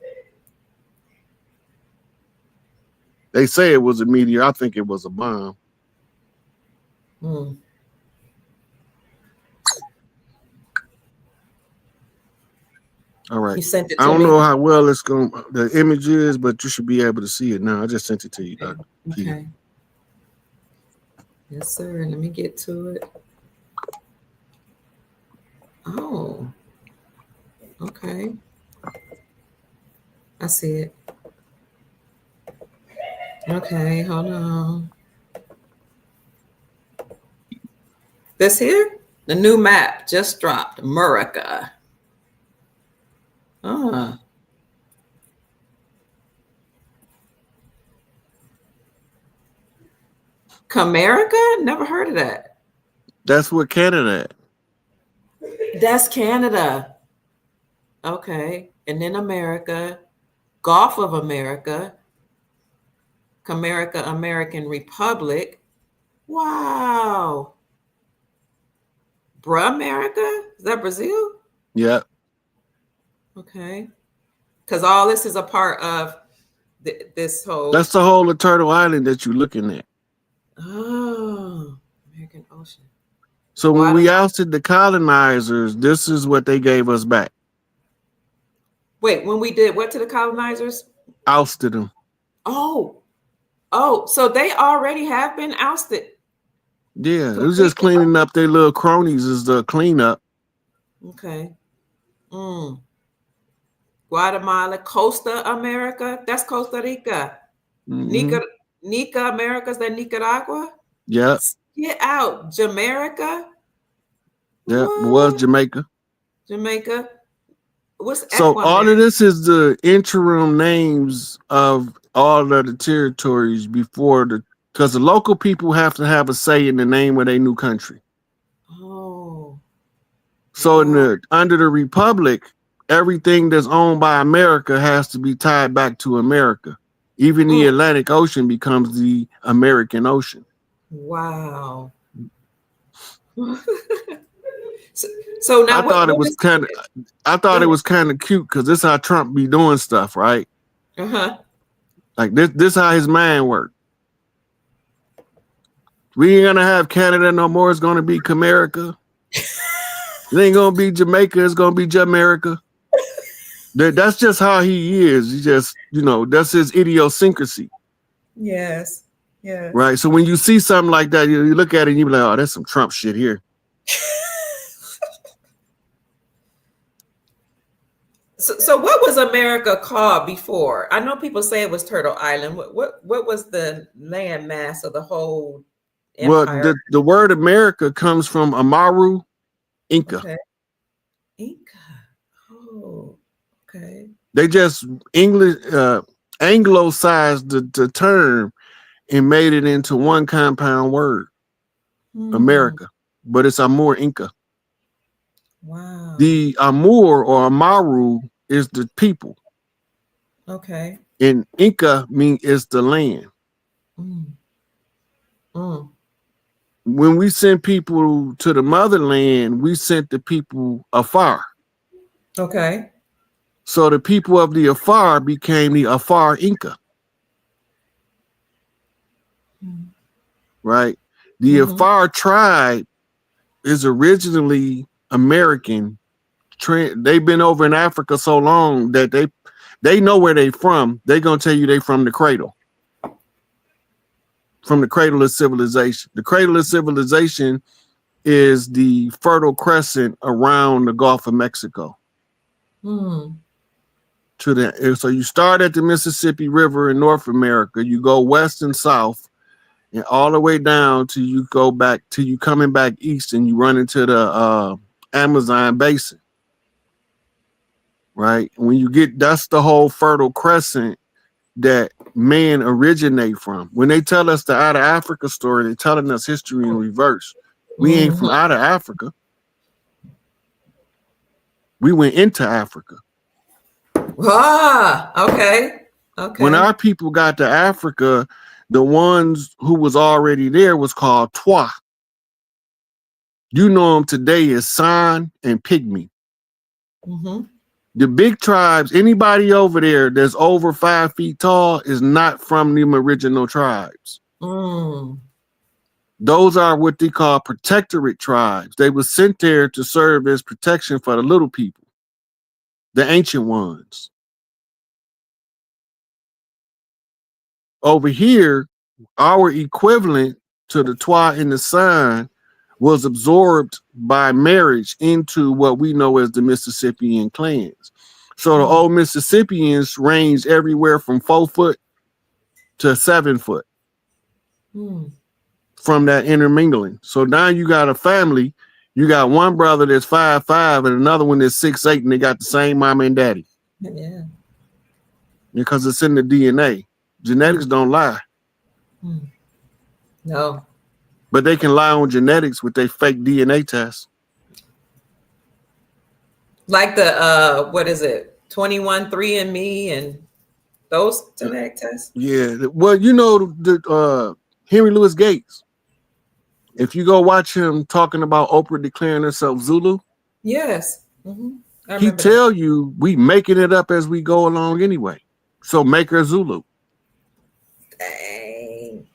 They say it was a meteor. I think it was a bomb. Mm. All right. You sent it to I don't me? know how well it's going the image is, but you should be able to see it now. I just sent it to you, Dr. Okay. Yes, sir. Let me get to it. Oh. Okay. I see it. Okay, hold on. This here? The new map just dropped. America. Ah. Comerica? Never heard of that. That's what Canada at. That's Canada. Okay. And then America. Gulf of America. Comerica, American Republic. Wow. America? Is that Brazil? Yeah. Okay. Because all this is a part of this whole... That's the whole of Turtle Island that you're looking at. Oh, American Ocean. So when we ousted the colonizers, this is what they gave us back. Wait, when we did what to the colonizers? Ousted them. Oh, so they already have been ousted. Yeah, it was just cleaning up their little cronies is the cleanup. Okay. Guatemala, Costa America. That's Costa Rica. Mm-hmm. Nica America, is that Nicaragua? Yeah. Get out. Jamaica. Yeah, it was Jamaica. Jamaica. What's so all of this is the interim names of all of the territories before because the local people have to have a say in the name of their new country. Oh. So under the Republic, everything that's owned by America has to be tied back to America. Even the Atlantic Ocean becomes the American Ocean. Wow. So now I thought it was kind of cute because this is how Trump be doing stuff, right? Uh-huh. Like this how his mind worked. We ain't gonna have Canada no more. It's gonna be Comerica. It ain't gonna be Jamaica. It's gonna be Jamaica. That's just how he is. He just, that's his idiosyncrasy. Yes. Yes. Right. So when you see something like that, you look at it and you be like, oh, that's some Trump shit here. So what was America called before? I know people say it was Turtle Island. What was the land mass of the whole empire? Well, the word America comes from Amaru, Inca. Okay. Inca. Oh, okay. They just anglicized the term and made it into one compound word, America. But it's Amur Inca. Wow. The Amur or Amaru is the people. Okay. And Inca is the land. When we sent people to the motherland, we sent the people afar. Okay. So the people of the afar became the Afar Inca. Right? The Afar tribe is originally American. They've been over in Africa so long that they know where they from. They're gonna tell you they from the cradle. From the cradle of civilization. The cradle of civilization is the Fertile Crescent around the Gulf of Mexico. So you start at the Mississippi River in North America, you go west and south, and all the way down till you go back till you coming back east and you run into the Amazon basin. Right? When you get, that's the whole Fertile Crescent. that man originate from. When they tell us the out of Africa story, they're telling us history in reverse. We ain't from out of Africa. We went into Africa. Okay. When our people got to Africa, the ones who was already there was called Twa. You know them today as San and Pygmy. The big tribes, anybody over there that's over 5 feet tall is not from them original tribes. Those are what they call protectorate tribes. They were sent there to serve as protection for the little people, the ancient ones. Over here, our equivalent to the Twa and the San was absorbed by marriage into what we know as the Mississippian clans. So the old Mississippians ranged everywhere from 4 foot to 7 foot from that intermingling. So now you got a family, you got one brother that's 5'5" and another one that's 6'8", and they got the same mama and daddy. Yeah. Because it's in the DNA. Genetics don't lie. No. But they can lie on genetics with their fake DNA tests. Like the what is it? 21-3andMe and those genetic tests? Yeah. Well, you know the Henry Louis Gates. If you go watch him talking about Oprah declaring herself Zulu. Yes. He tell you we making it up as we go along anyway. So make her Zulu. Dang.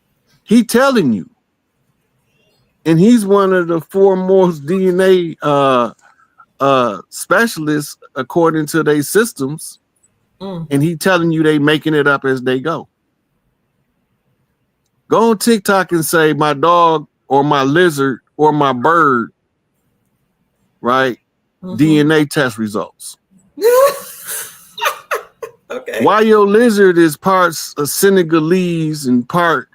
He telling you. And he's one of the foremost DNA specialists according to their systems. And he telling you they making it up as they go. Go on TikTok and say my dog or my lizard or my bird, right? DNA test results. Okay. Why your lizard is part Senegalese and part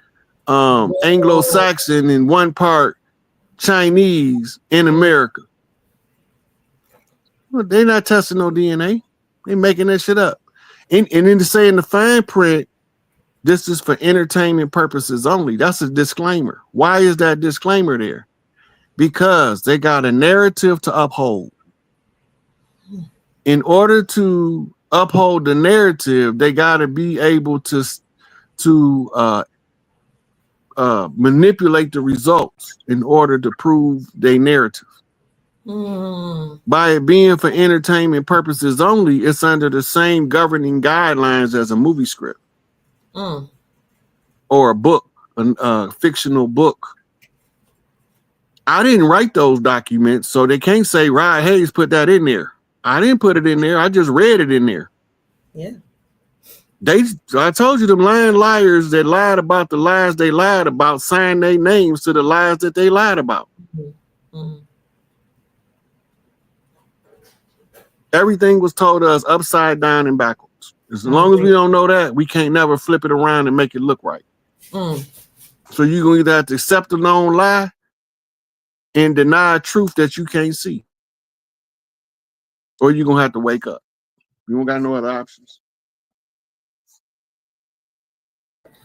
Anglo-Saxon and one part Chinese in America. Well, they're not testing no DNA. They're making that shit up. And then to say in the fine print, this is for entertainment purposes only. That's a disclaimer. Why is that disclaimer there? Because they got a narrative to uphold. In order to uphold the narrative, they got to be able to manipulate the results in order to prove their narrative. By it being for entertainment purposes only, it's under the same governing guidelines as a movie script or a book, a fictional book. I didn't write those documents, so they can't say Rod Hayes put that in there. I didn't put it in there. I just read it in there. Yeah. I told you them lying liars that lied about the lies they lied about signed their names to the lies that they lied about. Everything was told us upside down and backwards. As long as we don't know that, we can't never flip it around and make it look right. So you're going to either have to accept a known lie and deny a truth that you can't see. Or you're going to have to wake up. You don't got no other options.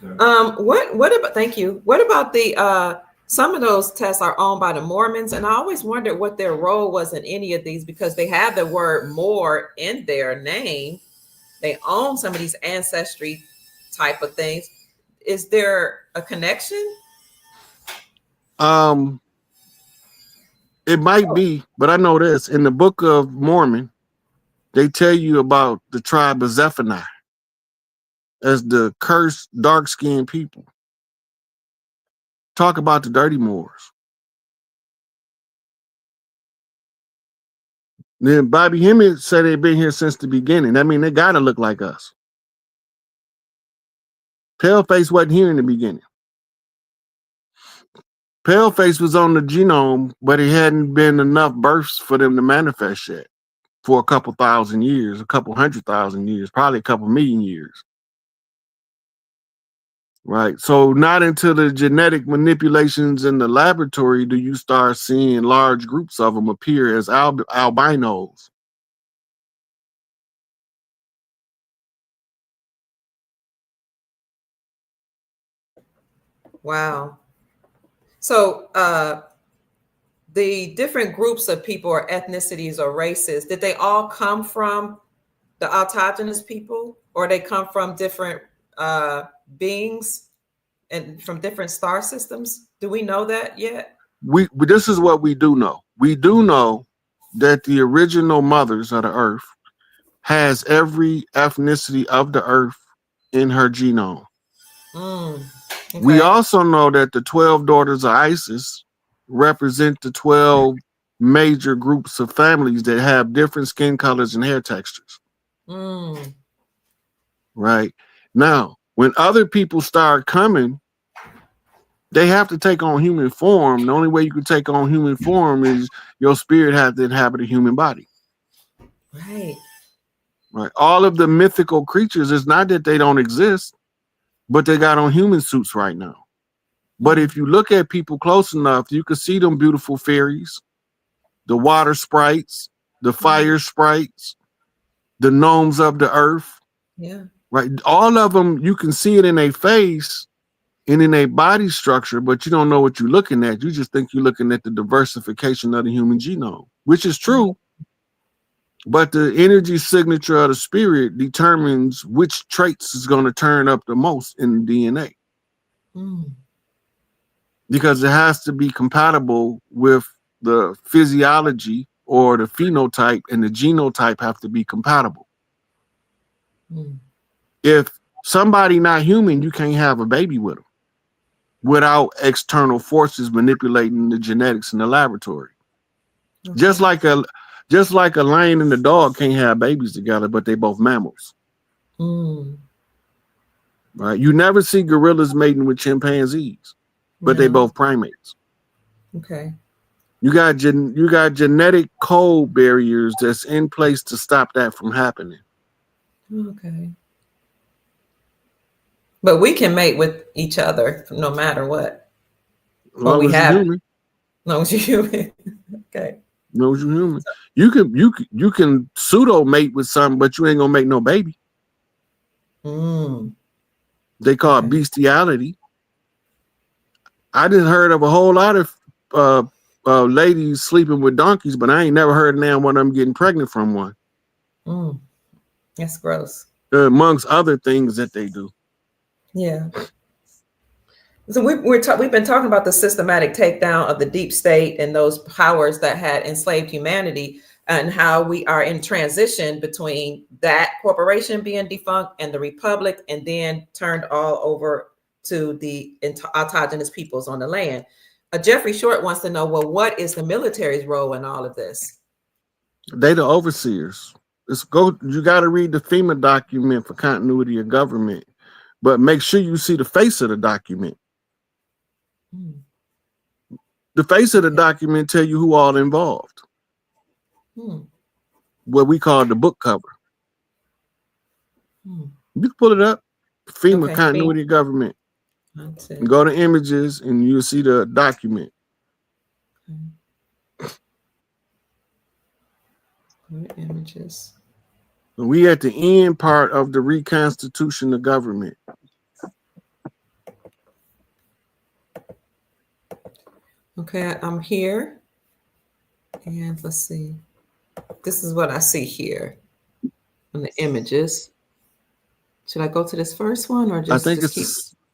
What about, thank you. What about the some of those tests are owned by the Mormons, and I always wondered what their role was in any of these because they have the word more in their name. They own some of these ancestry type of things. Is there a connection? It might be, but I know this. In the Book of Mormon, they tell you about the tribe of Zephaniah as the cursed, dark-skinned people. Talk about the dirty Moors. Then Bobby Hemmett said they've been here since the beginning. That means they gotta look like us. Paleface wasn't here in the beginning. Paleface was on the genome, but it hadn't been enough births for them to manifest yet for a couple thousand years, a couple 100,000 years, probably a couple million years. Right. So not until the genetic manipulations in the laboratory do you start seeing large groups of them appear as albinos. Wow. So the different groups of people or ethnicities or races, did they all come from the autogenous people, or they come from different beings and from different star systems? Do we know that yet? This is what we do know. We do know that the original mothers of the earth has every ethnicity of the earth in her genome. Okay. We also know that the 12 daughters of Isis represent the 12 major groups of families that have different skin colors and hair textures. Right? Now, when other people start coming, they have to take on human form. The only way you can take on human form is your spirit has to inhabit a human body. Right. Right. All of the mythical creatures, it's not that they don't exist, but they got on human suits right now. But if you look at people close enough, you can see them beautiful fairies, the water sprites, the fire sprites, the gnomes of the earth. Yeah. Right. All of them, you can see it in their face and in their body structure, but you don't know what you're looking at. You just think you're looking at the diversification of the human genome, which is true. But the energy signature of the spirit determines which traits is going to turn up the most in the DNA. Because it has to be compatible with the physiology or the phenotype, and the genotype have to be compatible. If somebody not human, you can't have a baby with them without external forces manipulating the genetics in the laboratory. Okay. Just like a lion and a dog can't have babies together, but they both mammals. Right? You never see gorillas mating with chimpanzees, but they both primates. Okay. You got genetic code barriers that's in place to stop that from happening. Okay. But we can mate with each other no matter what. As long as you're human. As long as you're human. Okay. As long as you're human. You can pseudo mate with something, but you ain't gonna make no baby. They call it bestiality. I just heard of a whole lot of ladies sleeping with donkeys, but I ain't never heard now one of them getting pregnant from one. That's gross. Amongst other things that they do. Yeah. So we've been talking about the systematic takedown of the deep state and those powers that had enslaved humanity, and how we are in transition between that corporation being defunct and the republic, and then turned all over to the autogenous peoples on the land. Jeffrey Short wants to know, well, what is the military's role in all of this? They the overseers. You got to read the FEMA document for continuity of government, but make sure you see the face of the document. The face of the document tell you who all involved. What we call the book cover. You can pull it up. FEMA continuity of government. Go to images and you'll see the document. Images. We at the end part of the reconstitution of government. Okay, I'm here. And let's see. This is what I see here on the images. Should I go to this first one or just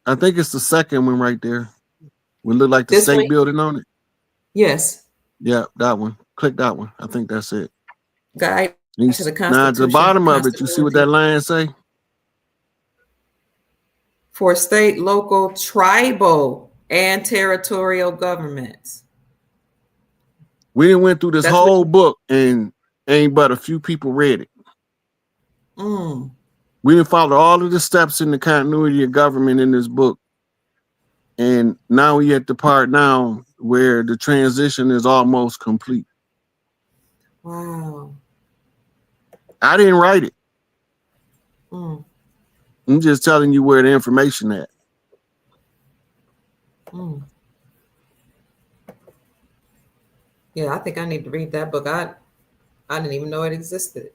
I think it's the second one right there. Would look like the this state one? building on it. Yes. Yeah, that one. Click that one. I think that's it. Guide to the Constitution. Now at the bottom of it, you see what that line say? For state, local, tribal, and territorial governments. We done went through this whole book and ain't but a few people read it. We done followed all of the steps in the continuity of government in this book. And now we at the part now where the transition is almost complete. Wow. I didn't write it. I'm just telling you where the information at. Yeah, I think I need to read that book. I didn't even know it existed.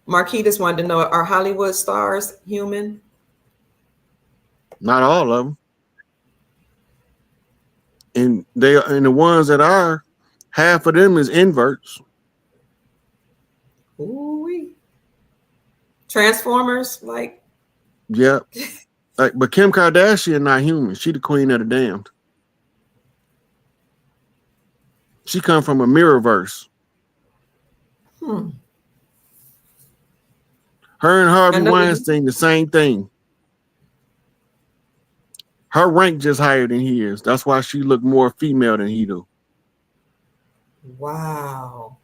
Marquitas wanted to know, are Hollywood stars human? Not all of them. And the ones that are, half of them is inverts. Ooh-wee. Transformers, like. Yep. But Kim Kardashian not human. She the queen of the damned. She come from a mirrorverse. Hmm. Her and Harvey Weinstein, the same thing. Her rank just higher than he is. That's why she look more female than he do. Wow.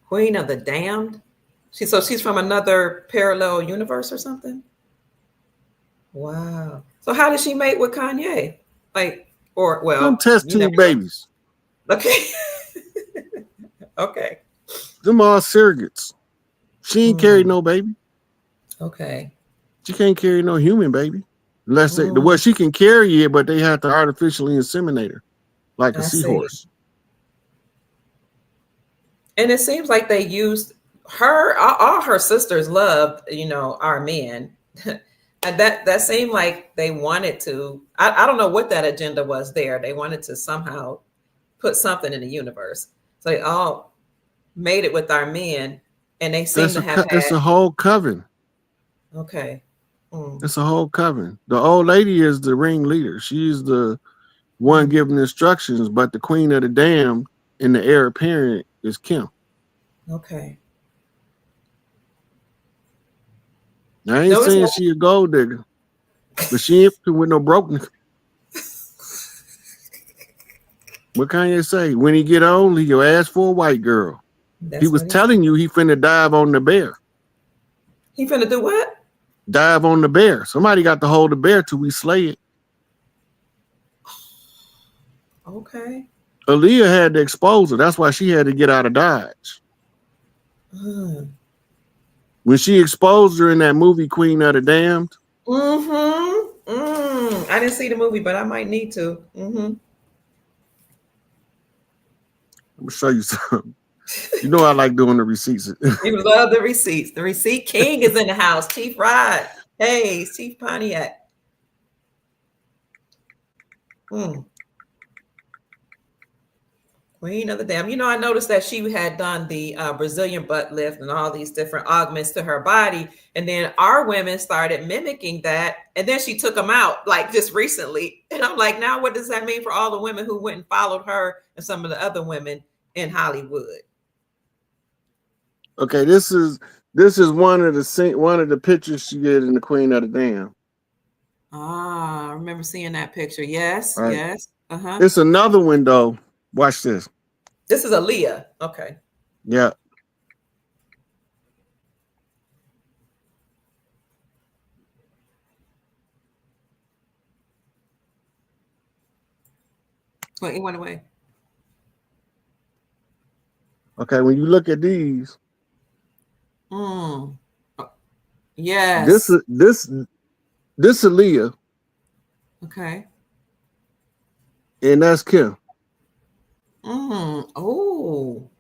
Queen of the damned? She's from another parallel universe or something? Wow. So how did she mate with Kanye? Them test tube babies. Okay. Okay. Them all surrogates. She ain't carried no baby. Okay. She can't carry no human baby. Unless she can carry it, but they have to artificially inseminate her. Like a seahorse. And it seems like they used her, all her sisters loved, our men. And that seemed like they wanted to, I don't know what that agenda was there. They wanted to somehow put something in the universe. So they all made it with our men, and they seem to have It's a whole coven. Okay. It's a whole coven. The old lady is the ringleader. She's the one giving instructions, but the queen of the damned and the heir apparent is Kim. Okay. I ain't saying she a gold digger, but she ain't with no broken. What can you say? When he get old, he'll ask for a white girl. He was telling you he finna dive on the bear. He finna do what? Dive on the bear. Somebody got to hold the bear till we slay it. Okay. Aaliyah had to expose her. That's why she had to get out of Dodge. When she exposed her in that movie Queen of the Damned. I didn't see the movie, but I might need to. I'm gonna show you something. You know I like doing the receipts. You love the receipts. The receipt king is in the house. Chief Rod. Hey, Chief Pontiac. Queen of the Damned. I noticed that she had done the Brazilian butt lift and all these different augments to her body. And then our women started mimicking that. And then she took them out like just recently. And I'm like, now what does that mean for all the women who went and followed her and some of the other women in Hollywood? Okay, this is one of the pictures she did in the Queen of the Damned. I remember seeing that picture. Yes, right. Yes. It's another one though. Watch this. This is Aaliyah. Okay. Yeah. Well, he went away. Okay, when you look at these. Yes. This Aaliyah. Okay. And that's Kim. Oh.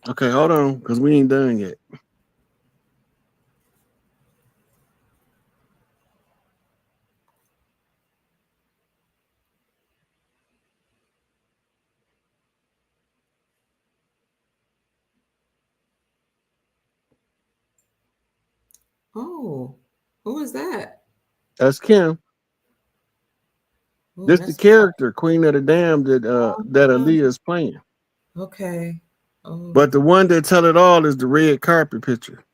Okay, hold on, because we ain't done yet. Oh, who is that? That's Kim. Ooh, this the character, Queen of the Damned, that Aaliyah is playing. Okay. Oh. But the one that tell it all is the red carpet picture.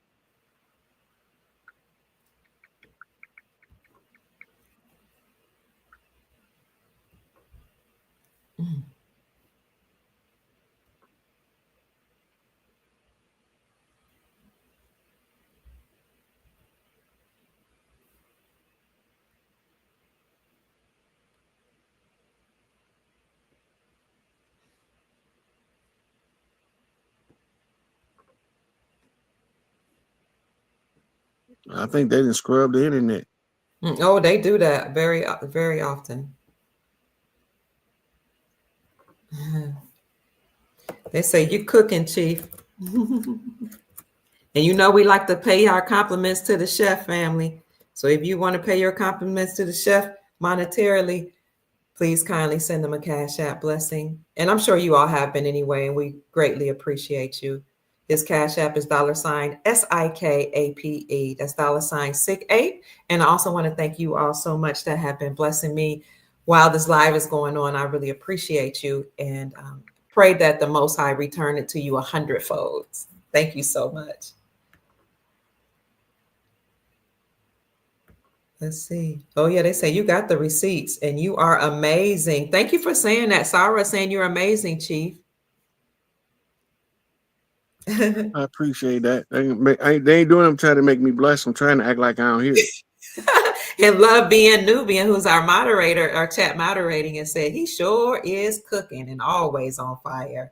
I think they didn't scrub the internet. Oh, they do that very, very often. They say you cooking, Chief. And we like to pay our compliments to the chef family. So if you want to pay your compliments to the chef monetarily, please kindly send them a Cash App blessing. And I'm sure you all have been anyway, and we greatly appreciate you. His Cash App is $SIKAPE. That's $SIK8. And I also want to thank you all so much that have been blessing me while this live is going on. I really appreciate you, and pray that the Most High return it to you 100-fold. Thank you so much. Let's see. Oh, yeah, they say you got the receipts and you are amazing. Thank you for saying that. Sarah saying you're amazing, Chief. I appreciate that. They ain't doing them trying to make me blush. I'm trying to act like I don't hear it. And Love Being Nubian, who's our moderator, our chat moderating, and said he sure is cooking and always on fire.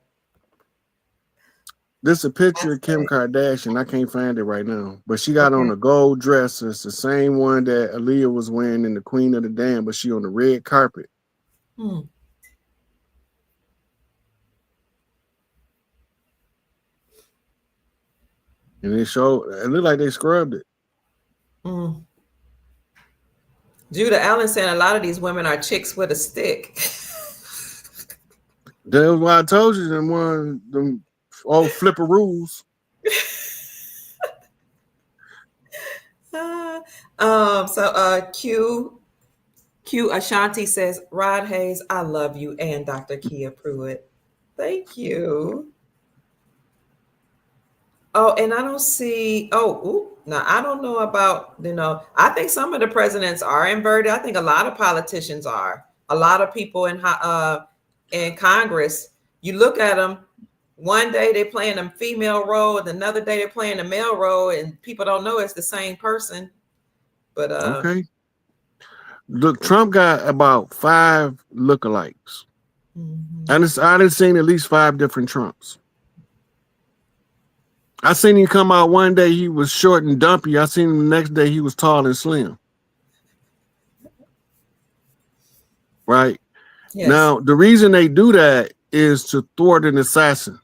This is a picture of Kim Kardashian. I can't find it right now, but she got on a gold dress. It's the same one that Aaliyah was wearing in the Queen of the Dam, but she on the red carpet. And it looked like they scrubbed it. Judah Allen said a lot of these women are chicks with a stick. That's why I told you them old flipper rules. Q Ashanti says, Rod Hayes, I love you, and Dr. Kia Pruitt. Thank you. Oh, and I don't see, now I don't know about, I think some of the presidents are inverted. I think a lot of politicians are. A lot of people in Congress, you look at them, one day they're playing a female role, and another day they're playing a male role, and people don't know it's the same person. But okay. Look, Trump got about 5 lookalikes. I done seen at least 5 different Trumps. I seen him come out one day, he was short and dumpy. I seen him the next day, he was tall and slim. Right? Yes. Now, the reason they do that is to thwart an assassin.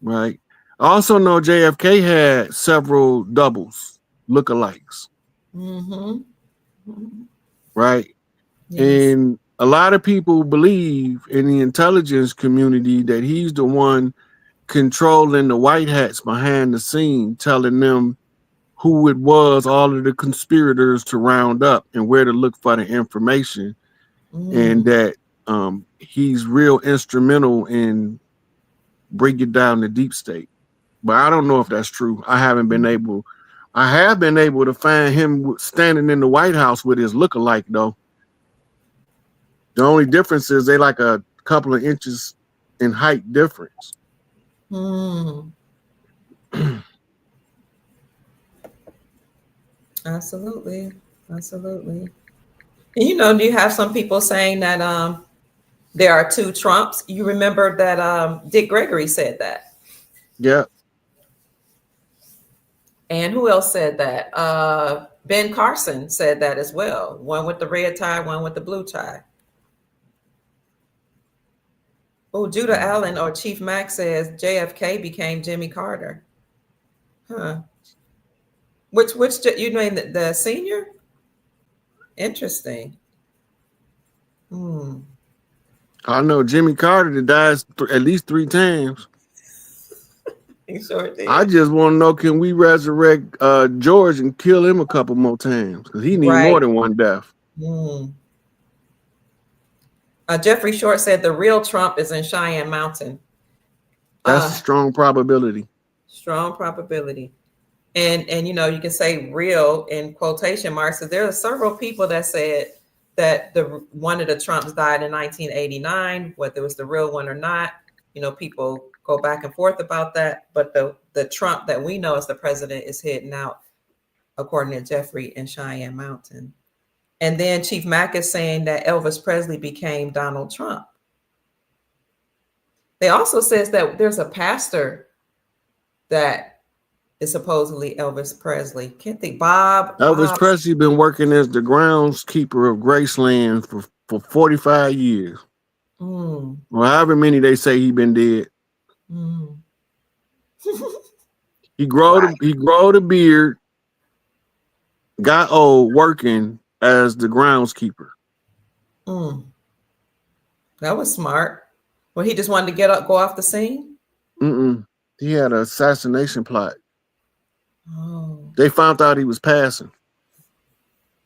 Right? I also know JFK had several doubles, lookalikes. Right? Yes. And a lot of people believe in the intelligence community that he's the one controlling the white hats behind the scene, telling them who it was, all of the conspirators to round up and where to look for the information, and that he's real instrumental in bringing down the deep state. But I don't know if that's true. I have been able to find him standing in the White House with his lookalike, though. The only difference is they like a couple of inches in height difference. Absolutely. And do you have some people saying that there are 2 Trumps? You remember that Dick Gregory said that. Yeah. And who else said that? Ben Carson said that as well. One with the red tie, one with the blue tie. Oh, Judah Allen or Chief Mack says JFK became Jimmy Carter. Huh. Which you mean the senior? Interesting. I know Jimmy Carter died at least 3 times. He sure did. I just want to know, can we resurrect George and kill him a couple more times? Because he needs more than one death. Jeffrey Short said the real Trump is in Cheyenne Mountain. That's a strong probability. Strong probability. And you can say real in quotation marks. So there are several people that said that one of the Trumps died in 1989, whether it was the real one or not. People go back and forth about that. But the Trump that we know as the president is hidden out, according to Jeffrey, in Cheyenne Mountain. And then Chief Mack is saying that Elvis Presley became Donald Trump. They also says that there's a pastor that is supposedly Elvis Presley. Can't think Elvis Presley been working as the groundskeeper of Graceland for 45 years. Well, however many they say he been dead. He growed a beard got old working as the groundskeeper. That was smart. Well, he just wanted to go off the scene? He had an assassination plot. Oh. They found out he was passing.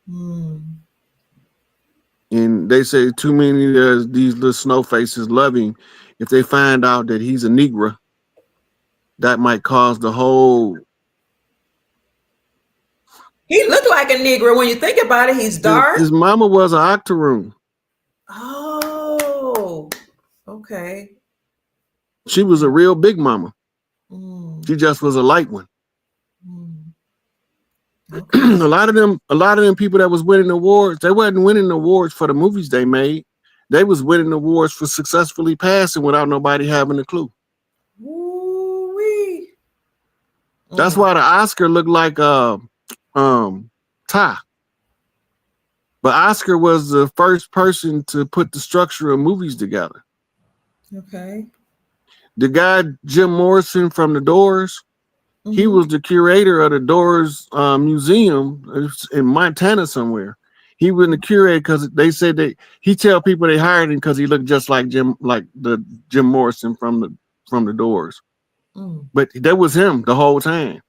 And they say too many of these little snow faces love him. If they find out that he's a Negro, that might cause the whole... He looked like a Negro when you think about it. He's dark. His mama was an octoroon. Oh, okay. She was a real big mama. She just was a light one. Okay. a lot of them people that was winning awards, they wasn't winning awards for the movies they made. They was winning awards for successfully passing without nobody having a clue. Ooh-wee. That's why the Oscar looked like Ty. But Oscar was the first person to put the structure of movies together. Okay. The guy, Jim Morrison from The Doors, he was the curator of the Doors museum in Montana somewhere. He was the curator because they said that he tell people they hired him because he looked just like Jim Morrison from the Doors. But that was him the whole time.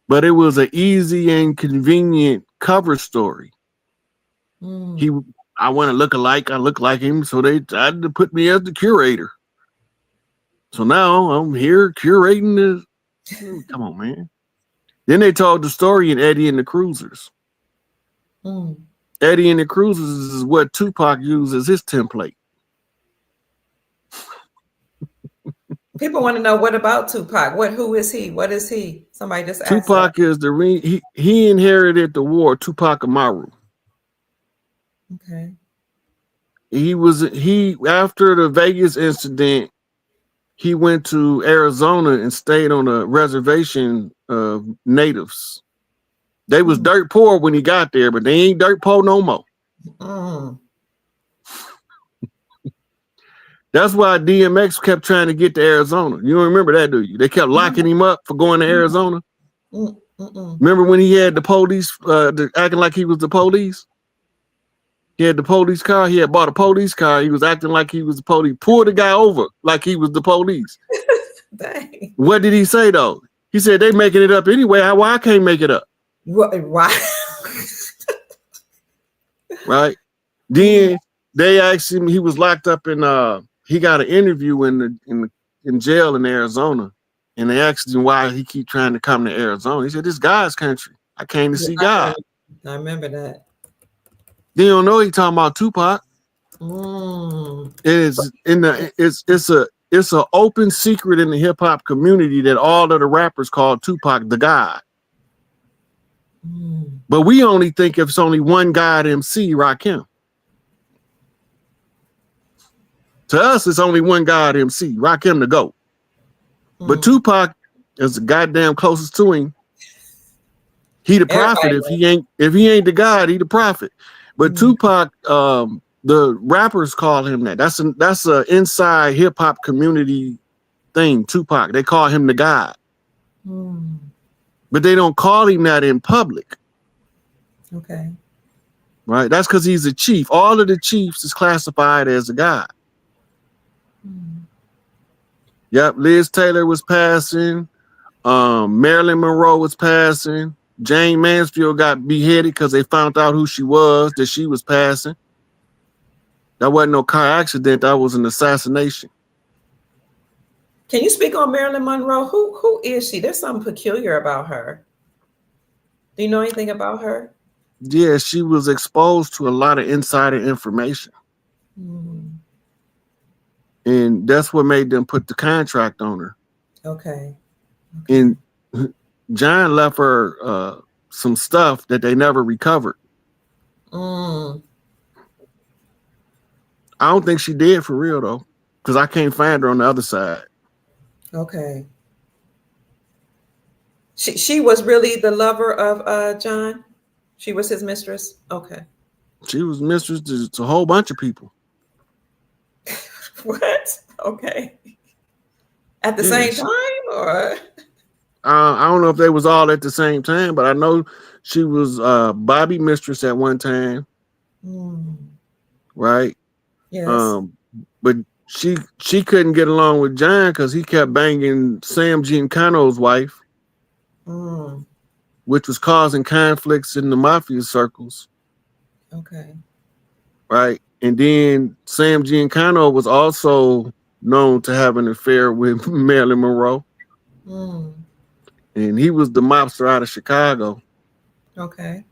But it was an easy and convenient cover story. I want to look alike. I look like him, so they tried to put me as the curator. So now I'm here curating this. Come on, man. Then they told the story in Eddie and the Cruisers. Eddie and the Cruisers is what Tupac used as his template. People want to know, what about Tupac? Who is he? What is he? Somebody just asked. Tupac is he inherited the war, Tupac Amaru. Okay. He after the Vegas incident, he went to Arizona and stayed on a reservation of natives. They was dirt poor when he got there, but they ain't dirt poor no more. That's why DMX kept trying to get to Arizona. You don't remember that, do you? They kept locking him up for going to Arizona. Remember when he had the police acting like he was the police? He had the police car. He had bought a police car. He was acting like he was the police. Pulled the guy over like he was the police. Dang. What did he say, though? He said, they making it up anyway. Why I can't make it up? Why? Right? Then they asked him, he was locked up in he got an interview in jail in Arizona, and they asked him why he keep trying to come to Arizona. He said, "This God's country. I came to see God." I remember that. They don't know he talking about Tupac. It's an open secret in the hip hop community that all of the rappers call Tupac the God. But we only think if it's only one God MC, Rakim. To us, it's only one God MC, Rakim the GOAT. But Tupac is the goddamn closest to him. He the prophet. If he ain't the God, he the prophet. But Tupac, the rappers call him that. That's a inside hip hop community thing. Tupac, they call him the God. But they don't call him that in public. Okay. Right? That's because he's a chief. All of the chiefs is classified as a God. Yep, Liz Taylor was passing. Marilyn Monroe was passing. Jane Mansfield got beheaded because they found out who she was, that she was passing. That wasn't no car accident. That was an assassination. Can you speak on Marilyn Monroe? Who is she? There's something peculiar about her. Do you know anything about her? Yeah, she was exposed to a lot of insider information. And that's what made them put the contract on her. Okay. And John left her some stuff that they never recovered. I don't think she did for real, though, because I can't find her on the other side. Okay. She was really the lover of John? She was his mistress? Okay. She was mistress to a whole bunch of people. What? Okay. At the same time, or? I don't know if they was all at the same time, but I know she was Bobby mistress at one time, right? Yes. But she couldn't get along with John because he kept banging Sam Giancano's wife, which was causing conflicts in the mafia circles. Okay. Right. And then Sam Giancano was also known to have an affair with Marilyn Monroe. And he was the mobster out of Chicago. Okay.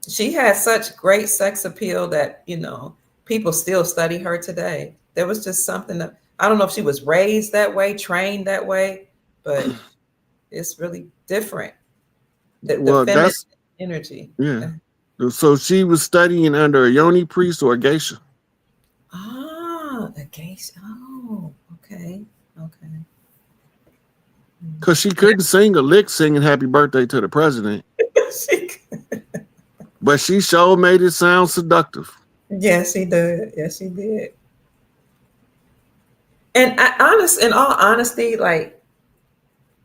She had such great sex appeal that, people still study her today. There was just something that, I don't know if she was raised that way, trained that way, but it's really different. The feminine that's energy. Yeah. So she was studying under a yoni priest or a geisha. Ah, a geisha. Oh, okay. Okay. Because she couldn't sing a lick singing happy birthday to the president. But she sure made it sound seductive. Yes, she did. Yes, she did. And in all honesty, like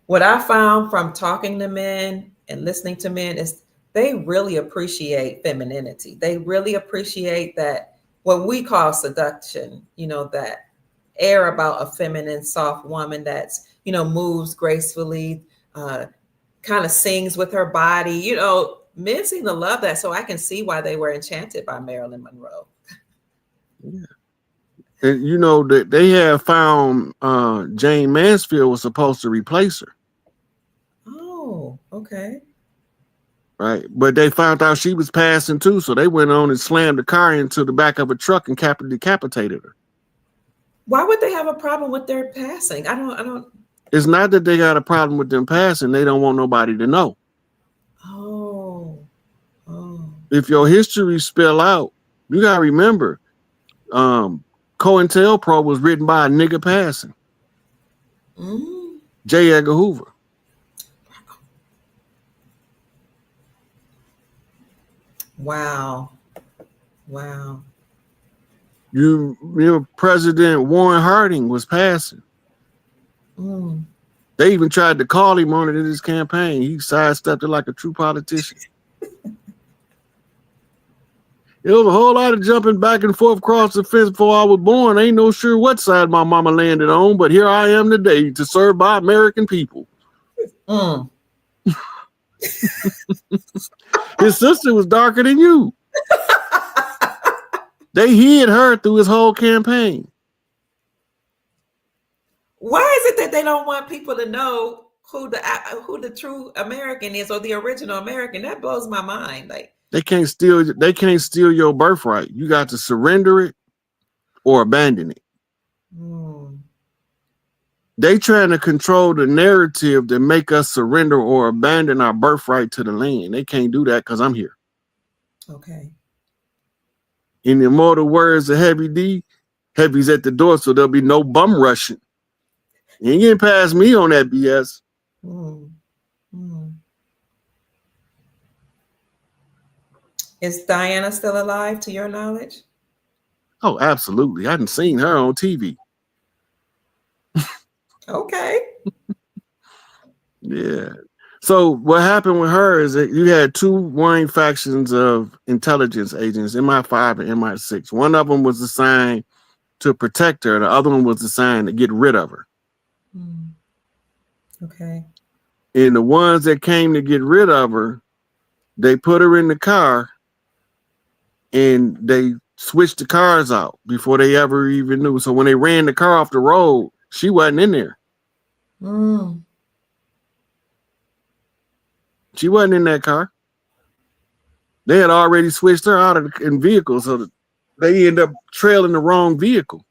what I found from talking to men and listening to men is they really appreciate femininity. They really appreciate that what we call seduction, that air about a feminine, soft woman that's, moves gracefully, kind of sings with her body. Men seem to love that. So I can see why they were enchanted by Marilyn Monroe. Yeah. And that they have found Jane Mansfield was supposed to replace her. Oh, okay. Right. But they found out she was passing too. So they went on and slammed the car into the back of a truck and decapitated her. Why would they have a problem with their passing? I don't. It's not that they got a problem with them passing. They don't want nobody to know. Oh. If your history spill out, you got to remember, COINTELPRO was written by a nigga passing. J. Edgar Hoover. Wow. Your President Warren Harding was passing. They even tried to call him on it in his campaign. He sidestepped it like a true politician. There was a whole lot of jumping back and forth across the fence before I was born. I ain't no sure what side my mama landed on, but here I am today to serve my American people. His sister was darker than you. They hid her through his whole campaign. Why is it that they don't want people to know who the true American is or the original American? That blows my mind. Like they can't steal your birthright. You got to surrender it or abandon it. They trying to control the narrative to make us surrender or abandon our birthright to the land. They can't do that because I'm here. Okay. In the immortal words of Heavy D, Heavy's at the door, so there'll be no bum rushing. You ain't getting past me on that BS. Is Diana still alive to your knowledge? Oh, absolutely. I hadn't seen her on TV. Okay. Yeah. So what happened with her is that you had two warring factions of intelligence agents, MI5 and MI6. One of them was assigned to protect her. The other one was assigned to get rid of her. Okay. And the ones that came to get rid of her, they put her in the car and they switched the cars out before they ever even knew. So when they ran the car off the road, she wasn't in there. She wasn't in that car. They had already switched her out of the vehicle, so they end up trailing the wrong vehicle.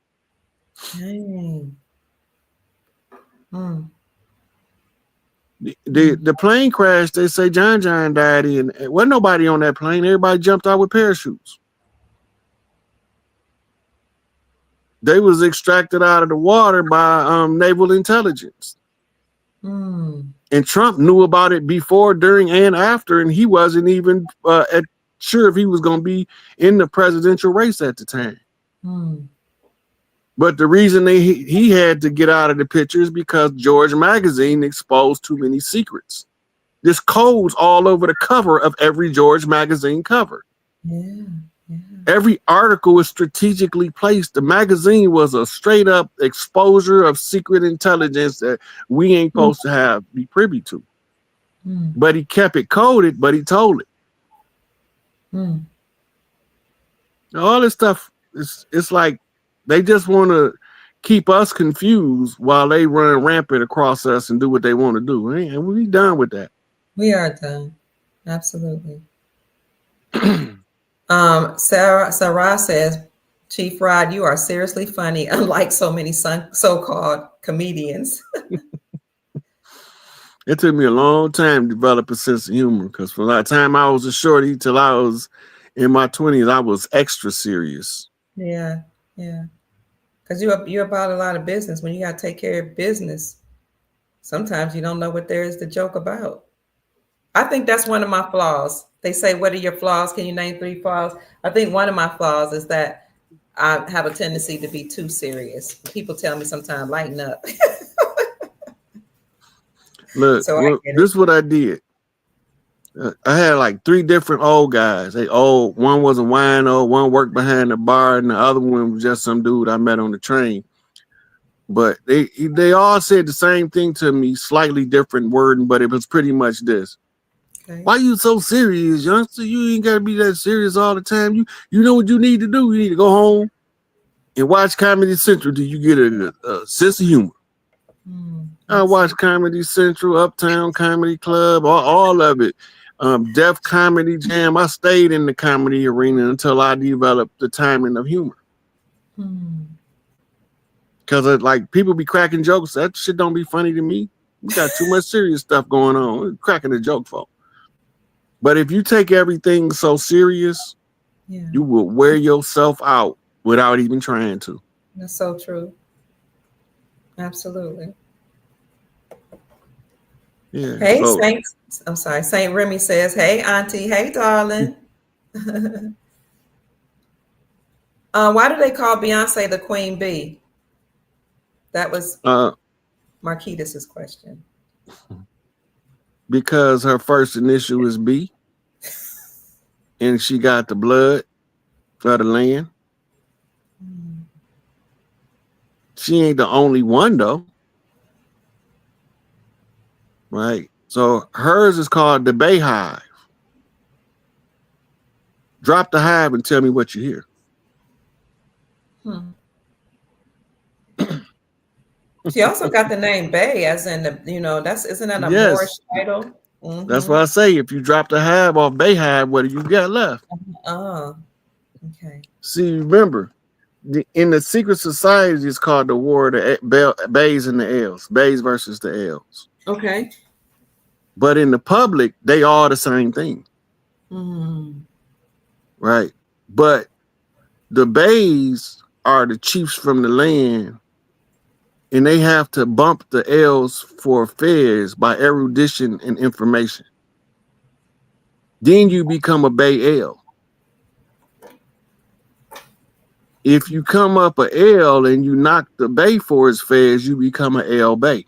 Dang. The plane crash, they say John died in. Wasn't nobody on that plane. Everybody jumped out with parachutes. They was extracted out of the water by naval intelligence. And Trump knew about it before, during, and after, and he wasn't even sure if he was going to be in the presidential race at the time. But the reason he had to get out of the picture is because George Magazine exposed too many secrets. There's codes all over the cover of every George Magazine cover. Yeah. Every article was strategically placed. The magazine was a straight up exposure of secret intelligence that we ain't supposed to be privy to. But he kept it coded, but he told it. All this stuff, it's like they just want to keep us confused while they run rampant across us and do what they want to do. And we done with that. We are done. Absolutely. Sarah says, Chief Rod, you are seriously funny, unlike so many so-called comedians. It took me a long time to develop a sense of humor because from the time I was a shorty till I was in my 20s, I was extra serious. Yeah. Because you're about a lot of business. When you got to take care of business, sometimes you don't know what there is to joke about. I think that's one of my flaws. They say, what are your flaws? Can you name 3 flaws? I think one of my flaws is that I have a tendency to be too serious. People tell me sometimes, lighten up. Look, this is what I did. I had like 3 different old guys. One was a wino, one worked behind the bar, and the other one was just some dude I met on the train. But they all said the same thing to me, slightly different wording, but it was pretty much this. Okay. Why you so serious, youngster? You ain't gotta be that serious all the time. You know what you need to do? You need to go home and watch Comedy Central till you get a sense of humor. I watch Comedy Central, Uptown Comedy Club, all of it. Def Comedy Jam. I stayed in the comedy arena until I developed the timing of humor. Because like people be cracking jokes. That shit don't be funny to me. We got too much serious stuff going on. We're cracking a joke for. But if you take everything so serious, you will wear yourself out without even trying to. That's so true. Absolutely. Yeah. Hey, Saint Remy says, hey, auntie. Hey, darling. Why do they call Beyonce the Queen Bee? That was Marquitas's question. Because her first initial is B. And she got the blood for the land. She ain't the only one, though. Right? So hers is called the Bay Hive. Drop the hive and tell me what you hear. She also got the name Bay, as in isn't that a Moorish title? That's why I say if you drop the hive off Bay Hive, what do you got left? Oh, okay. See, remember, in the secret society, it's called the War of the Bays and the L's. Bays versus the L's. Okay. But in the public, they all the same thing. Right? But the Bays are the chiefs from the land, and they have to bump the L's for affairs by erudition and information. Then you become a Bay L. If you come up a L and you knock the Bay for his fares, you become a L Bay.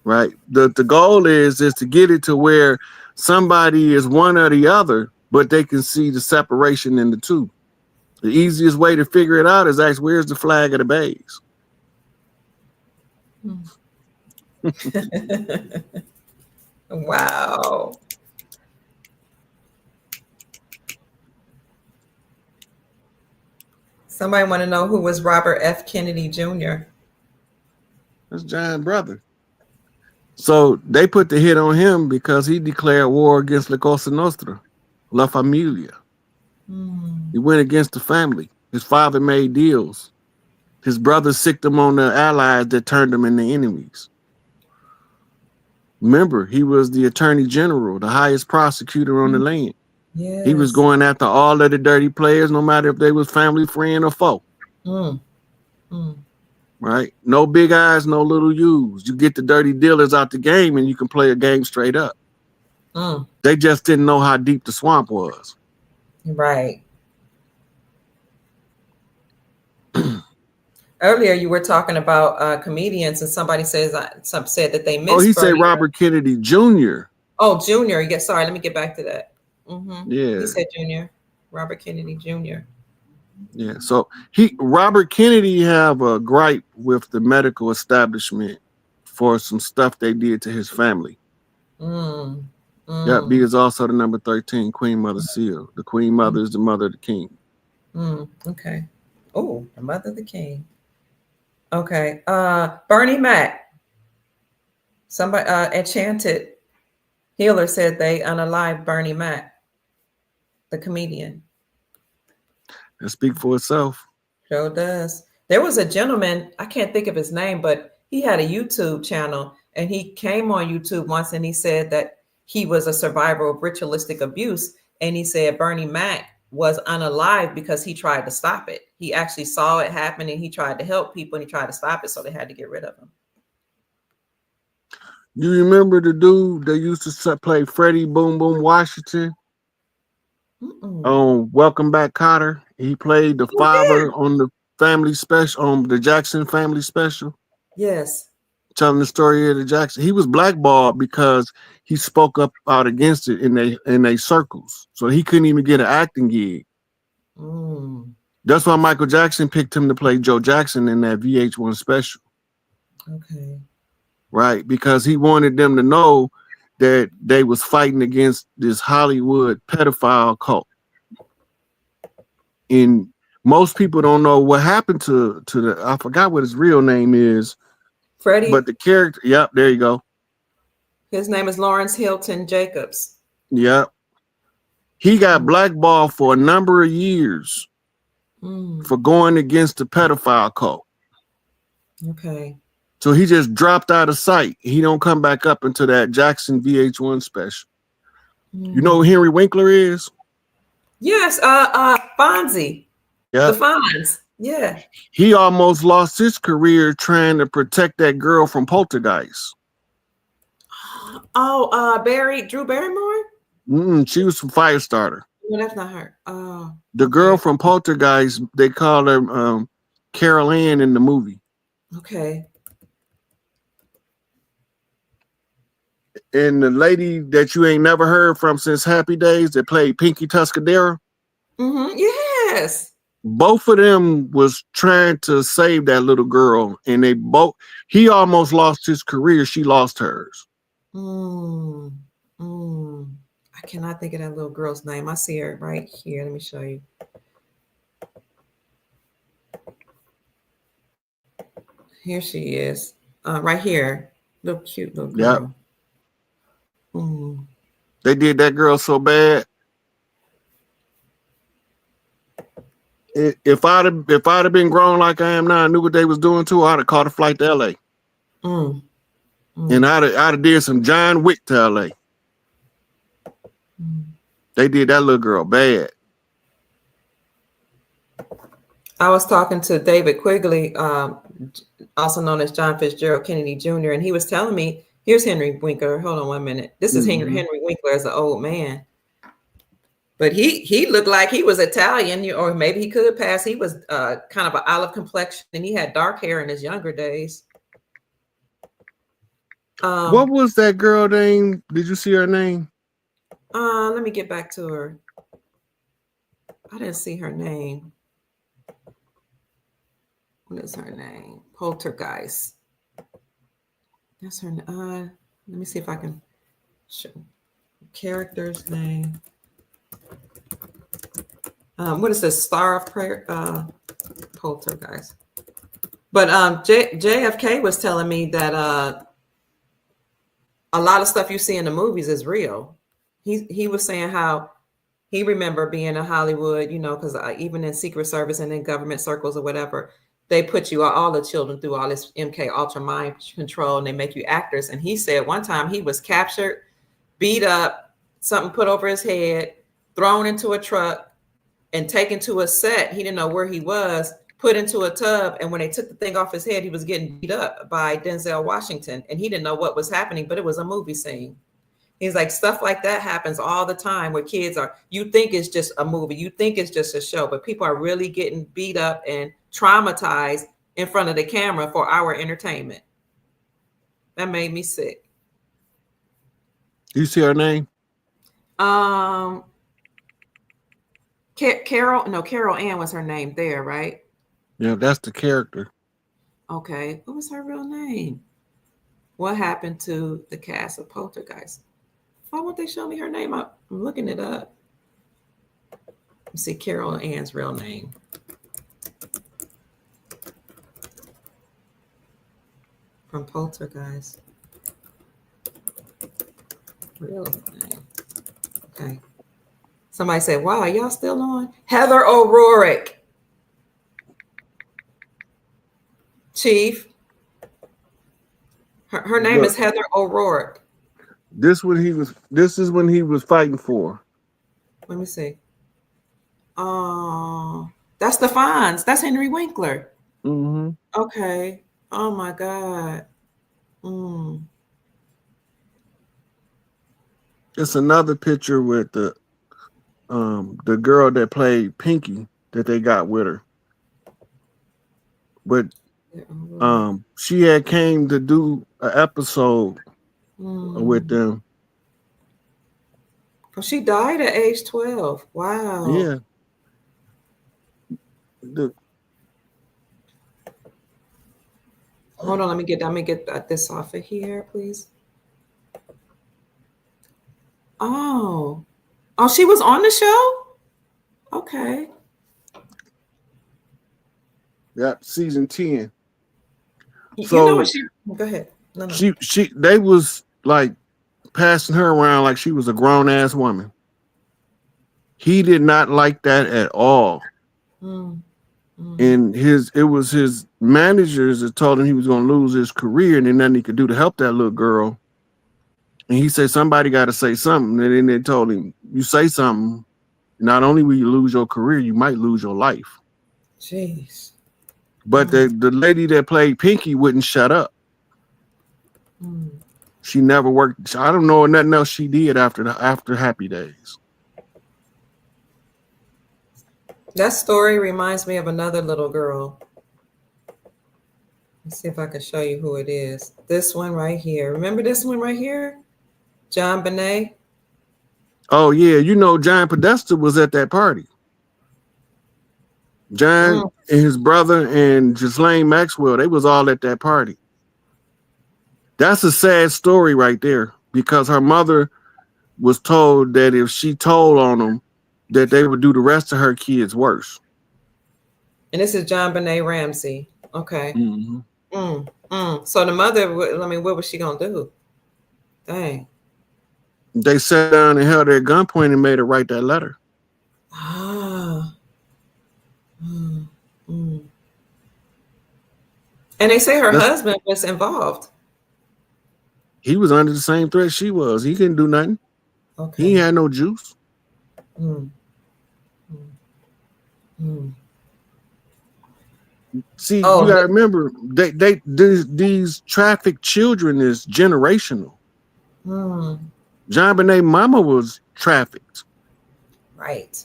Right? The goal is to get it to where somebody is one or the other, but they can see the separation in the two. The easiest way to figure it out is ask, where's the flag of the Bays? Wow. Somebody want to know who was Robert F. Kennedy Jr. That's John's brother. So they put the hit on him because he declared war against La Cosa Nostra, La Familia. He went against the family. His father made deals. His brother sicked him on the allies that turned them into enemies. Remember, he was the attorney general, the highest prosecutor on the land. Yes. He was going after all of the dirty players, no matter if they was family, friend, or foe. Right? No big eyes, no little U's. You get the dirty dealers out the game and you can play a game straight up. They just didn't know how deep the swamp was. Right. Earlier, you were talking about comedians, and somebody said that they missed. Oh, he said Bernie. Robert Kennedy Jr. Oh, Junior. Yeah, sorry. Let me get back to that. Yeah, He said Junior. Robert Kennedy Jr. Yeah. So Robert Kennedy have a gripe with the medical establishment for some stuff they did to his family. Yep, B is also the number 13 Queen Mother seal. The Queen Mother is the mother of the king. Okay. Oh, the mother of the king. Okay. Bernie Mac. Somebody Enchanted Healer said they unalive Bernie Mac, the comedian. That speak for itself. Sure does. There was a gentleman, I can't think of his name, but he had a YouTube channel, and he came on YouTube once and he said that he was a survivor of ritualistic abuse. And he said Bernie Mac was unalive because he tried to stop it. He actually saw it happen and he tried to help people and he tried to stop it. So they had to get rid of him. You remember the dude that used to play Freddie Boom Boom Washington on Welcome Back, Kotter? He played the father on the family special, on the Jackson family special. Yes. Telling the story of the Jackson. He was blackballed because he spoke up out against it in they circles. So he couldn't even get an acting gig. That's why Michael Jackson picked him to play Joe Jackson in that VH1 special. Okay. Right, because he wanted them to know that they was fighting against this Hollywood pedophile cult. And most people don't know what happened to the, I forgot what his real name is. Freddie. But the character, yep, there you go. His name is Lawrence Hilton Jacobs. Yep. He got blackballed for a number of years for going against the pedophile cult. Okay. So he just dropped out of sight. He don't come back up into that Jackson VH1 special. You know who Henry Winkler is? Yes, Fonzie. Yeah. The Fonz. Yeah. He almost lost his career trying to protect that girl from Poltergeist. Oh, Drew Barrymore? She was from Firestarter. No, that's not her. Oh. The girl from Poltergeist, they call her Carol Ann in the movie. Okay. And the lady that you ain't never heard from since Happy Days that played Pinky Tuscadero. Yes. Both of them was trying to save that little girl, and he almost lost his career. She lost hers. I cannot think of that little girl's name. I see her right here. Let me show you. Here she is. Right here. Little cute little girl. Yep. They did that girl so bad. If I'd have been grown like I am now, I knew what they was doing to her, I'd have caught a flight to LA. And I'd have did some John Wick to LA. They did that little girl bad. I was talking to David Quigley, also known as John Fitzgerald Kennedy Jr., and he was telling me, here's Henry Winkler. Hold on 1 minute. This is Henry Winkler as an old man. But he looked like he was Italian, or maybe he could pass. He was kind of an olive complexion, and he had dark hair in his younger days. What was that girl name? Did you see her name? Let me get back to her. I didn't see her name. What is her name? Poltergeist. That's her. Let me see if I can show character's name. What is this? Star of Prayer? Poltergeist. But JFK was telling me that a lot of stuff you see in the movies is real. He was saying how he remember being in Hollywood, because even in Secret Service and in government circles or whatever, they put all the children through all this MK Ultra mind control, and they make you actors. And he said one time he was captured, beat up, something put over his head, thrown into a truck, and taken to a set. He didn't know where he was, put into a tub. And when they took the thing off his head, he was getting beat up by Denzel Washington. And he didn't know what was happening, but it was a movie scene. He's like, stuff like that happens all the time where kids you think it's just a movie, you think it's just a show, but people are really getting beat up and traumatized in front of the camera for our entertainment. That made me sick. You see her name? Carol Ann was her name there, right? Yeah, that's the character. Okay, what was her real name? What happened to the cast of Poltergeist? Why won't they show me her name? I'm looking it up. Let's see Carol Ann's real name. From Poltergeist. Real name. Okay. Somebody said, wow, are y'all still on? Heather O'Rourke. Chief. Her name is Heather O'Rourke. This is when he was fighting for. Let me see. That's the Fonz. That's Henry Winkler. Mm-hmm. Okay. Oh my God. It's another picture with the girl that played Pinky that they got with her. But she had came to do an episode with them. Well, she died at age 12. Wow. Yeah. Hold on, let me get this off of here, please. Oh, she was on the show? Okay. Yeah, season 10. So, you know what go ahead. No. They was like passing her around like she was a grown ass woman. He did not like that at all. And it was his managers that told him he was going to lose his career and then nothing he could do to help that little girl. And he said, somebody got to say something. And then they told him, you say something, not only will you lose your career, you might lose your life. Jeez. But the lady that played Pinky wouldn't shut up. She never worked. I don't know nothing else she did after Happy Days. That story reminds me of another little girl. Let's see if I can show you who it is. This one right here. Remember this one right here? John Bonet. Oh, yeah. You know, John Podesta was at that party. John and his brother and Ghislaine Maxwell, they was all at that party. That's a sad story right there because her mother was told that if she told on them, that they would do the rest of her kids worse. And this is John Bonet Ramsey. Okay. So the mother, what was she going to do? Dang. They sat down and held her at gunpoint and made her write that letter. And they say her husband was involved. He was under the same threat she was. He couldn't do nothing. Okay. He had no juice. See, you gotta remember, these trafficked children is generational. John Bonet's mama was trafficked. Right.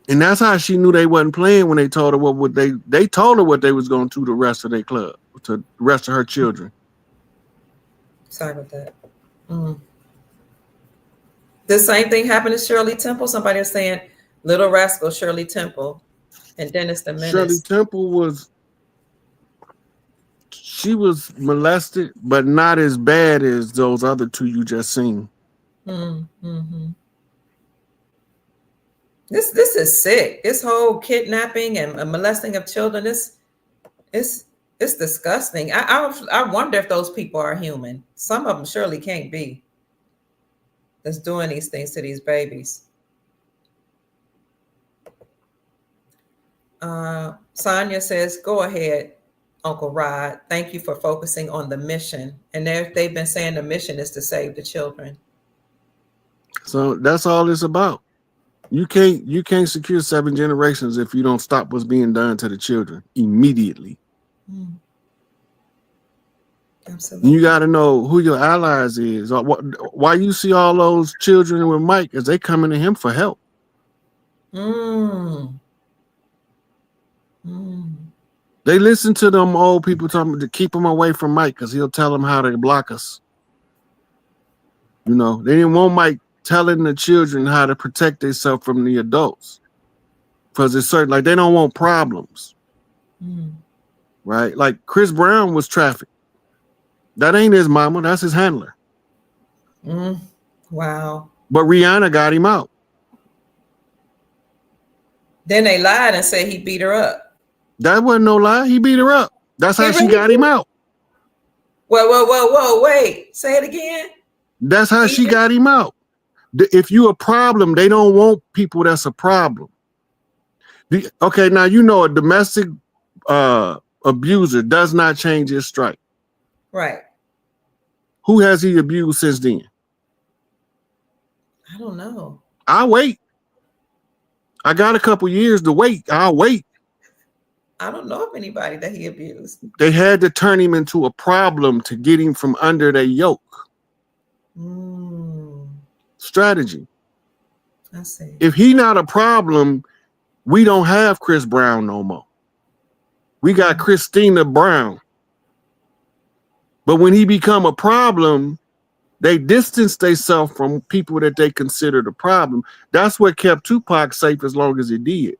And that's how she knew they wasn't playing when they told her they told her what they was going to do to the rest of their club, to the rest of her children. Sorry about that. The same thing happened to Shirley Temple. Somebody was saying Little Rascal Shirley Temple and Dennis the Menace. Shirley Temple was molested, but not as bad as those other two you just seen. This is sick. This whole kidnapping and molesting of children, it's disgusting. I wonder if those people are human. Some of them surely can't be. That's doing these things to these babies. Sonia says, go ahead, Uncle Rod. Thank you for focusing on the mission. And they've been saying the mission is to save the children. So that's all it's about. You can't secure 7 generations if you don't stop what's being done to the children immediately. Absolutely. You got to know who your allies is. Why you see all those children with Mike is they coming to him for help. They listen to them old people talking to keep them away from Mike because he'll tell them how to block us. You know, they didn't want Mike telling the children how to protect themselves from the adults. Because it's certain, like, they don't want problems. Right? Like, Chris Brown was trafficked. That ain't his mama, that's his handler. Wow. But Rihanna got him out. Then they lied and said he beat her up. That wasn't no lie. He beat her up. That's how she got him out. Whoa, wait. Say it again. That's how she got him out. If you a problem, they don't want people that's a problem. Okay, now you know a domestic abuser does not change his strike. Right. Who has he abused since then? I don't know. I'll wait. I got a couple years to wait. I'll wait. I don't know of anybody that he abused. They had to turn him into a problem to get him from under their yoke. Strategy. I see. If he not a problem, we don't have Chris Brown no more. We got Christina Brown. But when he become a problem, they distance themselves from people that they consider the problem. That's what kept Tupac safe as long as it did.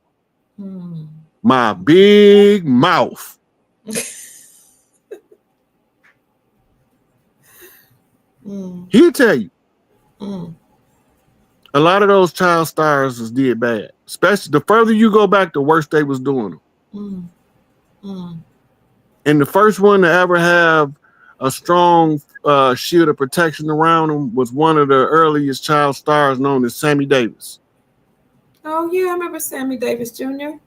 My big mouth. He'll tell you. A lot of those child stars did bad. Especially the further you go back, the worse they was doing them. And the first one to ever have a strong shield of protection around him was one of the earliest child stars known as Sammy Davis. Oh, yeah, I remember Sammy Davis Jr.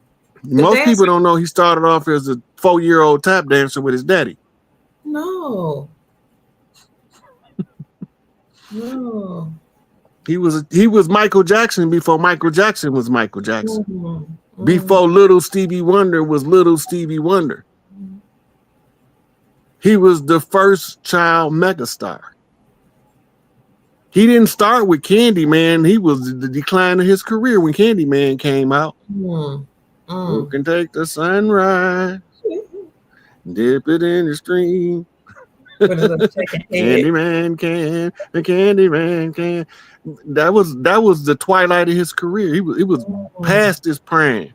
Most people don't know he started off as a 4-year-old tap dancer with his daddy. No. No. He was Michael Jackson before Michael Jackson was Michael Jackson. Before Little Stevie Wonder was Little Stevie Wonder. He was the first child megastar. He didn't start with Candyman. He was the decline of his career when Candyman came out. Who can take the sunrise, dip it in the stream? Candyman can, the Candyman can. That was the twilight of his career. It was past his prime.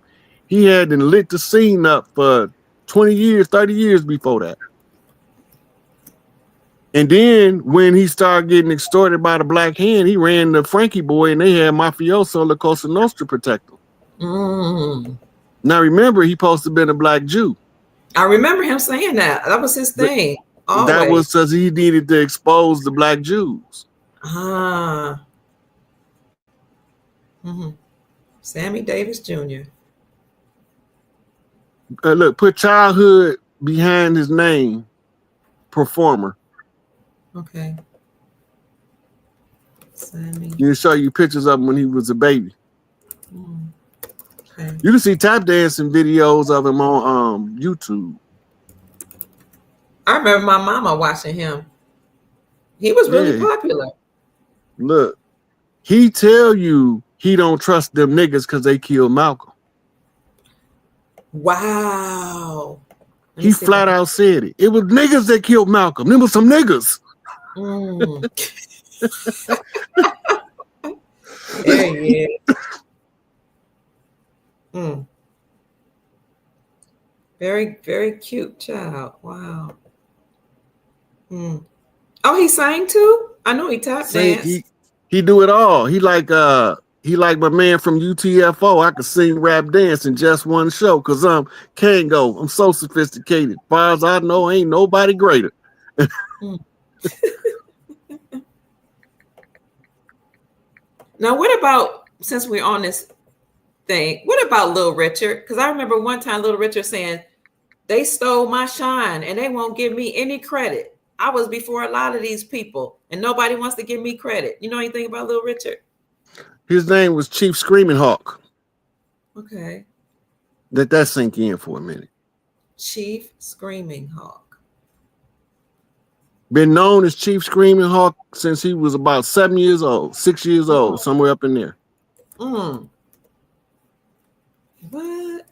He had lit the scene up for 20 years, 30 years before that. And then when he started getting extorted by the Black Hand, he ran the Frankie Boy and they had Mafioso La Cosa Nostra protect him. Now remember, he supposed to have been a black Jew. I remember him saying that. That was his thing. Always. That was because he needed to expose the black Jews. Sammy Davis Jr. Look, put childhood behind his name, performer. Okay. Sammy. You can show you pictures of him when he was a baby. Okay. You can see tap dancing videos of him on YouTube. I remember my mama watching him. He was really popular. Look, he tell you he don't trust them niggas because they killed Malcolm. Wow. He flat out said it. It was niggas that killed Malcolm. Them was some niggas. Yeah. Very, very cute child. Wow. Oh, he sang too? I know he tap danced. He do it all. He like my man from UTFO. I could sing, rap, dance in just one show because can't go. I'm so sophisticated. As far as I know, ain't nobody greater. Now, what about, since we're on this thing, what about Little Richard? Because I remember one time Little Richard saying, they stole my shine and they won't give me any credit. I was before a lot of these people and nobody wants to give me credit. You know anything about Little Richard? His name was Chief Screaming Hawk. Okay. Let that sink in for a minute. Chief Screaming Hawk. Been known as Chief Screaming Hawk since he was about 7 years old, 6 years old, somewhere up in there. What?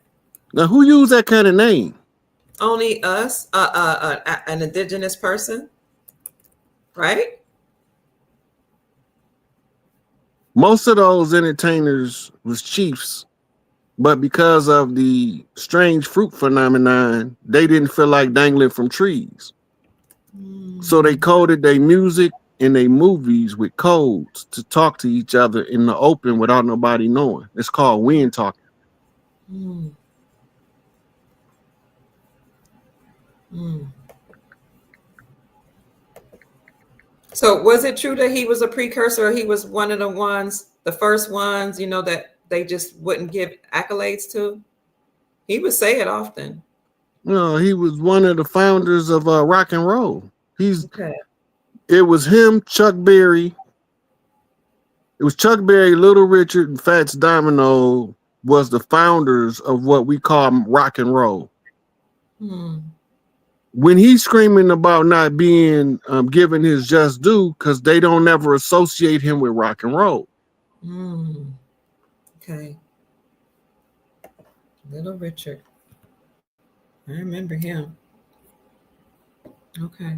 Now, who used that kind of name? Only us, an indigenous person, right? Most of those entertainers was chiefs, but because of the strange fruit phenomenon, they didn't feel like dangling from trees. So they coded their music and their movies with codes to talk to each other in the open without nobody knowing. It's called wind talking. Mm. Mm. So was it true that he was a precursor? Or he was one of the ones, the first ones, that they just wouldn't give accolades to? He would say it often. No, he was one of the founders of rock and roll. Okay. It was him, Chuck Berry. It was Chuck Berry, Little Richard, and Fats Domino was the founders of what we call rock and roll. When he's screaming about not being given his just due, because they don't ever associate him with rock and roll. Okay. Little Richard. I remember him. Okay.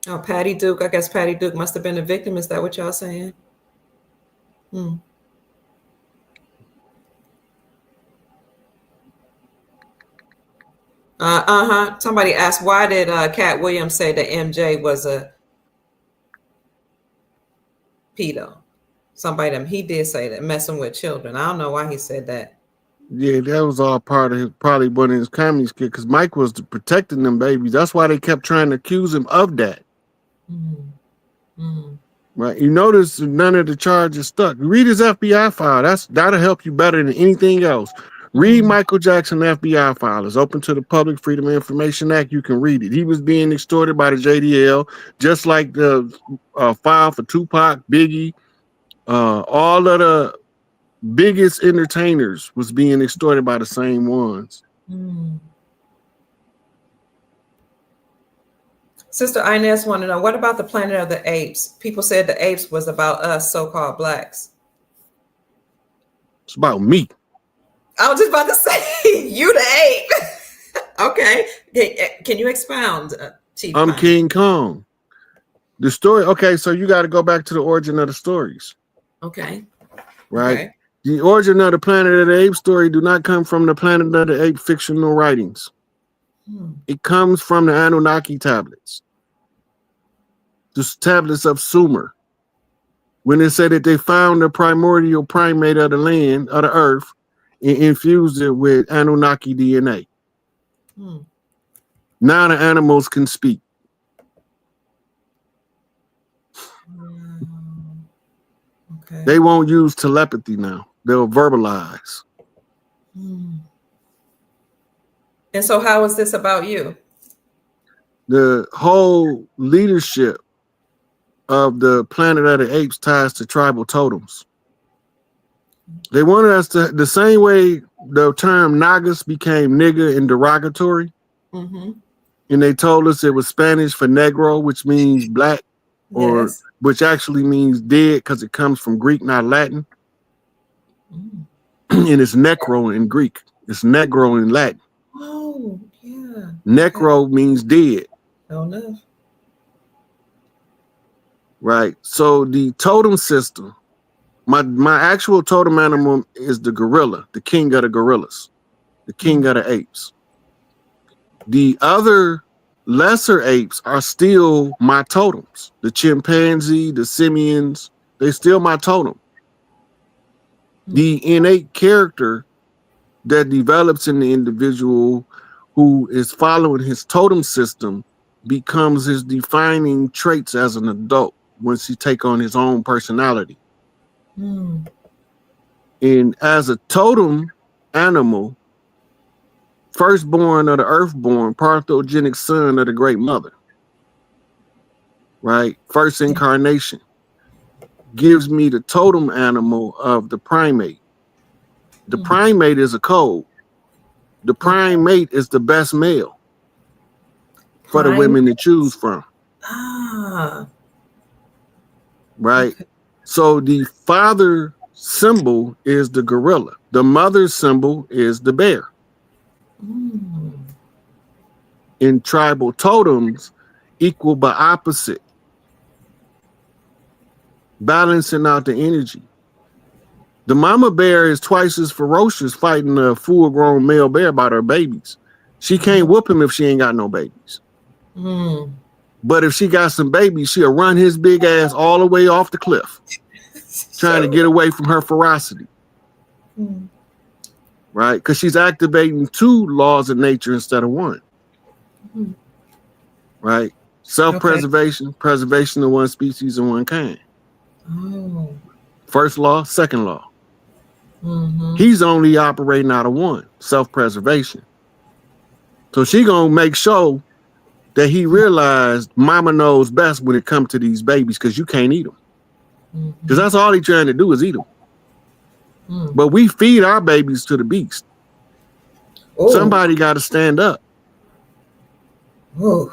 Oh, Patty Duke. I guess Patty Duke must have been a victim. Is that what y'all saying? Somebody asked, why did Cat Williams say that MJ was a pedo? He did say that, messing with children. I don't know why he said that. Yeah, that was all part of probably one of his comedy skit, because Mike was protecting them babies. That's why they kept trying to accuse him of that. Right? You notice none of the charges stuck. Read his FBI file. That'll help you better than anything else. Read Michael Jackson FBI file. It's open to the public, Freedom of Information Act. You can read it. He was being extorted by the JDL, just like the file for Tupac, Biggie, all of the biggest entertainers was being extorted by the same ones. Sister Inez wanted to know, what about the Planet of the Apes? People said the apes was about us, so-called blacks. It's about me. I was just about to say, you the ape. Okay. Can you expound, Chief? I'm King Kong. The story, okay, so you got to go back to the origin of the stories. Okay. Right? Okay. The origin of the Planet of the Apes story do not come from the Planet of the Apes fictional writings. It comes from the Anunnaki tablets. The tablets of Sumer. When they said that they found the primordial primate of the land, of the earth, and infused it with Anunnaki DNA. Now the animals can speak. Okay. They won't use telepathy now. They'll verbalize. And so how is this about you? The whole leadership of the Planet of the Apes ties to tribal totems. They wanted us to, the same way the term Nagas became nigger and derogatory, and they told us it was Spanish for negro, which means black, or which actually means dead because it comes from Greek, not Latin. And it's necro in Greek. It's negro in Latin. Oh, yeah. Necro means dead. Oh, no. Right. So the totem system, my actual totem animal is the gorilla, the king of the gorillas, the king of the apes. The other lesser apes are still my totems. The chimpanzee, the simians, they're still my totem. The innate character that develops in the individual who is following his totem system becomes his defining traits as an adult once he take on his own personality. And as a totem animal, firstborn of the earthborn, parthogenic son of the great mother, right? First incarnation gives me the totem animal of the primate. The primate is a code. The prime mate is the best male for the women to choose from. Ah. Right? Okay. So the father symbol is the gorilla. The mother symbol is the bear. In tribal totems, equal but opposite. Balancing out the energy. The mama bear is twice as ferocious fighting a full-grown male bear about her babies. She can't whoop him if she ain't got no babies. But if she got some babies, she'll run his big ass all the way off the cliff, trying to get away from her ferocity. Right? Because she's activating 2 laws of nature instead of 1. Right? Self-preservation, preservation of one species and one kind. First law, second law. He's only operating out of 1, self-preservation. So she gonna make sure that he realized mama knows best when it comes to these babies, because you can't eat them. Because that's all he's trying to do is eat them. But we feed our babies to the beast. Somebody got to stand up. You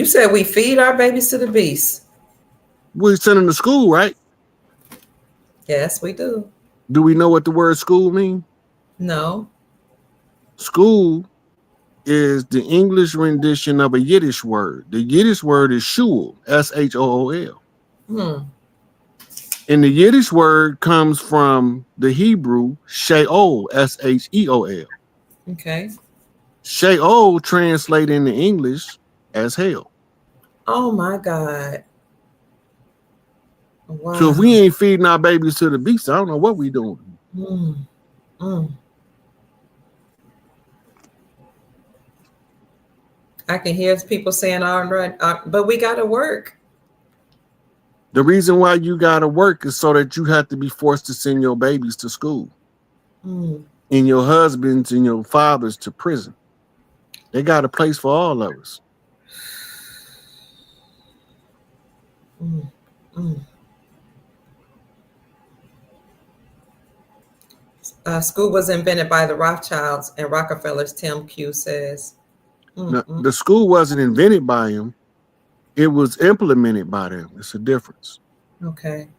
said we feed our babies to the beast. We send them to school, right? Yes, we do. Do we know what the word school means? No. School is the English rendition of a Yiddish word. The Yiddish word is shul, S-H-O-O-L. And the Yiddish word comes from the Hebrew sheol, S-H-E-O-L. Okay. Sheol translated into English as hell. Oh my God. Wow. So if we ain't feeding our babies to the beast, I don't know what we doing. I can hear people saying, all right, but we got to work. The reason why you got to work is so that you have to be forced to send your babies to school and your husbands and your fathers to prison. They got a place for all of us. School was invented by the Rothschilds and Rockefellers, Tim Q says. Now, the school wasn't invented by him. It was implemented by them. It's a difference. Okay.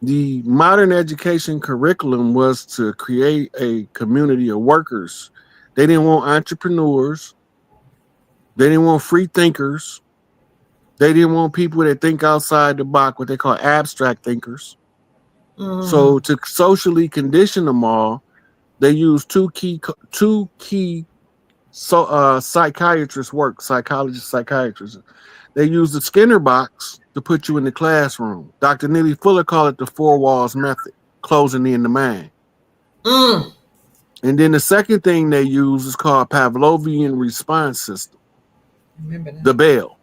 The modern education curriculum was to create a community of workers. They didn't want entrepreneurs. They didn't want free thinkers. They didn't want people that think outside the box, what they call abstract thinkers. So to socially condition them all, they used two key psychiatrists work, psychiatrists. They used the Skinner box to put you in the classroom. Dr. Neely Fuller called it the 4 walls method, closing in the mind. And then the second thing they use is called Pavlovian response system. Remember that. The bell.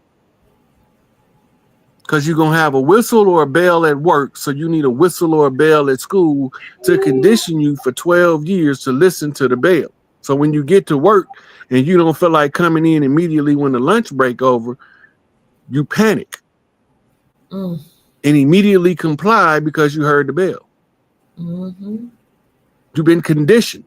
Because you're going to have a whistle or a bell at work, so you need a whistle or a bell at school to condition you for 12 years to listen to the bell. So when you get to work and you don't feel like coming in immediately when the lunch break over, you panic and immediately comply because you heard the bell. You've been conditioned.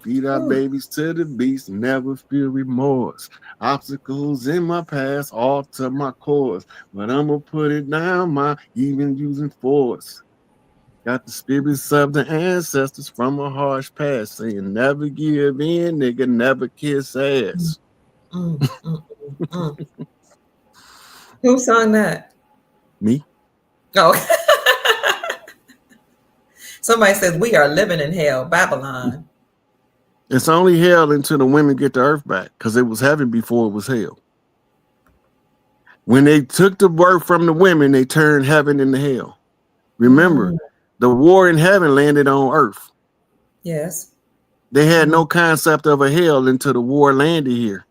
Feed our babies to the beast, never feel remorse. Obstacles in my past alter my course, but I'm gonna put it down, even using force. Got the spirits of the ancestors from a harsh past, saying never give in, nigga, never kiss ass. Who sung that? Me. Oh. Somebody says we are living in hell, Babylon. It's only hell until the women get the earth back, because it was heaven before it was hell. When they took the word from the women, they turned heaven into hell. Remember, the war in heaven landed on earth. Yes. They had no concept of a hell until the war landed here.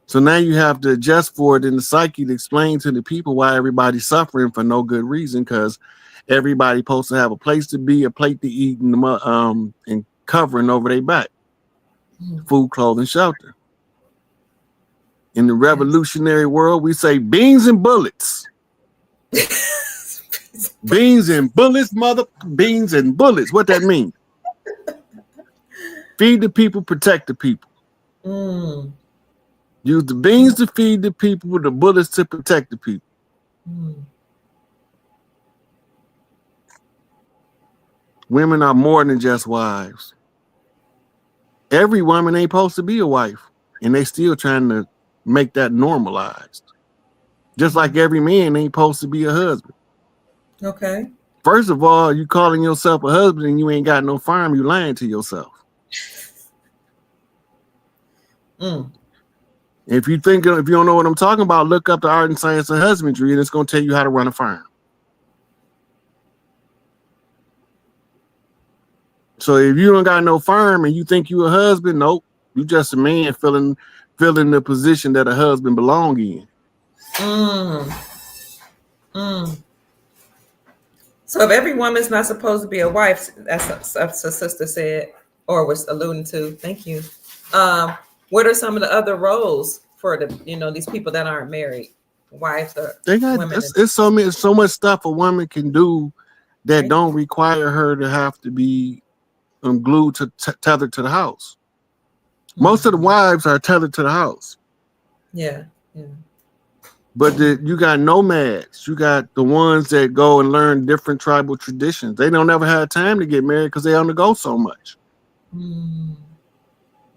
So now you have to adjust for it in the psyche to explain to the people why everybody's suffering for no good reason, because everybody's supposed to have a place to be, a plate to eat, and covering over their back. Food, clothing, shelter. In the revolutionary world, we say beans and bullets. Beans and bullets, beans and bullets. What that mean? Feed the people, protect the people. Use the beans to feed the people, the bullets to protect the people. Women are more than just wives. Every woman ain't supposed to be a wife, and they still trying to make that normalized. Just like every man ain't supposed to be a husband. Okay. First of all, you calling yourself a husband and you ain't got no farm, you lying to yourself. If you don't know what I'm talking about, look up the art and science of husbandry, and it's going to tell you how to run a farm. So if you don't got no farm and you think you a husband, nope, you just a man filling the position that a husband belong in. So if every woman's not supposed to be a wife, that's what sister said or was alluding to. Thank you. What are some of the other roles for the these people that aren't married, wives or women? It's so much stuff a woman can do that don't require her to have to be glued to tethered to the house. Most of the wives are tethered to the house. Yeah. But you got nomads. You got the ones that go and learn different tribal traditions. They don't ever have time to get married because they on the go so much.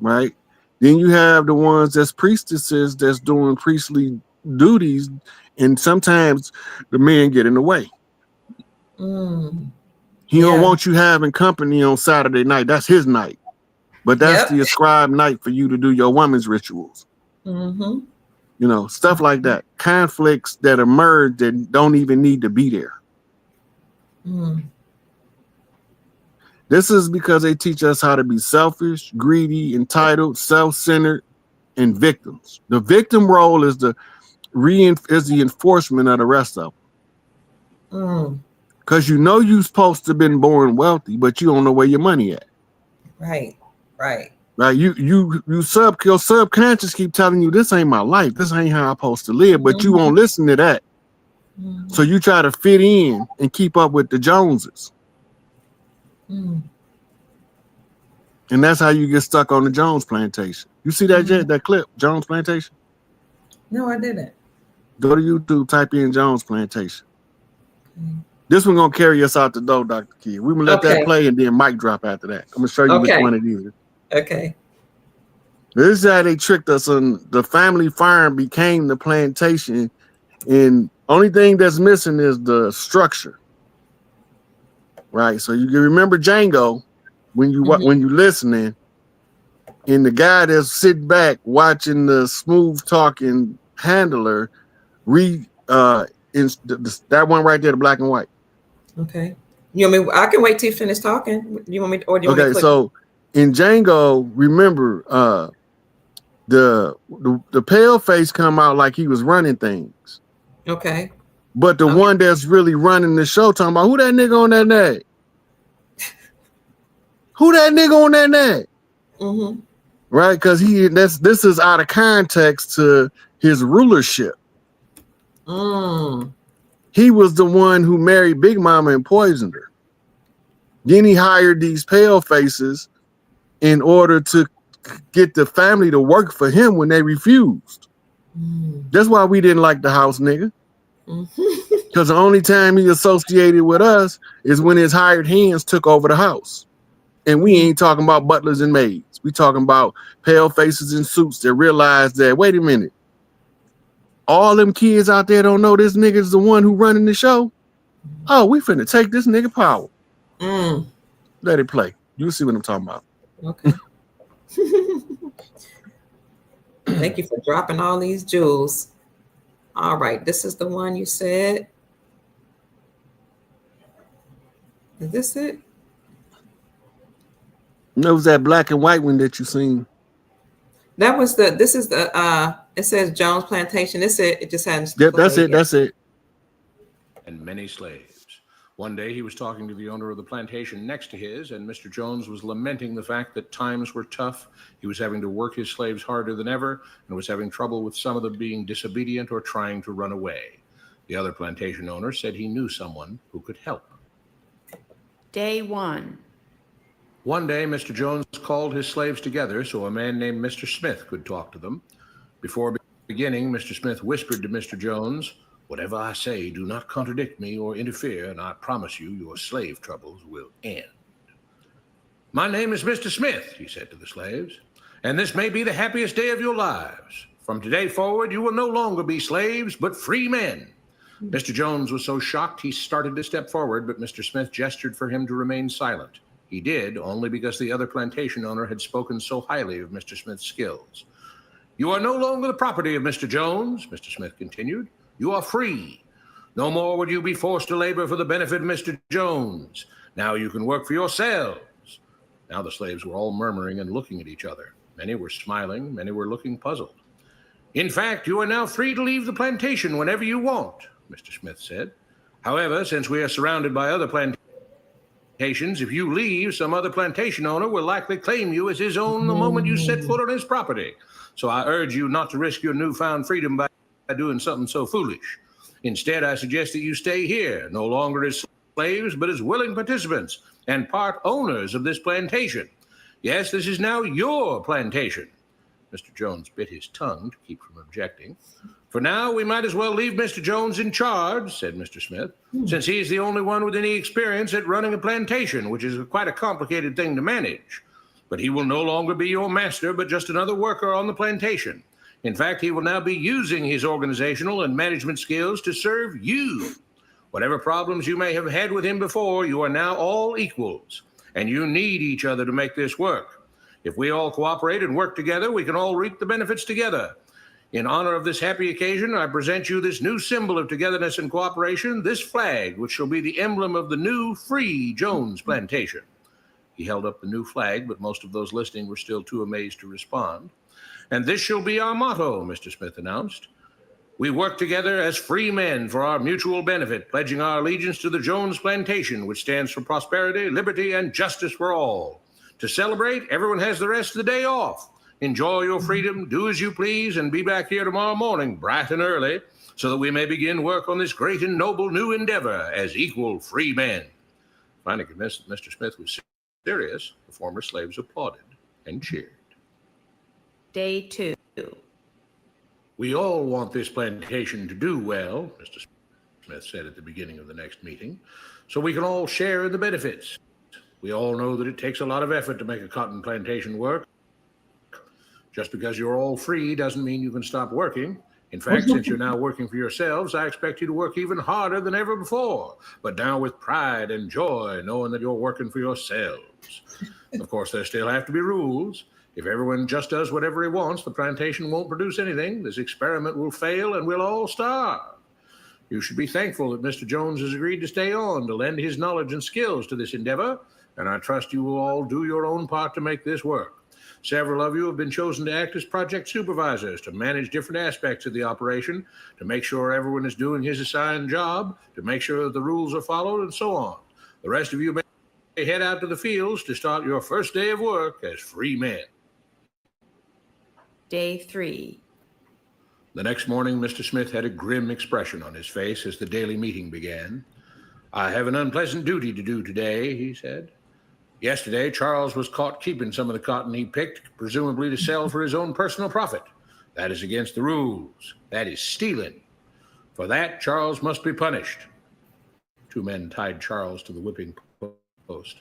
Right? Then you have the ones that's priestesses that's doing priestly duties, and sometimes the men get in the way. He don't want you having company on Saturday night. That's his night. But that's the ascribed night for you to do your woman's rituals. Stuff like that. Conflicts that emerge that don't even need to be there. This is because they teach us how to be selfish, greedy, entitled, self-centered, and victims. The victim role is the enforcement of the rest of them. Because you're supposed to have been born wealthy, but you don't know where your money at. Right. Your subconscious keep telling you this ain't my life, this ain't how I'm supposed to live, but you won't listen to that. So you try to fit in and keep up with the Joneses. And that's how you get stuck on the Jones plantation. You see that clip, Jones plantation? No, I didn't. Go to YouTube, type in Jones plantation. This one gonna carry us out the door, Dr. Key. We're gonna let that play and then mic drop after that. I'm gonna show you which one it is. Okay. This is how they tricked us on the family farm became the plantation, and only thing that's missing is the structure. Right. So you can remember Django when you listening, and the guy that's sitting back watching the smooth talking handler read that one right there, the black and white. Okay. You want me? I can wait till you finish talking. You want me, or do you want me to click? So in Django, remember the pale face come out like he was running things. Okay. But the one that's really running the show talking about who that nigga on that neck? Who that nigga on that neck? Right? Because this is out of context to his rulership. He was the one who married Big Mama and poisoned her. Then he hired these pale faces in order to get the family to work for him when they refused. That's why we didn't like the house nigga. Because the only time he associated with us is when his hired hands took over the house. And we ain't talking about butlers and maids. We talking about pale faces in suits that realize that, wait a minute, all them kids out there don't know this nigga's the one who running the show. Oh, we finna take this nigga power. Let it play. You'll see what I'm talking about. Okay. Thank you for dropping all these jewels. All right, this is the one you said. Is this it? That was that black and white one that you seen. That was this is the it says Jones Plantation. It just hadn't. Yep, that's it. And many slaves. One day he was talking to the owner of the plantation next to his, and Mr. Jones was lamenting the fact that times were tough. He was having to work his slaves harder than ever and was having trouble with some of them being disobedient or trying to run away. The other plantation owner said he knew someone who could help. Day 1. One day, Mr. Jones called his slaves together so a man named Mr. Smith could talk to them. Before beginning, Mr. Smith whispered to Mr. Jones, "Whatever I say, do not contradict me or interfere, and I promise you your slave troubles will end." "My name is Mr. Smith," he said to the slaves, "and this may be the happiest day of your lives. From today forward, you will no longer be slaves, but free men." Mr. Jones was so shocked he started to step forward, but Mr. Smith gestured for him to remain silent. He did, only because the other plantation owner had spoken so highly of Mr. Smith's skills. "You are no longer the property of Mr. Jones," Mr. Smith continued. "You are free. No more would you be forced to labor for the benefit of Mr. Jones. Now you can work for yourselves." Now the slaves were all murmuring and looking at each other. Many were smiling, many were looking puzzled. "In fact, you are now free to leave the plantation whenever you want," Mr. Smith said. "However, since we are surrounded by other plantations, if you leave, some other plantation owner will likely claim you as his own the moment you set foot on his property. So I urge you not to risk your newfound freedom by doing something so foolish. Instead, I suggest that you stay here, no longer as slaves, but as willing participants and part owners of this plantation. Yes, this is now your plantation." Mr. Jones bit his tongue to keep from objecting. "For now, we might as well leave Mr. Jones in charge," said Mr. Smith, "since he is the only one with any experience at running a plantation, which is quite a complicated thing to manage. But he will no longer be your master, but just another worker on the plantation. In fact, he will now be using his organizational and management skills to serve you. Whatever problems you may have had with him before, you are now all equals, and you need each other to make this work. If we all cooperate and work together, we can all reap the benefits together. In honor of this happy occasion, I present you this new symbol of togetherness and cooperation, this flag, which shall be the emblem of the new free Jones plantation." He held up the new flag, but most of those listening were still too amazed to respond. "And this shall be our motto," Mr. Smith announced. "We work together as free men for our mutual benefit, pledging our allegiance to the Jones plantation, which stands for prosperity, liberty, and justice for all. To celebrate, everyone has the rest of the day off. Enjoy your freedom, do as you please, and be back here tomorrow morning, bright and early, so that we may begin work on this great and noble new endeavor as equal free men." Finally convinced that Mr. Smith was serious, the former slaves applauded and cheered. Day 2. "We all want this plantation to do well," Mr. Smith said at the beginning of the next meeting, "so we can all share in the benefits. We all know that it takes a lot of effort to make a cotton plantation work. Just because you're all free doesn't mean you can stop working. In fact, since you're now working for yourselves, I expect you to work even harder than ever before, but now with pride and joy, knowing that you're working for yourselves. Of course, there still have to be rules. If everyone just does whatever he wants, the plantation won't produce anything. This experiment will fail and we'll all starve. You should be thankful that Mr. Jones has agreed to stay on to lend his knowledge and skills to this endeavor, and I trust you will all do your own part to make this work. Several of you have been chosen to act as project supervisors to manage different aspects of the operation, to make sure everyone is doing his assigned job, to make sure that the rules are followed, and so on. The rest of you may head out to the fields to start your first day of work as free men." Day 3. The next morning, Mr. Smith had a grim expression on his face as the daily meeting began. "I have an unpleasant duty to do today," he said. "Yesterday, Charles was caught keeping some of the cotton he picked, presumably to sell for his own personal profit. That is against the rules. That is stealing. For that, Charles must be punished." Two men tied Charles to the whipping post.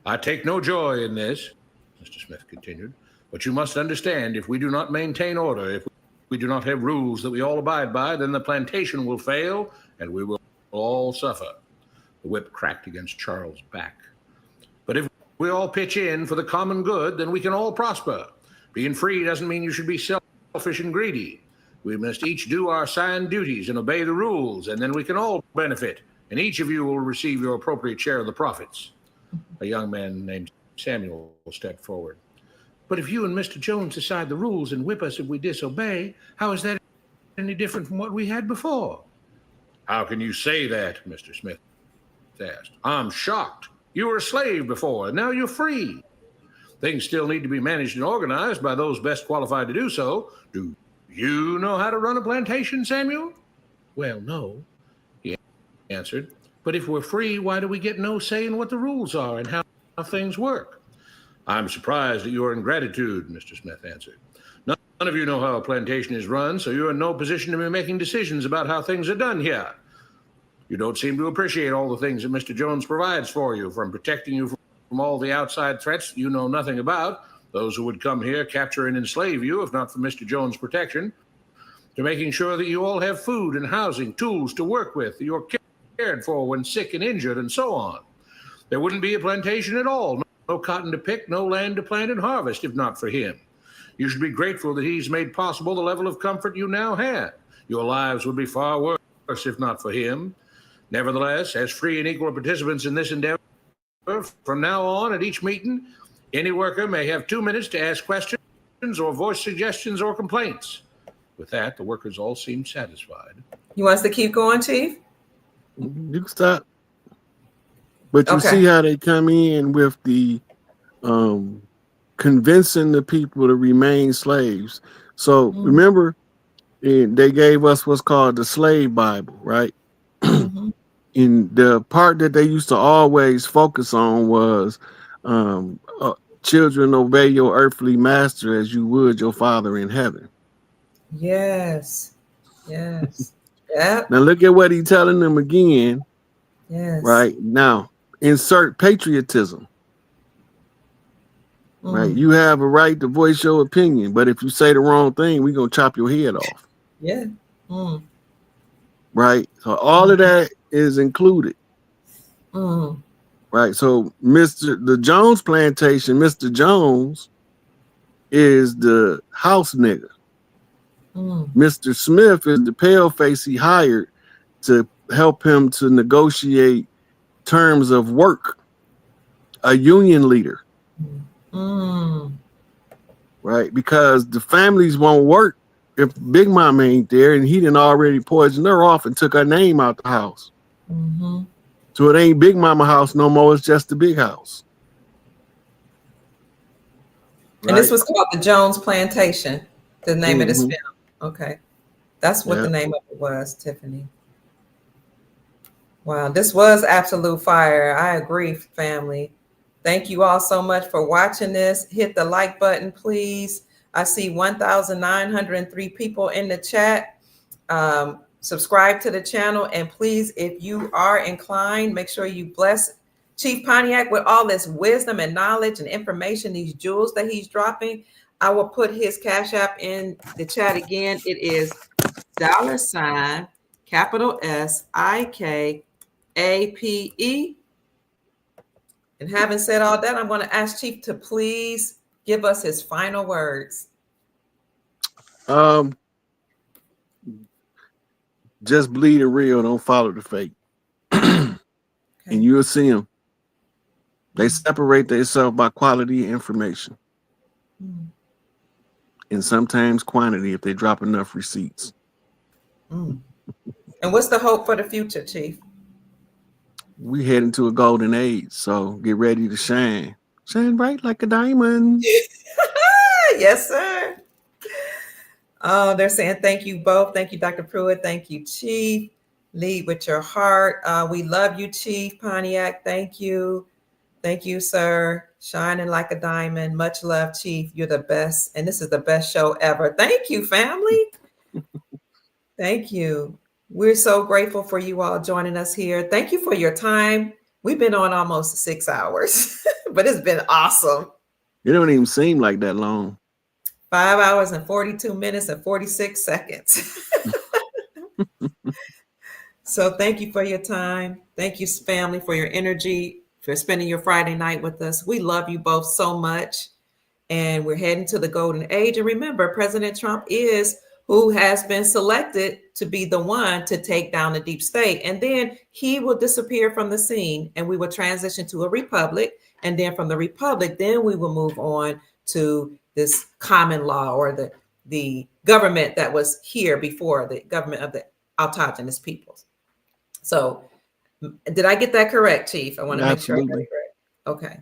"I take no joy in this," Mr. Smith continued, "but you must understand, if we do not maintain order, if we do not have rules that we all abide by, then the plantation will fail and we will all suffer." The whip cracked against Charles' back. "But if we all pitch in for the common good, then we can all prosper. Being free doesn't mean you should be selfish and greedy. We must each do our assigned duties and obey the rules, and then we can all benefit, and each of you will receive your appropriate share of the profits." A young man named Samuel stepped forward. "But if you and Mr. Jones decide the rules and whip us if we disobey, how is that any different from what we had before?" "How can you say that?" Mr. Smith Smith asked. I'm shocked. You were a slave before, and now you're free. Things still need to be managed and organized by those best qualified to do so. Do you know how to run a plantation, Samuel? Well, no, he answered. But if we're free, why do we get no say in what the rules are and how things work? I'm surprised at your ingratitude, Mr. Smith answered. None of you know how a plantation is run, so you're in no position to be making decisions about how things are done here. You don't seem to appreciate all the things that Mr. Jones provides for you, from protecting you from all the outside threats you know nothing about, those who would come here, capture and enslave you, if not for Mr. Jones' protection, to making sure that you all have food and housing, tools to work with, you're cared for when sick and injured, and so on. There wouldn't be a plantation at all, no cotton to pick, no land to plant and harvest, if not for him. You should be grateful that he's made possible the level of comfort you now have. Your lives would be far worse if not for him. Nevertheless, as free and equal participants in this endeavor, from now on at each meeting, any worker may have 2 minutes to ask questions or voice suggestions or complaints. With that, the workers all seemed satisfied. You want us to keep going, Chief? You can stop. But you see how they come in with the convincing the people to remain slaves. So remember, they gave us what's called the slave Bible, right? And the part that they used to always focus on was children, obey your earthly master as you would your father in heaven. Yes. Yes. Yep. Now look at what he's telling them again. Yes. Right now, insert patriotism. Right. You have a right to voice your opinion, but if you say the wrong thing, we're gonna chop your head off. Yeah. Right. So all of that is included. Right. So the Jones plantation, Mr. Jones is the house nigga. Mr. Smith is the pale face he hired to help him to negotiate terms of work, a union leader. Right. Because the families won't work if Big Mama ain't there, and he done already poisoned her off and took her name out the house. So it ain't Big Mama house no more. It's just the big house. Right? And this was called the Jones Plantation, the name of this film. Okay. That's what the name of it was, Tiffany. Wow. This was absolute fire. I agree, family. Thank you all so much for watching this. Hit the like button, please. I see 1,903 people in the chat. Subscribe to the channel, and please, if you are inclined, make sure you bless Chief Pontiac with all this wisdom and knowledge and information, these jewels that he's dropping. I will put his Cash App in the chat again. It is $SIKAPE. And having said all that, I'm going to ask Chief to please give us his final words. Just believe the real, don't follow the fake. And you'll see them. They separate themselves by quality information. And sometimes quantity if they drop enough receipts. And what's the hope for the future, Chief? We head into a golden age, so get ready to shine. Shine bright like a diamond. Yes, sir. Oh, they're saying thank you both. Thank you, Dr. Pruitt. Thank you, Chief. Lead with your heart. We love you, Chief Pontiac. Thank you. Thank you, sir. Shining like a diamond. Much love, Chief. You're the best. And this is the best show ever. Thank you, family. Thank you. We're so grateful for you all joining us here. Thank you for your time. We've been on almost 6 hours, but it's been awesome. It don't even seem like that long. 5 hours and 42 minutes and 46 seconds. So thank you for your time. Thank you, family, for your energy, for spending your Friday night with us. We love you both so much. And we're heading to the golden age. And remember, President Trump is who has been selected to be the one to take down the deep state. And then he will disappear from the scene and we will transition to a republic. And then from the republic, then we will move on to this common law, or the government that was here before, the government of the autogenous peoples. So Did I get that correct, Chief? I want to make sure I got Absolutely. it correct. Okay.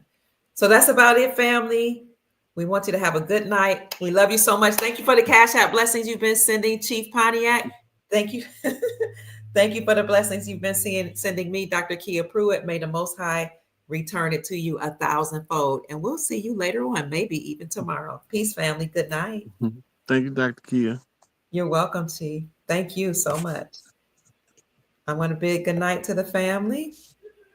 So that's about it, family. We want you to have a good night. We love you so much. Thank you for the Cash App blessings you've been sending, Chief Pontiac. Thank you. Thank you for the blessings you've been sending me, Dr. Kia Pruitt. May the Most High return it to you 1,000-fold. And we'll see you later on, maybe even tomorrow. Peace, family. Good night. Thank you, Dr. Kia. You're welcome, Chief. Thank you so much. I want to bid good night to the family.